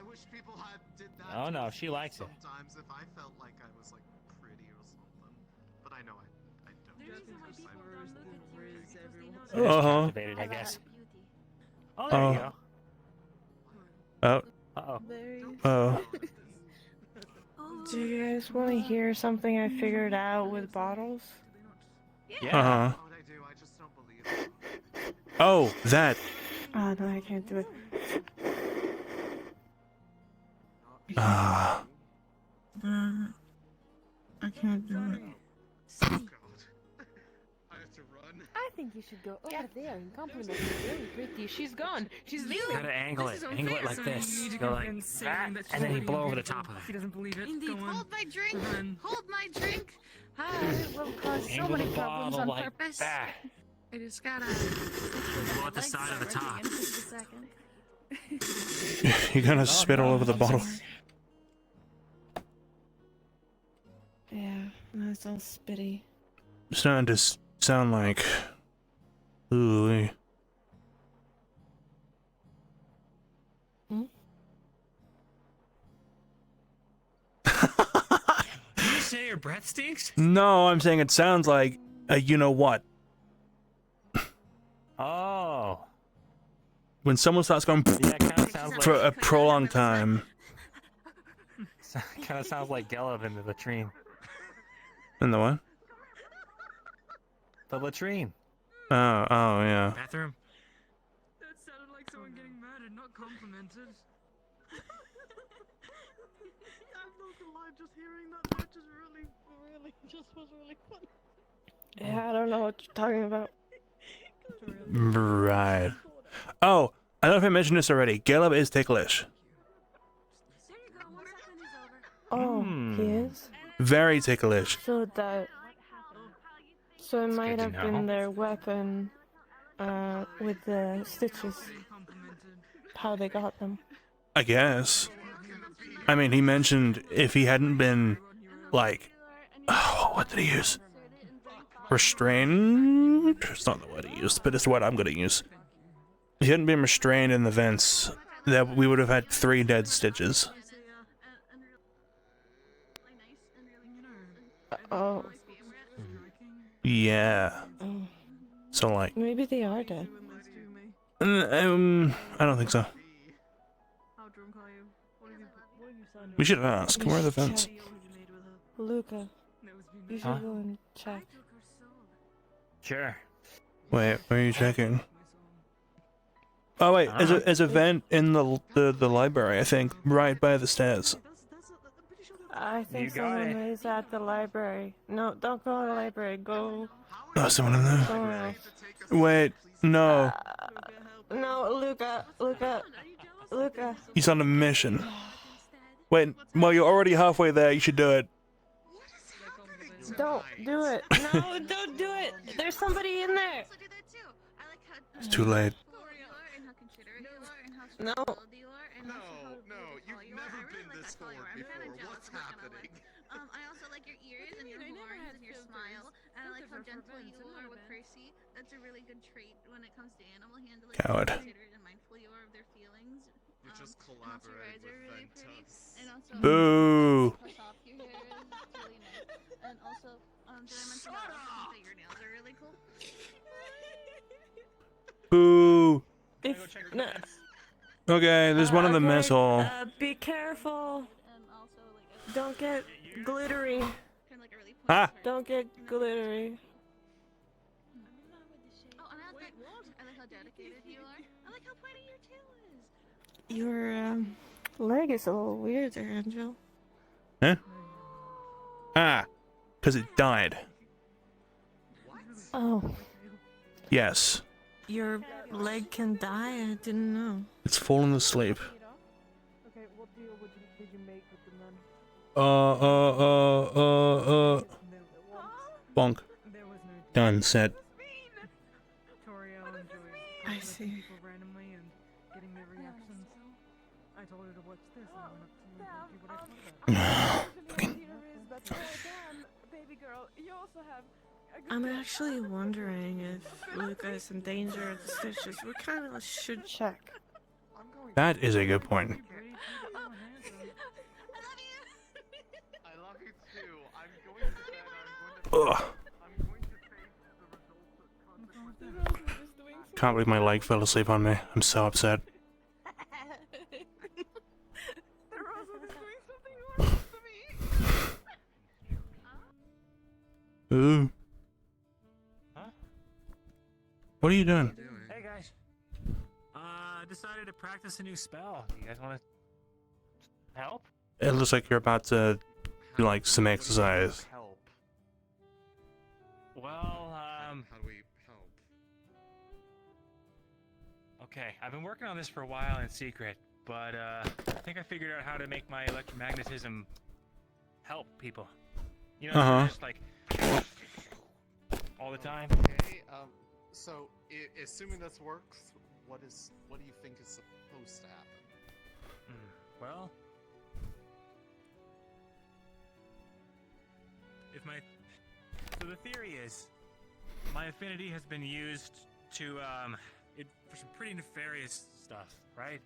S9: wish people had did that.
S16: Oh no, she likes it.
S9: Sometimes if I felt like I was like pretty or something, but I know I don't.
S16: Captivated, I guess. Oh, there you go.
S1: Oh.
S16: Uh-oh.
S1: Oh.
S13: Do you guys want to hear something I figured out with bottles?
S1: Uh-huh. Oh, that.
S13: Oh no, I can't do it.
S1: Ah.
S13: I can't do it.
S6: I think you should go over there and compliment her. Very pretty. She's gone. She's leaving.
S16: Gotta angle it. Angle it like this. Go like that, and then you blow over the top of
S19: He
S16: it.
S19: doesn't believe it.
S4: Indeed,
S19: Go on.
S4: hold my drink.
S19: Run.
S4: Hold my drink.
S6: I will cause so
S16: Angle
S6: many
S16: the
S6: problems
S16: bottle
S6: on
S16: like
S6: purpose.
S16: that.
S4: I just gotta.
S16: Blow at the side of the top.
S1: You're gonna spit all over the bottle.
S13: Yeah, that's all spitty.
S1: It's starting to sound like. Ooh.
S16: Did you say your breath stinks?
S1: No, I'm saying it sounds like you know what.
S16: Oh.
S1: When someone starts going
S16: Yeah, it kind of sounds like.
S1: for a prolonged time.
S16: Kind of sounds like Gelb in the latrine.
S1: In the what?
S16: The latrine.
S1: Oh, yeah.
S16: Bathroom.
S19: That sounded like someone getting murdered, not complimented.
S21: I'm not gonna lie, just hearing that note just was really fun.
S13: Yeah, I don't know what you're talking about.
S1: Right. Oh, I don't know if I mentioned this already. Gelb is ticklish.
S13: Oh, he is?
S1: Very ticklish.
S13: So it might
S1: to
S13: have
S1: know.
S13: been their weapon, with the stitches. How they got them.
S1: I guess. I mean, he mentioned if he hadn't been, like, oh, what did he use? Restrained? It's not the word he used, but it's the word I'm gonna use. If he hadn't been restrained in the vents, that we would have had 3 dead stitches.
S13: Oh.
S1: Yeah. So, like,
S13: Maybe they are dead.
S1: I don't think so. We should ask. Where are the vents?
S13: Luca, you should
S1: Huh?
S13: go and check.
S16: Sure.
S1: Wait, where are you checking? Oh wait, there's a vent in the library, I think, right by the stairs.
S13: I think
S1: You got
S13: someone
S1: it.
S13: is at the library. No, don't go to the library. Go
S1: Oh, someone in there.
S13: somewhere else.
S1: Wait, no.
S13: No, Luca.
S1: He's on a mission. Wait, well, you're already halfway there. You should do it.
S13: Don't do it. No, don't do it. There's somebody in there.
S1: It's too late.
S13: No.
S9: You've never been this forward before. What's happening?
S2: I also like your ears and your horns and your smile. And I like how gentle you are with Percy. That's a really good trait when it comes to animal handling.
S1: Coward.
S2: Considerate and mindful you are of their feelings.
S9: You just collaborate with Ventus.
S2: And also,
S1: Boo.
S2: push off your hair is really nice. And also, did I mention that your nails are really cool?
S1: Boo.
S13: No.
S1: Okay, there's one in the mess hall.
S13: Be careful. Don't get glittery.
S1: Ah.
S13: Don't get glittery.
S2: Oh, and I like how dedicated you are. I like how pointy your tail is.
S13: Your leg is a little weird there, Angel.
S1: Huh? Ah, because it died.
S13: Oh,
S1: Yes,
S13: your leg can die? I didn't know.
S1: it's fallen asleep.
S21: Okay, what deal did you make with the men?
S1: Bonk. Done. Set.
S21: Toriel and Joey
S13: I see.
S21: people randomly and getting their reactions. I told her to watch this, and I went up to you and told you what I thought about it.
S3: Baby girl, you also have a good
S13: I'm
S3: girl.
S13: actually wondering if Luca is in danger of the stitches. We kind of should check.
S1: That is a good point.
S9: I love you too. I'm going to bed.
S1: Ugh. Can't believe my leg fell asleep on me. I'm so upset. Ooh.
S16: Huh?
S1: What are you doing?
S16: Hey guys. I decided to practice a new spell. You guys want to help?
S1: It looks like you're about to do like some exercise.
S9: Help.
S16: Well,
S9: How do we help?
S16: okay. I've been working on this for a while in secret, but I think I figured out how to make my electromagnetism help people. You know, just like all the time.
S9: Okay. So assuming this works, what do you think is supposed to happen?
S16: Well, so the theory is, my affinity has been used to for some pretty nefarious stuff, right?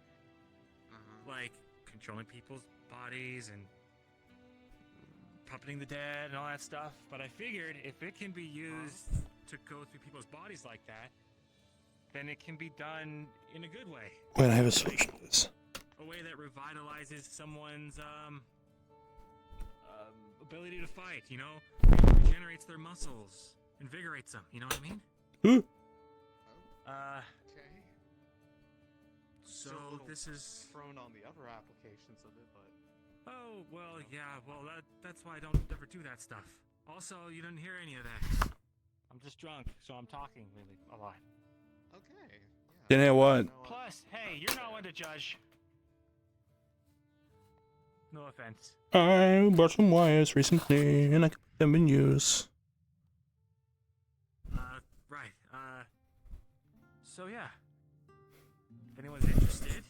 S16: Like controlling people's bodies and puppeting the dead and all that stuff. But I figured if it can be used to go through people's bodies like that, then it can be done in a good way.
S1: Wait, I have a solution to this.
S16: A way that revitalizes someone's ability to fight, you know? Regenerates their muscles, invigorates them, you know what I mean?
S1: Ooh.
S9: Okay.
S16: So this is
S9: thrown on the other applications of it, but
S16: oh well, yeah, well that's why I don't ever do that stuff. Also, you didn't hear any of that. I'm just drunk, so I'm talking really a lot.
S9: okay.
S1: You know what?
S16: Plus, hey, you're not one to judge. No offense.
S1: I bought some wires recently, and I can put them in use.
S16: Right. So yeah. If anyone's interested,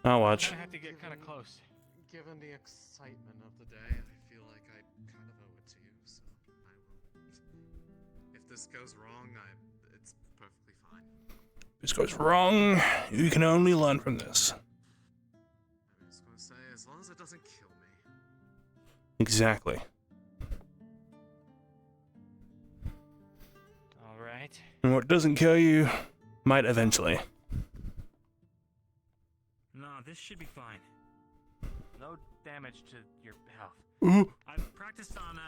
S1: I'll watch.
S16: I have to get kind of close.
S9: Given the excitement of the day, I feel like I kind of owe it to you, so I will. If this goes wrong, it's perfectly fine.
S1: If this goes wrong, you can only learn from this.
S9: I was gonna say, as long as it doesn't kill me.
S1: Exactly.
S16: All right.
S1: And what doesn't kill you might eventually.
S16: No, this should be fine. No damage to your health.
S1: Ooh.
S16: I've practiced on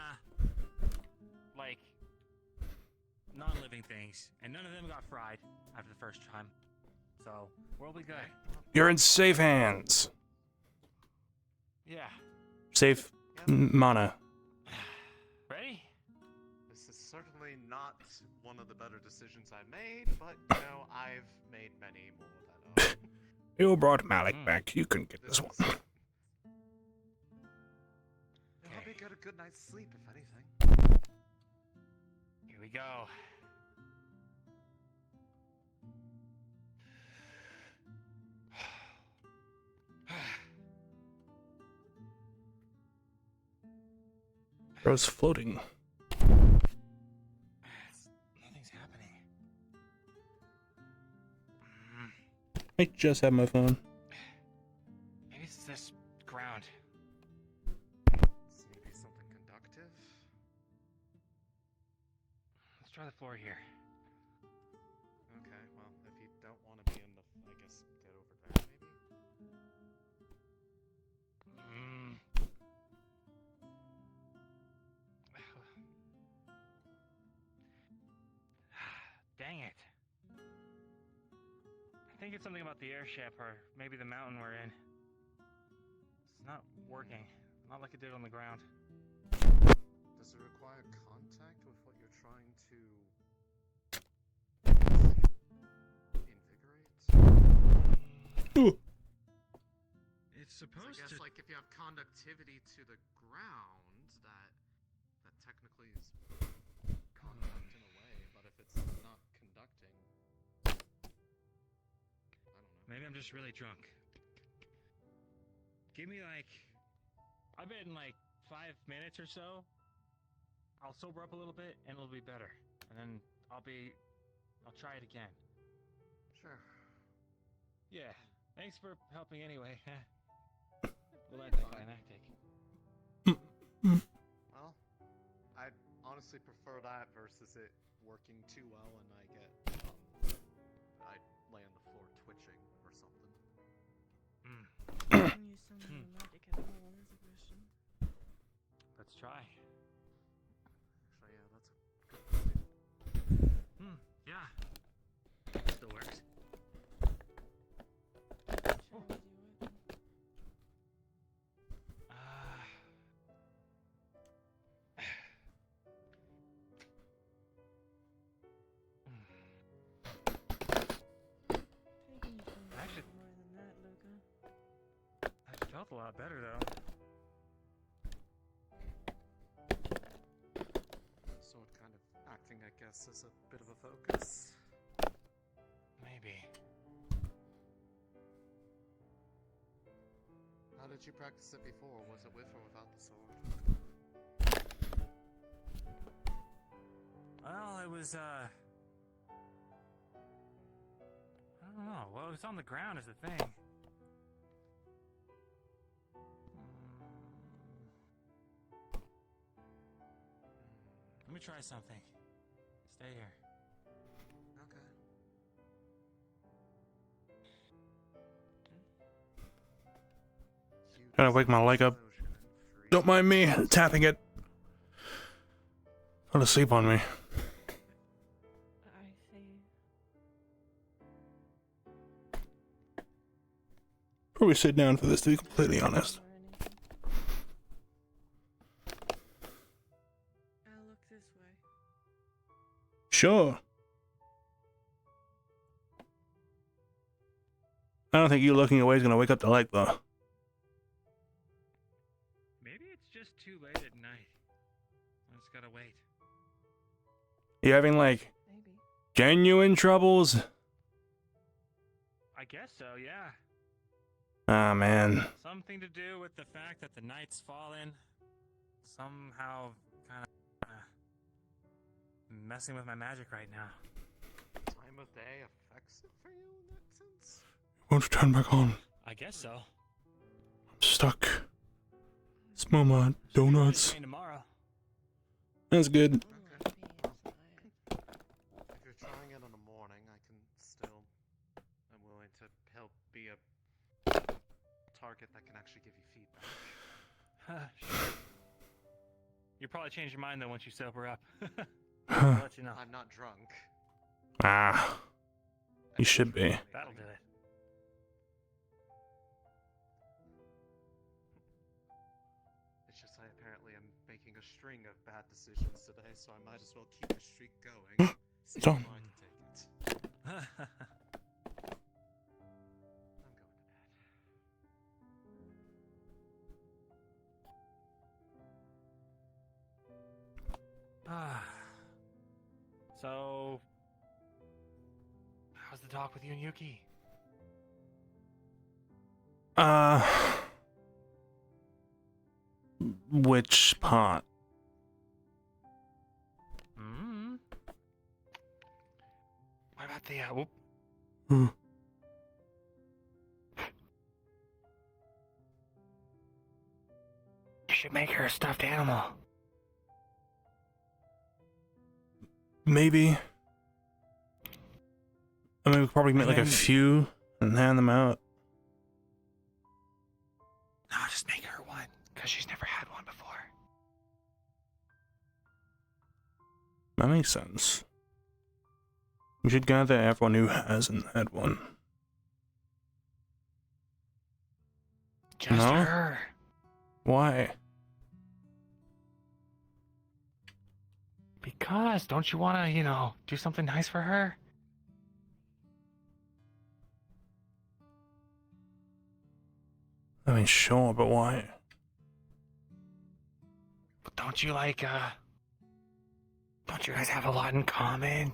S16: like non-living things, and none of them got fried after the first time. So we'll be good.
S1: You're in safe hands.
S16: Yeah.
S1: Safe mana.
S16: Ready?
S9: This is certainly not one of the better decisions I made, but you know, I've made many more than
S1: You brought Malik back. You can get this one.
S9: It'll help me get a good night's sleep, if anything.
S16: Here we go.
S1: Bro's floating.
S16: Nothing's happening.
S1: I just have my phone.
S16: Maybe it's this ground.
S9: Maybe something conductive?
S16: Let's try the floor here.
S9: Okay, well, if you don't want to be in the, I guess, get over there, maybe?
S16: Dang it. I think it's something about the airship, or maybe the mountain we're in. It's not working. Not like it did on the ground.
S9: Does it require contact with what you're trying to invigorate?
S16: It's supposed
S9: I guess,
S16: to.
S9: like, if you have conductivity to the ground, that technically is contact in a way, but if it's not conducting, I don't know.
S16: Maybe I'm just really drunk. Give me like, I bet in like 5 minutes or so, I'll sober up a little bit and it'll be better. And then I'll try it again.
S9: Sure.
S16: Yeah. Thanks for helping anyway. Well, anticlimactic.
S9: Well, I honestly prefer that versus it working too well and I get, I lay on the floor twitching or something.
S18: Can you summon your magic at all is the question.
S16: Let's try.
S9: Actually, yeah, that's a good point.
S16: Yeah. Still works.
S18: Actually, more than that, Luca.
S16: I felt a lot better though.
S9: Sword kind of acting, I guess, as a bit of a focus.
S16: Maybe.
S9: How did you practice it before? Was it with or without the sword?
S16: Well, it was, I don't know. Well, it was on the ground is the thing. Let me try something. Stay here.
S9: Okay.
S1: Gotta wake my leg up. Don't mind me tapping it. Fell asleep on me.
S18: I see.
S1: Probably sit down for this, to be completely honest.
S18: I'll look this way.
S1: Sure. I don't think you looking away is gonna wake up the leg though.
S16: Maybe it's just too late at night. I just gotta wait.
S1: You having like genuine troubles?
S16: I guess so, yeah.
S1: Ah, man.
S16: Something to do with the fact that the night's fallen. Somehow kind of messing with my magic right now.
S9: Time of day affects it for you in that sense?
S1: Won't turn back on.
S16: I guess so.
S1: I'm stuck. Smell my donuts.
S16: Tomorrow.
S1: That's good.
S9: If you're trying it in the morning, I can still... I'm willing to help be a target that can actually give you feedback.
S16: Sure. You'll probably change your mind though once you sober up. I'll let you know.
S9: I'm not drunk.
S1: Ah. You should be.
S16: That'll do it.
S9: It's just I apparently am making a string of bad decisions today, so I might as well keep the streak going. See how
S1: Done.
S9: far I can take it.
S16: So, how's the talk with you and Yuki?
S1: Which part?
S16: What about the, whoop. You should make her a stuffed animal.
S1: Maybe. I mean, we could probably make like a
S16: then-
S1: few and hand them out.
S16: No, just make her one, because she's never had one before.
S1: That makes sense. We should gather everyone who hasn't had one.
S16: Just
S1: No?
S16: her.
S1: Why?
S16: Because, don't you want to, you know, do something nice for her?
S1: I mean, sure, but why?
S16: But don't you like, don't you guys have a lot in common?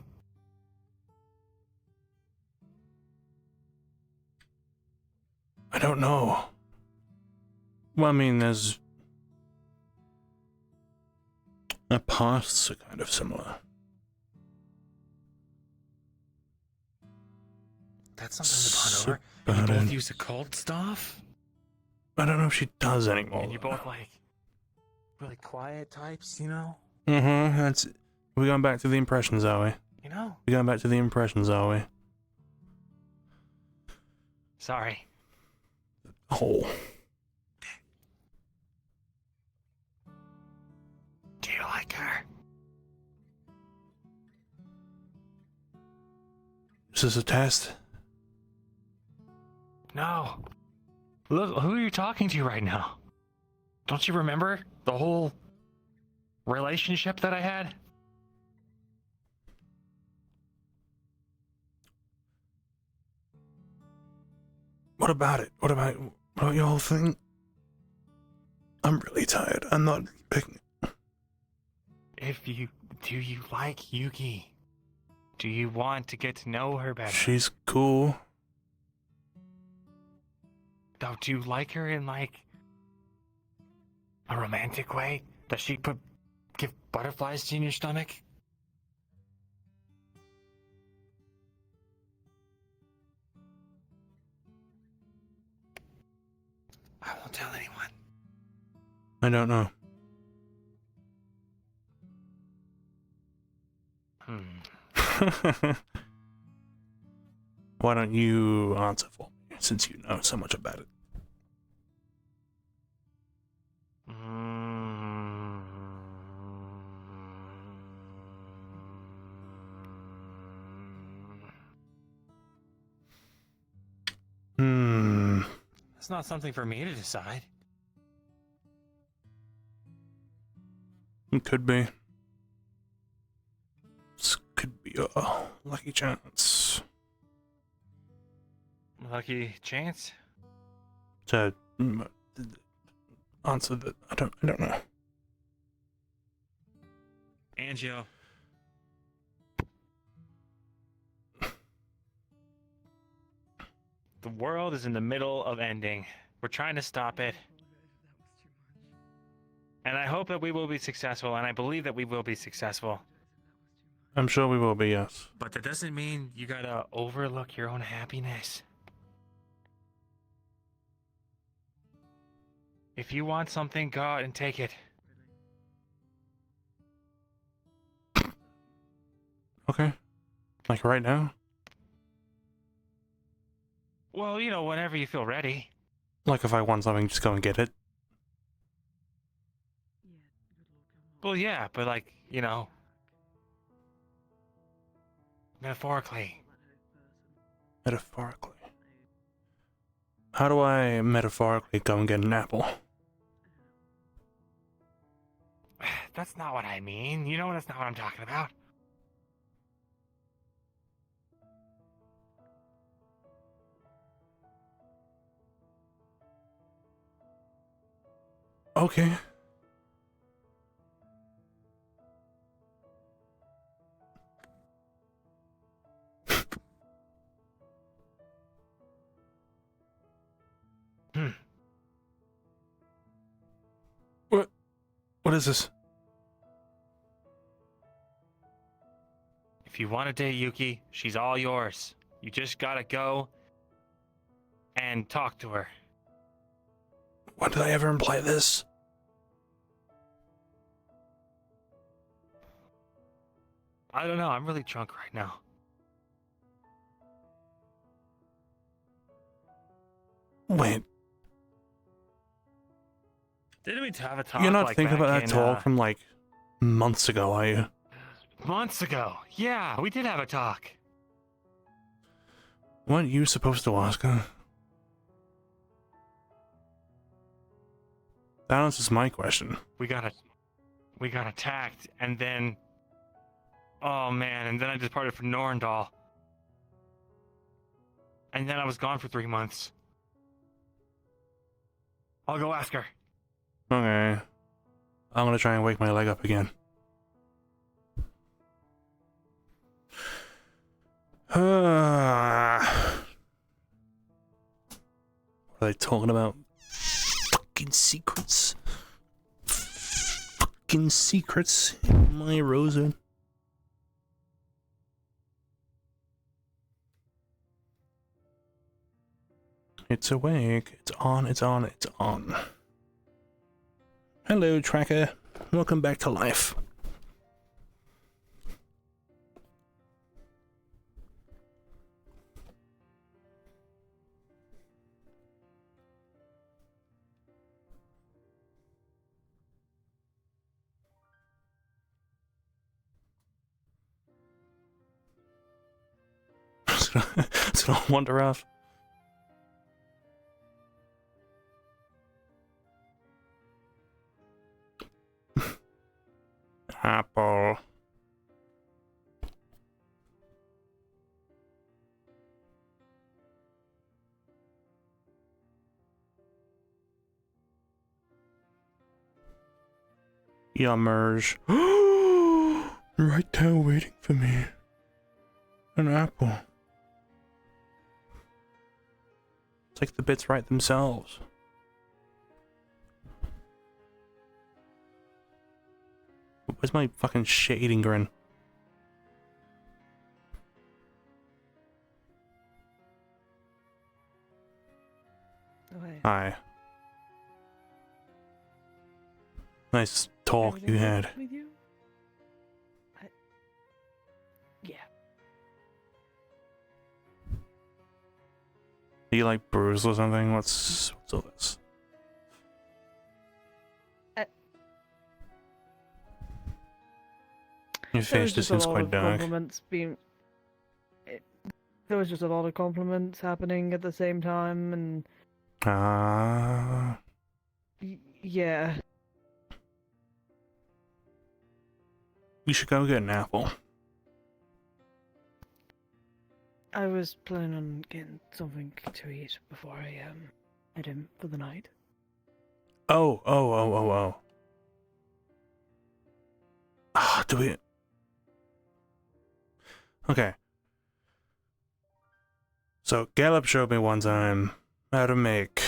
S1: don't know. Well, I mean, there's... Our paths are kind of similar.
S16: That's something to ponder over. And you both use occult stuff?
S1: I don't know if she does anymore.
S16: And you're both like really quiet types, you know?
S1: That's... We're going back to the impressions, are we?
S16: You know?
S1: We're going back to the impressions, are we?
S16: Sorry.
S1: Oh.
S16: Do you like her?
S1: Is this a test?
S16: No. Look, who are you talking to right now? Don't you remember the whole relationship that I had?
S1: What about it? What about your whole thing? I'm really tired. I'm not picking...
S16: Do you like Yuki? Do you want to get to know her better?
S1: She's cool.
S16: No, do you like her in like a romantic way? Does she give butterflies to you in your stomach? I won't tell anyone.
S1: I don't know. Why don't you answer for me, since you know so much about it?
S16: It's not something for me to decide.
S1: It could be. This could be a lucky chance.
S16: Lucky chance?
S1: To answer that, I don't know.
S16: Angio. The world is in the middle of ending. We're trying to stop it. And I hope that we will be successful, and I believe that we will be successful.
S1: I'm sure we will be, yes.
S16: But that doesn't mean you gotta overlook your own happiness. If you want something, go out and take it.
S1: Okay. Like right now?
S16: Well, you know, whenever you feel ready.
S1: Like if I want something, just go and get it.
S16: Well, yeah, but like, you know, metaphorically.
S1: Metaphorically. How do I metaphorically go and get an apple?
S16: That's not what I mean. You know, that's not what I'm talking about.
S1: Okay. What is this?
S16: If you want to date Yuki, she's all yours. You just gotta go and talk to her.
S1: When did I ever imply this?
S16: I don't know. I'm really drunk right now.
S1: Wait.
S16: Didn't we have a talk?
S1: You're not
S16: like,
S1: thinking
S16: back
S1: about that
S16: in,
S1: talk from like months ago, are you?
S16: Months ago. Yeah, we did have a talk.
S1: Weren't you supposed to ask her? That answers my question.
S16: We got attacked, and then, oh man, and then I departed for Norendal, and then I was gone for 3 months. I'll go ask her.
S1: Okay. I'm gonna try and wake my leg up again. What Are they talking about fucking secrets? Fucking secrets in my Rosewood. It's awake. It's on. It's on. It's on. Hello, Tracker. Welcome back to life. It's gonna wander off. Apple. Yummers. Right there waiting for me. An apple. It's like the bits write themselves. Where's my fucking shit-eating grin?
S21: Oh, hey.
S1: Hi. Nice talk you
S21: Everything
S1: had.
S21: good with you? Yeah.
S1: Are you like bruised or something? What's all this? Your face just seems quite dark.
S21: Compliments being. There was just a lot of compliments happening at the same time, and yeah.
S1: You should go get an apple.
S21: I was planning on getting something to eat before I head in for the night.
S1: Oh. Ah, do we? Okay. So Gallup showed me one time how to make.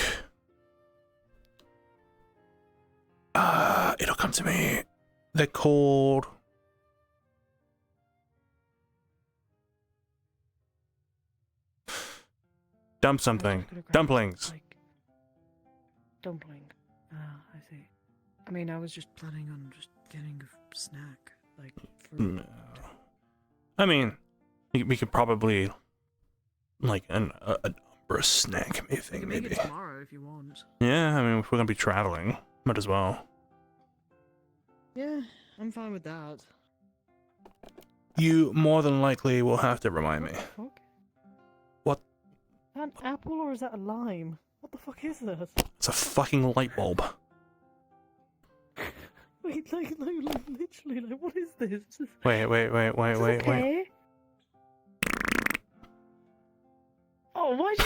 S1: It'll come to me. They're called. Dump something. Dumplings.
S21: Dumpling. I see. I mean, I was just planning on just getting a snack, like fruit.
S1: I mean, we could probably like an Umbra snack thing,
S21: Make
S1: maybe.
S21: it tomorrow if you want.
S1: Yeah, I mean, if we're gonna be traveling, might as well.
S21: Yeah, I'm fine with that.
S1: You more than likely will have to remind me.
S21: Fuck?
S1: What?
S21: Is that an apple or is that a lime? What the fuck is this?
S1: It's a fucking light bulb.
S21: Wait, like literally, like, what is this?
S1: Wait.
S21: Okay. Oh, why'd you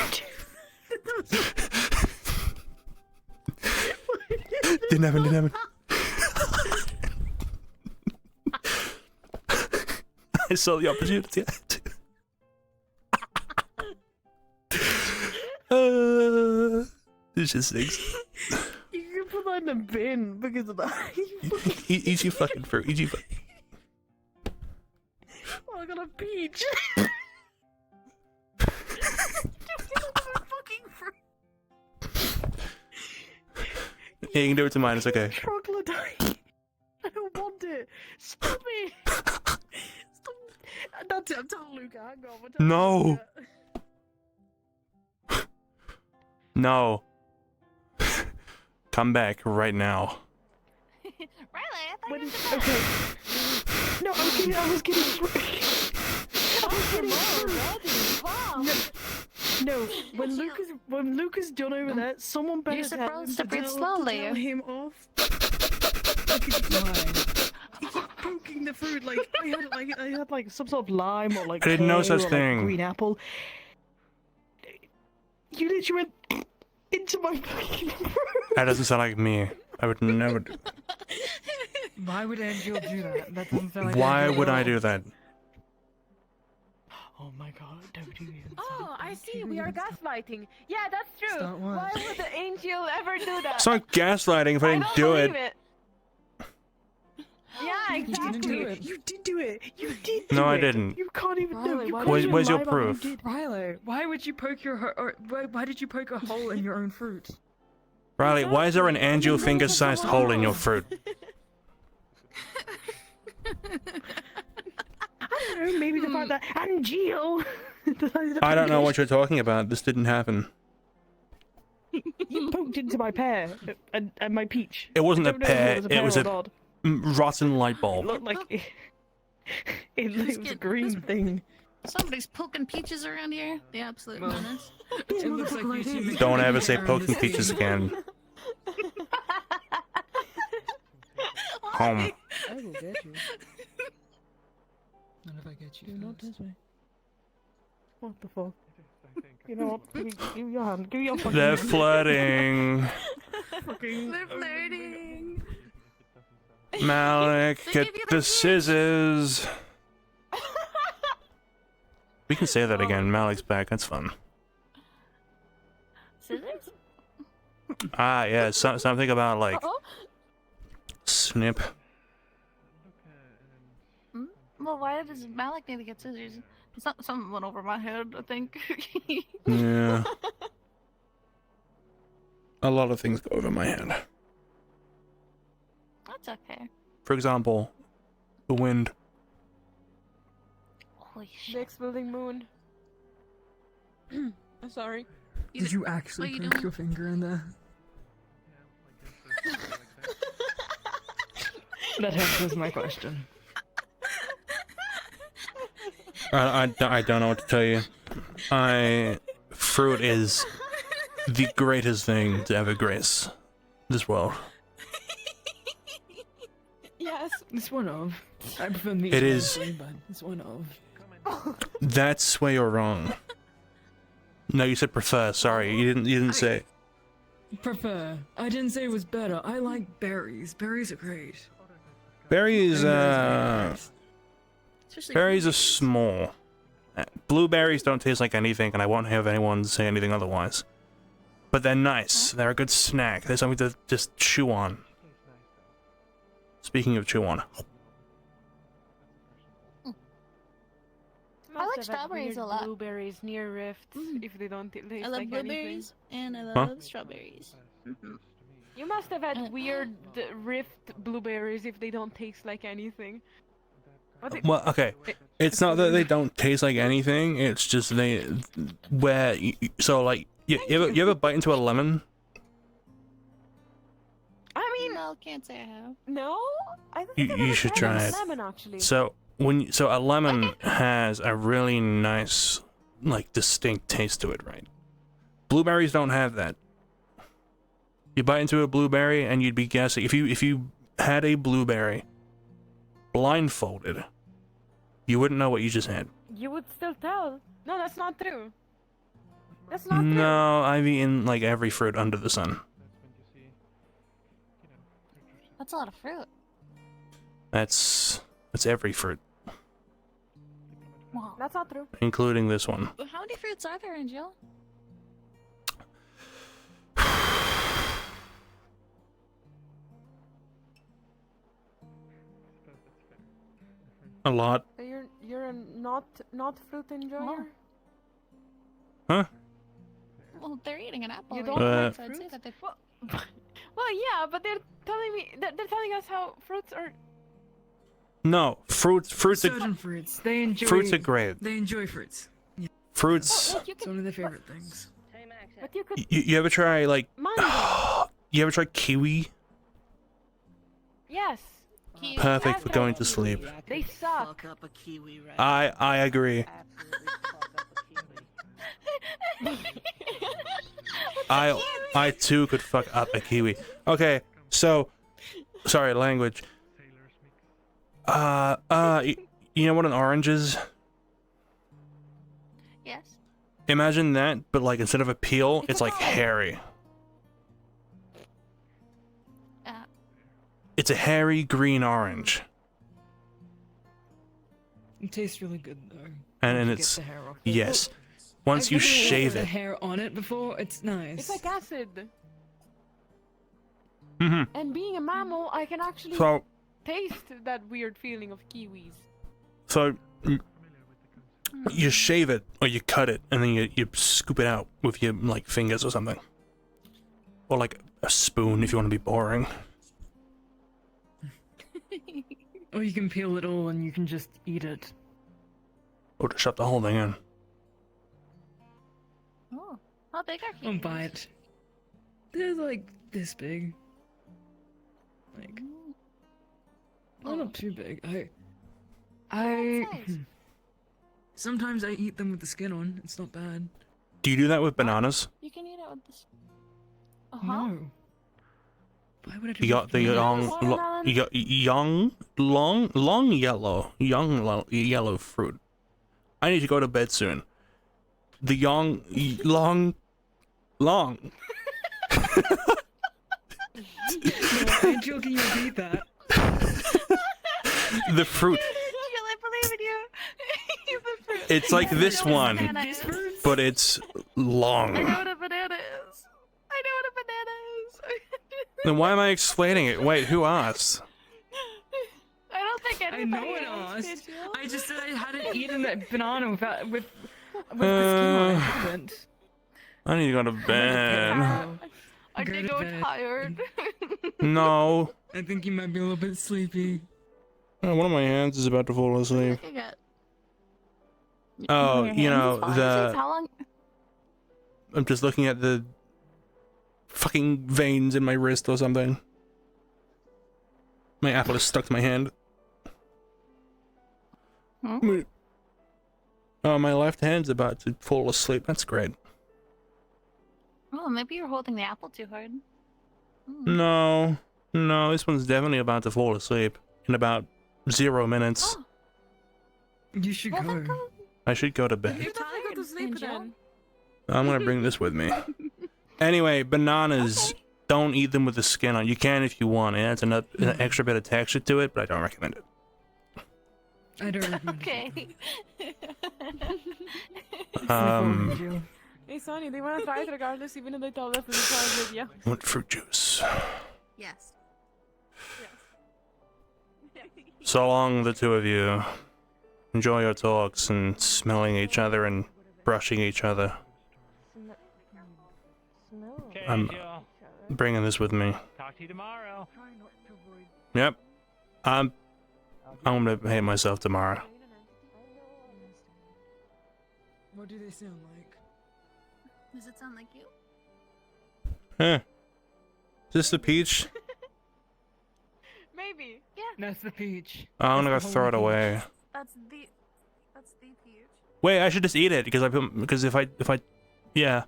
S21: do that?
S1: Didn't happen. I saw the opportunity. This just stinks.
S21: You can put that in a bin because of that.
S1: Eat your fucking fruit. Eat your fucking...
S21: Oh, I got a peach.
S1: Yeah, you can do it to mine. It's okay.
S21: Troglodyte. I don't want it. Stop it. Stop. That's it. I'm telling Luca. Hang on. I'm telling
S1: No.
S21: Luca.
S1: No. Come back right now.
S21: Okay. No, I was getting No, when Luca's done over there, someone better
S2: You're
S21: tell him
S2: supposed to breathe
S21: tell
S2: slowly.
S21: him off. Look at mine. He kept poking the food like I had like some sort of lime or like
S1: I didn't know
S21: pear
S1: such
S21: or,
S1: thing.
S21: Like, green apple. You literally went into my fucking fruit.
S1: That doesn't sound like me. I would never do.
S21: Why would Angel do that? That doesn't sound like
S1: Why
S21: Angel
S1: would
S21: at
S1: I
S21: all.
S1: do that?
S6: Oh my god, don't do it. Oh, I see. We are gaslighting. Yeah, that's true.
S21: Start what?
S6: Why would the angel ever do that?
S1: It's not gaslighting if I didn't
S6: don't
S1: do
S6: believe
S1: it.
S6: Yeah,
S21: You
S6: exactly.
S21: didn't do it. You did do it. You did do
S1: No,
S21: it.
S1: I didn't.
S21: You can't even do it.
S1: Where's your proof?
S21: Rilo, why would you poke why did you poke a hole in your own fruit?
S1: Riley, why is there an angel finger-sized hole in your fruit?
S21: I don't know, maybe the fact that Angel decided to
S1: I don't know
S21: poke
S1: what you're talking about. This didn't happen.
S21: You poked into my pear and my peach.
S1: It wasn't
S21: I
S1: a
S21: don't know if
S1: pear. It was
S21: or
S1: a
S21: not.
S1: rotten light
S21: It
S1: bulb.
S21: looked like it was a green thing.
S2: Somebody's poking peaches around here. The absolute menace.
S21: It looks like you two make
S1: Don't
S21: a
S1: ever say
S21: around
S1: poking
S21: this
S1: peaches
S21: thing.
S1: again. Home.
S21: I will get you. Not if I get you. Not this way. What the fuck? You know what? Give me your hand. Give me your fucking
S1: They're
S21: hand.
S1: flirting.
S21: Fucking.
S2: They're flirting.
S1: Malik, get the scissors. We can say that again. Malik's back. That's fun.
S2: Scissors?
S1: Ah, yeah. Something about like snip.
S2: Well, why does Malik need to get scissors? Something went over my head, I think.
S1: Yeah. A lot of things go over my head.
S2: That's okay.
S1: For example, the wind.
S2: Holy shit.
S6: The exploding moon. I'm sorry.
S21: Did you actually
S2: what are you
S21: poke
S2: doing?
S21: your finger in there? That answers my question.
S1: I don't know what to tell you. Fruit is the greatest thing to ever grace this world.
S6: Yes.
S21: It's one of. I prefer meat.
S1: It is.
S21: But it's one of.
S1: That's where you're wrong. No, you said prefer. Sorry, you didn't say.
S21: Prefer. I didn't say it was better. I like berries. Berries are great.
S1: Berries. Berries are small. Blueberries don't taste like anything, and I won't have anyone say anything otherwise. But they're nice. They're a good snack. They're something to just chew on. Speaking of chew on.
S2: I like strawberries a lot.
S6: Blueberries near rifts if they don't taste
S2: I love
S6: like
S2: blueberries
S6: anything.
S2: and I
S1: Huh?
S2: love strawberries.
S6: You must have had weird rift blueberries if they don't taste like anything.
S1: Well, okay. It's not that they don't taste like anything. It's just so like you ever bite into a lemon?
S6: I mean,
S2: no, can't say I have.
S6: No, I think
S1: You should try it.
S6: lemon actually.
S1: So a lemon has a really nice, like, distinct taste to it, right? Blueberries don't have that. You bite into a blueberry and you'd be guessing if you had a blueberry blindfolded, you wouldn't know what you just had.
S6: You would still tell. No, that's not true. That's not true.
S1: No, I've eaten like every fruit under the sun.
S2: That's a lot of fruit.
S1: That's every fruit,
S2: Wow.
S6: That's not true.
S1: including this one.
S2: How many fruits are there, Angel?
S1: A lot.
S6: So you're a not fruit enjoyer.
S1: Huh?
S2: Well, they're eating an apple.
S6: You
S2: right?
S6: don't
S1: Uh,
S6: like
S2: So I'd say
S6: fruits?
S2: that they.
S6: Well, yeah, but they're telling me they're telling us how fruits are.
S1: No, fruits
S21: Certain
S1: are
S21: fruits. They enjoy.
S1: fruits are great.
S21: They enjoy fruits. Yeah.
S1: Fruits.
S21: It's one of their favorite things.
S6: But you could.
S1: You ever try like
S6: Mango.
S1: you ever try kiwi?
S6: Yes.
S1: Perfect for going to sleep.
S6: They suck.
S7: Fuck up a kiwi right
S1: I agree. I too could fuck up a kiwi. Okay, so sorry, language. You know what an orange is?
S2: Yes.
S1: Imagine that, but like instead of a peel, it's like hairy. It's a hairy green orange.
S21: It tastes really good though.
S1: and
S15: you
S1: it's
S15: get the hair off it.
S1: yes. Once you shave
S15: the
S1: it,
S15: hair on it before, it's nice.
S6: It's like acid.
S1: Mhm.
S6: And being a mammal, I can actually
S1: So-
S6: taste that weird feeling of kiwis.
S1: so you shave it or you cut it, and then you scoop it out with your like fingers or something, or like a spoon if you want to be boring.
S15: Or you can peel it all and you can just eat it.
S1: Or to shove the whole thing in.
S2: Oh, how big are
S15: Don't buy it. They're like this big. Like, well, not too big. Sometimes I eat them with the skin on. It's not bad.
S1: Do you do that with bananas?
S2: You can eat it with this.
S15: No. Why would I do
S1: You got the you got long yellow fruit. I need to go to bed soon. The long.
S15: No, I'm joking. You repeat that.
S1: The fruit.
S2: I believe in you.
S1: It's like this one, but it's long.
S2: I know what a banana is. I know what a banana is.
S1: Then why am I explaining it? Wait, who asked?
S2: I don't think
S15: I
S2: anybody
S15: know it
S2: asked,
S15: asked.
S2: did you?
S15: I just said I hadn't eaten that banana with the skin on it. I haven't.
S1: I need to go to bed.
S2: I did go tired.
S1: No.
S15: I think you might be a little bit sleepy.
S1: One of my hands is about to fall asleep.
S2: Looking at
S1: Oh,
S2: your
S1: you
S2: hands
S1: know,
S2: is fine.
S1: the...
S2: How long?
S1: I'm just looking at the fucking veins in my wrist or something. My apple is stuck to my hand.
S2: Hmm?
S1: Oh, my left hand's about to fall asleep. That's great.
S2: Oh, maybe you're holding the apple too hard.
S1: No, this one's definitely about to fall asleep in about 0 minutes.
S15: You should go.
S1: I should go to bed.
S2: You're tired,
S6: Go to sleep then.
S1: I'm gonna bring this with me. Anyway, bananas, don't eat them with the skin on. You can if you want. It adds an extra bit of texture to it, but I don't recommend it.
S15: I don't recommend
S2: Okay.
S6: Hey Sonny, they want to try it regardless, even if they told us to try it with you.
S1: I want fruit juice.
S2: Yes.
S1: So long, the two of you. Enjoy your talks and smelling each other and brushing each other. I'm bringing this with me.
S12: Talk to you tomorrow.
S1: Yep. I'm gonna hate myself tomorrow.
S15: What do they sound like?
S2: Does it sound like you?
S1: Huh. Is this the peach?
S6: Maybe.
S2: Yeah.
S15: That's the peach.
S1: I'm gonna go
S15: That's the
S1: throw
S15: whole
S1: it away.
S2: That's the peach.
S1: Wait, I should just eat it because if I yeah.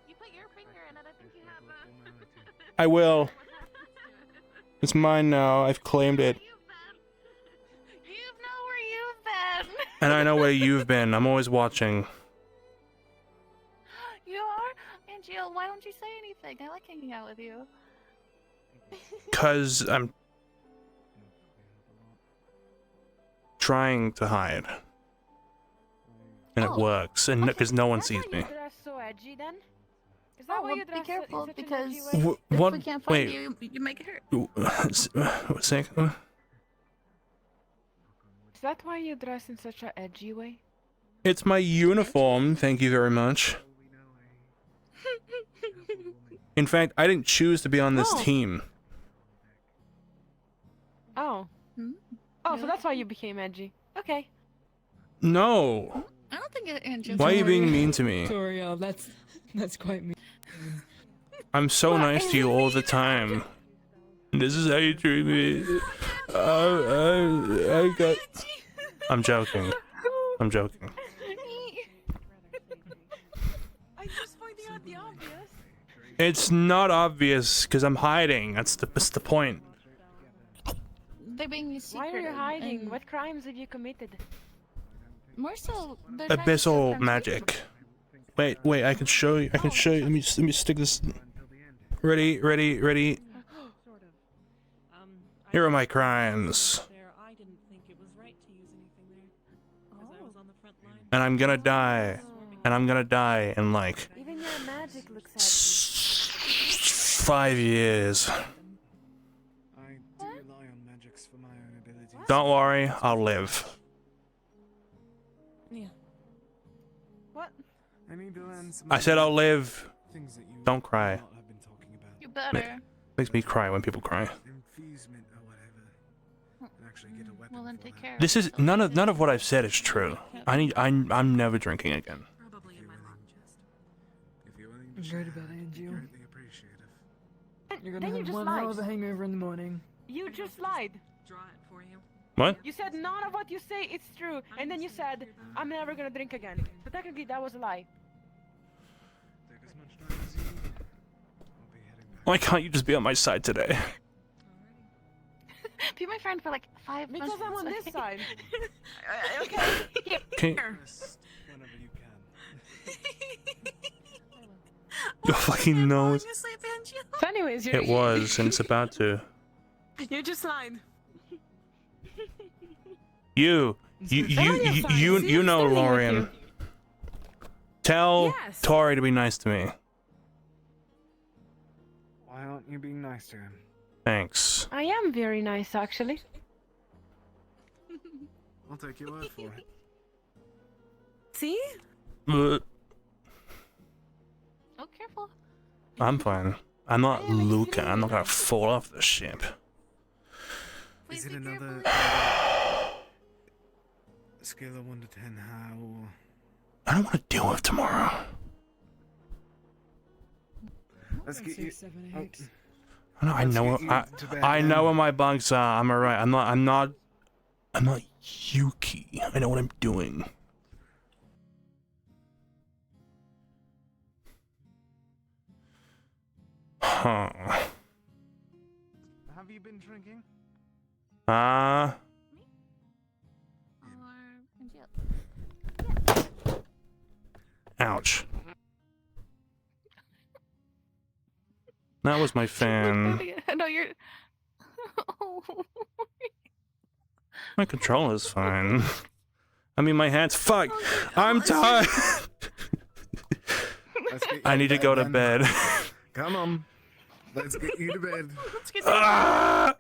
S2: You put your finger in it. I think you have a.
S1: I will. It's mine now. I've claimed it.
S2: You know where you've been.
S1: And I know where you've been. I'm always watching.
S2: You are? And Jill, why don't you say anything? I like hanging out with you.
S1: 'Cause I'm trying to hide. And it works. And because no one sees me.
S6: You dress so edgy then? Is that why
S2: well,
S6: you
S2: be
S6: dress
S2: careful
S6: in such
S2: because
S6: an edgy way?
S2: if
S1: What?
S2: we can't find
S1: Wait.
S2: you make it hurt.
S1: What's that?
S6: Is that why you dress in such an edgy way?
S1: It's my uniform, thank you very much. In fact, I didn't choose to be on this
S6: Oh.
S1: team.
S6: Oh. Oh, so that's why you became edgy. Okay.
S1: No.
S2: I don't think Angela.
S1: Why are you being mean to me?
S15: Sorry, that's quite mean.
S1: I'm so nice to you all the time. This is how you treat me. I got... I'm joking. I'm joking.
S6: I'm just pointing out the obvious.
S1: It's not obvious because I'm hiding. That's the point.
S2: They're being
S6: Why are you
S2: secretive
S6: hiding?
S2: and
S6: What crimes have you committed?
S2: More so, they're trying to
S1: Abyssal
S2: keep them
S1: magic. Wait, I can show you. I can show you. Let me stick this. Ready. Here are my crimes. And I'm gonna die. And I'm gonna die in like
S6: Even your magic looks happy.
S1: 5 years.
S8: I do rely on magics for my own abilities.
S1: Don't worry, I'll live.
S18: Yeah.
S21: What?
S8: I need to learn some
S1: I said I'll live.
S8: things that you
S1: Don't cry.
S8: have been talking about.
S2: You better.
S1: Makes me cry when people cry.
S8: Infusement or whatever. And actually get a weapon.
S2: Well, then take care.
S1: This is none of what I've said is true. I'm never drinking again.
S15: Go to bed, Angel.
S8: Greatly appreciative.
S15: You're
S6: Then
S15: gonna
S6: you
S15: have
S6: just
S15: one
S6: lied.
S15: hell of a hangover in the morning.
S6: You just lied.
S4: Draw it for you.
S1: What?
S6: You said none of what you say is true, and then you said, I'm never gonna drink again. So technically that was a lie.
S8: Take as much time as you need. I'll be heading back.
S1: Why can't you just be on my side today?
S2: Be my friend for like 5 months.
S6: Because I'm on this side.
S2: Okay.
S1: Okay.
S8: Rest whenever you can.
S1: Your fucking nose.
S6: So anyways, you're...
S1: It was, and it's about to.
S18: You just lied.
S1: You know, Lorian. Tell
S18: Yes.
S1: Tori to be nice to me.
S8: Why aren't you being nice to him?
S1: Thanks.
S6: I am very nice, actually.
S8: I'll take your word for it.
S18: See?
S1: Uh,
S2: Oh, careful.
S1: I'm fine. I'm not Luca. I'm not gonna fall off the ship.
S8: Is it another scale of 1 to 10? How?
S1: I don't want to deal with tomorrow.
S8: Let's get
S15: 6,
S8: you.
S15: 7,
S8: Oh,
S15: 8.
S1: I know.
S8: Let's get you to bed
S1: I know
S8: then.
S1: where my bugs are. I'm alright. I'm not Yuki. I know what I'm doing. Huh.
S8: Have you been drinking?
S1: Ah. Ouch. That was my fan.
S2: No, you're.
S1: My controller's fine. I mean, my hands. Fuck! I'm tired!
S8: Let's get you
S1: I need to go to
S8: then.
S1: bed.
S8: Come on. Let's get you to bed.
S1: Ah!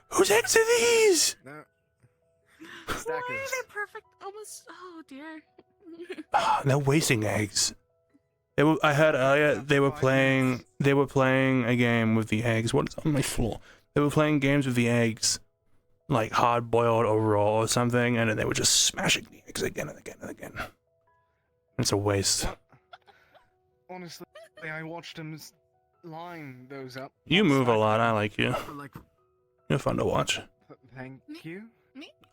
S1: Whose eggs are these?
S8: No.
S4: Why
S8: Stackers.
S4: are they perfect? Almost. Oh dear.
S1: Ah, they're wasting eggs. I heard earlier they were playing a game with the eggs. What is on my floor? They were playing games with the eggs, like hard boiled or raw or something, and then they were just smashing the eggs again and again and again. It's a waste.
S8: Honestly, I watched him line those up.
S1: You move a lot. I like you.
S8: For like,
S1: You're fun to watch.
S8: thank you.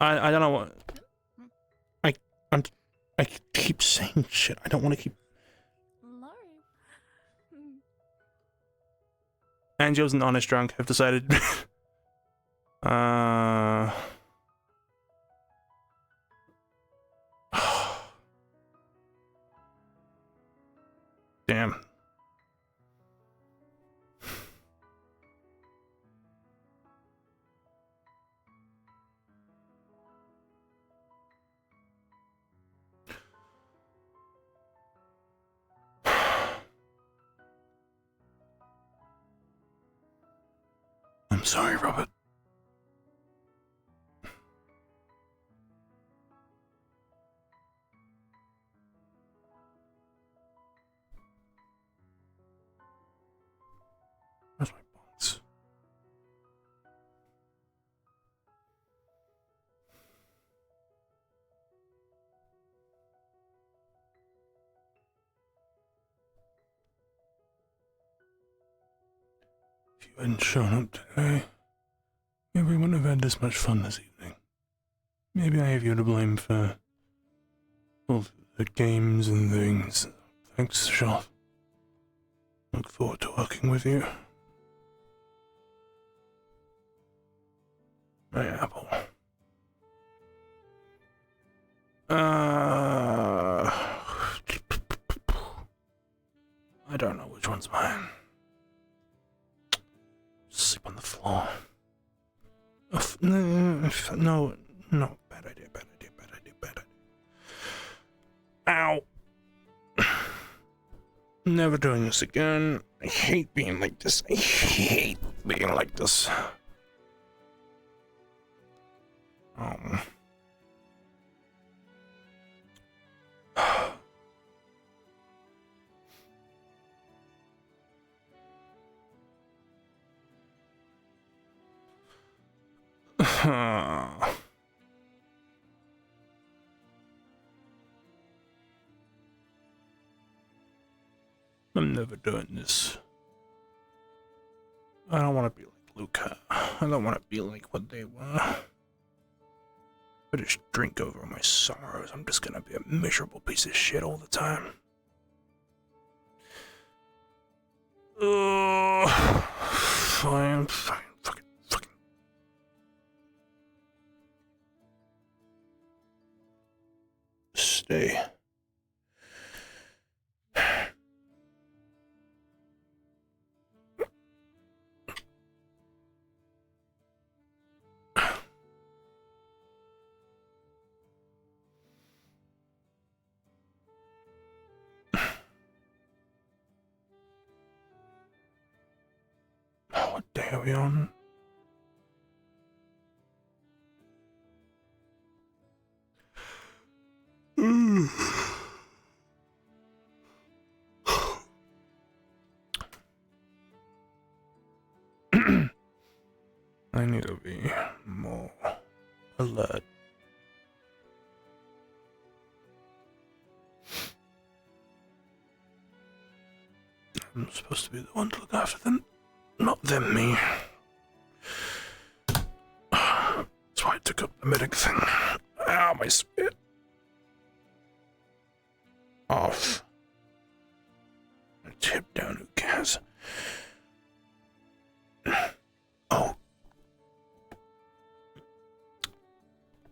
S1: I don't know what. I keep saying shit. I don't want to keep. Angel's an honest drunk. I've decided. Damn. I'm sorry, Robert. Where's my box? If you hadn't shown up today, maybe we wouldn't have had this much fun this evening. Maybe I have you to blame for all the games and things. Thanks, Sean. Look forward to working with you. My apple. I don't know which one's mine. Sleep on the floor. No, No, bad idea, bad idea, bad idea, bad idea. Ow. Never doing this again. I hate being like this. I hate being like this. I'm never doing this. I don't want to be like Luca. I don't want to be like what they were. I just drink over my sorrows. I'm just gonna be a miserable piece of shit all the time. Fine, fucking. Stay. What day are we on? I need to be more alert. I'm supposed to be the one to look after them, not them me. That's why I took up the medic thing. Ow, my spit. Off. I tip down, who cares? Oh.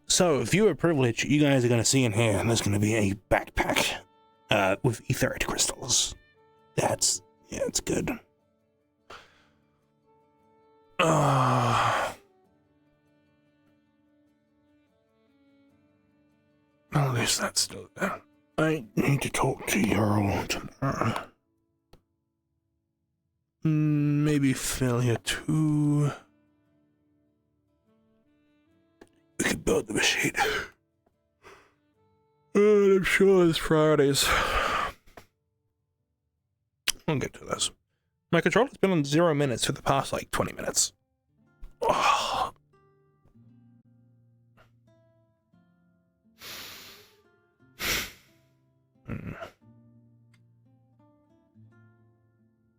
S1: So, viewer privilege, you guys are going to see in here, there's going to be a backpack with etheric crystals. That's, yeah, it's good. At least that's still there. I need to talk to Earl tomorrow. Maybe failure 2. We could build the machine. I'm sure it's Fridays. We'll get to this. My controller's been on 0 minutes for the past, like, 20 minutes. Oh.